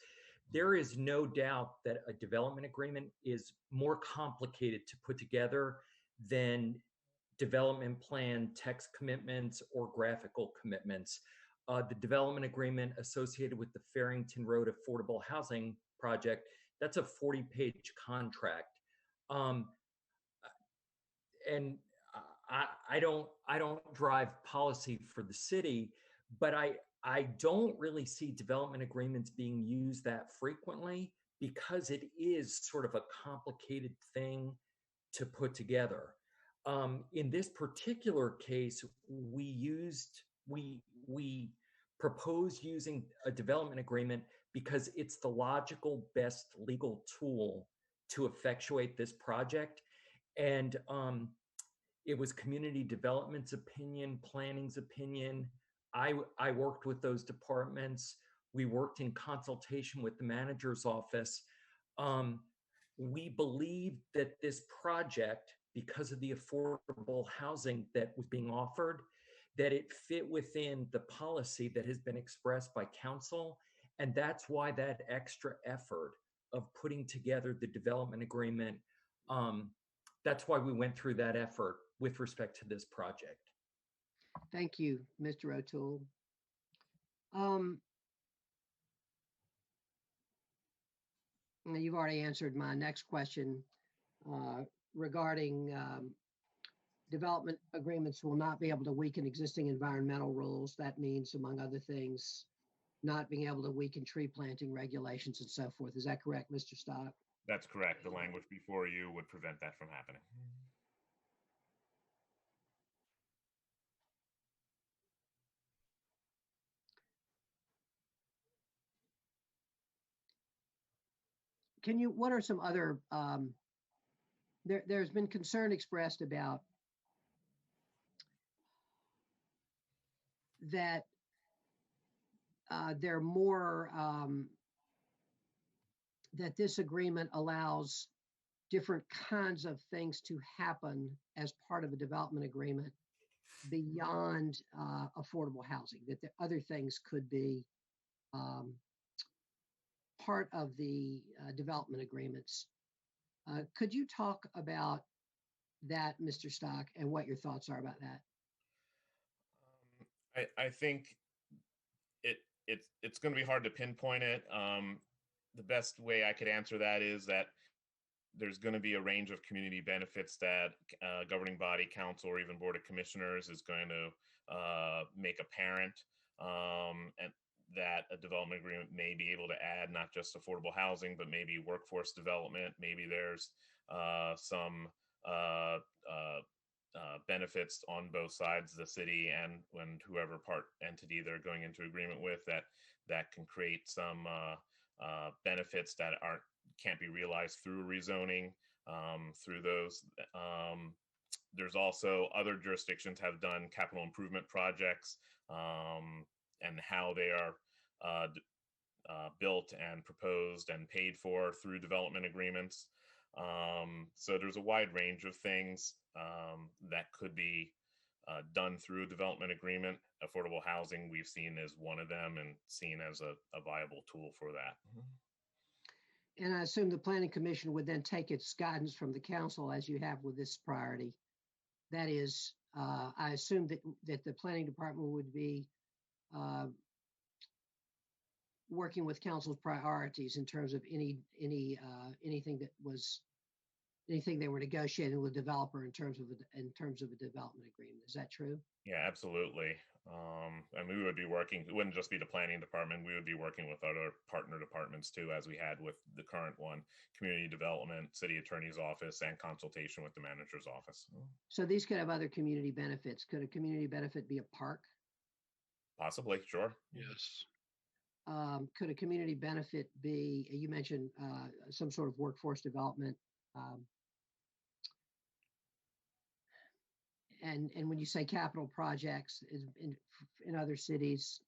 there is no doubt that a development agreement is more complicated to put together than development plan text commitments or graphical commitments. The development agreement associated with the Farrington Road Affordable Housing Project, that's a 40-page contract. and I don't drive policy for the city, but I don't really see development agreements being used that frequently because it is sort of a complicated thing to put together. In this particular case, we proposed using a development agreement because it's the logical best legal tool to effectuate this project. And it was community development's opinion, planning's opinion. I worked with those departments. We worked in consultation with the manager's office. We believed that this project, because of the affordable housing that was being offered, that it fit within the policy that has been expressed by council. And that's why that extra effort of putting together the development agreement, that's why we went through that effort with respect to this project. Thank you, Mr. O'Toole. You've already answered my next question regarding development agreements will not be able to weaken existing environmental rules. That means, among other things, not being able to weaken tree planting regulations and so forth. Is that correct, Mr. Stock? That's correct. The language before you would prevent that from happening. Can you, what are some other, there's been concern expressed about that there are more, that this agreement allows different kinds of things to happen as part of a development agreement beyond affordable housing, that the other things could be part of the development agreements. Could you talk about that, Mr. Stock, and what your thoughts are about that? I think it's going to be hard to pinpoint it. The best way I could answer that is that there's going to be a range of community benefits that governing body, council, or even board of commissioners is going to make apparent, and that a development agreement may be able to add not just affordable housing, but maybe workforce development. Maybe there's some benefits on both sides, the city and when whoever part entity they're going into agreement with, that can create some benefits that can't be realized through rezoning, through those. There's also other jurisdictions have done capital improvement projects, and how they are built and proposed and paid for through development agreements. So there's a wide range of things that could be done through a development agreement. Affordable housing we've seen as one of them and seen as a viable tool for that. And I assume the Planning Commission would then take its guidance from the council as you have with this priority. That is, I assume that the planning department would be working with council's priorities in terms of anything they were negotiating with developer in terms of a development agreement. Is that true? Yeah, absolutely. And we would be working, it wouldn't just be the planning department, we would be working with other partner departments too, as we had with the current one, community development, city attorney's office, and consultation with the manager's office. So these could have other community benefits. Could a community benefit be a park? Possibly, sure. Yes. Could a community benefit be, you mentioned some sort of workforce development, and when you say capital projects in other cities,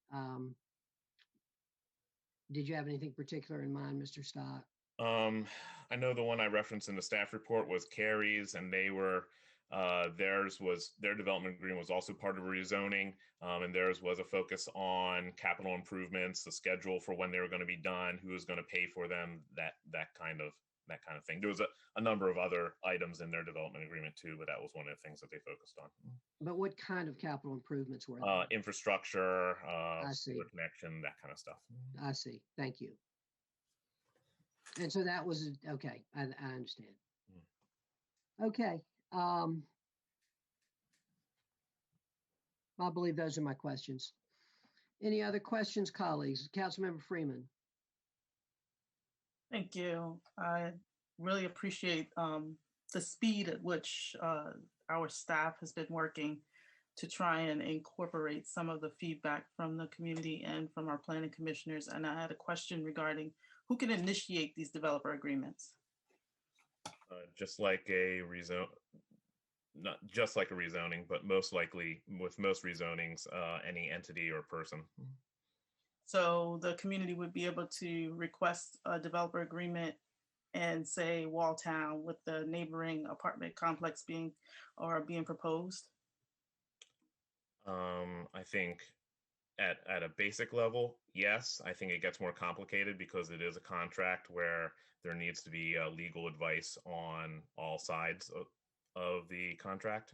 did you have anything particular in mind, Mr. Stock? I know the one I referenced in the staff report was Carey's, and they were their development agreement was also part of rezoning, and theirs was a focus on capital improvements, the schedule for when they were going to be done, who was going to pay for them, that kind of thing. There was a number of other items in their development agreement too, but that was one of the things that they focused on. But what kind of capital improvements were they? Infrastructure, sewer connection, that kind of stuff. I see. Thank you. And so that was okay. I understand. Okay. I believe those are my questions. Any other questions, colleagues? Councilmember Freeman. Thank you. I really appreciate the speed at which our staff has been working to try and incorporate some of the feedback from the community and from our planning commissioners. And I had a question regarding who can initiate these developer agreements? Just like a rezone, not just like a rezoning, but most likely with most rezonings, any entity or person. So the community would be able to request a developer agreement and say Walltown with the neighboring apartment complex being proposed? I think at a basic level, yes. I think it gets more complicated because it is a contract where there needs to be legal advice on all sides of the contract.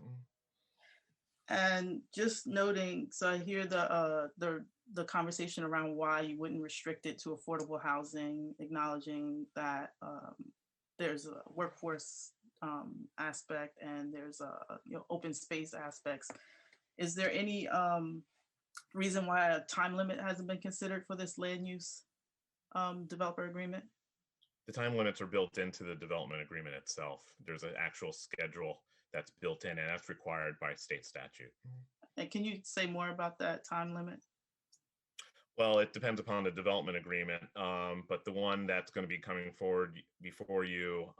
And just noting, so I hear the conversation around why you wouldn't restrict it to affordable housing, acknowledging that there's a workforce aspect and there's a open space aspects. Is there any reason why a time limit hasn't been considered for this land use developer agreement? The time limits are built into the development agreement itself. There's an actual schedule that's built in, and that's required by state statute. And can you say more about that time limit? Well, it depends upon the development agreement, but the one that's going to be coming forward before you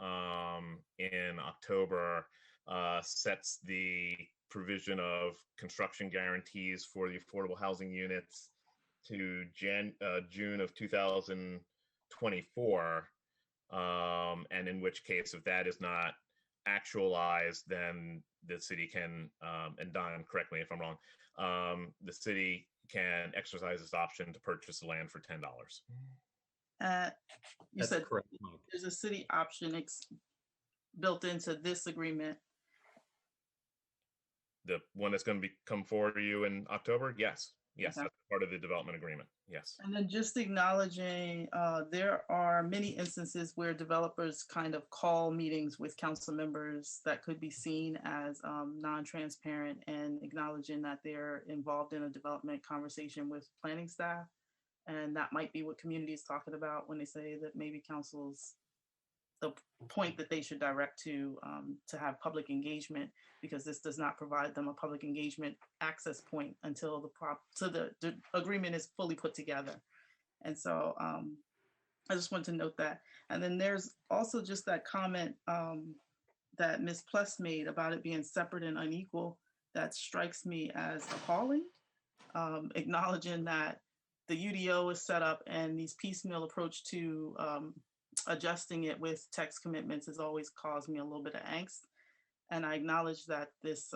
in October sets the provision of construction guarantees for the affordable housing units to June of 2024, and in which case, if that is not actualized, then the city can, and Don, correct me if I'm wrong, the city can exercise this option to purchase the land for $10. You said correct, Mike. There's a city option built into this agreement. The one that's going to come forward to you in October? Yes. Yes, Okay. that's part of the development agreement. Yes. And then just acknowledging there are many instances where developers kind of call meetings with council members that could be seen as non-transparent, and acknowledging that they're involved in a development conversation with planning staff. And that might be what community is talking about when they say that maybe council's the point that they should direct to have public engagement, because this does not provide them a public engagement access point until the agreement is fully put together. And so I just want to note that. And then there's also just that comment that Ms. Pless made about it being separate and unequal. That strikes me as appalling, acknowledging that the UDO is set up and these piecemeal approach to adjusting it with text commitments has always caused me a little bit of angst. And I acknowledge that this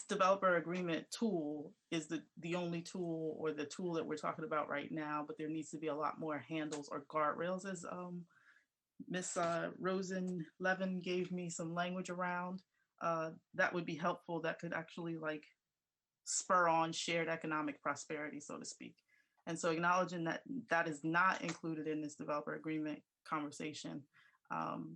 developer agreement tool is the only tool, or the tool that we're talking about right now, but there needs to be a lot more handles or guardrails, as Ms. Rosen Levin gave me some language around. That would be helpful. That could actually like spur on shared economic prosperity, so to speak. And so acknowledging that that is not included in this developer agreement conversation,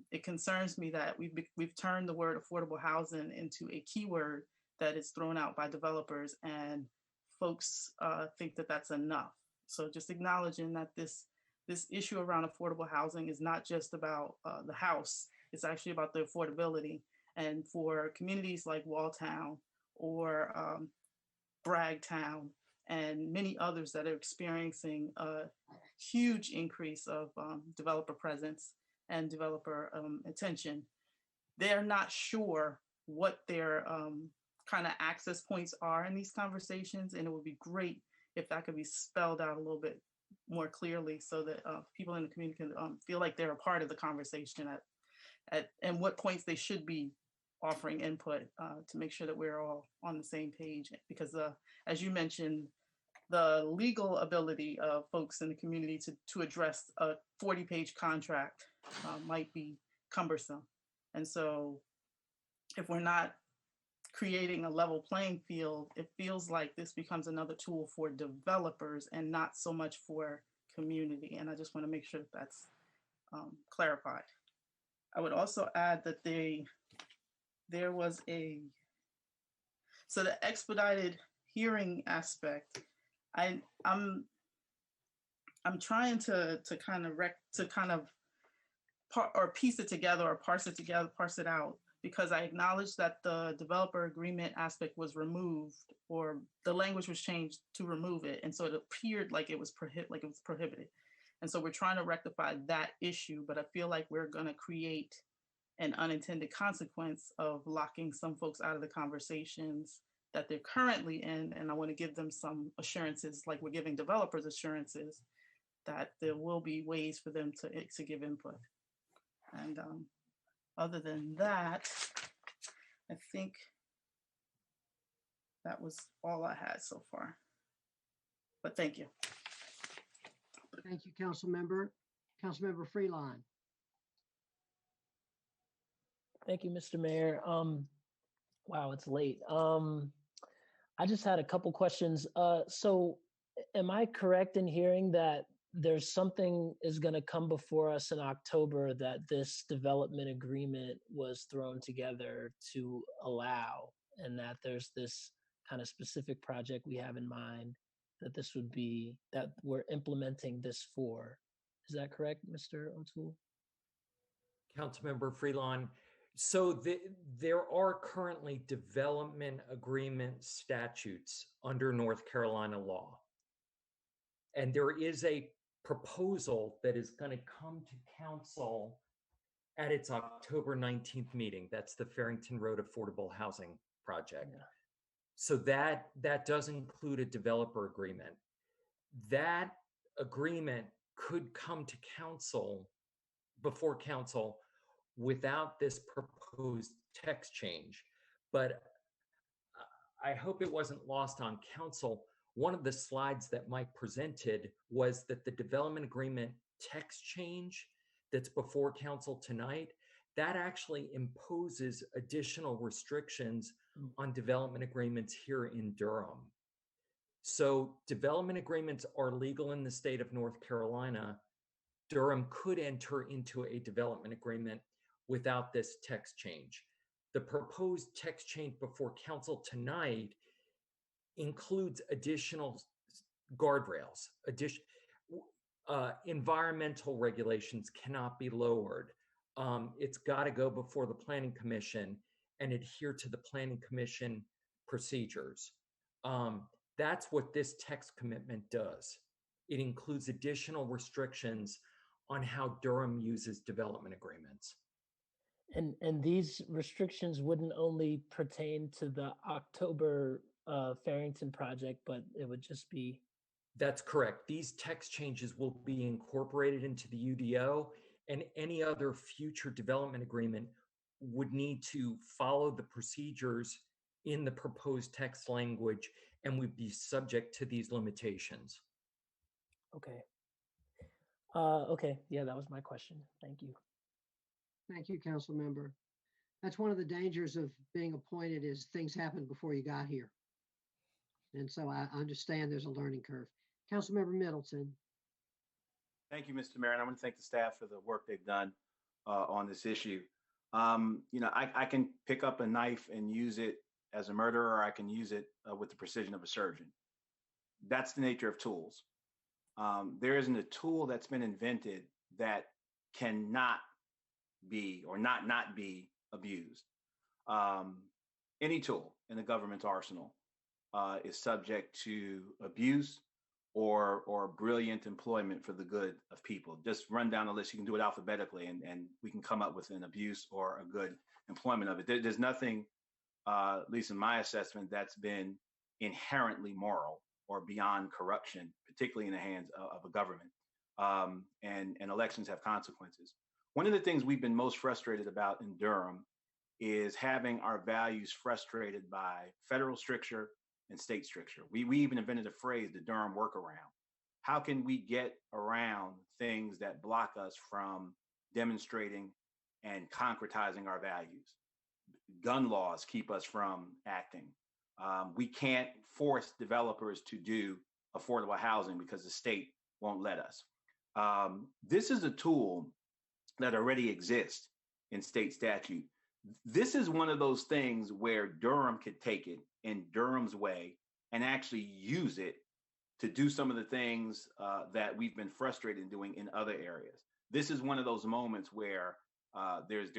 it concerns me that we've turned the word affordable housing into a keyword that is thrown out by developers, and folks think that that's enough. So just acknowledging that this issue around affordable housing is not just about the house, it's actually about the affordability. And for communities like Walltown or Bragtown, and many others that are experiencing a huge increase of developer presence and developer attention, they're not sure what their kind of access points are in these conversations. And it would be great if that could be spelled out a little bit more clearly, so that people in the community can feel like they're a part of the conversation and what points they should be offering input to make sure that we're all on the same page. Because as you mentioned, the legal ability of folks in the community to address a 40-page contract might be cumbersome. And so if we're not creating a level playing field, it feels like this becomes another tool for developers and not so much for community. And I just want to make sure that that's clarified. I would also add that there was a So the expedited hearing aspect, I'm trying to kind of piece it together or parse it out, because I acknowledge that the developer agreement aspect was removed, or the language was changed to remove it, and so it appeared like it was prohibited. And so we're trying to rectify that issue, but I feel like we're going to create an unintended consequence of locking some folks out of the conversations that they're currently in. And I want to give them some assurances, like we're giving developers assurances, that there will be ways for them to give input. And other than that, I think that was all I had so far. But thank you. Thank you, Councilmember. Councilmember Freeline. Thank you, Mr. Mayor. Wow, it's late. I just had a couple questions. So am I correct in hearing that there's something is going to come before us in October that this development agreement was thrown together to allow, and that there's this kind of specific project we have in mind that this would be, that we're implementing this for? Is that correct, Mr. O'Toole? Councilmember Freelon. So there are currently development agreement statutes under North Carolina law. And there is a proposal that is going to come to council at its October 19th meeting. That's the Farrington Road Affordable Housing Project. Yeah. So that does include a developer agreement. That agreement could come to council, before council, without this proposed text change. But I hope it wasn't lost on council. One of the slides that Mike presented was that the development agreement text change that's before council tonight, that actually imposes additional restrictions on development agreements here in Durham. So development agreements are legal in the state of North Carolina. Durham could enter into a development agreement without this text change. The proposed text change before council tonight includes additional guardrails. Environmental regulations cannot be lowered. It's got to go before the Planning Commission and adhere to the Planning Commission procedures. That's what this text commitment does. It includes additional restrictions on how Durham uses development agreements. And these restrictions wouldn't only pertain to the October Farrington project, but it would just be... That's correct. These text changes will be incorporated into the UDO, and any other future development agreement would need to follow the procedures in the proposed text language and would be subject to these limitations. Okay. Okay, yeah, that was my question. Thank you. Thank you, Council Member. That's one of the dangers of being appointed, is things happen before you got here. And so I understand there's a learning curve. Councilmember Middleton. Thank you, Mr. Mayor, and I want to thank the staff for the work they've done on this issue. You know, I can pick up a knife and use it as a murderer, or I can use it with the precision of a surgeon. That's the nature of tools. There isn't a tool that's been invented that cannot be or not be abused. Any tool in the government's arsenal is subject to abuse or brilliant employment for the good of people. Just run down the list. You can do it alphabetically, and we can come up with an abuse or a good employment of it. There's nothing, at least in my assessment, that's been inherently moral or beyond corruption, particularly in the hands of a government. And elections have consequences. One of the things we've been most frustrated about in Durham is having our values frustrated by federal stricture and state stricture. We even invented a phrase, the Durham workaround. How can we get around things that block us from demonstrating and concretizing our values? Gun laws keep us from acting. We can't force developers to do affordable housing because the state won't let us. This is a tool that already exists in state statute This is one of those things where Durham could take it in Durham's way and actually use it to do some of the things that we've been frustrated in doing in other areas. This is one of those moments where there's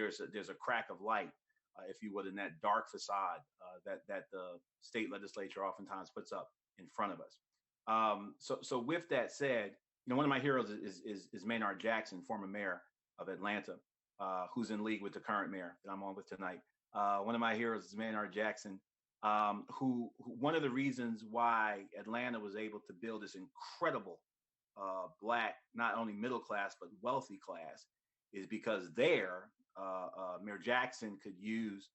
a crack of light, if you would, in that dark facade that the state legislature oftentimes puts up in front of us. So with that said, one of my heroes is Maynard Jackson, former mayor of Atlanta, who's in league with the current mayor that I'm on with tonight. One of my heroes is Maynard Jackson, who one of the reasons why Atlanta was able to build this incredible Black, not only middle class, but wealthy class, is because there, Mayor Jackson could use,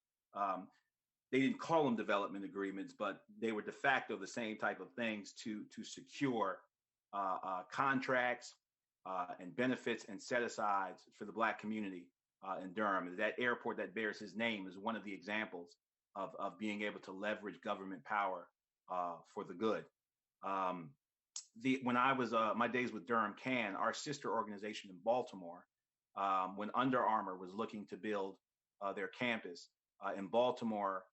they didn't call them development agreements, but they were de facto the same type of things to secure contracts and benefits and set-asides for the Black community in Durham. That airport that bears his name is one of the examples of being able to leverage government power for the good. When I was my days with Durham Can, our sister organization in Baltimore, when Under Armour was looking to build their campus in Baltimore,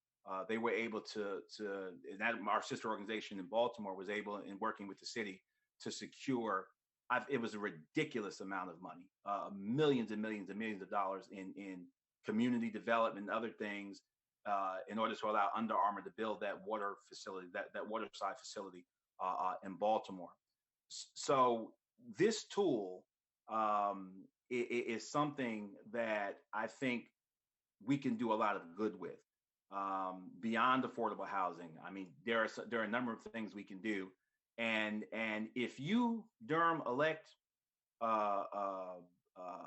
they were able to and that our sister organization in Baltimore was able, in working with the city, to secure. It was a ridiculous amount of money, millions and millions and millions of dollars in community development and other things, in order to allow Under Armour to build that water facility, that waterside facility in Baltimore. So this tool is something that I think we can do a lot of good with, beyond affordable housing. I mean, there are a number of things we can do, and if you, Durham, elect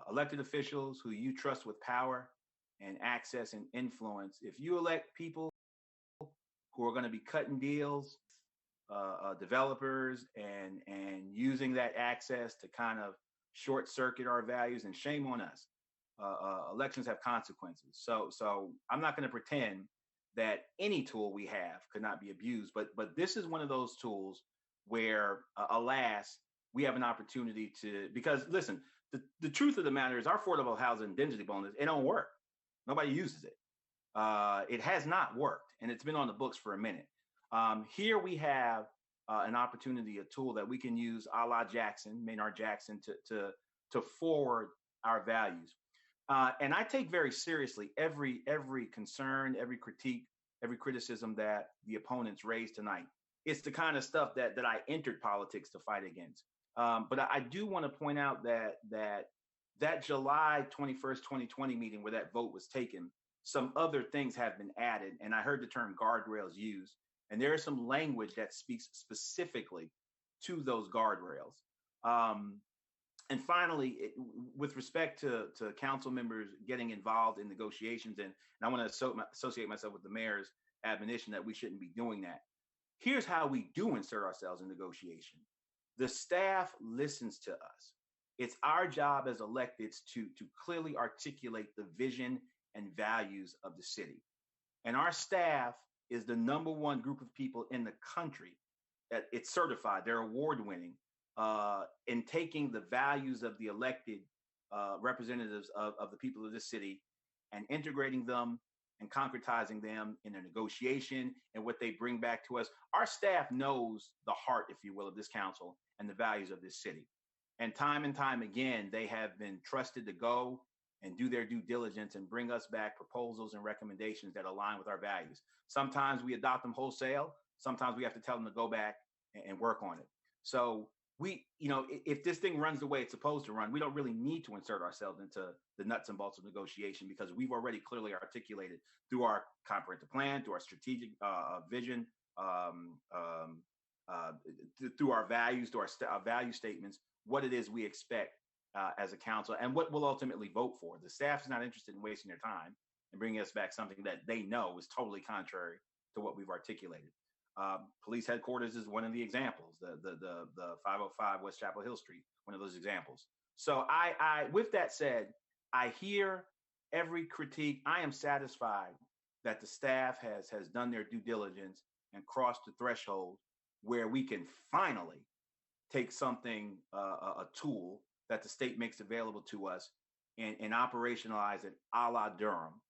elected officials who you trust with power and access and influence, if you elect people who are going to be cutting deals, developers, and using that access to kind of short circuit our values, and shame on us. Elections have consequences. So I'm not going to pretend that any tool we have could not be abused, but this is one of those tools where, alas, we have an opportunity to, because listen, the truth of the matter is our affordable housing density bonus, it don't work. Nobody uses it. It has not worked, and it's been on the books for a minute. Here we have an opportunity, a tool that we can use, a la Jackson, Maynard Jackson, to forward our values. And I take very seriously every concern, every critique, every criticism that the opponents raised tonight. It's the kind of stuff that I entered politics to fight against. But I do want to point out that July 21st, 2020 meeting where that vote was taken, some other things have been added, and I heard the term guardrails used, and there is some language that speaks specifically to those guardrails. And finally, with respect to council members getting involved in negotiations, and I want to associate myself with the mayor's admonition that we shouldn't be doing that. Here's how we do insert ourselves in negotiation. The staff listens to us. It's our job as electeds to clearly articulate the vision and values of the city. And our staff is the #1 group of people in the country that it's certified, they're award-winning, in taking the values of the elected representatives of the people of this city and integrating them and concretizing them in a negotiation and what they bring back to us. Our staff knows the heart, if you will, of this council and the values of this city. And time again, they have been trusted to go and do their due diligence and bring us back proposals and recommendations that align with our values. Sometimes we adopt them wholesale. Sometimes we have to tell them to go back and work on it. So we, if this thing runs the way it's supposed to run, we don't really need to insert ourselves into the nuts and bolts of negotiation, because we've already clearly articulated through our comprehensive plan, through our strategic vision, through our values, through our value statements, what it is we expect as a council and what we'll ultimately vote for. The staff is not interested in wasting their time and bringing us back something that they know is totally contrary to what we've articulated. Police headquarters is one of the examples. The 505 West Chapel Hill Street, one of those examples. So I with that said, I hear every critique. I am satisfied that the staff has done their due diligence and crossed the threshold where we can finally take something, a tool that the state makes available to us, and operationalize it a la Durham,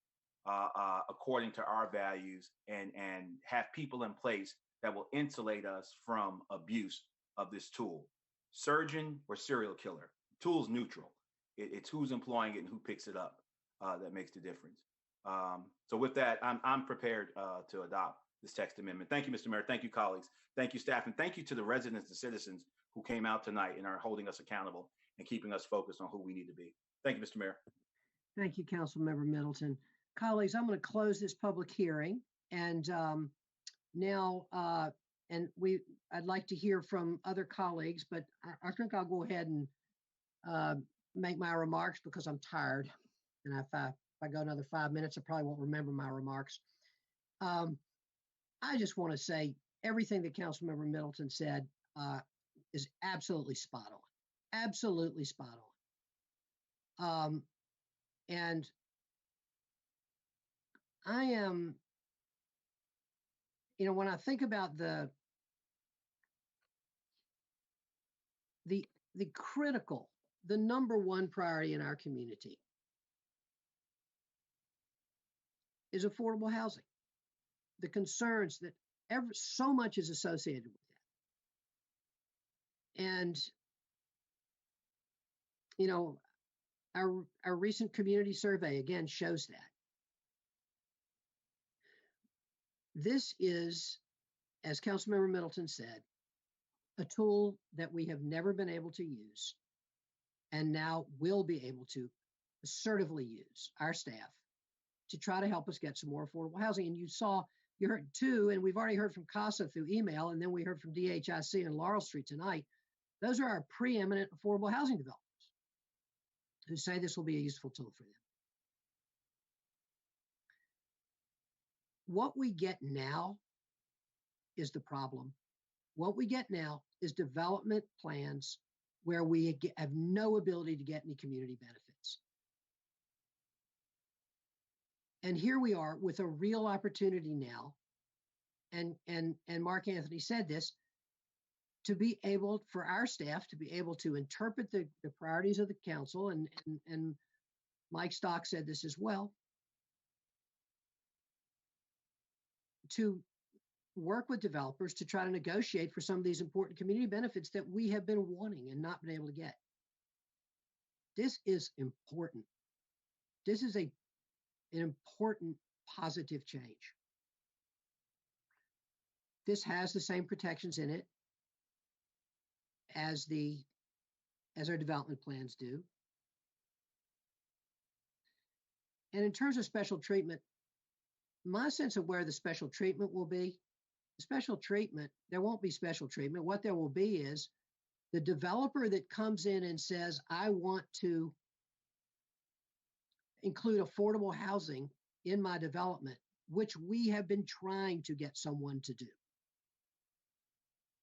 according to our values and have people in place that will insulate us from abuse of this tool. Surgeon or serial killer, tool's neutral. It's who's employing it and who picks it up that makes the difference. So with that, I'm prepared to adopt this text amendment. Thank you, Mr. Mayor. Thank you, colleagues. Thank you, staff. And thank you to the residents and citizens who came out tonight and are holding us accountable and keeping us focused on who we need to be. Thank you, Mr. Mayor. Thank you, Councilmember Middleton. Colleagues, I'm going to close this public hearing. And now, I'd like to hear from other colleagues, but I think I'll go ahead and make my remarks because I'm tired. And if I go another 5 minutes, I probably won't remember my remarks. I just want to say everything that Councilmember Middleton said is absolutely spot on. Absolutely spot on. And I am, when I think about the critical, the number one priority in our community is affordable housing. The concerns that so much is associated with that. And, our recent community survey again shows that. This is, as Councilmember Middleton said, a tool that we have never been able to use and now will be able to assertively use our staff to try to help us get some more affordable housing. And you heard too, and we've already heard from CASA through email, and then we heard from DHIC and Laurel Street tonight. Those are our preeminent affordable housing developers who say this will be a useful tool for them. What we get now is the problem. What we get now is development plans where we have no ability to get any community benefits. And here we are with a real opportunity now, and Mark Anthony said this, to be able, for our staff to be able to interpret the priorities of the council, and Mike Stock said this as well, to work with developers to try to negotiate for some of these important community benefits that we have been wanting and not been able to get. This is important. This is an important positive change. This has the same protections in it as our development plans do. And in terms of special treatment, my sense of where the special treatment will be, special treatment, there won't be special treatment. What there will be is the developer that comes in and says, I want to include affordable housing in my development, which we have been trying to get someone to do,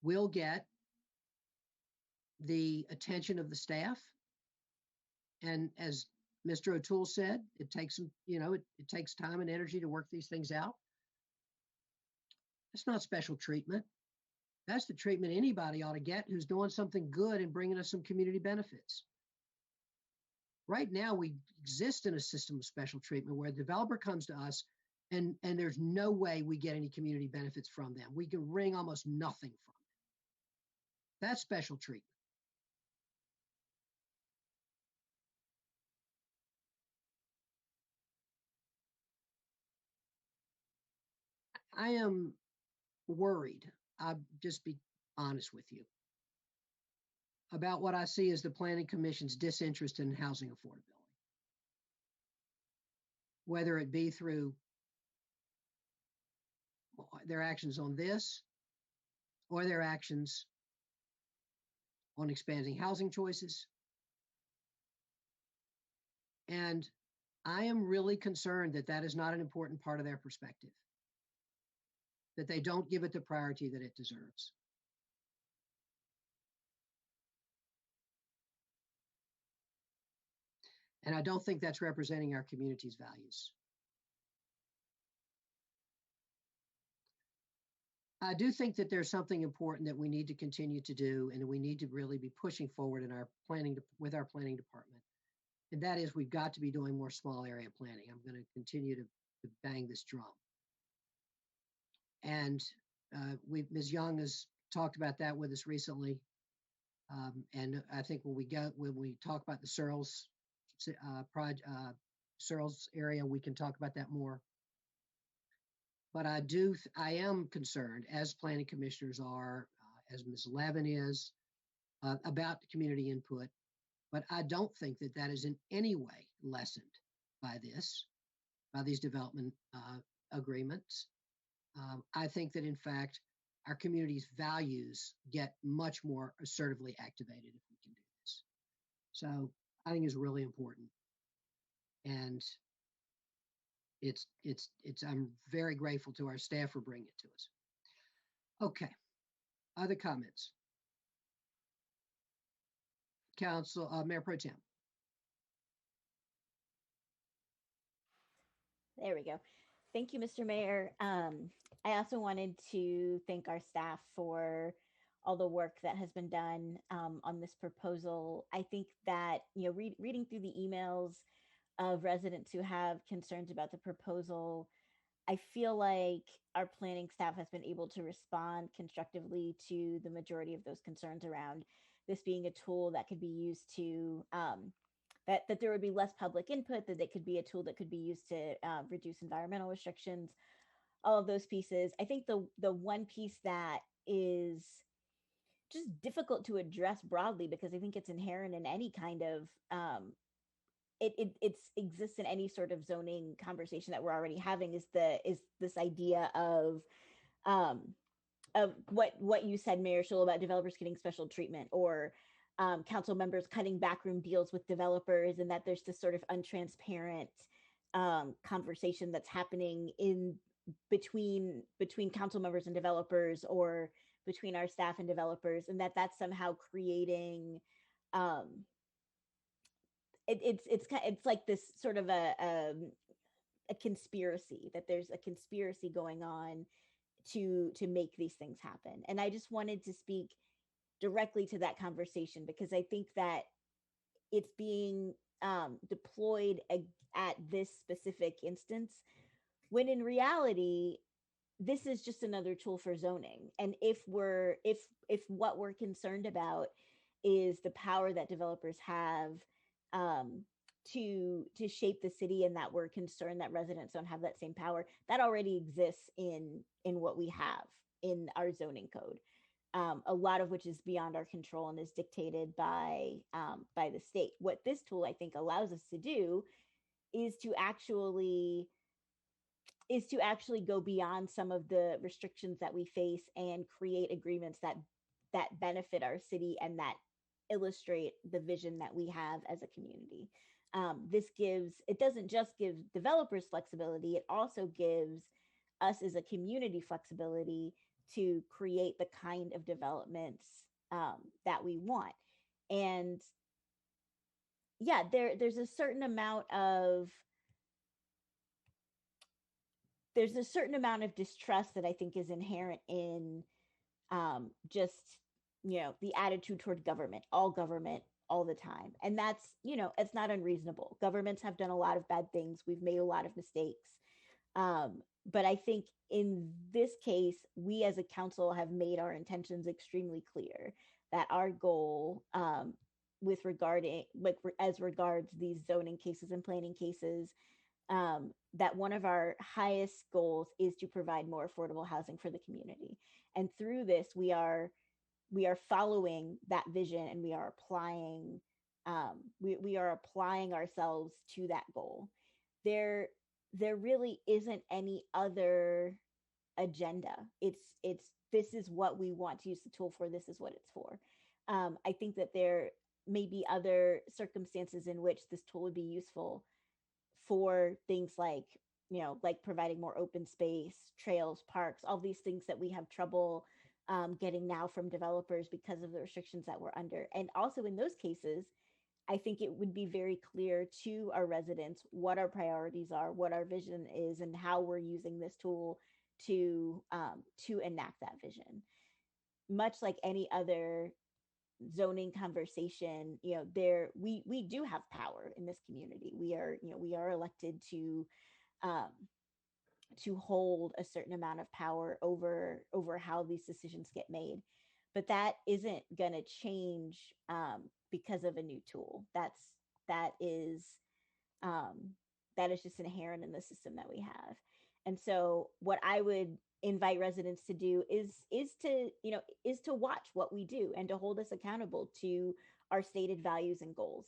will get the attention of the staff. And as Mr. O'Toole said, it takes some, it takes time and energy to work these things out. It's not special treatment. That's the treatment anybody ought to get who's doing something good and bringing us some community benefits. Right now, we exist in a system of special treatment where a developer comes to us and there's no way we get any community benefits from them. We can wring almost nothing from them. That's special treatment. I am worried, I'll just be honest with you, about what I see as the Planning Commission's disinterest in housing affordability. Whether it be through their actions on this or their actions on expanding housing choices. And I am really concerned that that is not an important part of their perspective, that they don't give it the priority that it deserves. And I don't think that's representing our community's values. I do think that there's something important that we need to continue to do, and we need to really be pushing forward in our planning with our planning department. And that is, we've got to be doing more small area planning. I'm going to continue to bang this drum. And Ms. Young has talked about that with us recently. And I think when we talk about the Searles Searles area, we can talk about that more. But I am concerned, as planning commissioners are, as Ms. Levin is, about the community input. But I don't think that that is in any way lessened by these development agreements. I think that in fact, our community's values get much more assertively activated if we can do this. So I think it's really important. And I'm very grateful to our staff for bringing it to us. Okay, other comments? Council, Mayor Pro Tem. There we go. Thank you, Mr. Mayor. I also wanted to thank our staff for all the work that has been done on this proposal. I think that, reading through the emails of residents who have concerns about the proposal, I feel like our planning staff has been able to respond constructively to the majority of those concerns around this being a tool that could be used to that there would be less public input, that it could be a tool that could be used to reduce environmental restrictions, all of those pieces. I think the one piece that is just difficult to address broadly, because I think it's inherent in any kind of it exists in any sort of zoning conversation that we're already having, is this idea of what you said, Mayor Schul, about developers getting special treatment, or council members cutting backroom deals with developers, and that there's this sort of untransparent conversation that's happening in between council members and developers, or between our staff and developers, and that's somehow creating it's like this sort of a conspiracy, that there's a conspiracy going on to make these things happen. And I just wanted to speak directly to that conversation, because I think that it's being deployed at this specific instance, when in reality, this is just another tool for zoning. And if what we're concerned about is the power that developers have to shape the city, and that we're concerned that residents don't have that same power, that already exists in what we have in our zoning code. A lot of which is beyond our control and is dictated by the state. What this tool, I think, allows us to do is to actually go beyond some of the restrictions that we face, and create agreements that benefit our city, and that illustrate the vision that we have as a community. It doesn't just give developers flexibility, it also gives us as a community flexibility to create the kind of developments that we want. And yeah, there's a certain amount of distrust that I think is inherent in just the attitude toward government all the time. And that's, it's not unreasonable. Governments have done a lot of bad things. We've made a lot of mistakes. But I think in this case, we as a council have made our intentions extremely clear, that our goal as regards these zoning cases and planning cases, that one of our highest goals is to provide more affordable housing for the community. And through this, we are following that vision, and we are applying ourselves to that goal. There really isn't any other agenda. This is what we want to use the tool for. This is what it's for. I think that there may be other circumstances in which this tool would be useful for things like providing more open space, trails, parks, all these things that we have trouble getting now from developers because of the restrictions that we're under. And also in those cases, I think it would be very clear to our residents what our priorities are, what our vision is, and how we're using this tool to enact that vision. Much like any other zoning conversation, we do have power in this community. We are elected to to hold a certain amount of power over how these decisions get made. But that isn't going to change because of a new tool. That is just inherent in the system that we have. And so what I would invite residents to do is to watch what we do and to hold us accountable to our stated values and goals.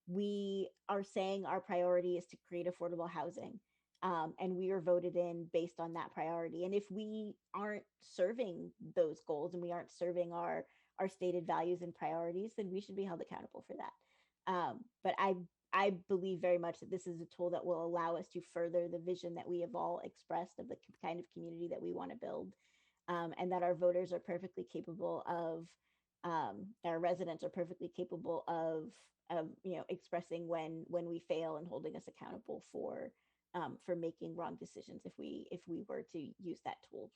We are saying our priority is to create affordable housing. And we are voted in based on that priority. And if we aren't serving those goals and we aren't serving our stated values and priorities, then we should be held accountable for that. But I believe very much that this is a tool that will allow us to further the vision that we have all expressed of the kind of community that we want to build, and that our voters are perfectly capable of, our residents are perfectly capable of expressing when we fail and holding us accountable for making wrong decisions if we were to use that tool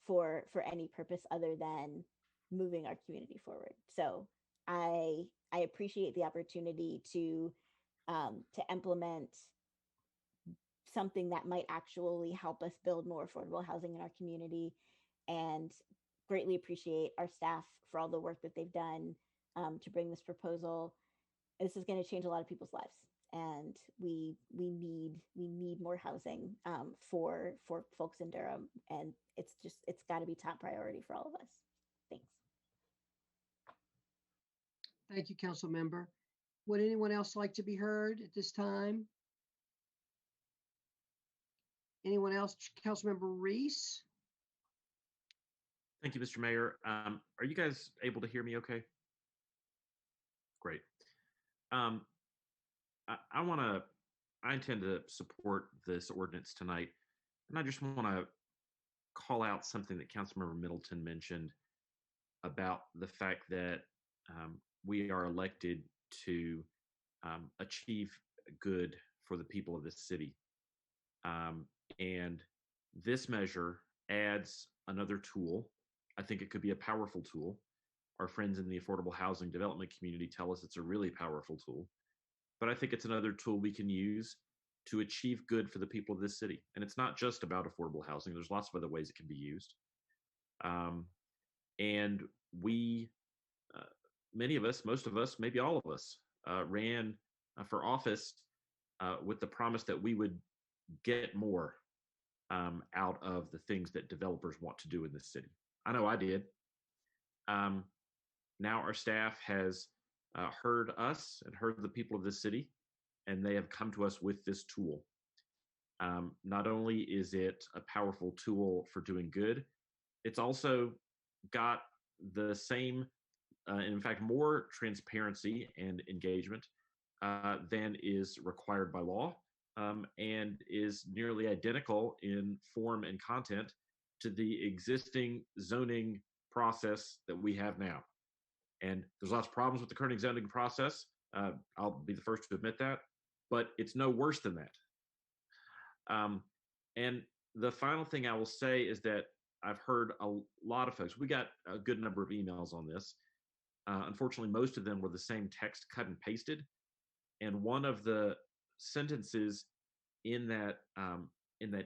for any purpose other than moving our community forward. So I appreciate the opportunity to implement something that might actually help us build more affordable housing in our community, and greatly appreciate our staff for all the work that they've done to bring this proposal. This is going to change a lot of people's lives, and we need more housing for folks in Durham, and it's got to be top priority for all of us. Thanks. Thank you, Council Member. Would anyone else like to be heard at this time? Anyone else? Councilmember Reese? Thank you, Mr. Mayor. Are you guys able to hear me okay? Great. I intend to support this ordinance tonight, and I just want to call out something that Councilmember Middleton mentioned about the fact that we are elected to achieve good for the people of this city. And this measure adds another tool. I think it could be a powerful tool. Our friends in the affordable housing development community tell us it's a really powerful tool. But I think it's another tool we can use to achieve good for the people of this city. And it's not just about affordable housing. There's lots of other ways it can be used. And we, many of us, most of us, maybe all of us, ran for office with the promise that we would get more out of the things that developers want to do in this city. I know I did. Now our staff has heard us and heard the people of this city, and they have come to us with this tool. Not only is it a powerful tool for doing good, it's also got the same, in fact, more transparency and engagement than is required by law, and is nearly identical in form and content to the existing zoning process that we have now. And there's lots of problems with the current zoning process. I'll be the first to admit that, but it's no worse than that. And the final thing I will say is that I've heard a lot of folks, we got a good number of emails on this. Unfortunately, most of them were the same text cut and pasted. And one of the sentences in that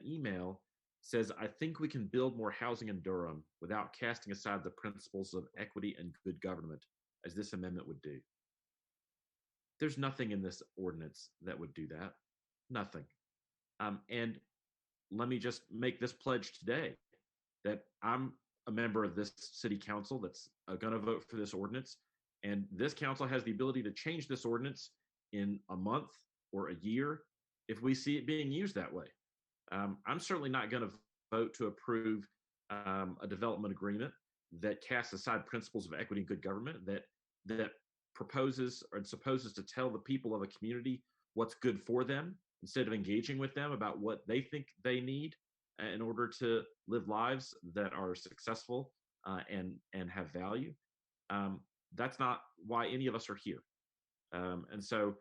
email says, "I think we can build more housing in Durham without casting aside the principles of equity and good government, as this amendment would do." There's nothing in this ordinance that would do that. Nothing. And let me just make this pledge today that I'm a member of this city council that's going to vote for this ordinance. And this council has the ability to change this ordinance in a month or a year if we see it being used that way. I'm certainly not going to vote to approve a development agreement that casts aside principles of equity and good government, that proposes or supposes to tell the people of a community what's good for them instead of engaging with them about what they think they need in order to live lives that are successful and have value. That's not why any of us are here. And so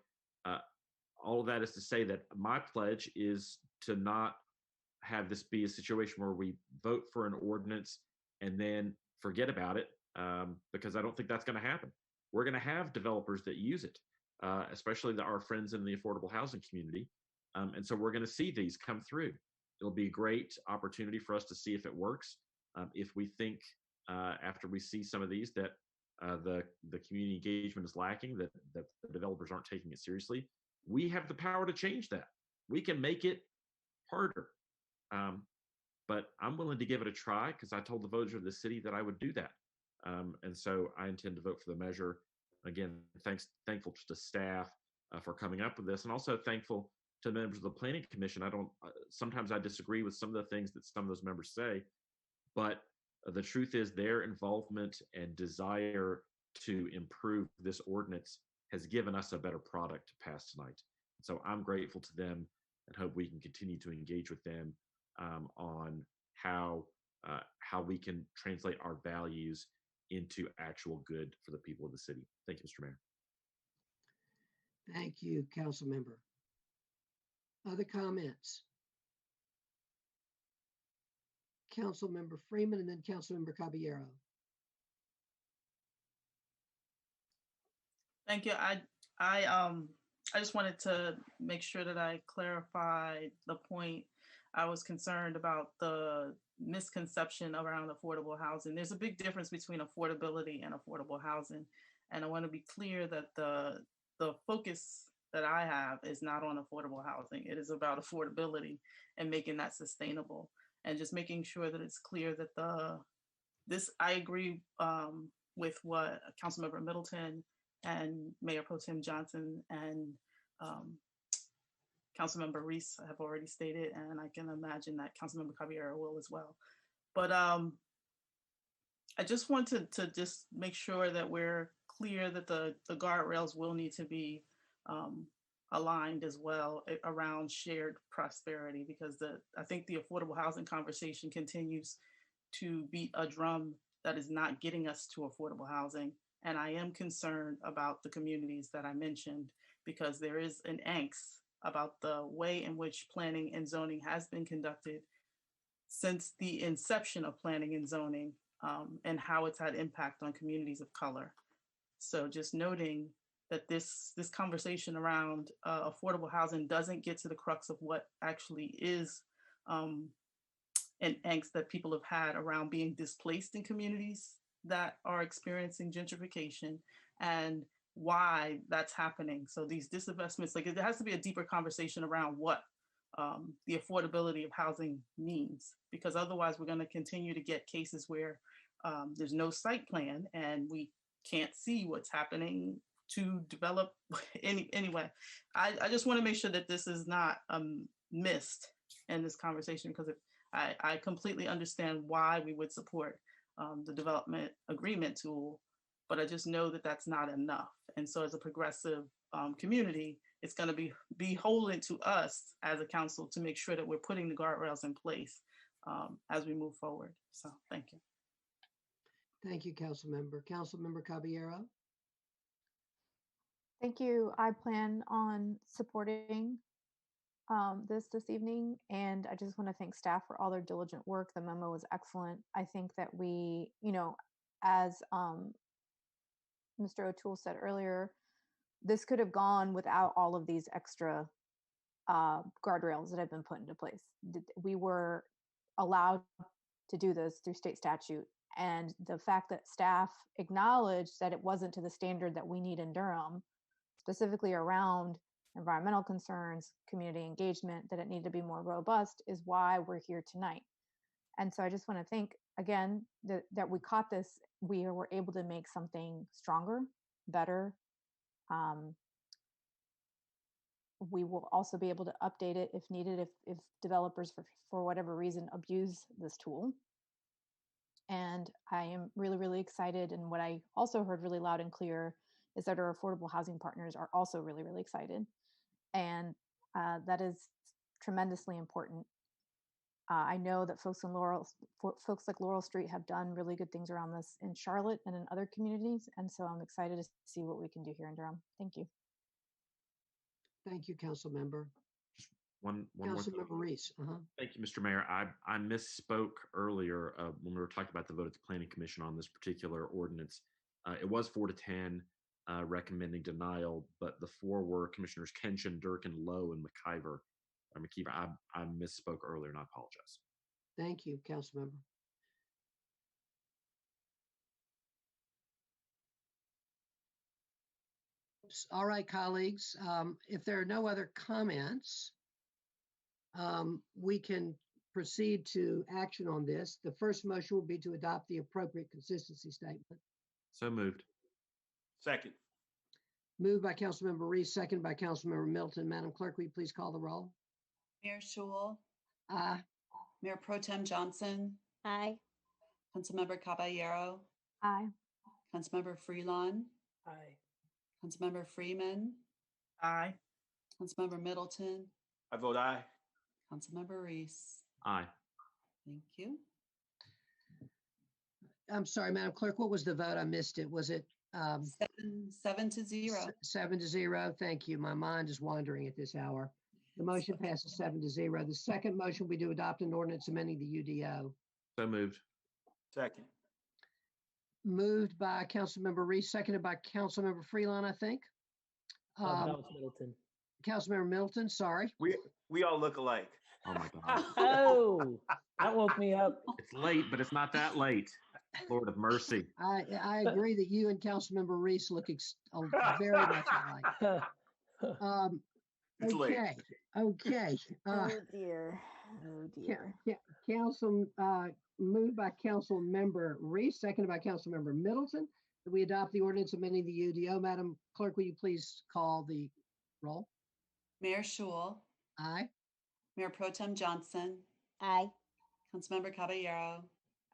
all of that is to say that my pledge is to not have this be a situation where we vote for an ordinance and then forget about it, because I don't think that's going to happen. We're going to have developers that use it, especially our friends in the affordable housing community. And so we're going to see these come through. It'll be a great opportunity for us to see if it works. If we think after we see some of these that the community engagement is lacking, that the developers aren't taking it seriously, we have the power to change that. We can make it harder. But I'm willing to give it a try because I told the voters of the city that I would do that. And so I intend to vote for the measure. Again, thankful to staff for coming up with this, and also thankful to the members of the Planning Commission. Sometimes I disagree with some of the things that some of those members say, but the truth is their involvement and desire to improve this ordinance has given us a better product to pass tonight. So I'm grateful to them and hope we can continue to engage with them on how we can translate our values into actual good for the people of the city. Thank you, Mr. Mayor. Thank you, Council Member. Other comments? Council Member Freeman and then Council Member Caballero. Thank you. I just wanted to make sure that I clarified the point. I was concerned about the misconception around affordable housing. There's a big difference between affordability and affordable housing. And I want to be clear that the focus that I have is not on affordable housing. It is about affordability and making that sustainable, and just making sure that it's clear that I agree with what Councilmember Middleton and Mayor Pro Tem Johnson and Councilmember Reese have already stated, and I can imagine that Councilmember Caballero will as well. But I just wanted to just make sure that we're clear that the guardrails will need to be aligned as well around shared prosperity, because I think the affordable housing conversation continues to beat a drum that is not getting us to affordable housing. And I am concerned about the communities that I mentioned, because there is an angst about the way in which planning and zoning has been conducted since the inception of planning and zoning, and how it's had impact on communities of color. So just noting that this conversation around affordable housing doesn't get to the crux of what actually is an angst that people have had around being displaced in communities that are experiencing gentrification and why that's happening. So these disinvestments, like, it has to be a deeper conversation around what the affordability of housing means, because otherwise we're going to continue to get cases where there's no site plan and we can't see what's happening to develop anyway. I just want to make sure that this is not missed in this conversation, because I completely understand why we would support the development agreement tool, but I just know that that's not enough. And so as a progressive community, it's going to be beholden to us as a council to make sure that we're putting the guardrails in place as we move forward. So thank you. Thank you, Council Member. Council Member Caballero. Thank you. I plan on supporting this evening, and I just want to thank staff for all their diligent work. The memo was excellent. I think that we, as Mr. O'Toole said earlier, this could have gone without all of these extra guardrails that have been put into place. We were allowed to do this through state statute, and the fact that staff acknowledged that it wasn't to the standard that we need in Durham, specifically around environmental concerns, community engagement, that it needed to be more robust, is why we're here tonight. And so I just want to thank again that we caught this. We were able to make something stronger, better. We will also be able to update it if needed, if developers for whatever reason abuse this tool. And I am really, really excited. And what I also heard really loud and clear is that our affordable housing partners are also really, really excited. And that is tremendously important. I know that folks like Laurel Street have done really good things around this in Charlotte and in other communities. And so I'm excited to see what we can do here in Durham. Thank you. Thank you, Council Member. One Council more Member Reese. Thank you, Mr. Mayor. I misspoke earlier when we were talking about the vote at the Planning Commission on this particular ordinance. It was 4-10 recommending denial, but the 4 were Commissioners Kenshin, Durkin, Lowe, and McIver. I misspoke earlier and I apologize. Thank you, Councilmember. All right, colleagues, if there are no other comments, we can proceed to action on this. The first motion will be to adopt the appropriate consistency statement. So moved. Second. Moved by Councilmember Reese, second by Councilmember Middleton. Madam Clerk, will you please call the roll? Mayor Schul, Aye. Mayor Pro Tem Johnson, Aye. Councilmember Caballero, Aye. Councilmember Freelon, Aye. Councilmember Freeman, Aye. Councilmember Middleton, I vote aye. Councilmember Reese. Aye. Thank you. I'm sorry, Madam Clerk, what was the vote? I missed it. Was it 7-0. 7-0? Thank you. My mind is wandering at this hour. The motion passes 7-0. The second motion we do adopt an ordinance amending the UDO. So moved. Second. Moved by Councilmember Reese, seconded by Councilmember Freelon, I think. That was Middleton. Councilmember Middleton, sorry. We all look alike. Oh my God. Oh, that woke me up. It's late, but it's not that late. Lord of mercy. I agree that you and Councilmember Reese look very much alike. It's late. Okay. Oh dear. Oh dear. Council, moved by Councilmember Reese, seconded by Councilmember Middleton, that we adopt the ordinance amending the UDO. Madam Clerk, will you please call the roll? Mayor Schul, Aye. Mayor Pro Tem Johnson, Aye. Councilmember Caballero,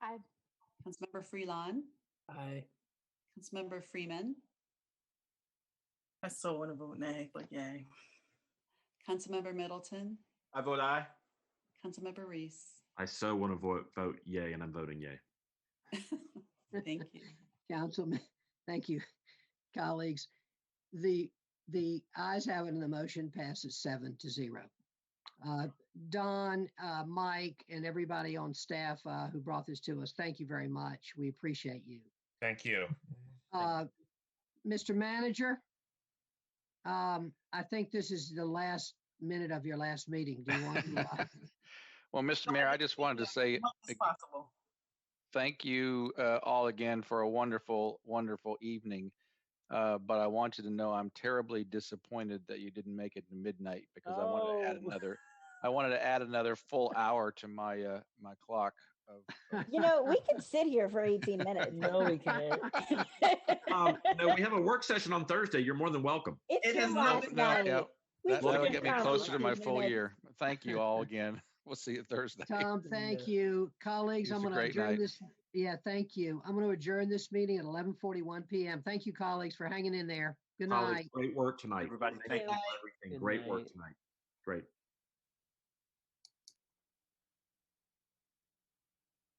Aye. Councilmember Freelon, Aye. Councilmember Freeman, I still want to vote nay, but yay. Councilmember Middleton, I vote aye. Councilmember Reese. I so want to vote yay, and I'm voting yay. Thank you. Councilman, thank you, colleagues. The ayes have it and the motion passes 7-0. Don, Mike, and everybody on staff who brought this to us, thank you very much. We appreciate you. Thank you. Mr. Manager, I think this is the last minute of your last meeting. Do you want to? Well, Mr. Mayor, I just wanted to say thank you all again for a wonderful, wonderful evening. But I want you to know I'm terribly disappointed that you didn't make it to midnight because I wanted to add another full hour to my my clock. We could sit here for 18 minutes. No, we can't. No, we have a work session on Thursday. You're more than welcome. It's your last night. Yeah, that'll get me closer to my 15 full minutes. year. Thank you all again. We'll see you Thursday. Tom, thank you. Colleagues, I'm going to adjourn this. Yeah, thank you. I'm going to adjourn this meeting at 11:41 p.m. Thank you, colleagues, for hanging in there. Good night. Great work tonight. Everybody, thank you for everything. Great work tonight. Great.